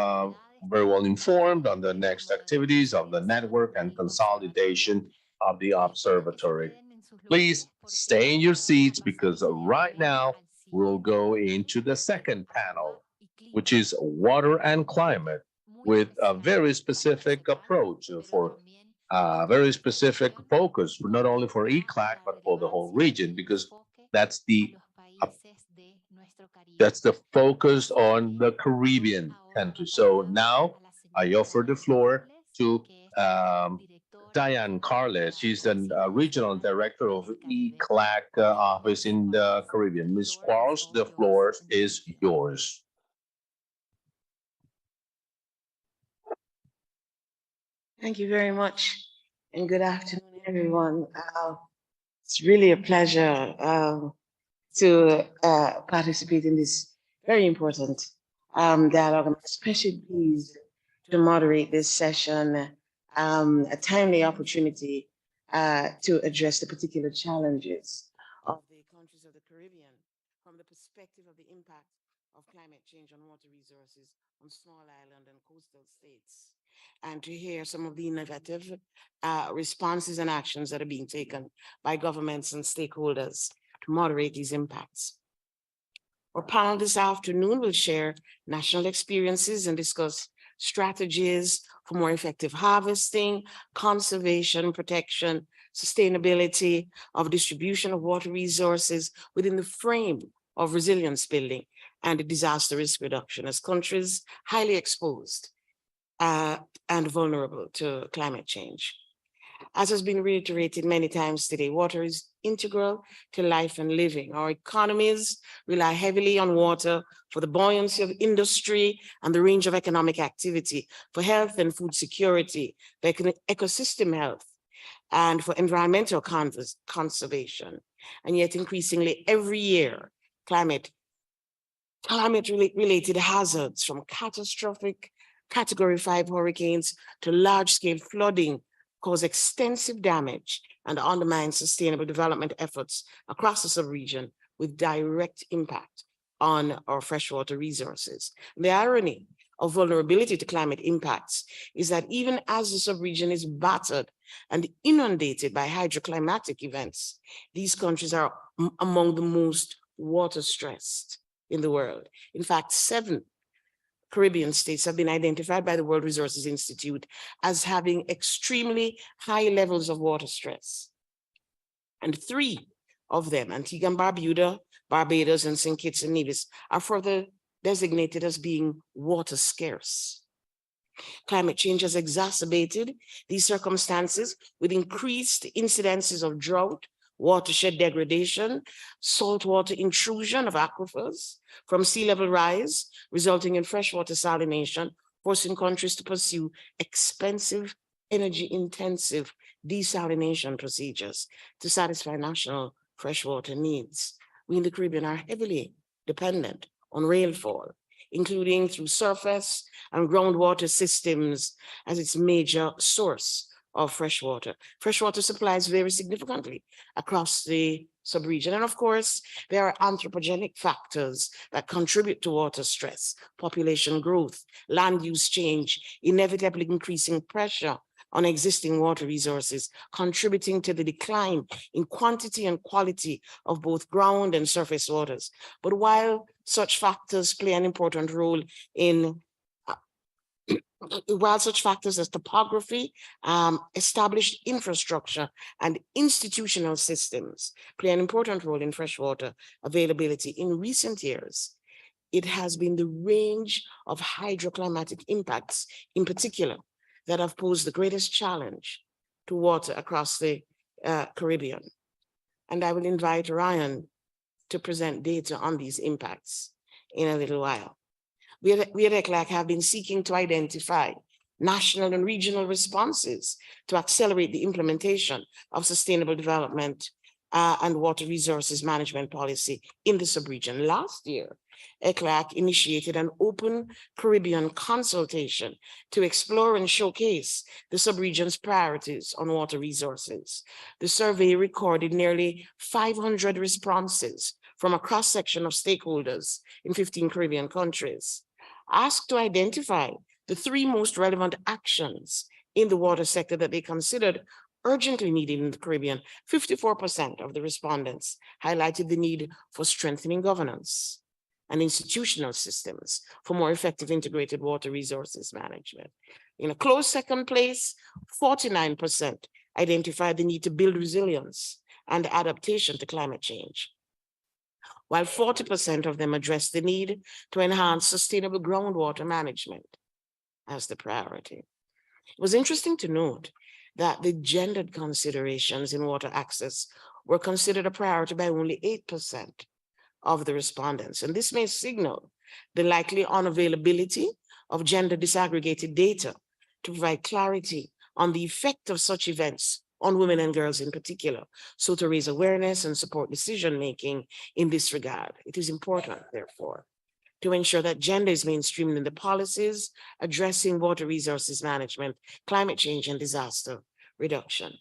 very well informed on the next activities of the network and consolidation of the observatory. Please stay in your seats, because right now we'll go into the second panel, which is water and climate, with a very specific approach for very specific focus, not only for ECLAC, but for the whole region, because that's the focus on the Caribbean countries. So now I offer the floor to Diane Carles. She's the regional director of ECLAC office in the Caribbean. Ms. Quarles, the floor is yours. Thank you very much, and good afternoon, everyone. It's really a pleasure to participate in this very important dialogue. I'm especially pleased to moderate this session, a timely opportunity to address the particular challenges of the countries of the Caribbean from the perspective of the impact of climate change on water resources on small island and coastal states, and to hear some of the innovative responses and actions that are being taken by governments and stakeholders to moderate these impacts. Our panel this afternoon will share national experiences and discuss strategies for more effective harvesting, conservation, protection, sustainability of distribution of water resources within the frame of resilience building and disaster risk reduction as countries highly exposed and vulnerable to climate change. As has been reiterated many times today, water is integral to life and living. Our economies rely heavily on water for the buoyancy of industry and the range of economic activity, for health and food security, the ecosystem health, and for environmental conservation. And yet increasingly every year, climate-related hazards from catastrophic Category 5 hurricanes to large-scale flooding cause extensive damage and undermine sustainable development efforts across the subregion with direct impact on our freshwater resources. The irony of vulnerability to climate impacts is that even as the subregion is battered and inundated by hydroclimatic events, these countries are among the most water stressed in the world. In fact, 7 Caribbean states have been identified by the World Resources Institute as having extremely high levels of water stress. And 3 of them, Antigua and Barbuda, Barbados, and St. Kitts and Nevis, are further designated as being water scarce. Climate change has exacerbated these circumstances with increased incidences of drought, watershed degradation, saltwater intrusion of aquifers from sea level rise, resulting in freshwater salination, forcing countries to pursue expensive, energy-intensive desalination procedures to satisfy national freshwater needs. We in the Caribbean are heavily dependent on rainfall, including through surface and groundwater systems as its major source of freshwater. Freshwater supplies vary significantly across the subregion. And of course, there are anthropogenic factors that contribute to water stress, population growth, land use change, inevitably increasing pressure on existing water resources, contributing to the decline in quantity and quality of both ground and surface waters. But while such factors play an important role in while such factors as topography, established infrastructure, and institutional systems play an important role in freshwater availability, in recent years, it has been the range of hydroclimatic impacts in particular that have posed the greatest challenge to water across the Caribbean. And I will invite Ryan to present data on these impacts in a little while. We at ECLAC have been seeking to identify national and regional responses to accelerate the implementation of sustainable development and water resources management policy in the subregion. Last year, ECLAC initiated an open Caribbean consultation to explore and showcase the subregion's priorities on water resources. The survey recorded nearly 500 responses from a cross-section of stakeholders in 15 Caribbean countries. Asked to identify the 3 most relevant actions in the water sector that they considered urgently needed in the Caribbean, 54% of the respondents highlighted the need for strengthening governance and institutional systems for more effective integrated water resources management. In a close second place, 49% identified the need to build resilience and adaptation to climate change, while 40% of them addressed the need to enhance sustainable groundwater management as the priority. It was interesting to note that the gendered considerations in water access were considered a priority by only 8% of the respondents. And this may signal the likely unavailability of gender disaggregated data to provide clarity on the effect of such events on women and girls in particular, so to raise awareness and support decision-making in this regard. It is important, therefore, to ensure that gender is mainstreamed in the policies addressing water resources management, climate change, and disaster reduction.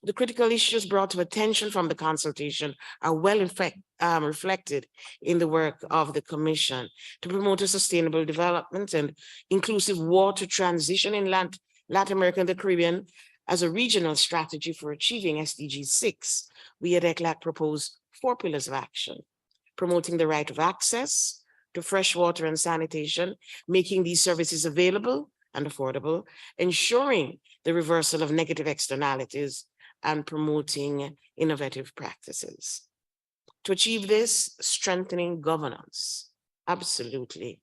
The critical issues brought to attention from the consultation are well reflected in the work of the Commission to promote a sustainable development and inclusive water transition in Latin America and the Caribbean. As a regional strategy for achieving SDG 6, we at ECLAC propose 4 pillars of action: promoting the right of access to fresh water and sanitation, making these services available and affordable, ensuring the reversal of negative externalities, and promoting innovative practices. To achieve this, strengthening governance, absolutely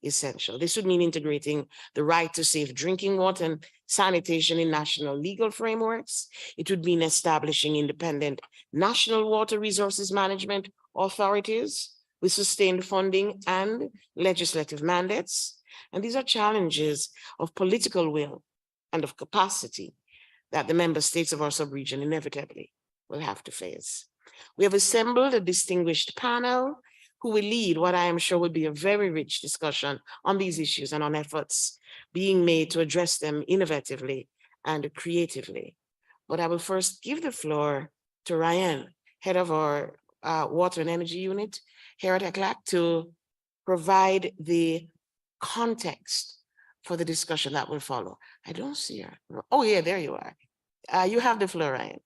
essential. This would mean integrating the right to safe drinking water and sanitation in national legal frameworks. It would mean establishing independent national water resources management authorities with sustained funding and legislative mandates. And these are challenges of political will and of capacity, that the member states of our subregion inevitably will have to face. We have assembled a distinguished panel who will lead what I am sure will be a very rich discussion on these issues and on efforts being made to address them innovatively and creatively. But I will first give the floor to Ryan, head of our Water and Energy Unit here at ECLAC, to provide the context for the discussion that will follow. I don't see her. Oh yeah, there you are. You have the floor, Ryan.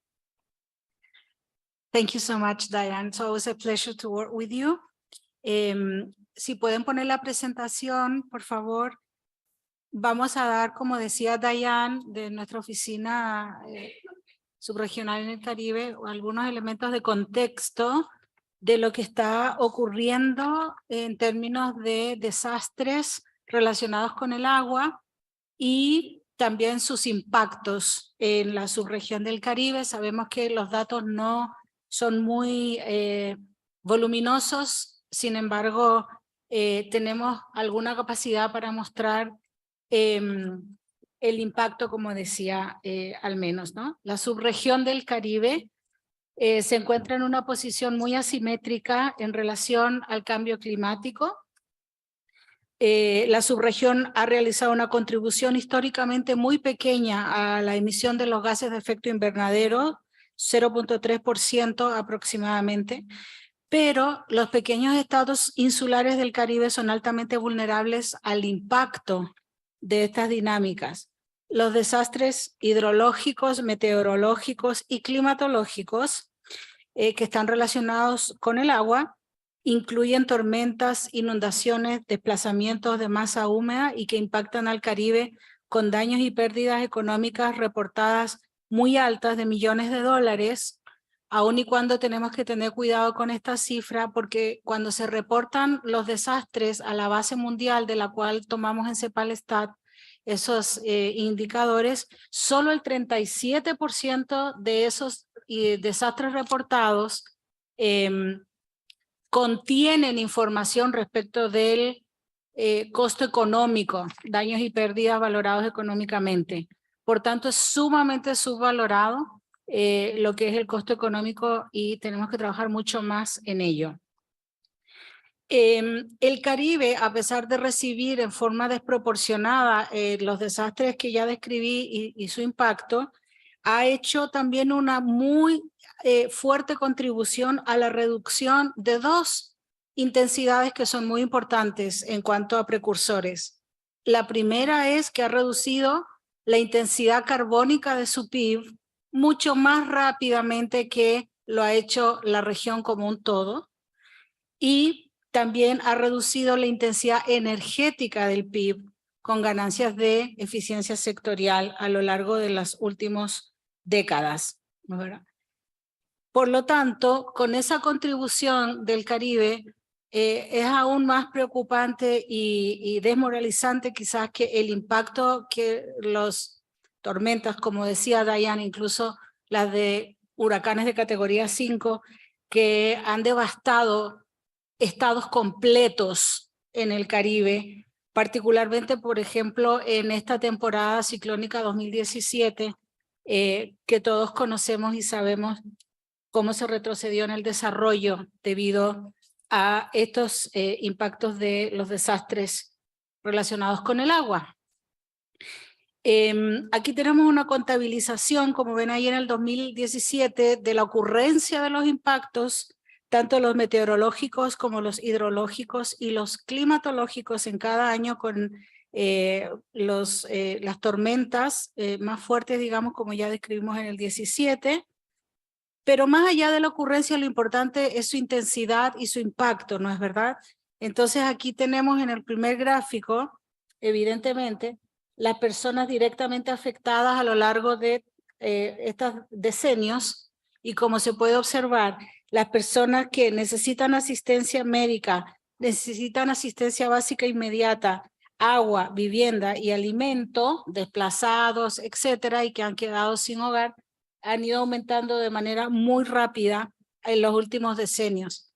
Thank you so much, Diane. So it was a pleasure to work with you. Si pueden poner la presentación, por favor. Vamos a dar, como decía Diane, de nuestra oficina subregional en el Caribe, algunos elementos de contexto de lo que está ocurriendo en términos de desastres relacionados con el agua y también sus impactos en la subregión del Caribe. Sabemos que los datos no son muy voluminosos, sin embargo, tenemos alguna capacidad para mostrar el impacto, como decía, al menos, ¿no? La subregión del Caribe se encuentra en una posición muy asimétrica en relación al cambio climático. La subregión ha realizado una contribución históricamente muy pequeña a la emisión de los gases de efecto invernadero, 0.3% aproximadamente, pero los pequeños estados insulares del Caribe son altamente vulnerables al impacto de estas dinámicas. Los desastres hidrológicos, meteorológicos y climatológicos que están relacionados con el agua incluyen tormentas, inundaciones, desplazamientos de masa húmeda y que impactan al Caribe con daños y pérdidas económicas reportadas muy altas de millones de dólares, aun y cuando tenemos que tener cuidado con esta cifra, porque cuando se reportan los desastres a la base mundial de la cual tomamos en CEPAL-STAT esos indicadores, solo el 37% de esos desastres reportados contienen información respecto del costo económico, daños y pérdidas valorados económicamente. Por tanto, es sumamente subvalorado lo que es el costo económico y tenemos que trabajar mucho más en ello. El Caribe, a pesar de recibir en forma desproporcionada los desastres que ya describí y su impacto, ha hecho también una muy fuerte contribución a la reducción de dos intensidades que son muy importantes en cuanto a precursores. La primera es que ha reducido la intensidad carbónica de su PIB mucho más rápidamente que lo ha hecho la región como un todo, y también ha reducido la intensidad energética del PIB con ganancias de eficiencia sectorial a lo largo de las últimas décadas, ¿verdad? Por lo tanto, con esa contribución del Caribe, es aún más preocupante y desmoralizante quizás que el impacto que las tormentas, como decía Diane, incluso las de huracanes de categoría 5, que han devastado estados completos en el Caribe, particularmente, por ejemplo, en esta temporada ciclónica 2017, que todos conocemos y sabemos cómo se retrocedió en el desarrollo debido a estos impactos de los desastres relacionados con el agua. Aquí tenemos una contabilización, como ven ahí en el 2017, de la ocurrencia de los impactos, tanto los meteorológicos como los hidrológicos y los climatológicos en cada año con las tormentas más fuertes, digamos, como ya describimos en el 17. Pero más allá de la ocurrencia, lo importante es su intensidad y su impacto, ¿no es verdad? Entonces aquí tenemos en el primer gráfico, evidentemente, las personas directamente afectadas a lo largo de estos decenios, y como se puede observar, las personas que necesitan asistencia médica, necesitan asistencia básica inmediata, agua, vivienda y alimento, desplazados, etcétera, y que han quedado sin hogar, han ido aumentando de manera muy rápida en los últimos decenios.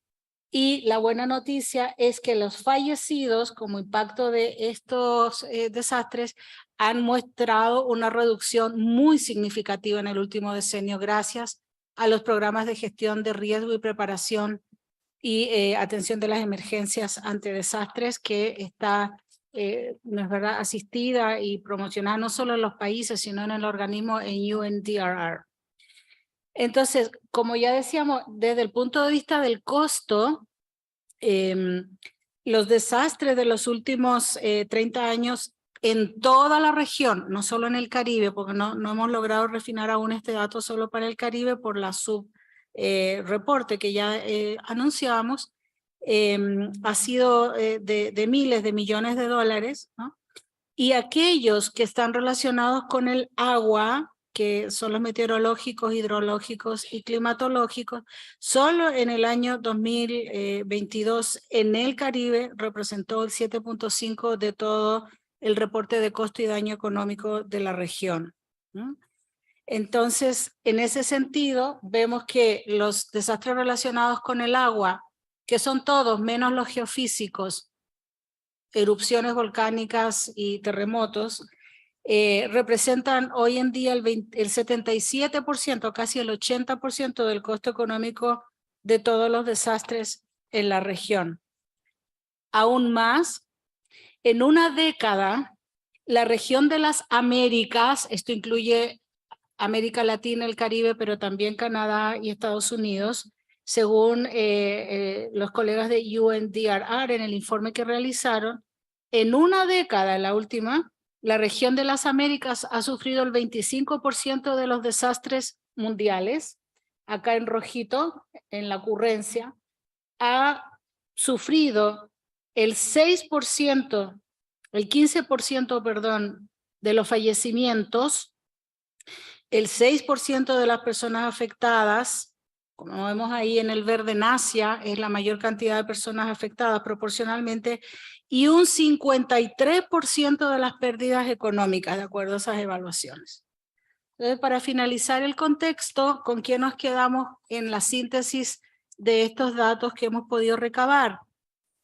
Y la buena noticia es que los fallecidos como impacto de estos desastres han mostrado una reducción muy significativa en el último decenio gracias a los programas de gestión de riesgo y preparación y atención de las emergencias ante desastres que está ¿no es verdad?, asistida y promocionada no solo en los países, sino en el organismo en UNDRR. Entonces, como ya decíamos, desde el punto de vista del costo, los desastres de los últimos 30 años en toda la región, no solo en el Caribe, porque no hemos logrado refinar aún este dato solo para el Caribe por la reporte que ya anunciábamos, ha sido de miles de millones de dólares, ¿no? Y aquellos que están relacionados con el agua, que son los meteorológicos, hidrológicos y climatológicos, solo en el año 2022 en el Caribe representó el 7.5% de todo el reporte de costo y daño económico de la región, ¿no? Entonces, en ese sentido, vemos que los desastres relacionados con el agua, que son todos menos los geofísicos, erupciones volcánicas y terremotos, representan hoy en día el 77%, casi el 80% del costo económico de todos los desastres en la región. Aún más, en una década, la región de las Américas, esto incluye América Latina, el Caribe, pero también Canadá y Estados Unidos, según los colegas de UNDRR en el informe que realizaron, en una década, la última, la región de las Américas ha sufrido el 25% de los desastres mundiales. Acá en rojito, en la ocurrencia, ha sufrido el 6%, el 15%, perdón, de los fallecimientos, el 6% de las personas afectadas, como vemos ahí en el verde en Asia, es la mayor cantidad de personas afectadas proporcionalmente, y un 53% de las pérdidas económicas, de acuerdo a esas evaluaciones. Entonces, para finalizar el contexto, ¿con qué nos quedamos en la síntesis de estos datos que hemos podido recabar?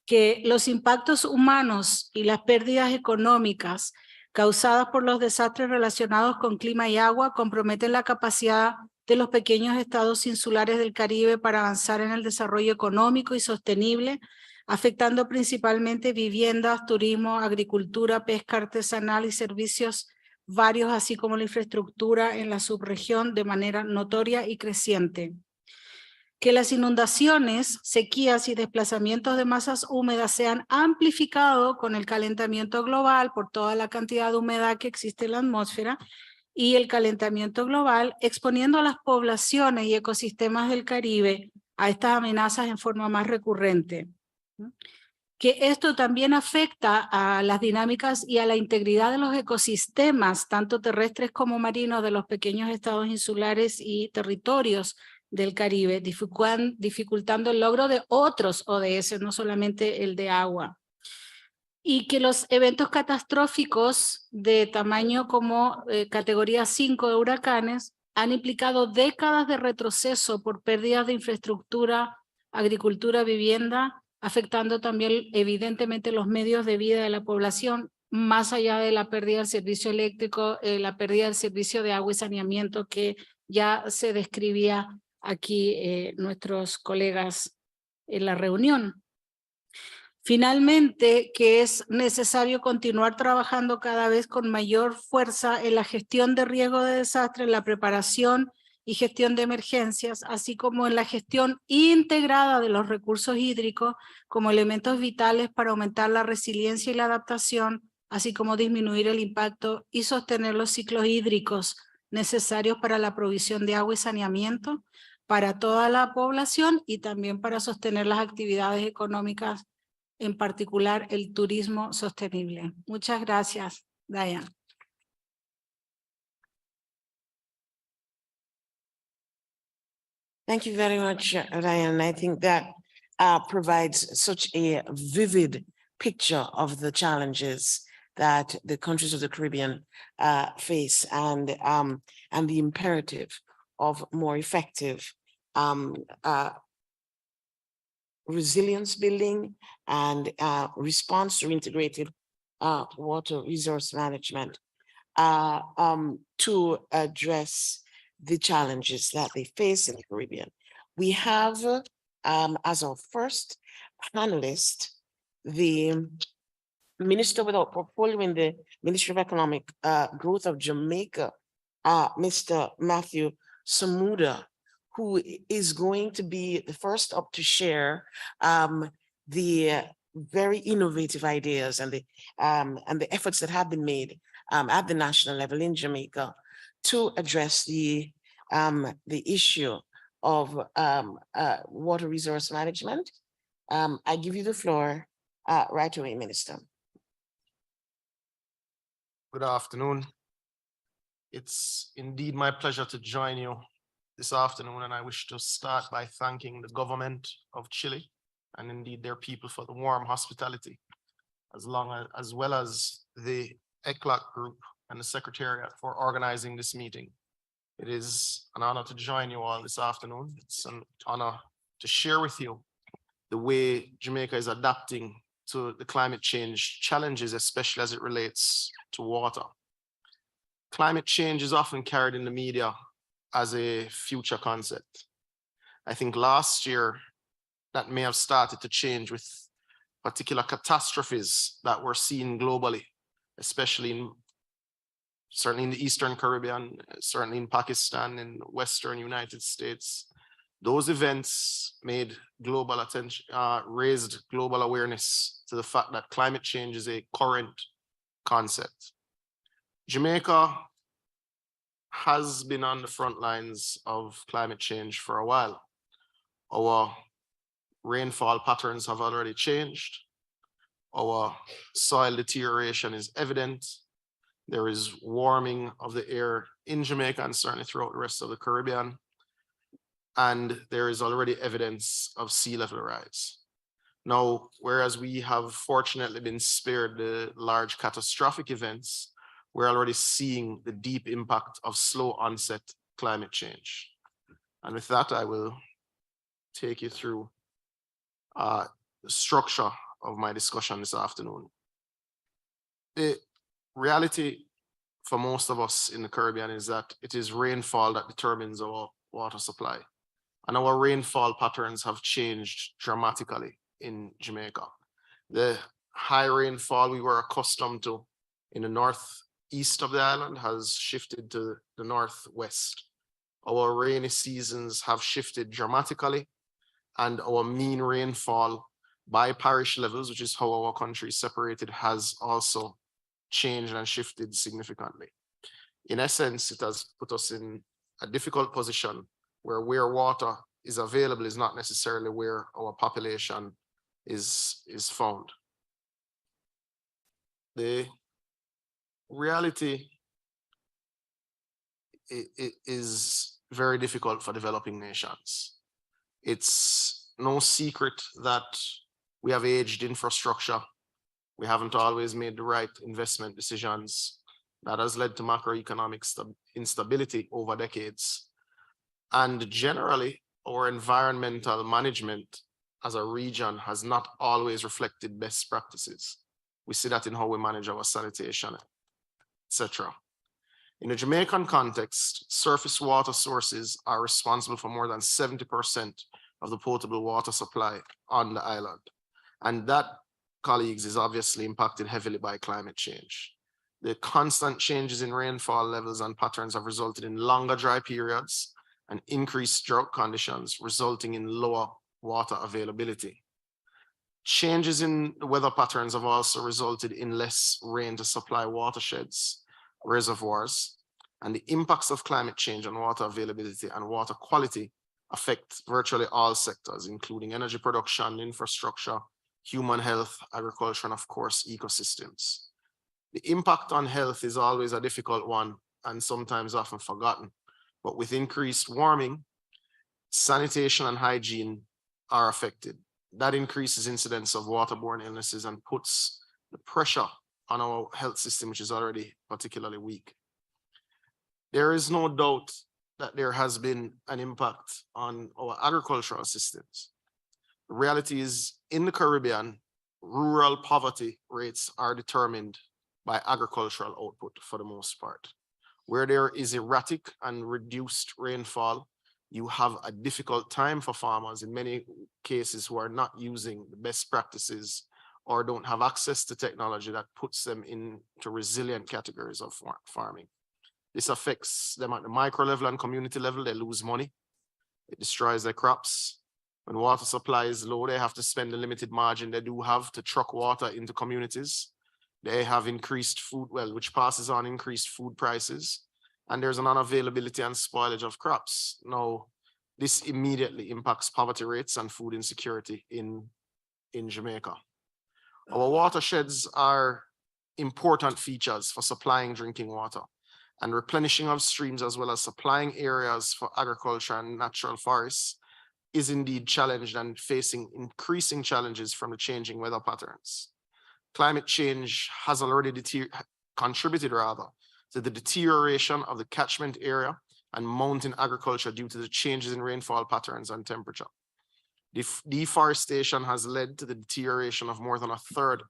Que los impactos humanos y las pérdidas económicas causadas por los desastres relacionados con clima y agua comprometen la capacidad de los pequeños estados insulares del Caribe para avanzar en el desarrollo económico y sostenible, afectando principalmente viviendas, turismo, agricultura, pesca artesanal y servicios varios, así como la infraestructura en la subregión de manera notoria y creciente. Que las inundaciones, sequías y desplazamientos de masas húmedas se han amplificado con el calentamiento global por toda la cantidad de humedad que existe en la atmósfera y el calentamiento global, exponiendo a las poblaciones y ecosistemas del Caribe a estas amenazas en forma más recurrente. Que esto también afecta a las dinámicas y a la integridad de los ecosistemas, tanto terrestres como marinos, de los pequeños estados insulares y territorios del Caribe, dificultando el logro de otros ODS, no solamente el de agua. Y que los eventos catastróficos de tamaño como categoría 5 de huracanes han implicado décadas de retroceso por pérdidas de infraestructura, agricultura, vivienda, afectando también evidentemente los medios de vida de la población, más allá de la pérdida del servicio eléctrico, la pérdida del servicio de agua y saneamiento que ya se describía aquí nuestros colegas en la reunión. Finalmente, que es necesario continuar trabajando cada vez con mayor fuerza en la gestión de riesgo de desastre, en la preparación y gestión de emergencias, así como en la gestión integrada de los recursos hídricos como elementos vitales para aumentar la resiliencia y la adaptación, así como disminuir el impacto y sostener los ciclos hídricos necesarios para la provisión de agua y saneamiento para toda la población y también para sostener las actividades económicas, en particular el turismo sostenible. Muchas gracias, Diane. Thank you very much, Ryan. I think that provides such a vivid picture of the challenges that the countries of the Caribbean face and the imperative of more effective resilience building and response to integrated water resource management. to address the challenges that they face in the Caribbean. We have as our first panelist, the Minister without portfolio in the Ministry of Economic Growth of Jamaica, Mr. Matthew Samuda, who is going to be the first up to share the very innovative ideas and the efforts that have been made at the national level in Jamaica to address the issue of water resource management. I give you the floor right away, Minister. Good afternoon. It's indeed my pleasure to join you this afternoon, and I wish to start by thanking the government of Chile and indeed their people for the warm hospitality, as well as the ECLAC group and the Secretariat for organizing this meeting. It is an honor to join you all this afternoon. It's an honor to share with you the way Jamaica is adapting to the climate change challenges, especially as it relates to water. Climate change is often carried in the media as a future concept. I think last year that may have started to change with particular catastrophes that were seen globally, especially certainly in the Eastern Caribbean, certainly in Pakistan, in Western United States. Those events made global attention, raised global awareness to the fact that climate change is a current concept. Jamaica has been on the front lines of climate change for a while. Our rainfall patterns have already changed. Our soil deterioration is evident. There is warming of the air in Jamaica and certainly throughout the rest of the Caribbean. And there is already evidence of sea level rise. Now, whereas we have fortunately been spared the large catastrophic events, we're already seeing the deep impact of slow onset climate change. And with that, I will take you through the structure of my discussion this afternoon. The reality for most of us in the Caribbean is that it is rainfall that determines our water supply. And our rainfall patterns have changed dramatically in Jamaica. The high rainfall we were accustomed to in the northeast of the island has shifted to the northwest. Our rainy seasons have shifted dramatically, and our mean rainfall by parish levels, which is how our country is separated, has also changed and shifted significantly. In essence, it has put us in a difficult position where water is available is not necessarily where our population is found. The reality is very difficult for developing nations. It's no secret that we have aged infrastructure. We haven't always made the right investment decisions. That has led to macroeconomic instability over decades. And generally, our environmental management as a region has not always reflected best practices. We see that in how we manage our sanitation, etc. In a Jamaican context, surface water sources are responsible for more than 70% of the potable water supply on the island. And that, colleagues, is obviously impacted heavily by climate change. The constant changes in rainfall levels and patterns have resulted in longer dry periods and increased drought conditions, resulting in lower water availability. Changes in the weather patterns have also resulted in less rain to supply watersheds, reservoirs, and the impacts of climate change on water availability and water quality affect virtually all sectors, including energy production, infrastructure, human health, agriculture, and of course, ecosystems. The impact on health is always a difficult one and sometimes often forgotten. But with increased warming, sanitation and hygiene are affected. That increases incidence of waterborne illnesses and puts the pressure on our health system, which is already particularly weak. There is no doubt that there has been an impact on our agricultural systems. The reality is, in the Caribbean, rural poverty rates are determined by agricultural output for the most part. Where there is erratic and reduced rainfall, you have a difficult time for farmers in many cases who are not using the best practices or don't have access to technology that puts them into resilient categories of farming. This affects them at the micro level and community level. They lose money. It destroys their crops. When water supply is low, they have to spend the limited margin they do have to truck water into communities. They have increased food, well, which passes on increased food prices. And there's an unavailability and spoilage of crops. Now, this immediately impacts poverty rates and food insecurity in Jamaica. Our watersheds are important features for supplying drinking water and replenishing of streams, as well as supplying areas for agriculture and natural forests, is indeed challenged and facing increasing challenges from the changing weather patterns. Climate change has already contributed to the deterioration of the catchment area and mountain agriculture due to the changes in rainfall patterns and temperature. Deforestation has led to the deterioration of more than a third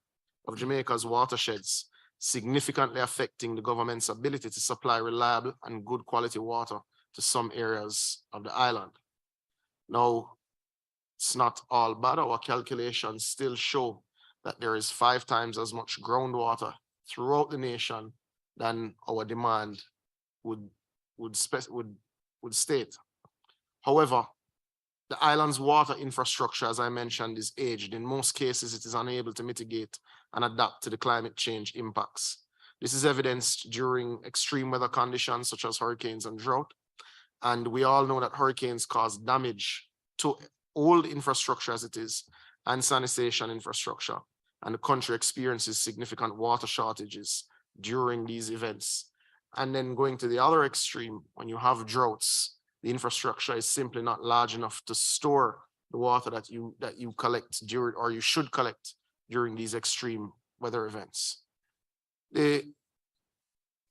of Jamaica's watersheds, significantly affecting the government's ability to supply reliable and good quality water to some areas of the island. Now, it's not all bad. Our calculations still show that there is 5 times as much groundwater throughout the nation than our demand would state. However, the island's water infrastructure, as I mentioned, is aged. In most cases, it is unable to mitigate and adapt to the climate change impacts. This is evidenced during extreme weather conditions such as hurricanes and drought. And we all know that hurricanes cause damage to old infrastructure as it is and sanitation infrastructure. And the country experiences significant water shortages during these events. And then going to the other extreme, when you have droughts, the infrastructure is simply not large enough to store the water that you collect during, or you should collect during these extreme weather events. The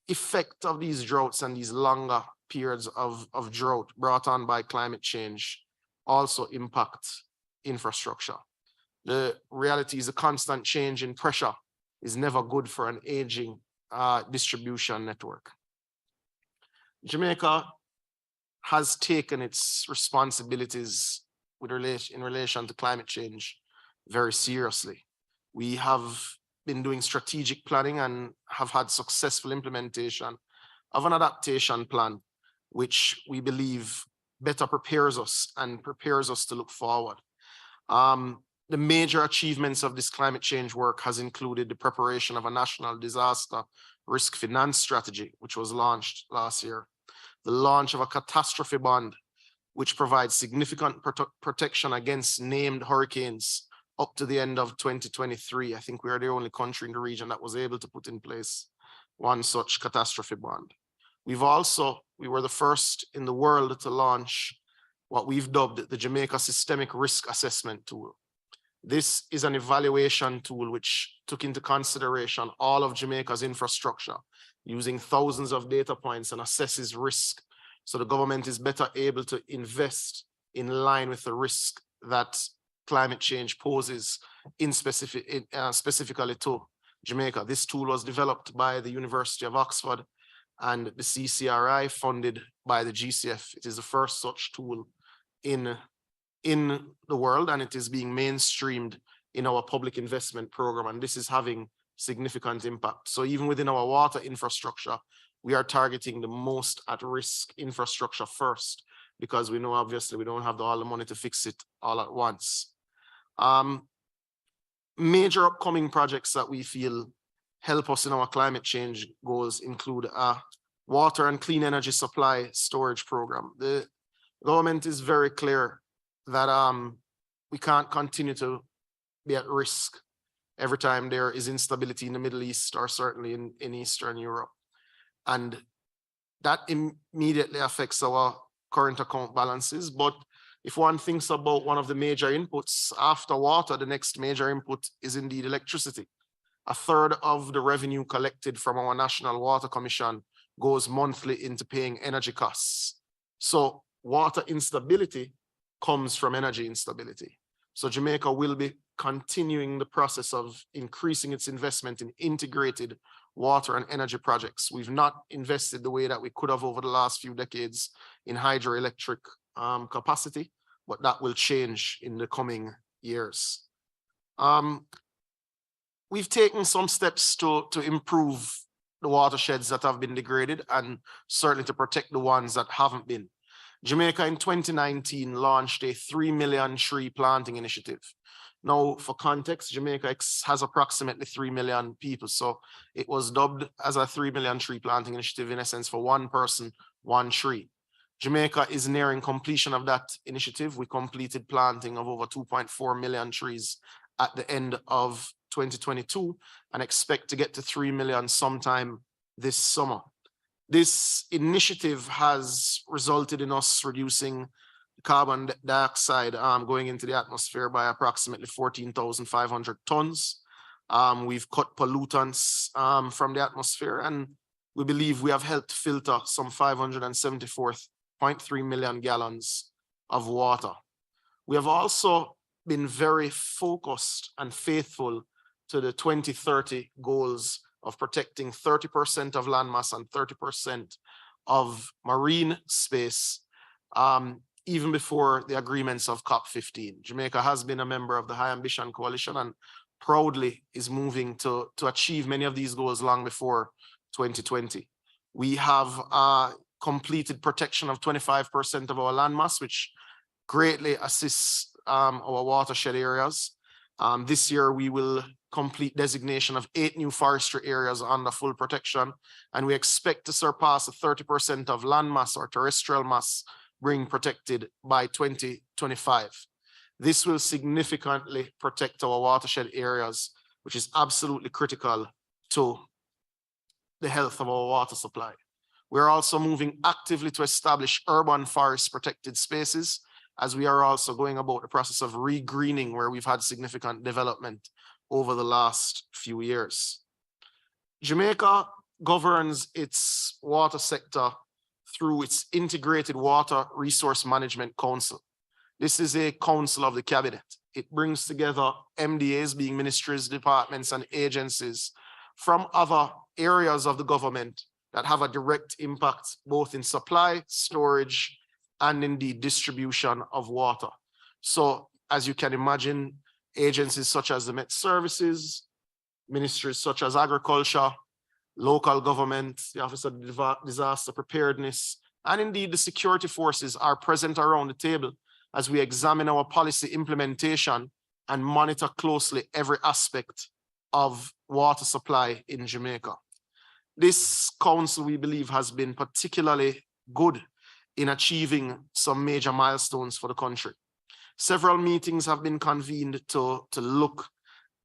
effect of these droughts and these longer periods of drought brought on by climate change also impact infrastructure. The reality is a constant change in pressure is never good for an aging distribution network. Jamaica has taken its responsibilities in relation to climate change very seriously. We have been doing strategic planning and have had successful implementation of an adaptation plan, which we believe better prepares us to look forward. The major achievements of this climate change work has included the preparation of a national disaster risk finance strategy, which was launched last year, the launch of a catastrophe bond, which provides significant protection against named hurricanes up to the end of 2023. I think we are the only country in the region that was able to put in place one such catastrophe bond. We were the first in the world to launch what we've dubbed the Jamaica Systemic Risk Assessment Tool. This is an evaluation tool which took into consideration all of Jamaica's infrastructure, using thousands of data points, and assesses risk. So the government is better able to invest in line with the risk that climate change poses specifically to Jamaica. This tool was developed by the University of Oxford and the CCRI, funded by the GCF. It is the first such tool in the world, and it is being mainstreamed in our public investment program, and this is having significant impact. So even within our water infrastructure, we are targeting the most at-risk infrastructure first, because we know obviously we don't have all the money to fix it all at once. Major upcoming projects that we feel help us in our climate change goals include a water and clean energy supply storage program. The government is very clear that we can't continue to be at risk every time there is instability in the Middle East, or certainly in Eastern Europe. And that immediately affects our current account balances. But if one thinks about one of the major inputs after water, the next major input is indeed electricity. A third of the revenue collected from our National Water Commission goes monthly into paying energy costs. So water instability comes from energy instability. So Jamaica will be continuing the process of increasing its investment in integrated water and energy projects. We've not invested the way that we could have over the last few decades in hydroelectric capacity, but that will change in the coming years. We've taken some steps to improve the watersheds that have been degraded and certainly to protect the ones that haven't been. Jamaica in 2019 launched a 3 million tree planting initiative. Now, for context, Jamaica has approximately 3 million people, so it was dubbed as a 3 million tree planting initiative in essence for one person, one tree. Jamaica is nearing completion of that initiative. We completed planting of over 2.4 million trees at the end of 2022 and expect to get to 3 million sometime this summer. This initiative has resulted in us reducing carbon dioxide going into the atmosphere by approximately 14,500 tons. We've cut pollutants from the atmosphere, and we believe we have helped filter some 574.3 million gallons of water. We have also been very focused and faithful to the 2030 goals of protecting 30% of landmass and 30% of marine space, even before the agreements of COP15. Jamaica has been a member of the High Ambition Coalition and proudly is moving to achieve many of these goals long before 2020. We have completed protection of 25% of our landmass, which greatly assists our watershed areas. This year, we will complete designation of 8 new forestry areas under full protection, and we expect to surpass 30% of land mass or terrestrial mass being protected by 2025. This will significantly protect our watershed areas, which is absolutely critical to the health of our water supply. We're also moving actively to establish urban forest protected spaces, as we are also going about the process of regreening, where we've had significant development over the last few years. Jamaica governs its water sector through its Integrated Water Resource Management Council. This is a council of the cabinet. It brings together MDAs, being ministries, departments, and agencies from other areas of the government that have a direct impact both in supply, storage, and indeed distribution of water. So as you can imagine, agencies such as the Met Services, ministries such as Agriculture, local government, the Office of Disaster Preparedness, and indeed the security forces are present around the table as we examine our policy implementation and monitor closely every aspect of water supply in Jamaica. This council, we believe, has been particularly good in achieving some major milestones for the country. Several meetings have been convened to look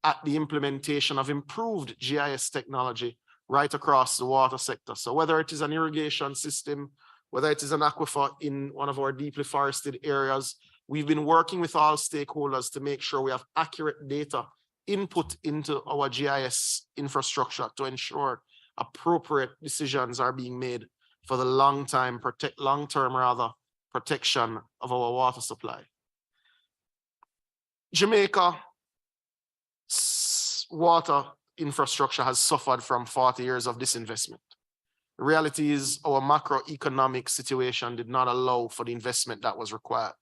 at the implementation of improved GIS technology right across the water sector. So whether it is an irrigation system, whether it is an aquifer in one of our deeply forested areas, we've been working with all stakeholders to make sure we have accurate data input into our GIS infrastructure to ensure appropriate decisions are being made for the long-term protection of our water supply. Jamaica's water infrastructure has suffered from 40 years of disinvestment. The reality is our macroeconomic situation did not allow for the investment that was required.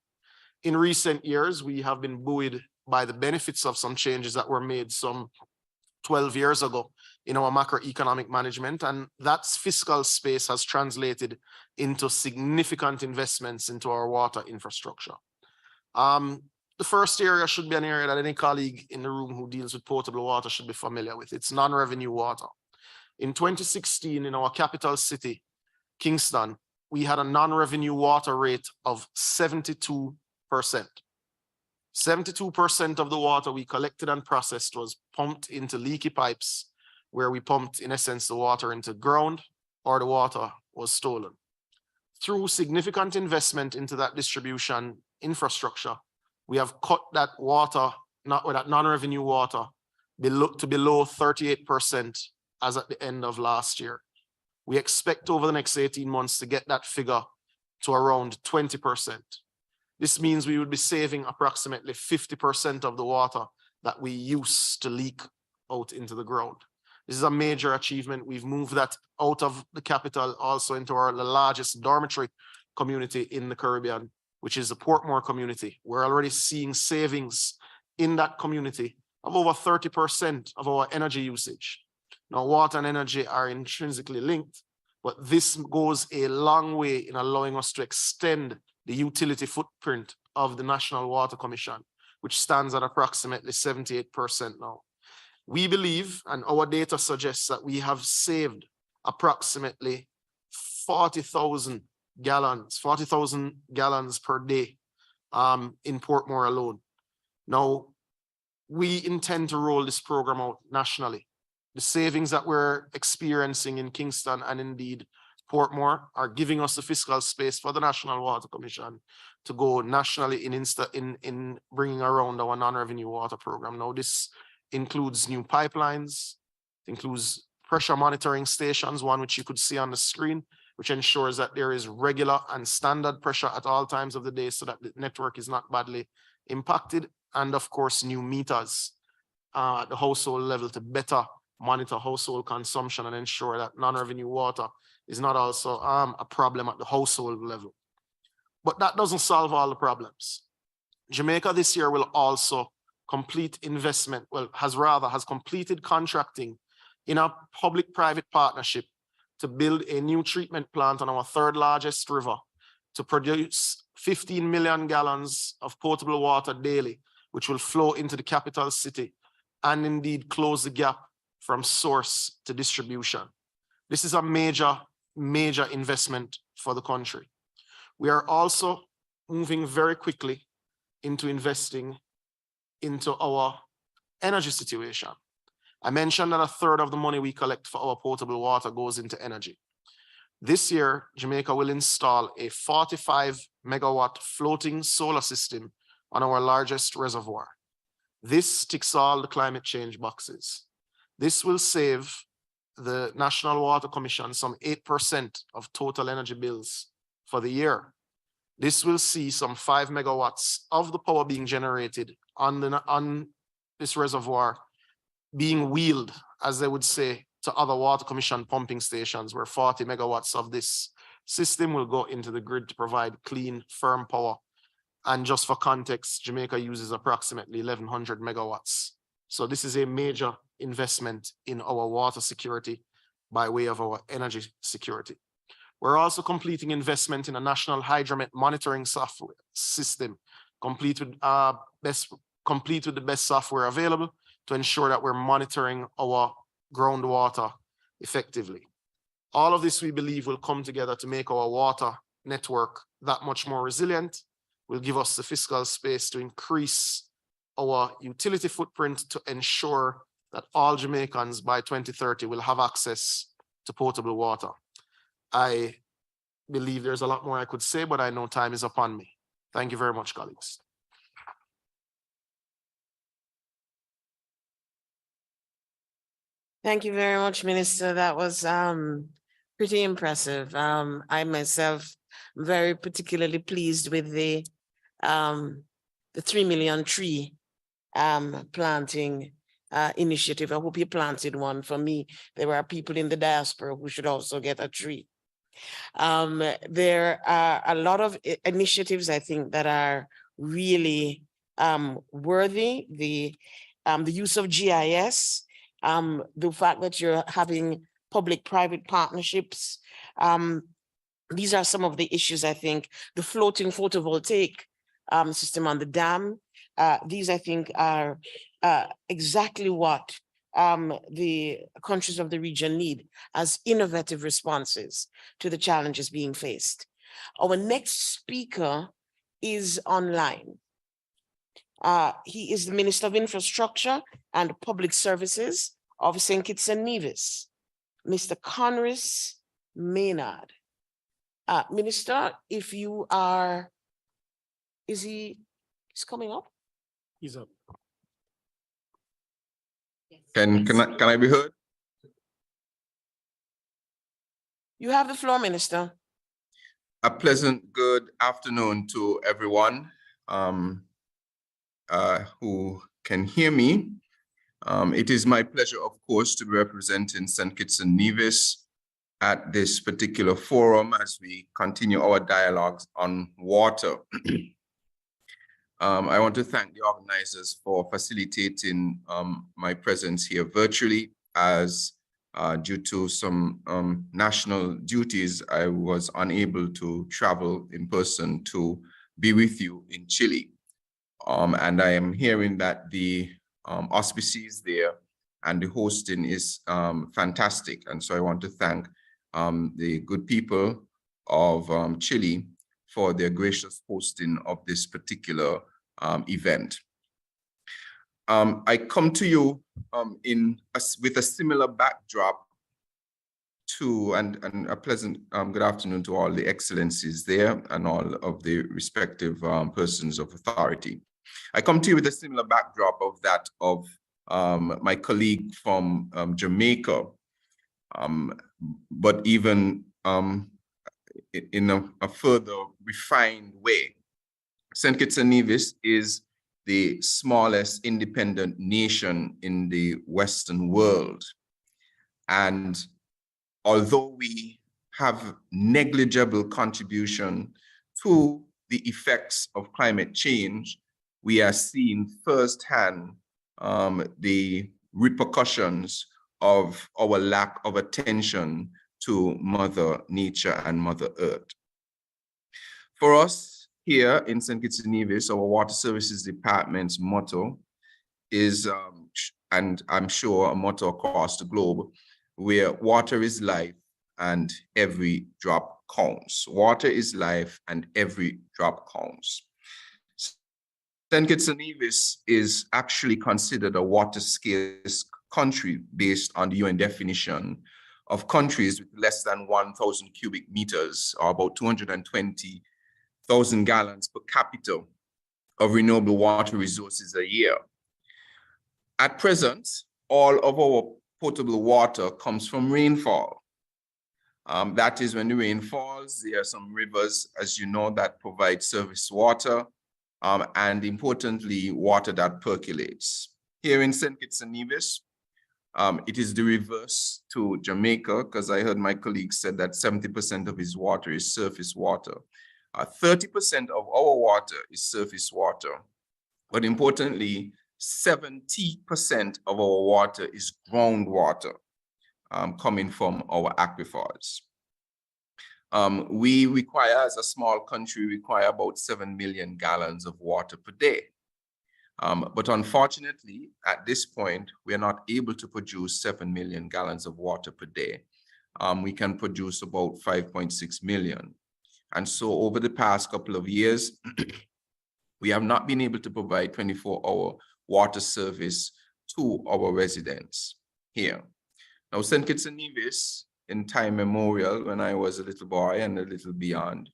In recent years, we have been buoyed by the benefits of some changes that were made some 12 years ago in our macroeconomic management, and that fiscal space has translated into significant investments into our water infrastructure. The first area should be an area that any colleague in the room who deals with potable water should be familiar with. It's non-revenue water. In 2016, in our capital city, Kingston, we had a non-revenue water rate of 72%. 72% of the water we collected and processed was pumped into leaky pipes, where we pumped, in essence, the water into ground, or the water was stolen. Through significant investment into that distribution infrastructure, we have cut that water, that non-revenue water, to below 38% as at the end of last year. We expect over the next 18 months to get that figure to around 20%. This means we would be saving approximately 50% of the water that we use to leak out into the ground. This is a major achievement. We've moved that out of the capital also into the largest dormitory community in the Caribbean, which is the Portmore community. We're already seeing savings in that community of over 30% of our energy usage. Now, water and energy are intrinsically linked, but this goes a long way in allowing us to extend the utility footprint of the National Water Commission, which stands at approximately 78% now. We believe, and our data suggests, that we have saved approximately 40,000 gallons per day in Portmore alone. Now, we intend to roll this program out nationally. The savings that we're experiencing in Kingston and indeed Portmore are giving us the fiscal space for the National Water Commission to go nationally in bringing around our non-revenue water program. Now, this includes new pipelines, includes pressure monitoring stations, one which you could see on the screen, which ensures that there is regular and standard pressure at all times of the day so that the network is not badly impacted. And of course, new meters at the household level to better monitor household consumption and ensure that non-revenue water is not also a problem at the household level. But that doesn't solve all the problems. Jamaica this year will also complete investment, has completed contracting in a public-private partnership to build a new treatment plant on our third largest river to produce 15 million gallons of potable water daily, which will flow into the capital city and indeed close the gap from source to distribution. This is a major, major investment for the country. We are also moving very quickly into investing into our energy situation. I mentioned that a third of the money we collect for our potable water goes into energy. This year, Jamaica will install a 45 megawatt floating solar system on our largest reservoir. This ticks all the climate change boxes. This will save the National Water Commission some 8% of total energy bills for the year. This will see some 5 megawatts of the power being generated on this reservoir being wheeled, as they would say, to other water commission pumping stations, where 40 megawatts of this system will go into the grid to provide clean, firm power. And just for context, Jamaica uses approximately 1,100 megawatts. So this is a major investment in our water security by way of our energy security. We're also completing investment in a national hydromet monitoring software system, complete with the best software available to ensure that we're monitoring our groundwater effectively. All of this, we believe, will come together to make our water network that much more resilient, will give us the fiscal space to increase our utility footprint to ensure that all Jamaicans by 2030 will have access to potable water. I believe there's a lot more I could say, but I know time is upon me. Thank you very much, colleagues. Thank you very much, Minister. That was pretty impressive. I myself am very particularly pleased with the 3 million tree planting initiative. I hope you planted one. For me, there are people in the diaspora who should also get a tree. There are a lot of initiatives, I think, that are really worthy. The use of GIS, the fact that you're having public-private partnerships. These are some of the issues, I think. The floating photovoltaic system on the dam. These, I think, are exactly what the countries of the region need as innovative responses to the challenges being faced. Our next speaker is online. He is the Minister of Infrastructure and Public Services of St. Kitts and Nevis, Mr. Conris Maynard. Minister, if you are, he's coming up? He's up. Can I be heard? You have the floor, Minister. A pleasant good afternoon to everyone who can hear me. It is my pleasure, of course, to be representing St. Kitts and Nevis at this particular forum as we continue our dialogues on water. I want to thank the organizers for facilitating my presence here virtually, as due to some national duties, I was unable to travel in person to be with you in Chile. And I am hearing that the auspices there and the hosting is fantastic. And so I want to thank the good people of Chile for their gracious hosting of this particular event. I come to you with a similar backdrop to, and a pleasant good afternoon to all the excellencies there and all of the respective persons of authority. I come to you with a similar backdrop of that of my colleague from Jamaica, but even in a further refined way. St. Kitts and Nevis is the smallest independent nation in the Western world. And although we have negligible contribution to the effects of climate change, we are seeing firsthand the repercussions of our lack of attention to Mother Nature and Mother Earth. For us here in St. Kitts and Nevis, our Water Services Department's motto is, and I'm sure a motto across the globe, where water is life and every drop counts. Water is life and every drop counts. St. Kitts and Nevis is actually considered a water scarce country based on the UN definition of countries with less than 1,000 cubic meters, or about 220,000 gallons per capita of renewable water resources a year. At present, all of our potable water comes from rainfall. That is, when the rain falls, there are some rivers, as you know, that provide surface water, and importantly, water that percolates. Here in St. Kitts and Nevis, it is the reverse to Jamaica, because I heard my colleague said that 70% of his water is surface water. 30% of our water is surface water, but importantly, 70% of our water is groundwater coming from our aquifers. We require, as a small country, require about 7 million gallons of water per day. But unfortunately, at this point, we are not able to produce 7 million gallons of water per day. We can produce about 5.6 million. And so over the past couple of years, we have not been able to provide 24-hour water service to our residents here. Now, St. Kitts and Nevis, in time memorial, when I was a little boy and a little beyond,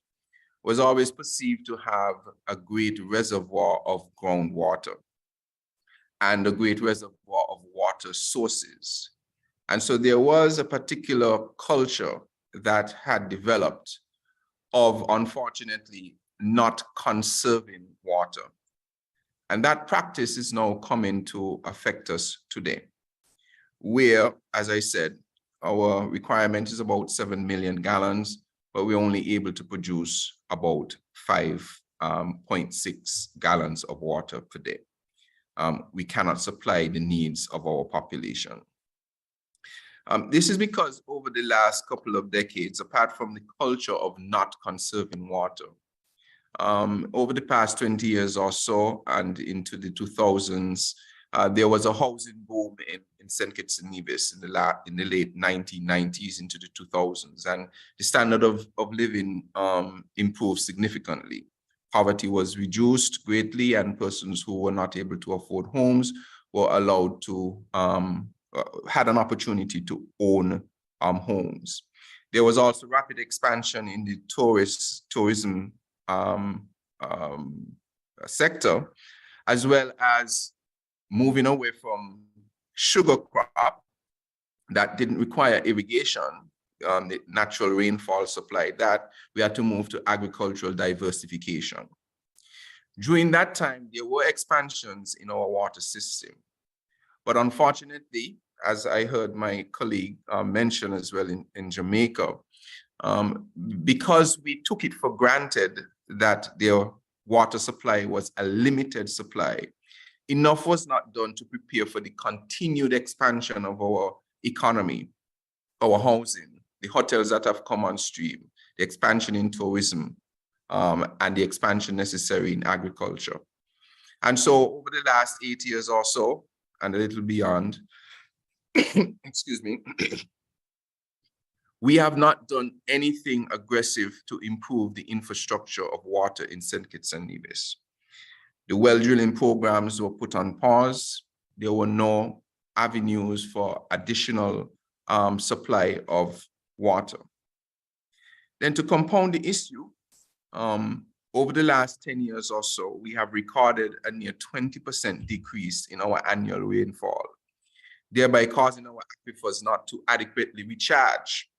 was always perceived to have a great reservoir of groundwater and a great reservoir of water sources. And so there was a particular culture that had developed of, unfortunately, not conserving water. And that practice is now coming to affect us today, where, as I said, our requirement is about 7 million gallons, but we're only able to produce about 5.6 gallons of water per day. We cannot supply the needs of our population. This is because over the last couple of decades, apart from the culture of not conserving water, over the past 20 years or so and into the 2000s, there was a housing boom in St. Kitts and Nevis in the late 1990s into the 2000s, and the standard of living improved significantly. Poverty was reduced greatly, and persons who were not able to afford homes were allowed to, had an opportunity to own homes. There was also rapid expansion in the tourism sector, as well as moving away from sugar crop that didn't require irrigation. The natural rainfall supplied that. We had to move to agricultural diversification. During that time, there were expansions in our water system, But unfortunately, as I heard my colleague mention as well in Jamaica, because we took it for granted that their water supply was a limited supply, enough was not done to prepare for the continued expansion of our economy, our housing, the hotels that have come on stream, the expansion in tourism, and the expansion necessary in agriculture. And so over the last 8 years or so, and a little beyond, excuse me, we have not done anything aggressive to improve the infrastructure of water in St. Kitts and Nevis. The well drilling programs were put on pause. There were no avenues for additional supply of water. Then to compound the issue, over the last 10 years or so, we have recorded a near 20% decrease in our annual rainfall, thereby causing our aquifers not to adequately recharge.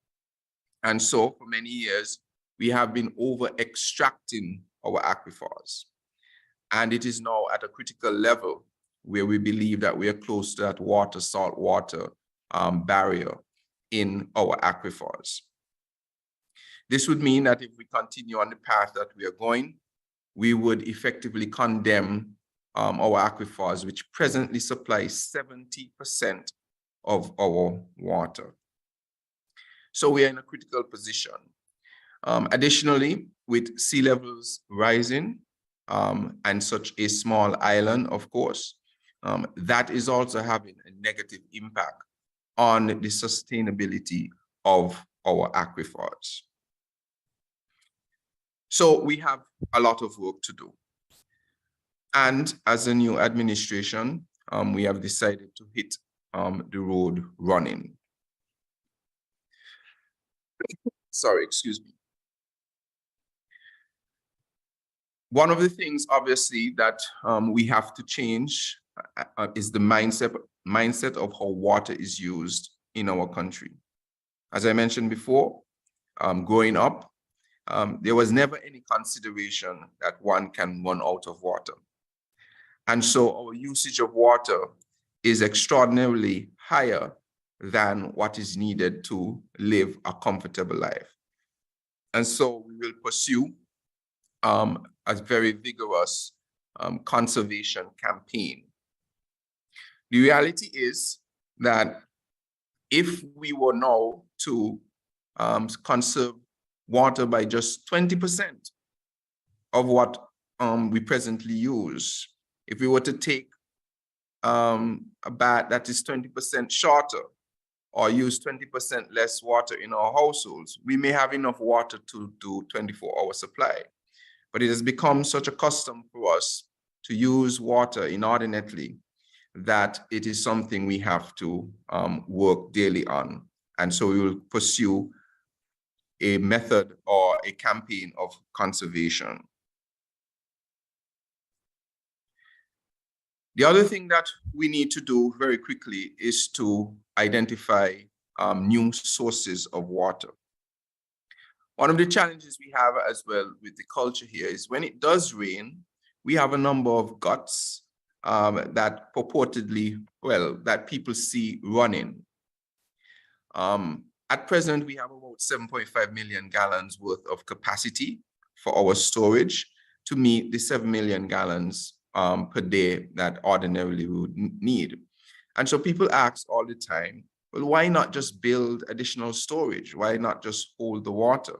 And so for many years, we have been over-extracting our aquifers. And it is now at a critical level where we believe that we are close to that salt water barrier in our aquifers. This would mean that if we continue on the path that we are going, we would effectively condemn our aquifers, which presently supply 70% of our water. So we are in a critical position. Additionally, with sea levels rising and such a small island, of course, that is also having a negative impact on the sustainability of our aquifers. So we have a lot of work to do. And as a new administration, we have decided to hit the road running. Sorry, excuse me. One of the things, obviously, that we have to change is the mindset of how water is used in our country. As I mentioned before, growing up, there was never any consideration that one can run out of water. And so our usage of water is extraordinarily higher than what is needed to live a comfortable life. And so we will pursue a very vigorous conservation campaign. The reality is that if we were now to conserve water by just 20% of what we presently use, if we were to take a bath that is 20% shorter or use 20% less water in our households, we may have enough water to do 24-hour supply. But it has become such a custom for us to use water inordinately that it is something we have to work daily on. And so we will pursue a method or a campaign of conservation. The other thing that we need to do very quickly is to identify new sources of water. One of the challenges we have as well with the culture here is when it does rain, we have a number of guts that purportedly, well, that people see running. At present, we have about 7.5 million gallons worth of capacity for our storage to meet the 7 million gallons per day that ordinarily we would need. And so people ask all the time, well, why not just build additional storage? Why not just hold the water?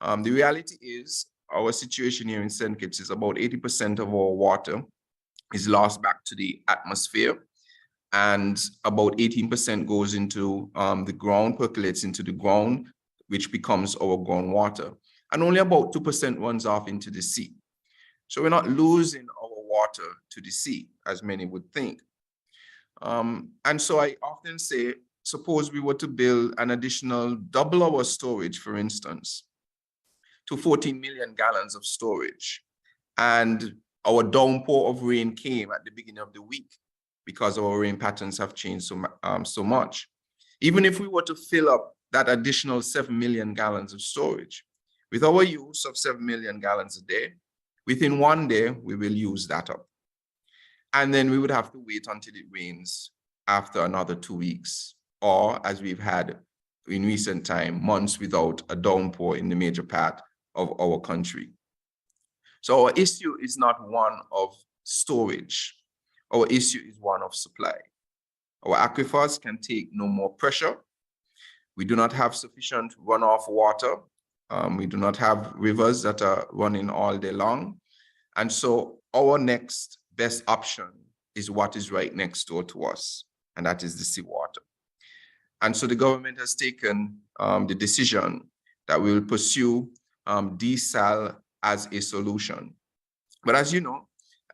The reality is our situation here in St. Kitts is about 80% of our water is lost back to the atmosphere, and about 18% goes into the ground, percolates into the ground, which becomes our groundwater. And only about 2% runs off into the sea. So we're not losing our water to the sea, as many would think. And so I often say, suppose we were to build an additional double our storage, for instance, to 14 million gallons of storage. And our downpour of rain came at the beginning of the week because our rain patterns have changed so much. Even if we were to fill up that additional 7 million gallons of storage, with our use of 7 million gallons a day, within one day, we will use that up. And then we would have to wait until it rains after another 2 weeks, or as we've had in recent time, months without a downpour in the major part of our country. So our issue is not one of storage. Our issue is one of supply. Our aquifers can take no more pressure. We do not have sufficient runoff water. We do not have rivers that are running all day long. And so our next best option is what is right next door to us, and that is the seawater. And so the government has taken the decision that we will pursue desal as a solution. But as you know,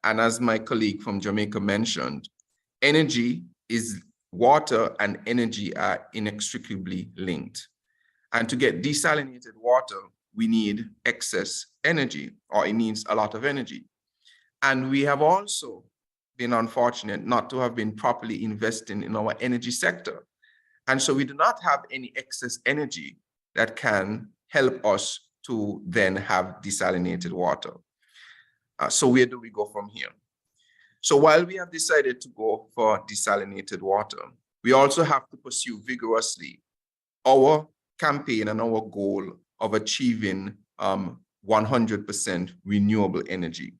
and as my colleague from Jamaica mentioned, water and energy are inextricably linked. And to get desalinated water, we need excess energy, or it needs a lot of energy. And we have also been unfortunate not to have been properly investing in our energy sector. And so we do not have any excess energy that can help us to then have desalinated water. So where do we go from here? So while we have decided to go for desalinated water, we also have to pursue vigorously our campaign and our goal of achieving 100% renewable energy.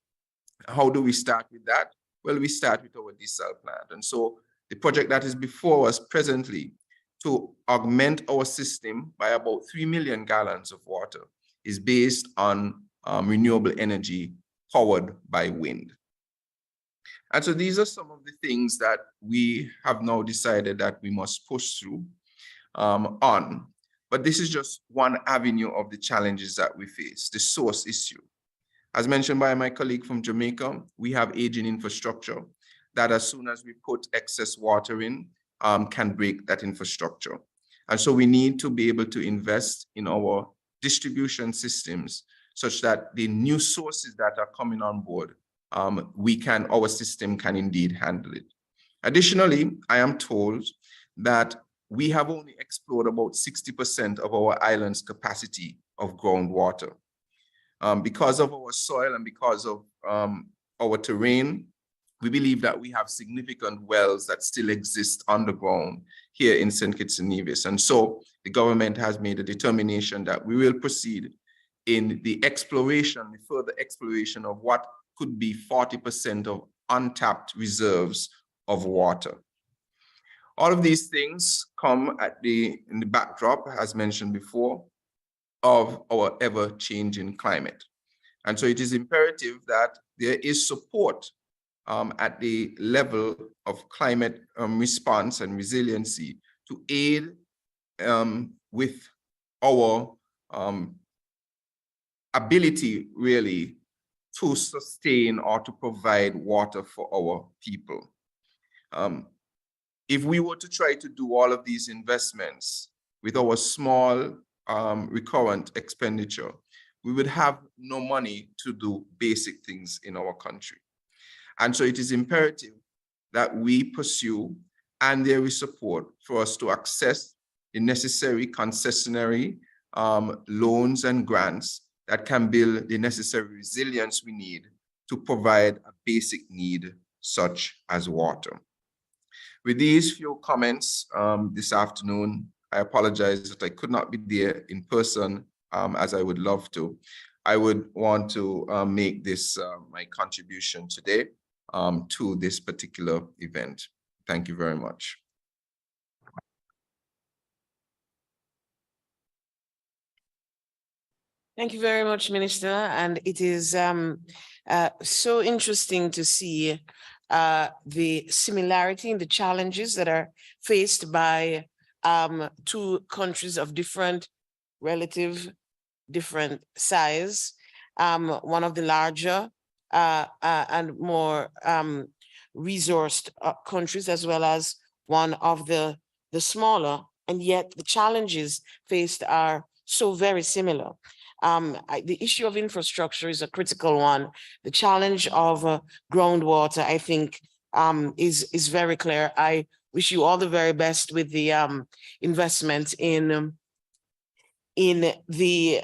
How do we start with that? Well, we start with our desal plant. And so the project that is before us presently to augment our system by about 3 million gallons of water is based on renewable energy powered by wind. And so these are some of the things that we have now decided that we must push through on. But this is just one avenue of the challenges that we face, the source issue. As mentioned by my colleague from Jamaica, we have aging infrastructure that as soon as we put excess water in, can break that infrastructure. And so we need to be able to invest in our distribution systems such that the new sources that are coming on board, our system can indeed handle it. Additionally, I am told that we have only explored about 60% of our island's capacity of groundwater. Because of our soil and because of our terrain, we believe that we have significant wells that still exist underground here in St. Kitts and Nevis. And so the government has made a determination that we will proceed in the further exploration of what could be 40% of untapped reserves of water. All of these things come in the backdrop, as mentioned before, of our ever-changing climate. And so it is imperative that there is support at the level of climate response and resiliency to aid with our ability really to sustain or to provide water for our people. If we were to try to do all of these investments with our small recurrent expenditure, we would have no money to do basic things in our country. And so it is imperative that we pursue, and there is support for us to access the necessary concessionary loans and grants that can build the necessary resilience we need to provide a basic need such as water. With these few comments this afternoon, I apologize that I could not be there in person as I would love to. I would want to make this my contribution today to this particular event. Thank you very much. Thank you very much, Minister. And it is so interesting to see the similarity in the challenges that are faced by two countries of different size. One of the larger and more resourced countries, as well as one of the smaller, and yet the challenges faced are so very similar. The issue of infrastructure is a critical one. The challenge of groundwater, I think, is very clear. I wish you all the very best with the investment in the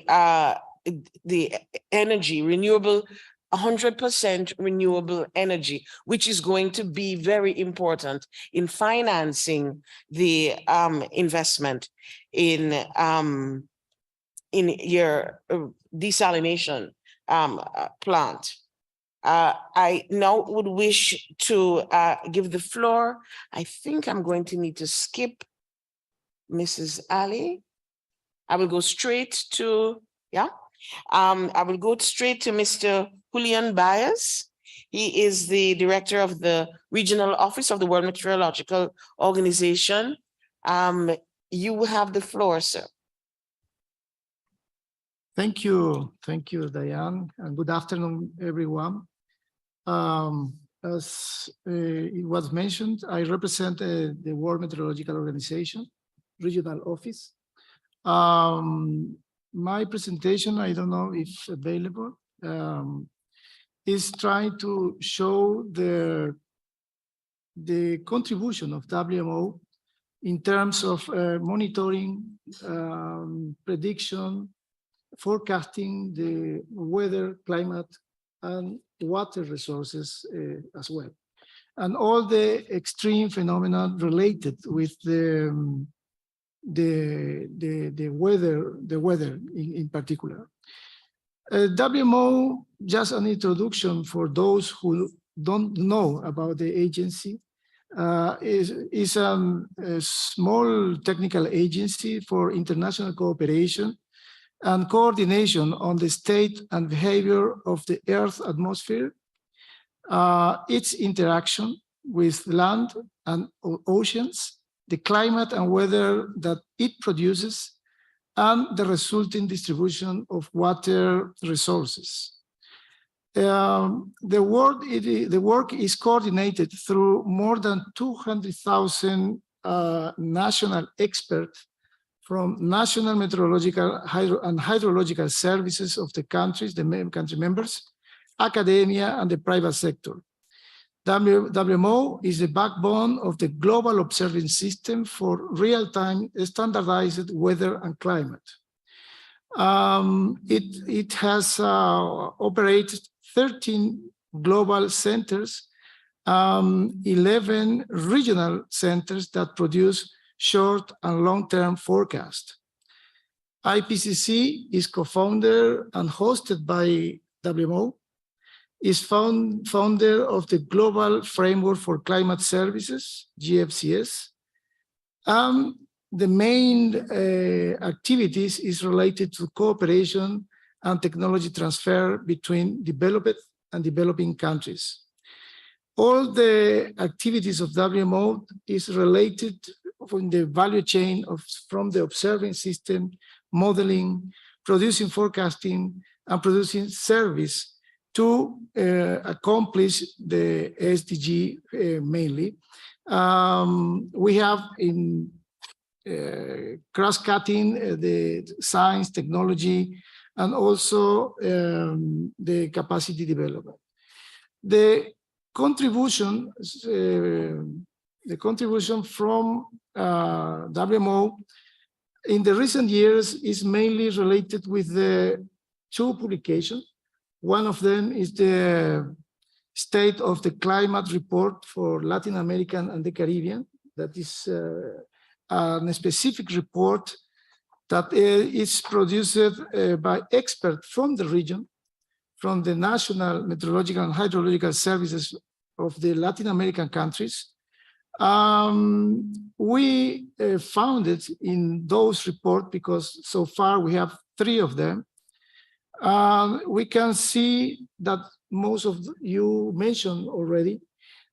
energy, renewable 100% renewable energy, which is going to be very important in financing the investment in your desalination plant. I now would wish to give the floor. I think I'm going to need to skip Mrs. Ali. I will go straight to, I will go straight to Mr. Julian Baez. He is the director of the regional office of the World Meteorological Organization. You have the floor, sir. Thank you, Diane, and good afternoon, everyone. As it was mentioned, I represent the World Meteorological Organization regional office. My presentation, I don't know if available, is trying to show the contribution of WMO in terms of monitoring, prediction, forecasting the weather, climate, and water resources as well, and all the extreme phenomena related with the weather in particular. WMO, just an introduction for those who don't know about the agency, is a small technical agency for international cooperation and coordination on the state and behavior of the Earth's atmosphere, its interaction with land and oceans, the climate and weather that it produces, and the resulting distribution of water resources. The work is coordinated through more than 200,000 national experts from national meteorological and hydrological services of the countries, the country members, academia, and the private sector. WMO is the backbone of the global observing system for real-time standardized weather and climate. It has operated 13 global centers, 11 regional centers that produce short and long-term forecast. IPCC is co-founder and hosted by WMO, is founder of the Global Framework for Climate Services, GFCS. The main activities is related to cooperation and technology transfer between developed and developing countries. All the activities of WMO is related from the value chain from the observing system, modeling, producing forecasting, and producing service to accomplish the SDG mainly. We have in cross-cutting the science, technology, and also the capacity development. The contribution from WMO in the recent years is mainly related with the two publications. One of them is the State of the Climate Report for Latin America and the Caribbean. That is a specific report that is produced by experts from the region, from the National Meteorological and Hydrological Services of the Latin American countries. We found it in those reports because so far we have 3 of them. We can see that most of you mentioned already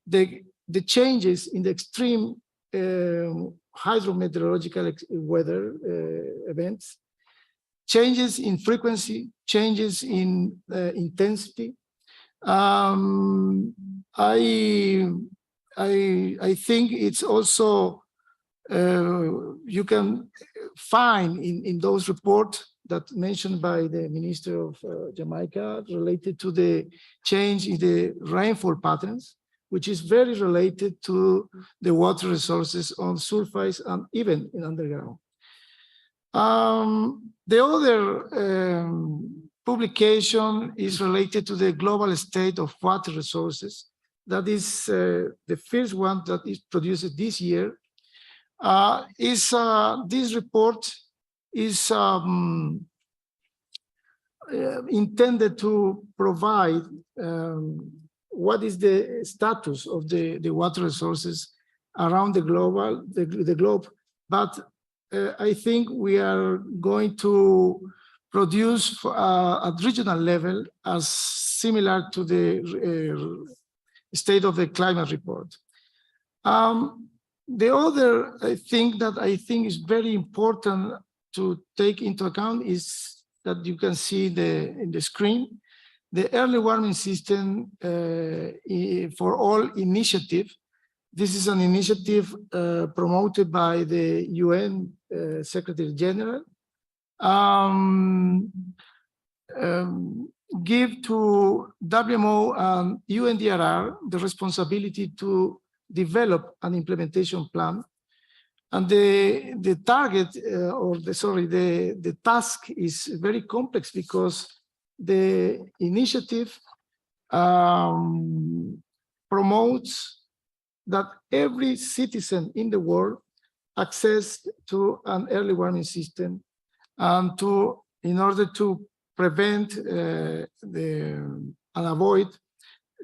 the changes in the extreme hydrometeorological weather events, changes in frequency, changes in intensity. I think it's also you can find in those reports that mentioned by the Minister of Jamaica related to the change in the rainfall patterns, which is very related to the water resources on surface and even in underground. The other publication is related to the global state of water resources. That is the first one that is produced this year. This report is intended to provide what is the status of the water resources around the globe. But I think we are going to produce at regional level as similar to the state of the climate report. The other thing that I think is very important to take into account is that you can see in the screen, the early warning system for all initiative. This is an initiative promoted by the UN Secretary General. Give to WMO and UNDRR the responsibility to develop an implementation plan. And the target, the task is very complex because the initiative promotes that every citizen in the world access to an early warning system, and in order to prevent and avoid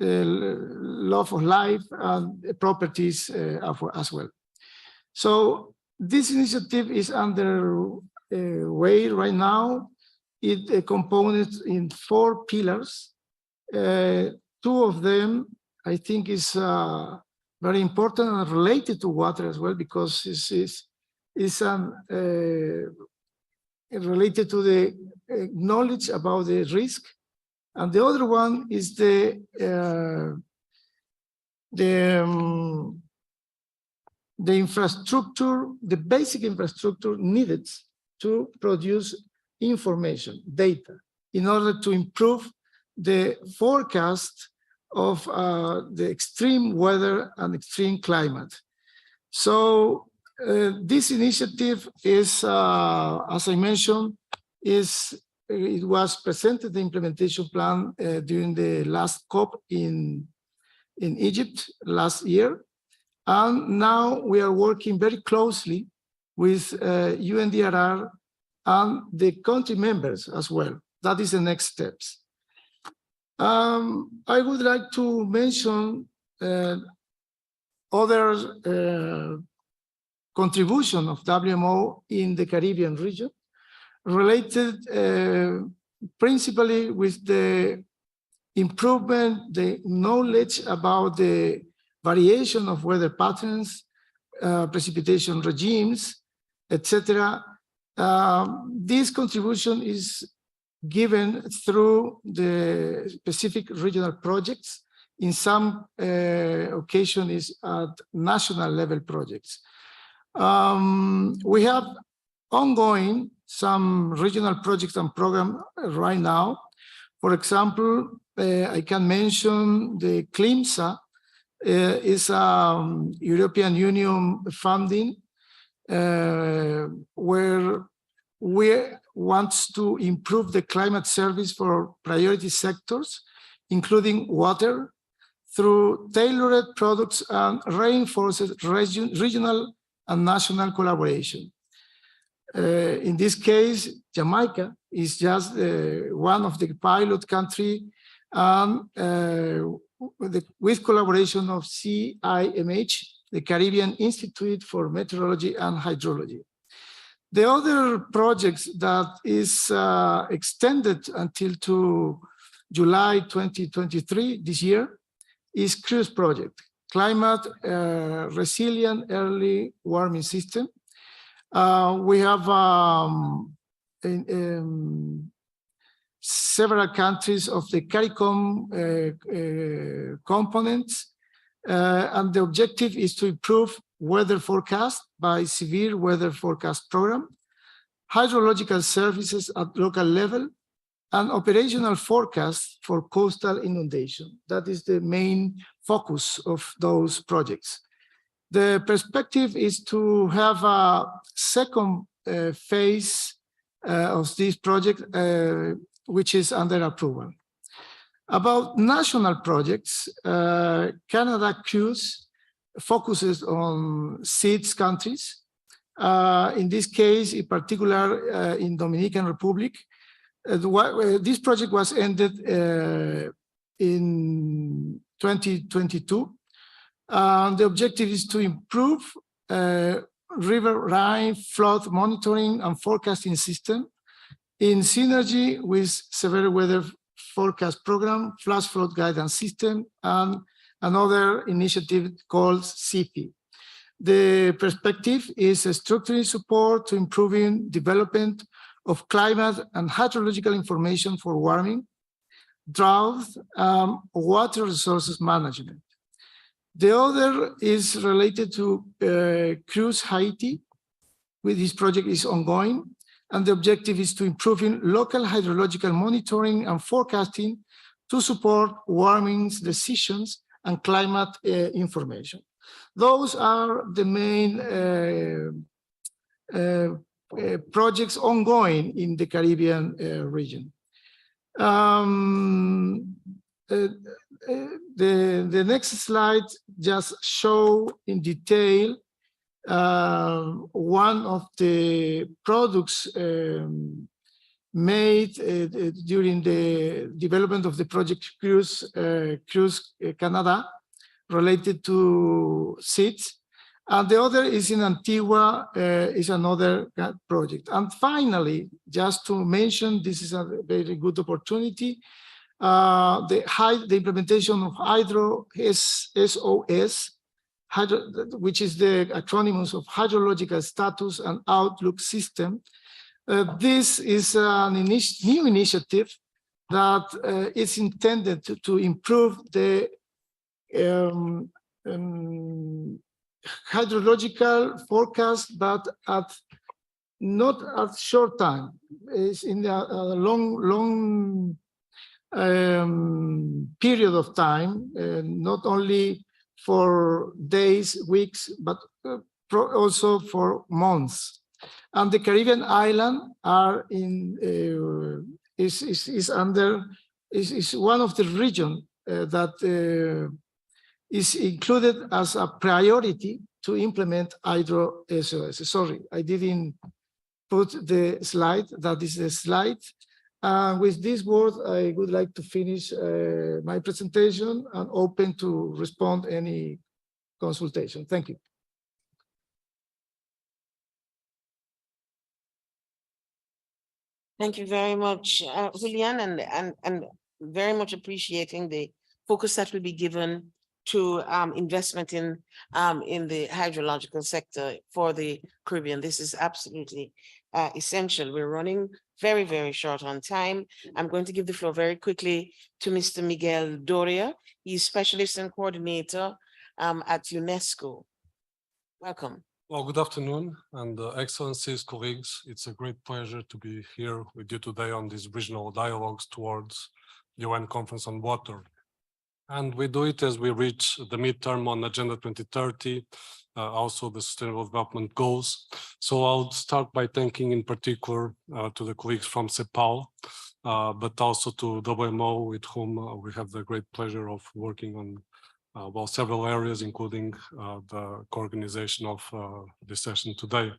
loss of life and properties as well. So this initiative is underway right now. It components in 4 pillars. 2 of them, I think, is very important and related to water as well, because this is related to the knowledge about the risk. And the other one is the infrastructure, the basic infrastructure needed to produce information, data, in order to improve the forecast of the extreme weather and extreme climate. So this initiative is, as I mentioned, it was presented, the implementation plan, during the last COP in Egypt last year. And now we are working very closely with UNDRR and the country members as well. That is the next steps. I would like to mention other contribution of WMO in the Caribbean region, related principally with the improvement, the knowledge about the variation of weather patterns, precipitation regimes, etc. This contribution is given through the specific regional projects. In some occasion is at national level projects. We have ongoing some regional projects and programs right now. For example, I can mention the CLIMSA is a European Union funding where we want to improve the climate service for priority sectors, including water, through tailored products and reinforced regional and national collaboration. In this case, Jamaica is just one of the pilot country, with collaboration of CIMH, the Caribbean Institute for Meteorology and Hydrology. The other projects that is extended until to July 2023, this year, is CRUISE project, Climate Resilient Early Warning System. We have several countries of the CARICOM components, and the objective is to improve weather forecast by severe weather forecast program, hydrological services at local level, and operational forecast for coastal inundation. That is the main focus of those projects. The perspective is to have a second phase of this project which is under approval. About national projects, Canada Cruise focuses on 6 countries. In this case, in particular, in Dominican Republic, this project was ended in 2022. The objective is to improve riverine flood monitoring and forecasting system in synergy with severe weather forecast program, flash flood guidance system, and another initiative called CIFI. The perspective is a structuring support to improving development of climate and hydrological information for warming, drought, water resources management. The other is related to Cruise Haiti, where this project is ongoing, and the objective is to improving local hydrological monitoring and forecasting to support warming decisions and climate information. Those are the main projects ongoing in the Caribbean region. The next slide just show in detail one of the products made during the development of the project Cruise Canada related to seeds. And the other is in Antigua, is another project. And finally, just to mention, this is a very good opportunity, the implementation of SOS, which is the acronyms of Hydrological Status and Outlook System. This is an new initiative that is intended to improve the hydrological forecast, but not at short time. It's in a long period of time, not only for days, weeks, but also for months. And the Caribbean island are in is one of the region that is included as a priority to implement Hydro SOS. Sorry, I didn't put the slide. That is the slide. With this word, I would like to finish my presentation and open to respond any consultation. Thank you. Thank you very much, Julian, and very much appreciating the focus that will be given to investment in the hydrological sector for the Caribbean. This is absolutely essential. We're running very, very short on time. I'm going to give the floor very quickly to Mr. Miguel Doria. He's specialist and coordinator at UNESCO. Welcome. Well, good afternoon, and excellencies, colleagues. It's a great pleasure to be here with you today on these regional dialogues towards the UN Conference on Water. And we do it as we reach the midterm on Agenda 2030, also the Sustainable Development Goals. So I'll start by thanking in particular to the colleagues from CEPAL, but also to WMO, with whom we have the great pleasure of working on well, several areas, including the co-organization of this session today.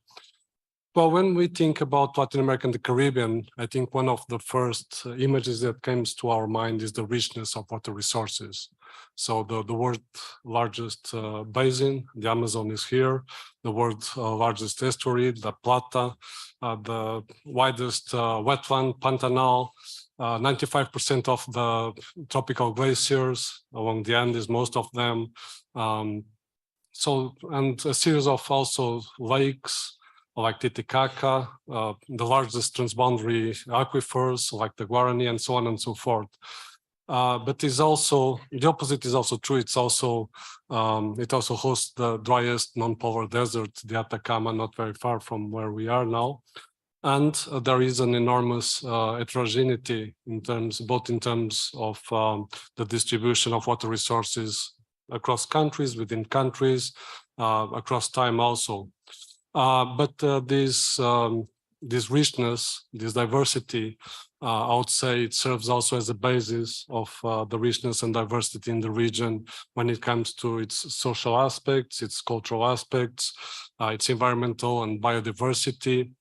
Well, when we think about Latin America and the Caribbean, I think one of the first images that comes to our mind is the richness of water resources. So the world's largest basin, the Amazon, is here. The world's largest estuary, La Plata, the widest wetland, Pantanal, 95% of the tropical glaciers along the Andes, most of them. So, and a series of also lakes like Titicaca, the largest transboundary aquifers like the Guarani, and so on and so forth. But is also, the opposite is also true. It's also, it also hosts the driest non-polar desert, the Atacama, not very far from where we are now. And there is an enormous heterogeneity in terms, both in terms of the distribution of water resources across countries, within countries, across time also. But this richness, this diversity I would say it serves also as a basis of the richness and diversity in the region when it comes to its social aspects, its cultural aspects, its environmental and biodiversity,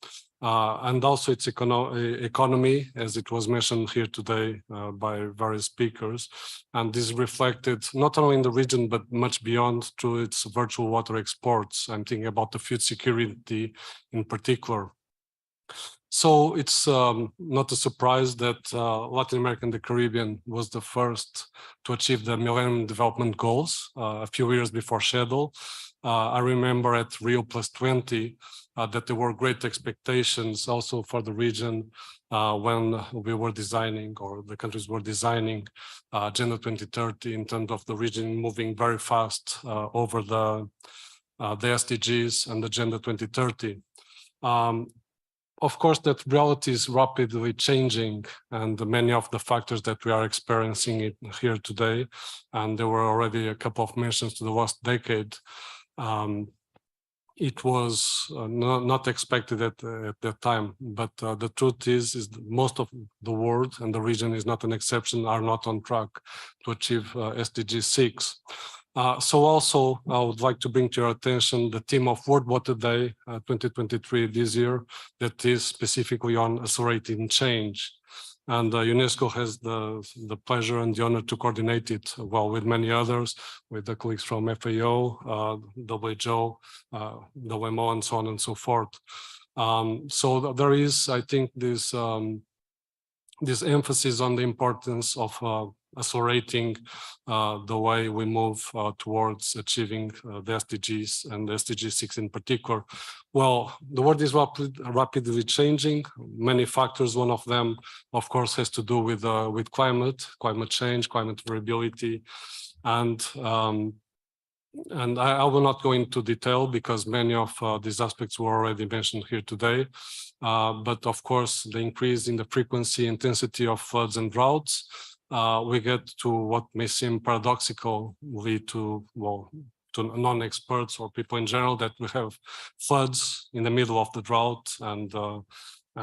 and also its economy, as it was mentioned here today by various speakers. And this is reflected not only in the region, but much beyond through its virtual water exports. I'm thinking about the food security in particular. So it's not a surprise that Latin America and the Caribbean was the first to achieve the Millennium Development Goals a few years before schedule. I remember at Rio+20 that there were great expectations also for the region when we were designing, or the countries were designing Agenda 2030 in terms of the region moving very fast over the SDGs and Agenda 2030. Of course, that reality is rapidly changing, and many of the factors that we are experiencing here today, and there were already a couple of mentions to the last decade, it was not expected at that time. But the truth is most of the world, and the region is not an exception, are not on track to achieve SDG 6. So also, I would like to bring to your attention the theme of World Water Day 2023 this year, that is specifically on accelerating change. And UNESCO has the pleasure and the honor to coordinate it, well, with many others, with the colleagues from FAO, WHO, WMO, and so on and so forth. So there is, I think, this emphasis on the importance of accelerating the way we move towards achieving the SDGs and the SDG 6 in particular. Well, the world is rapidly changing. Many factors. One of them, of course, has to do with climate change, climate variability, and I will not go into detail because many of these aspects were already mentioned here today. But of course, the increase in the frequency, intensity of floods and droughts, we get to what may seem paradoxical, lead to, well, to non-experts or people in general, that we have floods in the middle of the drought and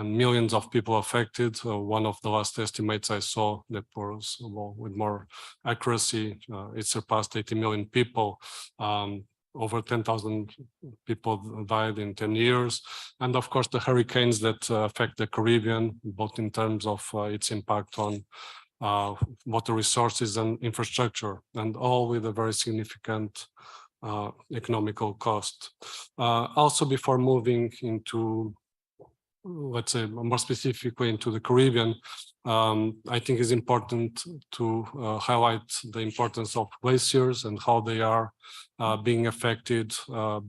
millions of people affected. One of the last estimates I saw that was, well, with more accuracy, it surpassed 80 million people. Over 10,000 people died in 10 years. And of course, the hurricanes that affect the Caribbean, both in terms of its impact on water resources and infrastructure, and all with a very significant economical cost. Also, before moving into, let's say, more specifically into the Caribbean, I think it's important to highlight the importance of glaciers and how they are being affected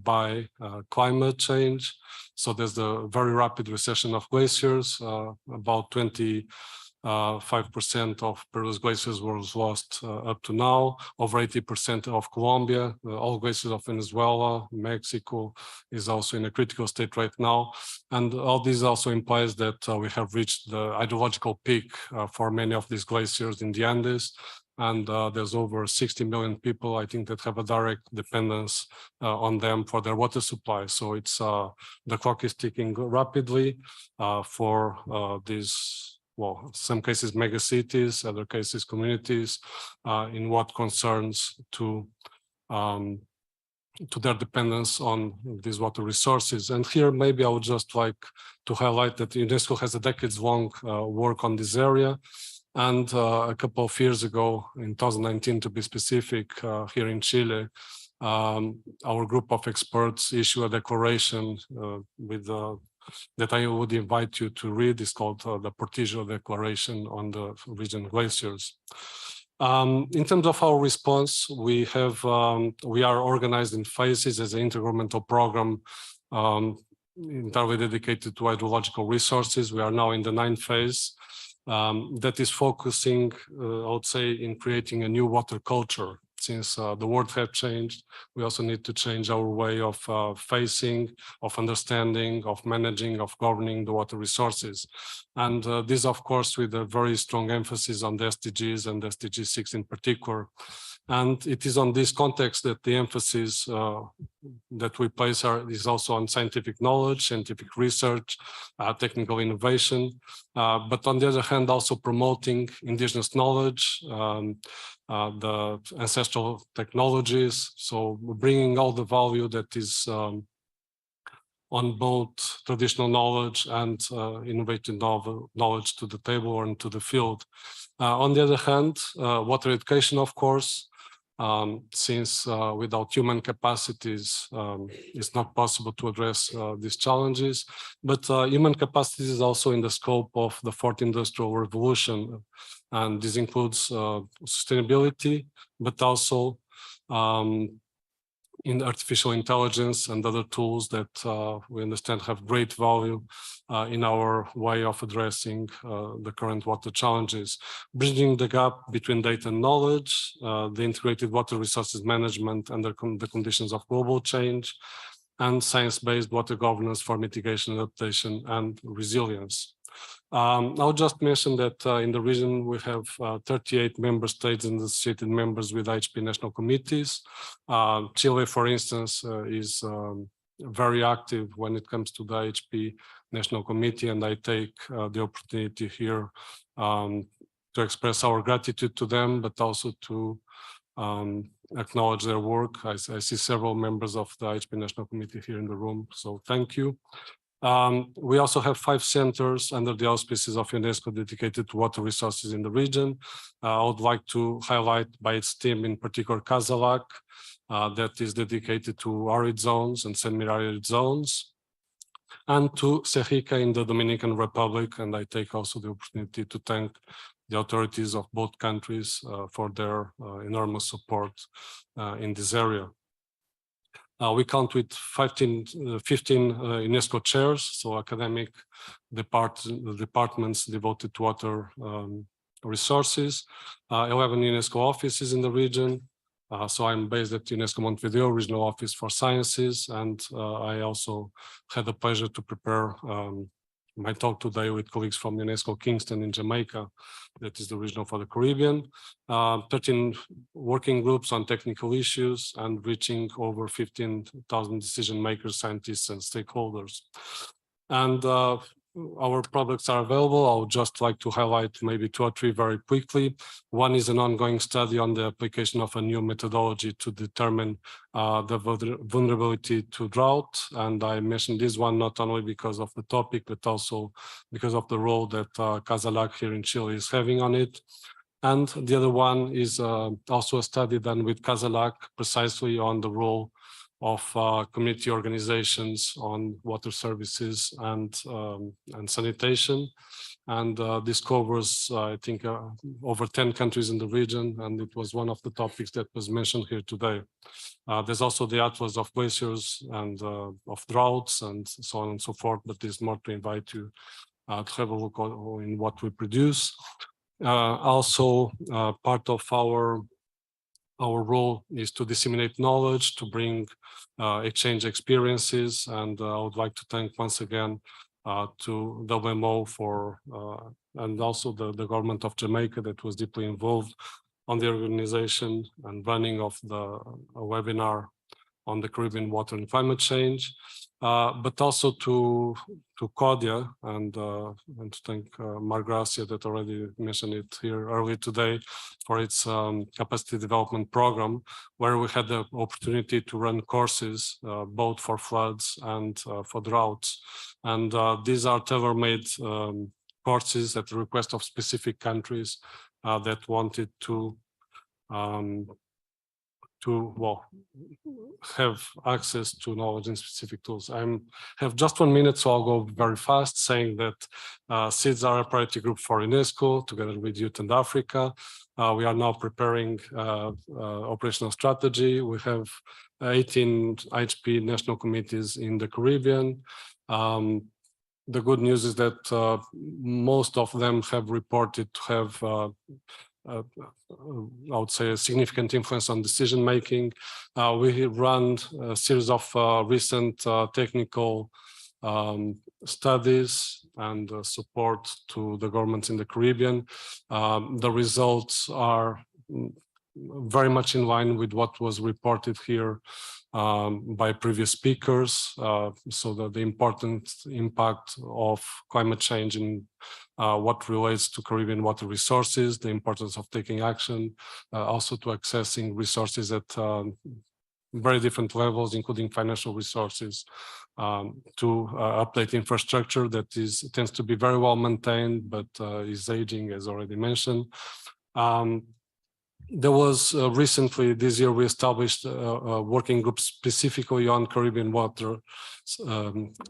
by climate change. So there's the very rapid recession of glaciers. About 25% of Peru's glaciers was lost up to now, over 80% of Colombia, all glaciers of Venezuela, Mexico is also in a critical state right now. And all this also implies that we have reached the hydrological peak for many of these glaciers in the Andes. And there's over 60 million people, I think, that have a direct dependence on them for their water supply. So it's the clock is ticking rapidly for these, well, some cases mega cities, other cases communities, in what concerns to their dependence on these water resources. And here, maybe I would just like to highlight that UNESCO has a decades-long work on this area. And a couple of years ago, in 2019 to be specific, here in Chile, our group of experts issued a declaration with that I would invite you to read. It's called the Portillo Declaration on the region glaciers. In terms of our response, we are organized in phases as an intergovernmental program entirely dedicated to hydrological resources. We are now in the 9th phase that is focusing, I would say, in creating a new water culture. Since the world has changed, we also need to change our way of facing, of understanding, of managing, of governing the water resources. And this, of course, with a very strong emphasis on the SDGs and SDG 6 in particular. And it is on this context that the emphasis that we place is also on scientific knowledge, scientific research, technical innovation, but on the other hand, also promoting indigenous knowledge, the ancestral technologies. So bringing all the value that is on both traditional knowledge and innovative knowledge to the table or into the field. On the other hand, water education, of course, since without human capacities, it's not possible to address these challenges. But human capacities is also in the scope of the fourth industrial revolution. And this includes sustainability, but also in artificial intelligence and other tools that we understand have great value in our way of addressing the current water challenges. Bridging the gap between data and knowledge, the integrated water resources management under the conditions of global change, and science-based water governance for mitigation, adaptation, and resilience. I'll just mention that in the region we have 38 member states and associated members with IHP national committees. Chile, for instance, is very active when it comes to the IHP national committee, and I take the opportunity here to express our gratitude to them, but also to acknowledge their work. I see several members of the IHP national committee here in the room, so thank you. We also have 5 centers under the auspices of UNESCO dedicated to water resources in the region. I would like to highlight by its theme, in particular, Casalac, that is dedicated to arid zones and semi-arid zones, and to Cejica in the Dominican Republic. And I take also the opportunity to thank the authorities of both countries for their enormous support in this area. We count with 15 UNESCO chairs, so academic departments devoted to water resources, 11 UNESCO offices in the region. So I'm based at UNESCO Montevideo, Regional Office for Sciences, and I also had the pleasure to prepare my talk today with colleagues from UNESCO Kingston in Jamaica, that is the regional for the Caribbean, 13 working groups on technical issues and reaching over 15,000 decision makers, scientists, and stakeholders. And our products are available. I would just like to highlight maybe 2 or 3 very quickly. One is an ongoing study on the application of a new methodology to determine the vulnerability to drought. And I mentioned this one not only because of the topic, but also because of the role that Casalac here in Chile is having on it. And the other one is also a study done with Casalac precisely on the role of community organizations on water services and sanitation. And this covers, I think, over 10 countries in the region, and it was one of the topics that was mentioned here today. There's also the Atlas of Glaciers and of droughts and so on and so forth, but there's more to invite you to have a look in what we produce. Also, part of our role is to disseminate knowledge, to bring exchange experiences, and I would like to thank once again to WMO for, and also the government of Jamaica that was deeply involved on the organization and running of the webinar on the Caribbean water and climate change, but also to CODIA and to thank Margracia that already mentioned it here earlier today for its capacity development program, where we had the opportunity to run courses both for floods and for droughts. And these are tailor-made courses at the request of specific countries that wanted to have access to knowledge and specific tools. I have just 1 minute, so I'll go very fast, saying that seeds are a priority group for UNESCO, together with Youth and Africa. We are now preparing operational strategy. We have 18 IHP national committees in the Caribbean. The good news is that most of them have reported to have I would say a significant influence on decision making. We run a series of recent technical studies and support to the governments in the Caribbean. The results are very much in line with what was reported here by previous speakers, so that the important impact of climate change in what relates to Caribbean water resources, the importance of taking action, also to accessing resources at very different levels, including financial resources, to update infrastructure that tends to be very well maintained, but is aging, as already mentioned. There was recently this year we established a working group specifically on Caribbean water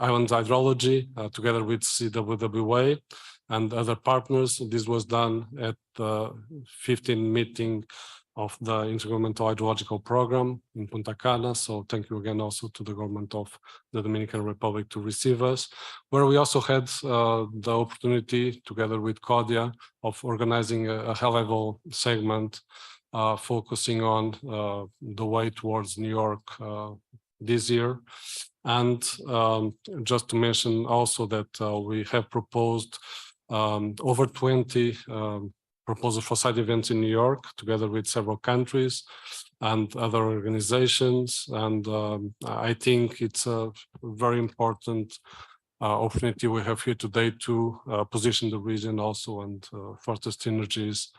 island hydrology together with CWWA and other partners. This was done at the 15th meeting of the Intergovernmental Hydrological Program in Punta Cana. So thank you again also to the government of the Dominican Republic to receive us, where we also had the opportunity together with CODIA of organizing a high-level segment focusing on the way towards New York this year. And just to mention also that we have proposed over 20 proposals for side events in New York, together with several countries and other organizations. And I think it's a very important opportunity we have here today to position the region also and foster synergies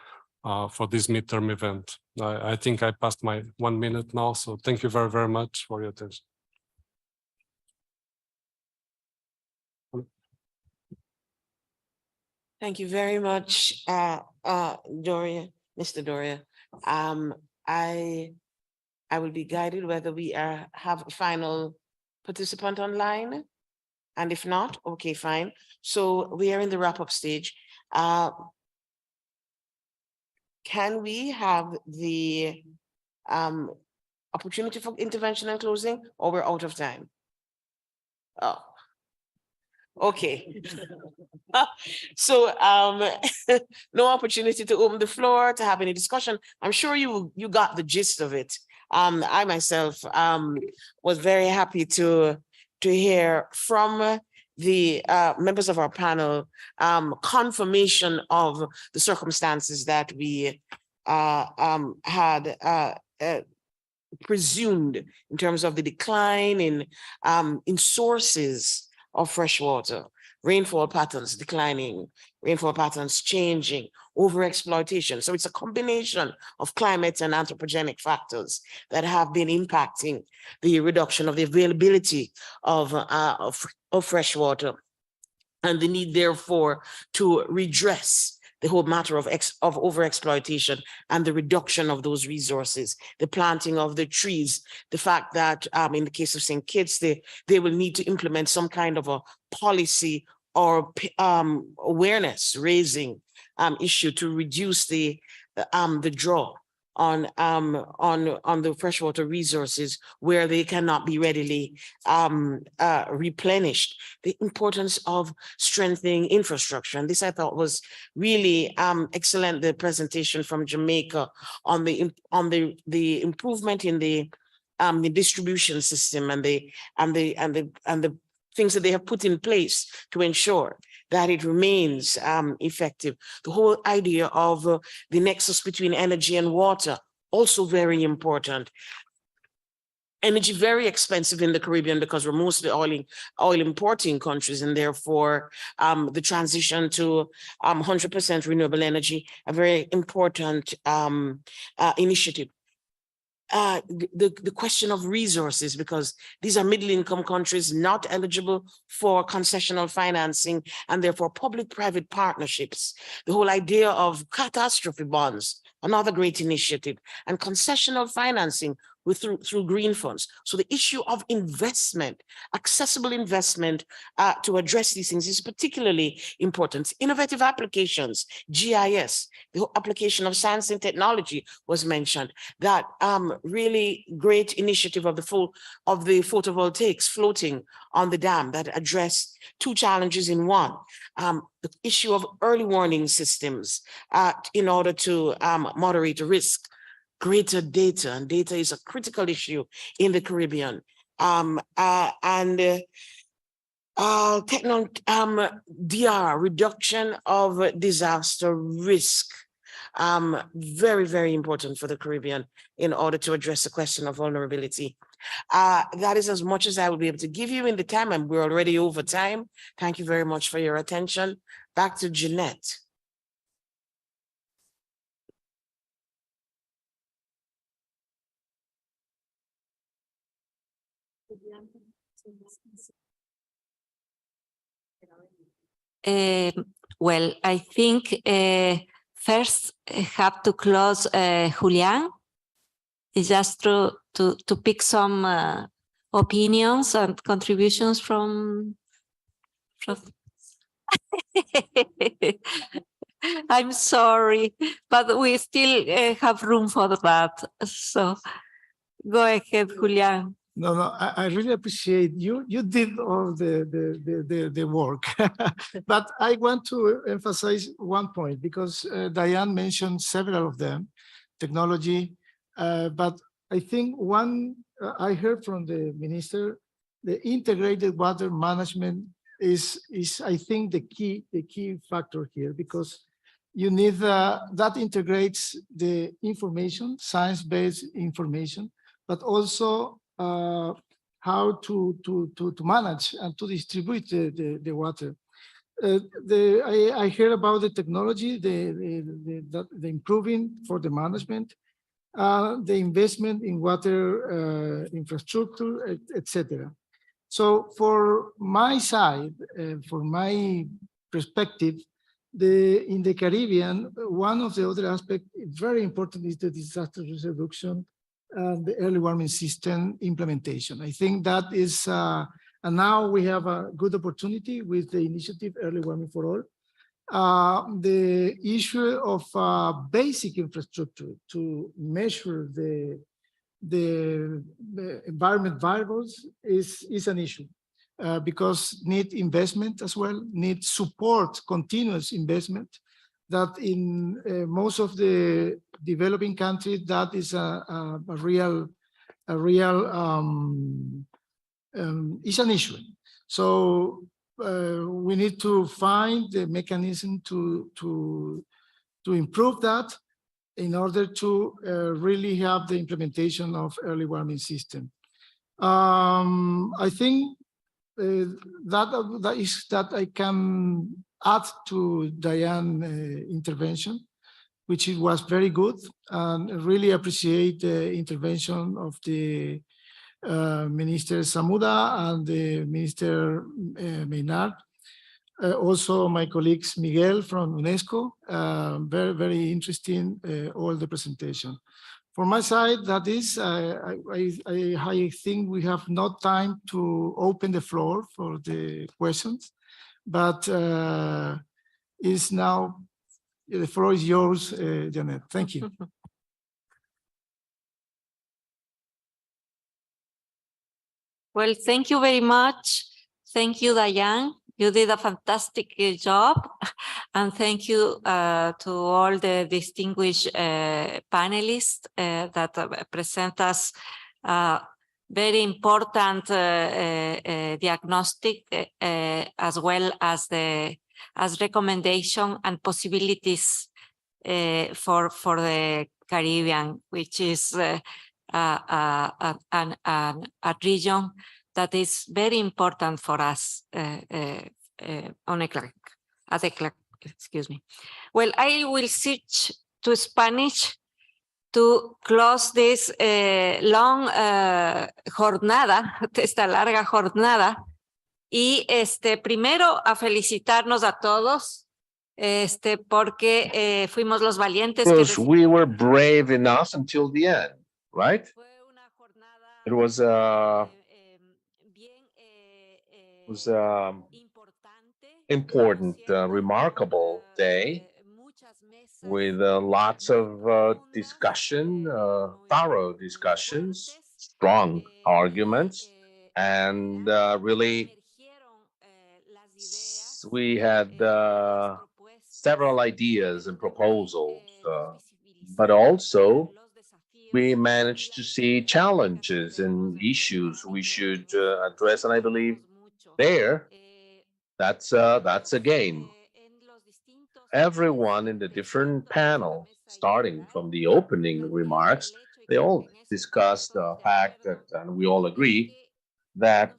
for this midterm event. I think I passed my 1 minute now, so thank you very, very much for your attention. Thank you very much, Doria, Mr. Doria. I will be guided whether we have a final participant online, and if not, okay, fine. So we are in the wrap-up stage. Can we have the opportunity for intervention and closing, or we're out of time? Oh. Okay. So no opportunity to open the floor to have any discussion. I'm sure you got the gist of it. I myself was very happy to hear from the members of our panel confirmation of the circumstances that we had presumed in terms of the decline in sources of fresh water, rainfall patterns declining, rainfall patterns changing, overexploitation. So it's a combination of climate and anthropogenic factors that have been impacting the reduction of the availability of fresh water, and the need, therefore, to redress the whole matter of overexploitation and the reduction of those resources, the planting of the trees, the fact that in the case of St. Kitts, they will need to implement some kind of a policy or awareness raising issue to reduce the draw on the freshwater resources where they cannot be readily replenished. The importance of strengthening infrastructure, and this I thought was really excellent. The presentation from Jamaica on the improvement in the distribution system and the things that they have put in place to ensure that it remains effective. The whole idea of the nexus between energy and water, also very important. Energy very expensive in the Caribbean because we're mostly oil importing countries, and therefore the transition to 100% renewable energy, a very important initiative. The question of resources, because these are middle-income countries not eligible for concessional financing and therefore public-private partnerships. The whole idea of catastrophe bonds, another great initiative, and concessional financing through green funds. So the issue of investment, accessible investment to address these things is particularly important. Innovative applications, GIS, the whole application of science and technology was mentioned. That really great initiative of the photovoltaics floating on the dam that address two challenges in one. The issue of early warning systems in order to moderate risk. Greater data, and data is a critical issue in the Caribbean. And DR, reduction of disaster risk. Very, very important for the Caribbean in order to address the question of vulnerability. That is as much as I will be able to give you in the time, and we're already over time. Thank you very much for your attention. Back to Jeanette. Well, I think first have to close Julian. It's just to pick some opinions and contributions from I'm sorry, but we still have room for that. So go ahead, Julian. No, I really appreciate you. You did all the work, but I want to emphasize one point because Diane mentioned several of them, technology, but I think one I heard from the minister, the integrated water management is I think the key factor here because you need that integrates the information, science-based information, but also how to manage and to distribute the water. I heard about the technology, the improving for the management, the investment in water infrastructure, etc. So for my side, for my perspective, in the Caribbean, one of the other aspects very important is the disaster risk reduction and the early warning system implementation. I think that is, and now we have a good opportunity with the initiative Early Warning for All. The issue of basic infrastructure to measure the environment variables is an issue because need investment as well, need support, continuous investment that in most of the developing countries, that is a real is an issue. So we need to find the mechanism to improve that in order to really have the implementation of early warning system. I think that I can add to Diane's intervention, which it was very good, and really appreciate the intervention of the Minister Samuda and the Minister Maynard. Also my colleagues Miguel from UNESCO, very, very interesting, all the presentation. For my side, that is, I think we have not time to open the floor for the questions, but is now, the floor is yours, Janet. Thank you. Well, thank you very much. Thank you, Diane. You did a fantastic job. And thank you to all the distinguished panelists that present us very important diagnostic as well as recommendation and possibilities for the Caribbean, which is a region that is very important for us excuse me. Well, I will switch to Spanish to close this long jornada, esta larga jornada. Y primero a felicitarnos a todos, porque fuimos los valientes. Because we were brave enough until the end, right? It was important, remarkable day with lots of discussion, thorough discussions, strong arguments, and really we had several ideas and proposals, but also we managed to see challenges and issues we should address. And I believe there That's a gain. Everyone in the different panels, starting from the opening remarks, they all discussed the fact that, and we all agree, that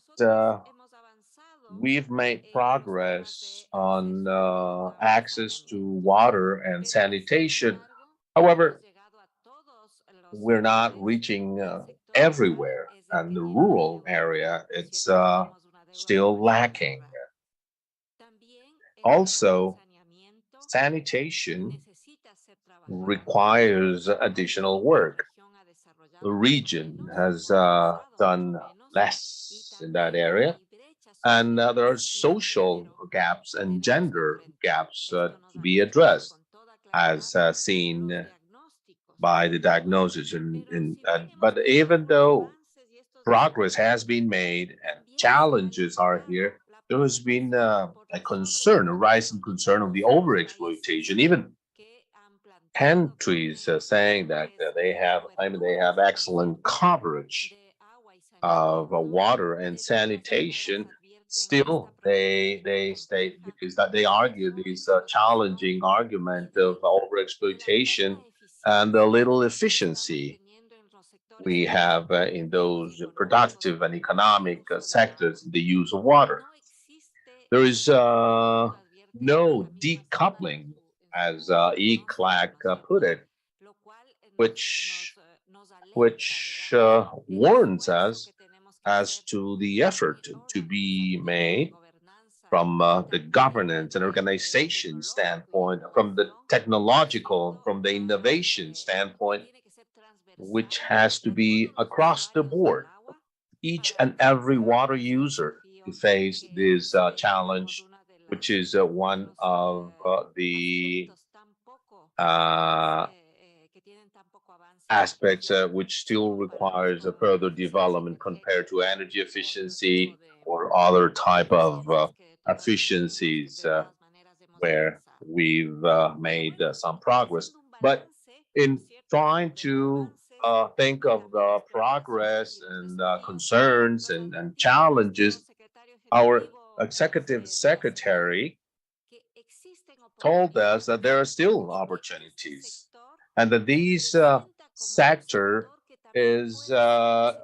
we've made progress on access to water and sanitation. However, we're not reaching everywhere, and the rural area, it's still lacking. Also, sanitation requires additional work. The region has done less in that area, and there are social gaps and gender gaps to be addressed, as seen by the diagnosis. But even though progress has been made and challenges are here, there has been a concern, a rising concern of the overexploitation. Even countries saying that they have excellent coverage of water and sanitation. Still, they state, because that they argue these challenging argument of overexploitation and the little efficiency we have in those productive and economic sectors in the use of water. There is no decoupling, as ECLAC put it, which warns us as to the effort to be made from the governance and organization standpoint, from the technological, from the innovation standpoint, which has to be across the board. Each and every water user to face this challenge, which is one of the aspects which still requires a further development compared to energy efficiency or other type of efficiencies where we've made some progress. But in trying to think of the progress and concerns and challenges, our executive secretary told us that there are still opportunities and that these sector is a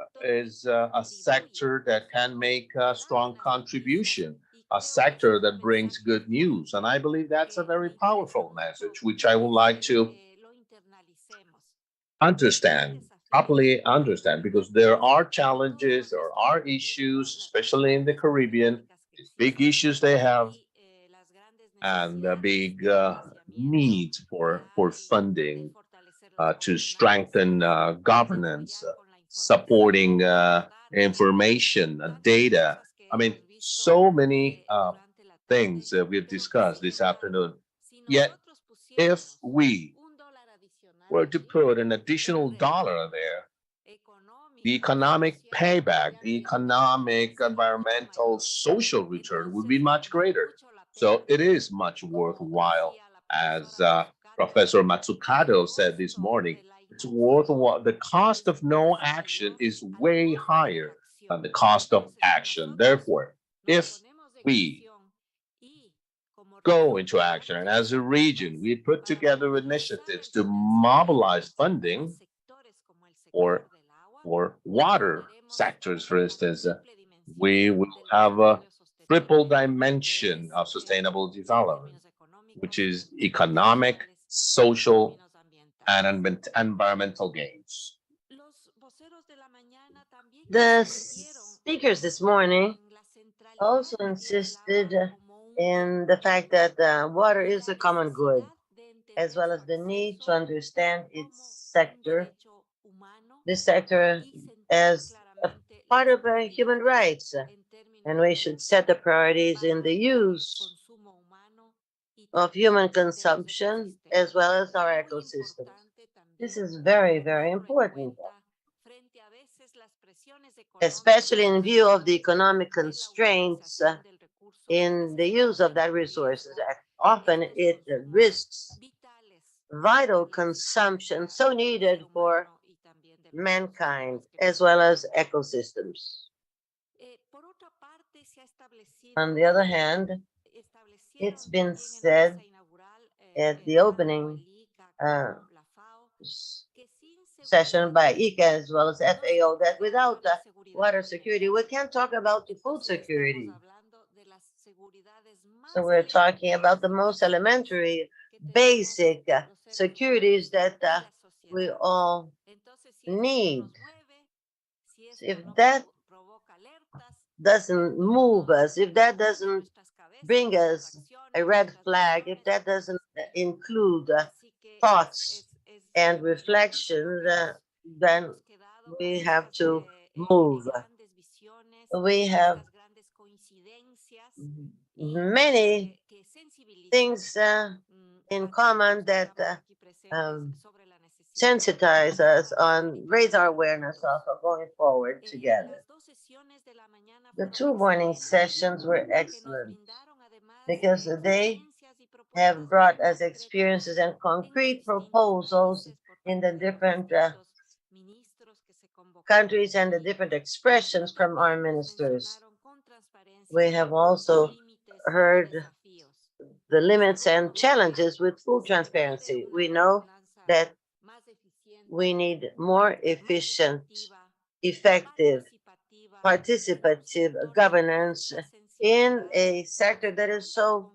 sector that can make a strong contribution, a sector that brings good news. And I believe that's a very powerful message, which I would like to understand, properly understand, because there are challenges, there are issues, especially in the Caribbean, big issues they have, and big needs for funding to strengthen governance, supporting information, data. I mean, so many things we've discussed this afternoon. Yet, if we were to put an additional dollar there, the economic payback, the economic, environmental, social return would be much greater. So it is much worthwhile, as Professor Matsukato said this morning. It's worthwhile. The cost of no action is way higher than the cost of action. Therefore, if we go into action and as a region, we put together initiatives to mobilize funding for water sectors, for instance, we will have a triple dimension of sustainable development, which is economic, social, and environmental gains. The speakers this morning also insisted in the fact that water is a common good, as well as the need to understand its sector, this sector as a part of human rights. And we should set the priorities in the use of human consumption as well as our ecosystems. This is very, very important, especially in view of the economic constraints in the use of that resources. Often it risks vital consumption so needed for mankind as well as ecosystems. On the other hand, it's been said at the opening session by ICA as well as FAO that without water security, we can't talk about food security. So we're talking about the most elementary, basic securities that we all need. If that doesn't move us, if that doesn't bring us a red flag, if that doesn't include thoughts and reflections, then we have to move. We have many things in common that sensitize us on, raise our awareness also going forward together. The 2 morning sessions were excellent because they have brought us experiences and concrete proposals in the different countries and the different expressions from our ministers. We have also heard the limits and challenges with food transparency. We know that we need more efficient, effective, participative governance in a sector that is so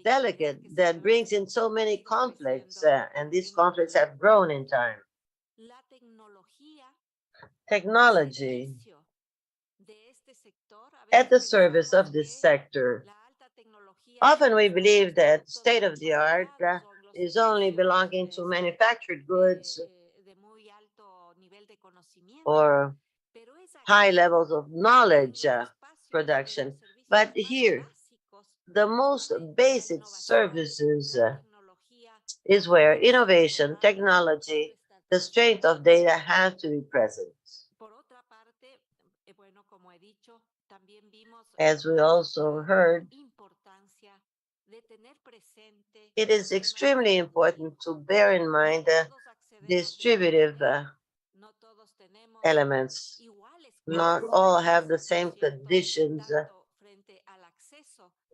delicate, that brings in so many conflicts, and these conflicts have grown in time. Technology at the service of this sector. Often we believe that state-of-the-art is only belonging to manufactured goods or high levels of knowledge production. But here, the most basic services is where innovation, technology, the strength of data have to be present. As we also heard, it is extremely important to bear in mind the distributive elements. Not all have the same conditions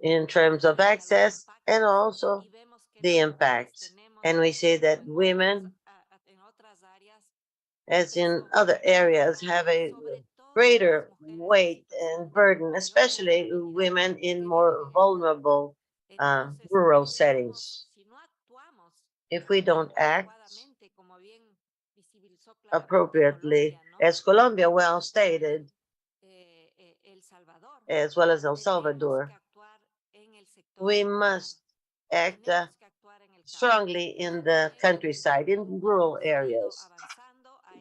in terms of access and also the impact. And we say that women, as in other areas, have a greater weight and burden, especially women in more vulnerable rural settings. If we don't act appropriately, as Colombia well stated, as well as El Salvador, we must act strongly in the countryside, in rural areas.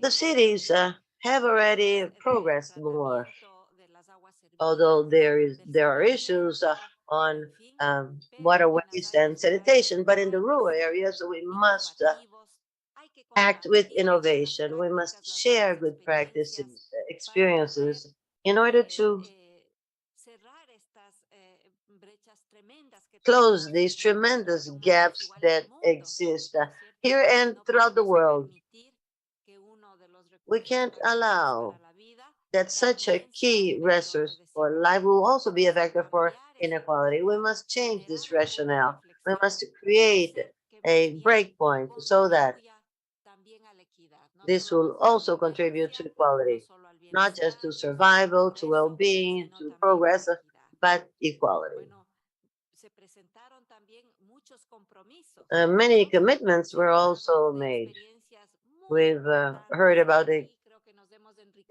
The cities have already progressed more, although there are issues on water waste and sanitation, but in the rural areas, we must act with innovation. We must share good practices, experiences, in order to close these tremendous gaps that exist here and throughout the world. We can't allow that such a key resource for life will also be a vector for inequality. We must change this rationale. We must create a breakpoint so that this will also contribute to equality, not just to survival, to well-being, to progress, but equality. Many commitments were also made. We've heard about the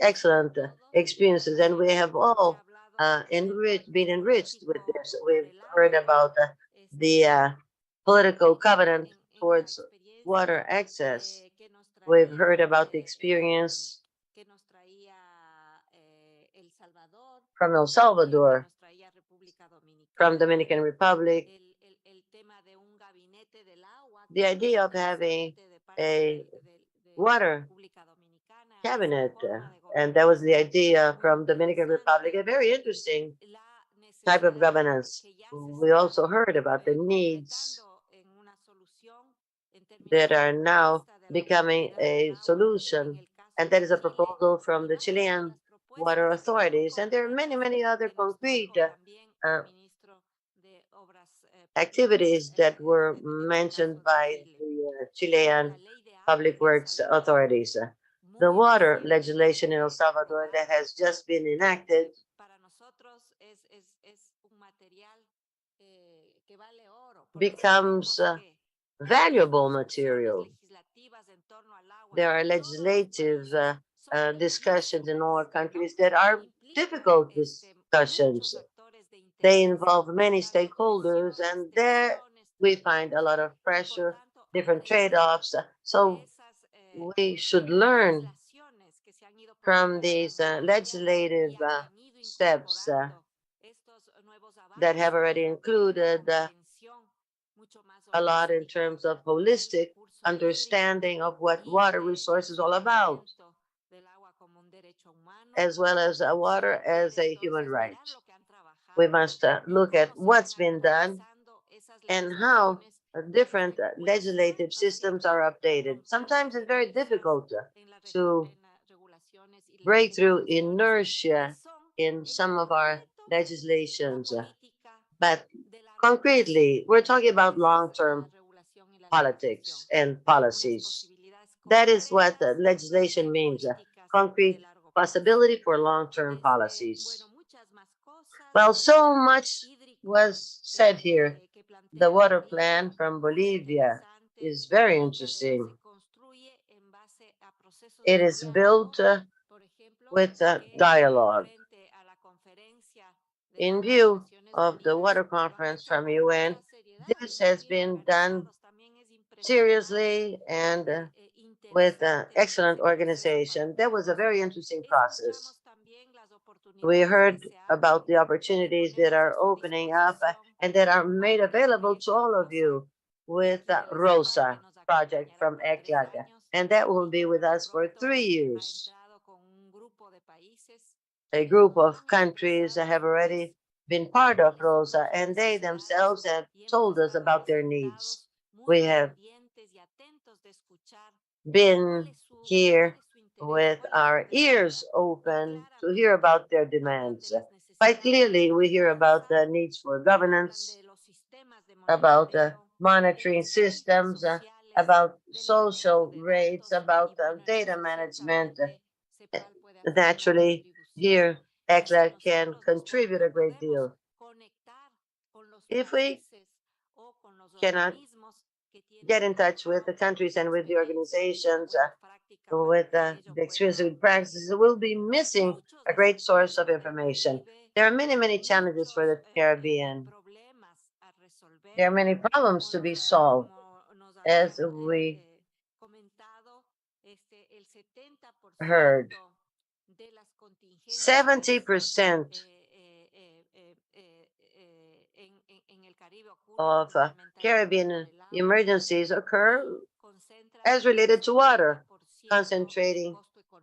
excellent experiences, and we have all been enriched with this. We've heard about the political covenant towards water access. We've heard about the experience from El Salvador, from Dominican Republic, the idea of having a water cabinet, and that was the idea from Dominican Republic, a very interesting type of governance. We also heard about the needs that are now becoming a solution, and that is a proposal from the Chilean water authorities. And there are many, many other concrete activities that were mentioned by the Chilean public works authorities. The water legislation in El Salvador that has just been enacted becomes valuable material. There are legislative discussions in all countries that are difficult discussions. They involve many stakeholders, and there we find a lot of pressure, different trade-offs. So we should learn from these legislative steps that have already included a lot in terms of holistic understanding of what water resource is all about, as well as water as a human right. We must look at what's been done and how different legislative systems are updated. Sometimes it's very difficult to break through inertia in some of our legislations, but concretely, we're talking about long-term politics and policies. That is what the legislation means, a concrete possibility for long-term policies. Well, so much was said here. The water plan from Bolivia is very interesting. It is built with dialogue. In view of the water conference from UN, this has been done seriously and with excellent organization. That was a very interesting process. We heard about the opportunities that are opening up and that are made available to all of you with ROSA project from ECLAC. And that will be with us for 3 years. A group of countries have already been part of ROSA, and they themselves have told us about their needs. We have been here with our ears open to hear about their demands. Quite clearly, we hear about the needs for governance, about monitoring systems, about social rates, about data management. Naturally, here, ECLA can contribute a great deal. If we cannot get in touch with the countries and with the organizations, with the experience with practices, we'll be missing a great source of information. There are many, many challenges for the Caribbean. There are many problems to be solved. As we heard, 70% of Caribbean emergencies occur as related to water, concentrating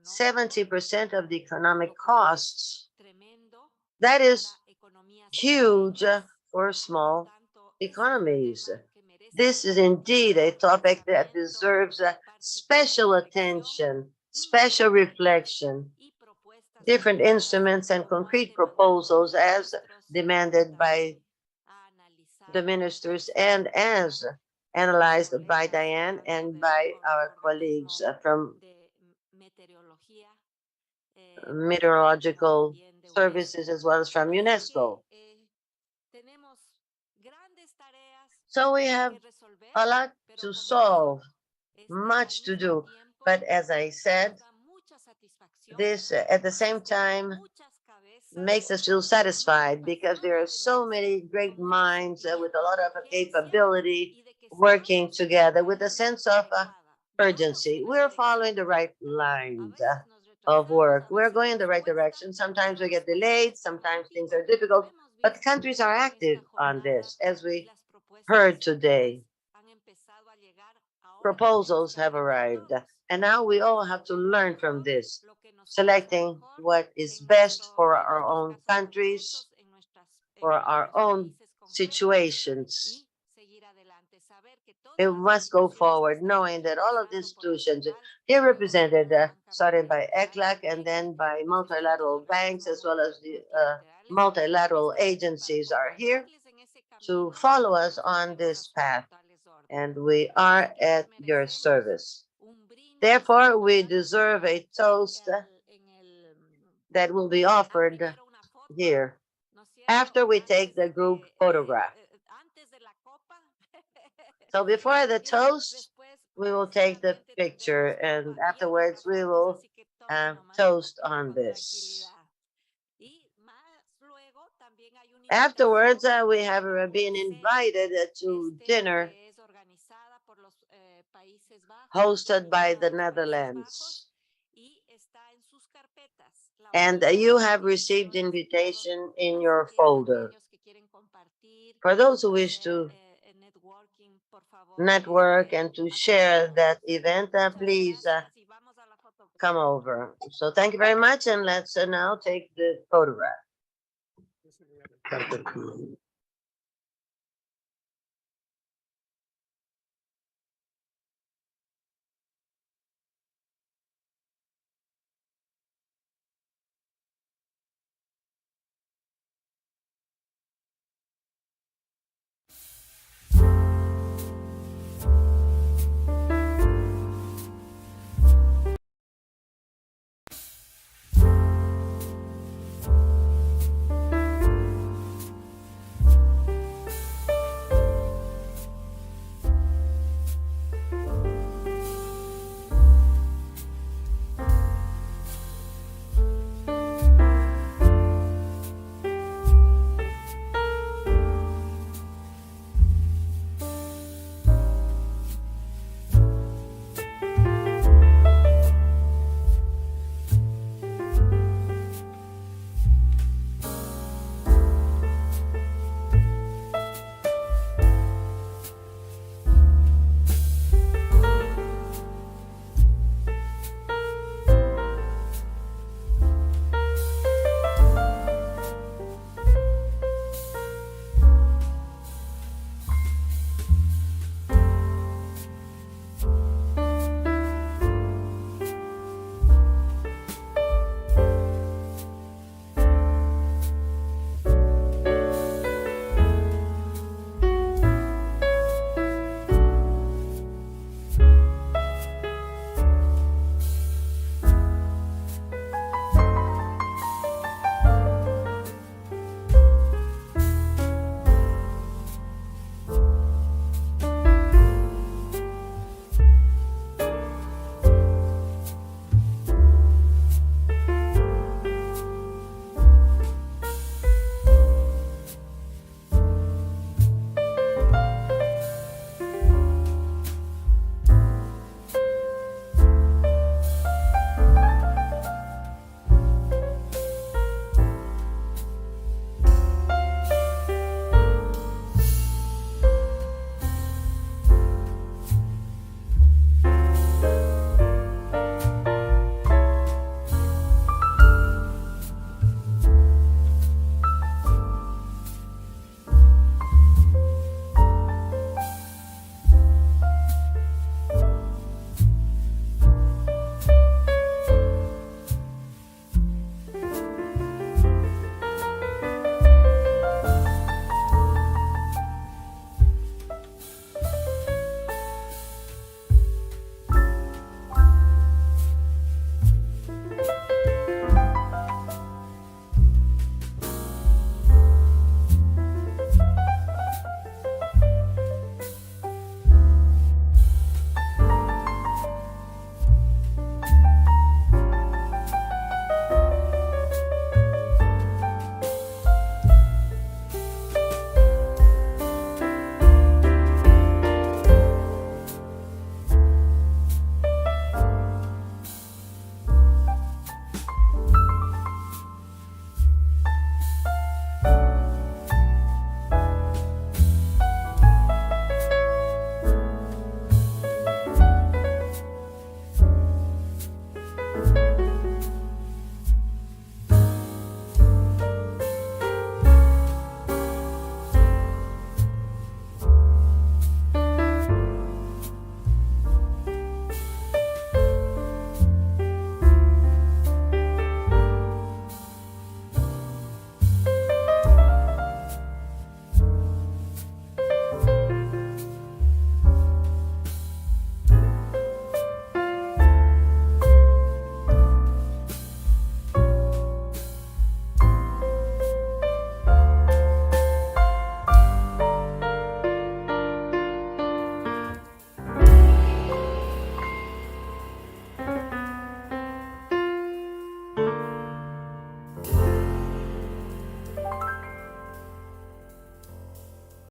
70% of the economic costs. That is huge for small economies. This is indeed a topic that deserves special attention, special reflection, different instruments and concrete proposals as demanded by the ministers and as analyzed by Diane and by our colleagues from meteorological services as well as from UNESCO. So we have a lot to solve, much to do. But as I said, this at the same time makes us feel satisfied because there are so many great minds with a lot of capability working together with a sense of urgency. We're following the right lines of work. We're going in the right direction. Sometimes we get delayed, sometimes things are difficult, but countries are active on this, as we heard today. Proposals have arrived, and now we all have to learn from this, selecting what is best for our own countries, for our own situations. it must go forward, knowing that all of the institutions here represented, starting by ECLAC and then by multilateral banks, as well as the multilateral agencies are here to follow us on this path, and we are at your service. Therefore, we deserve a toast that will be offered here after we take the group photograph. So before the toast, we will take the picture, and afterwards we will toast on this. Afterwards, we have been invited to dinner hosted by the Netherlands. And you have received invitation in your folder. For those who wish to network and to share that event, please come over. So thank you very much, and let's now take the photograph.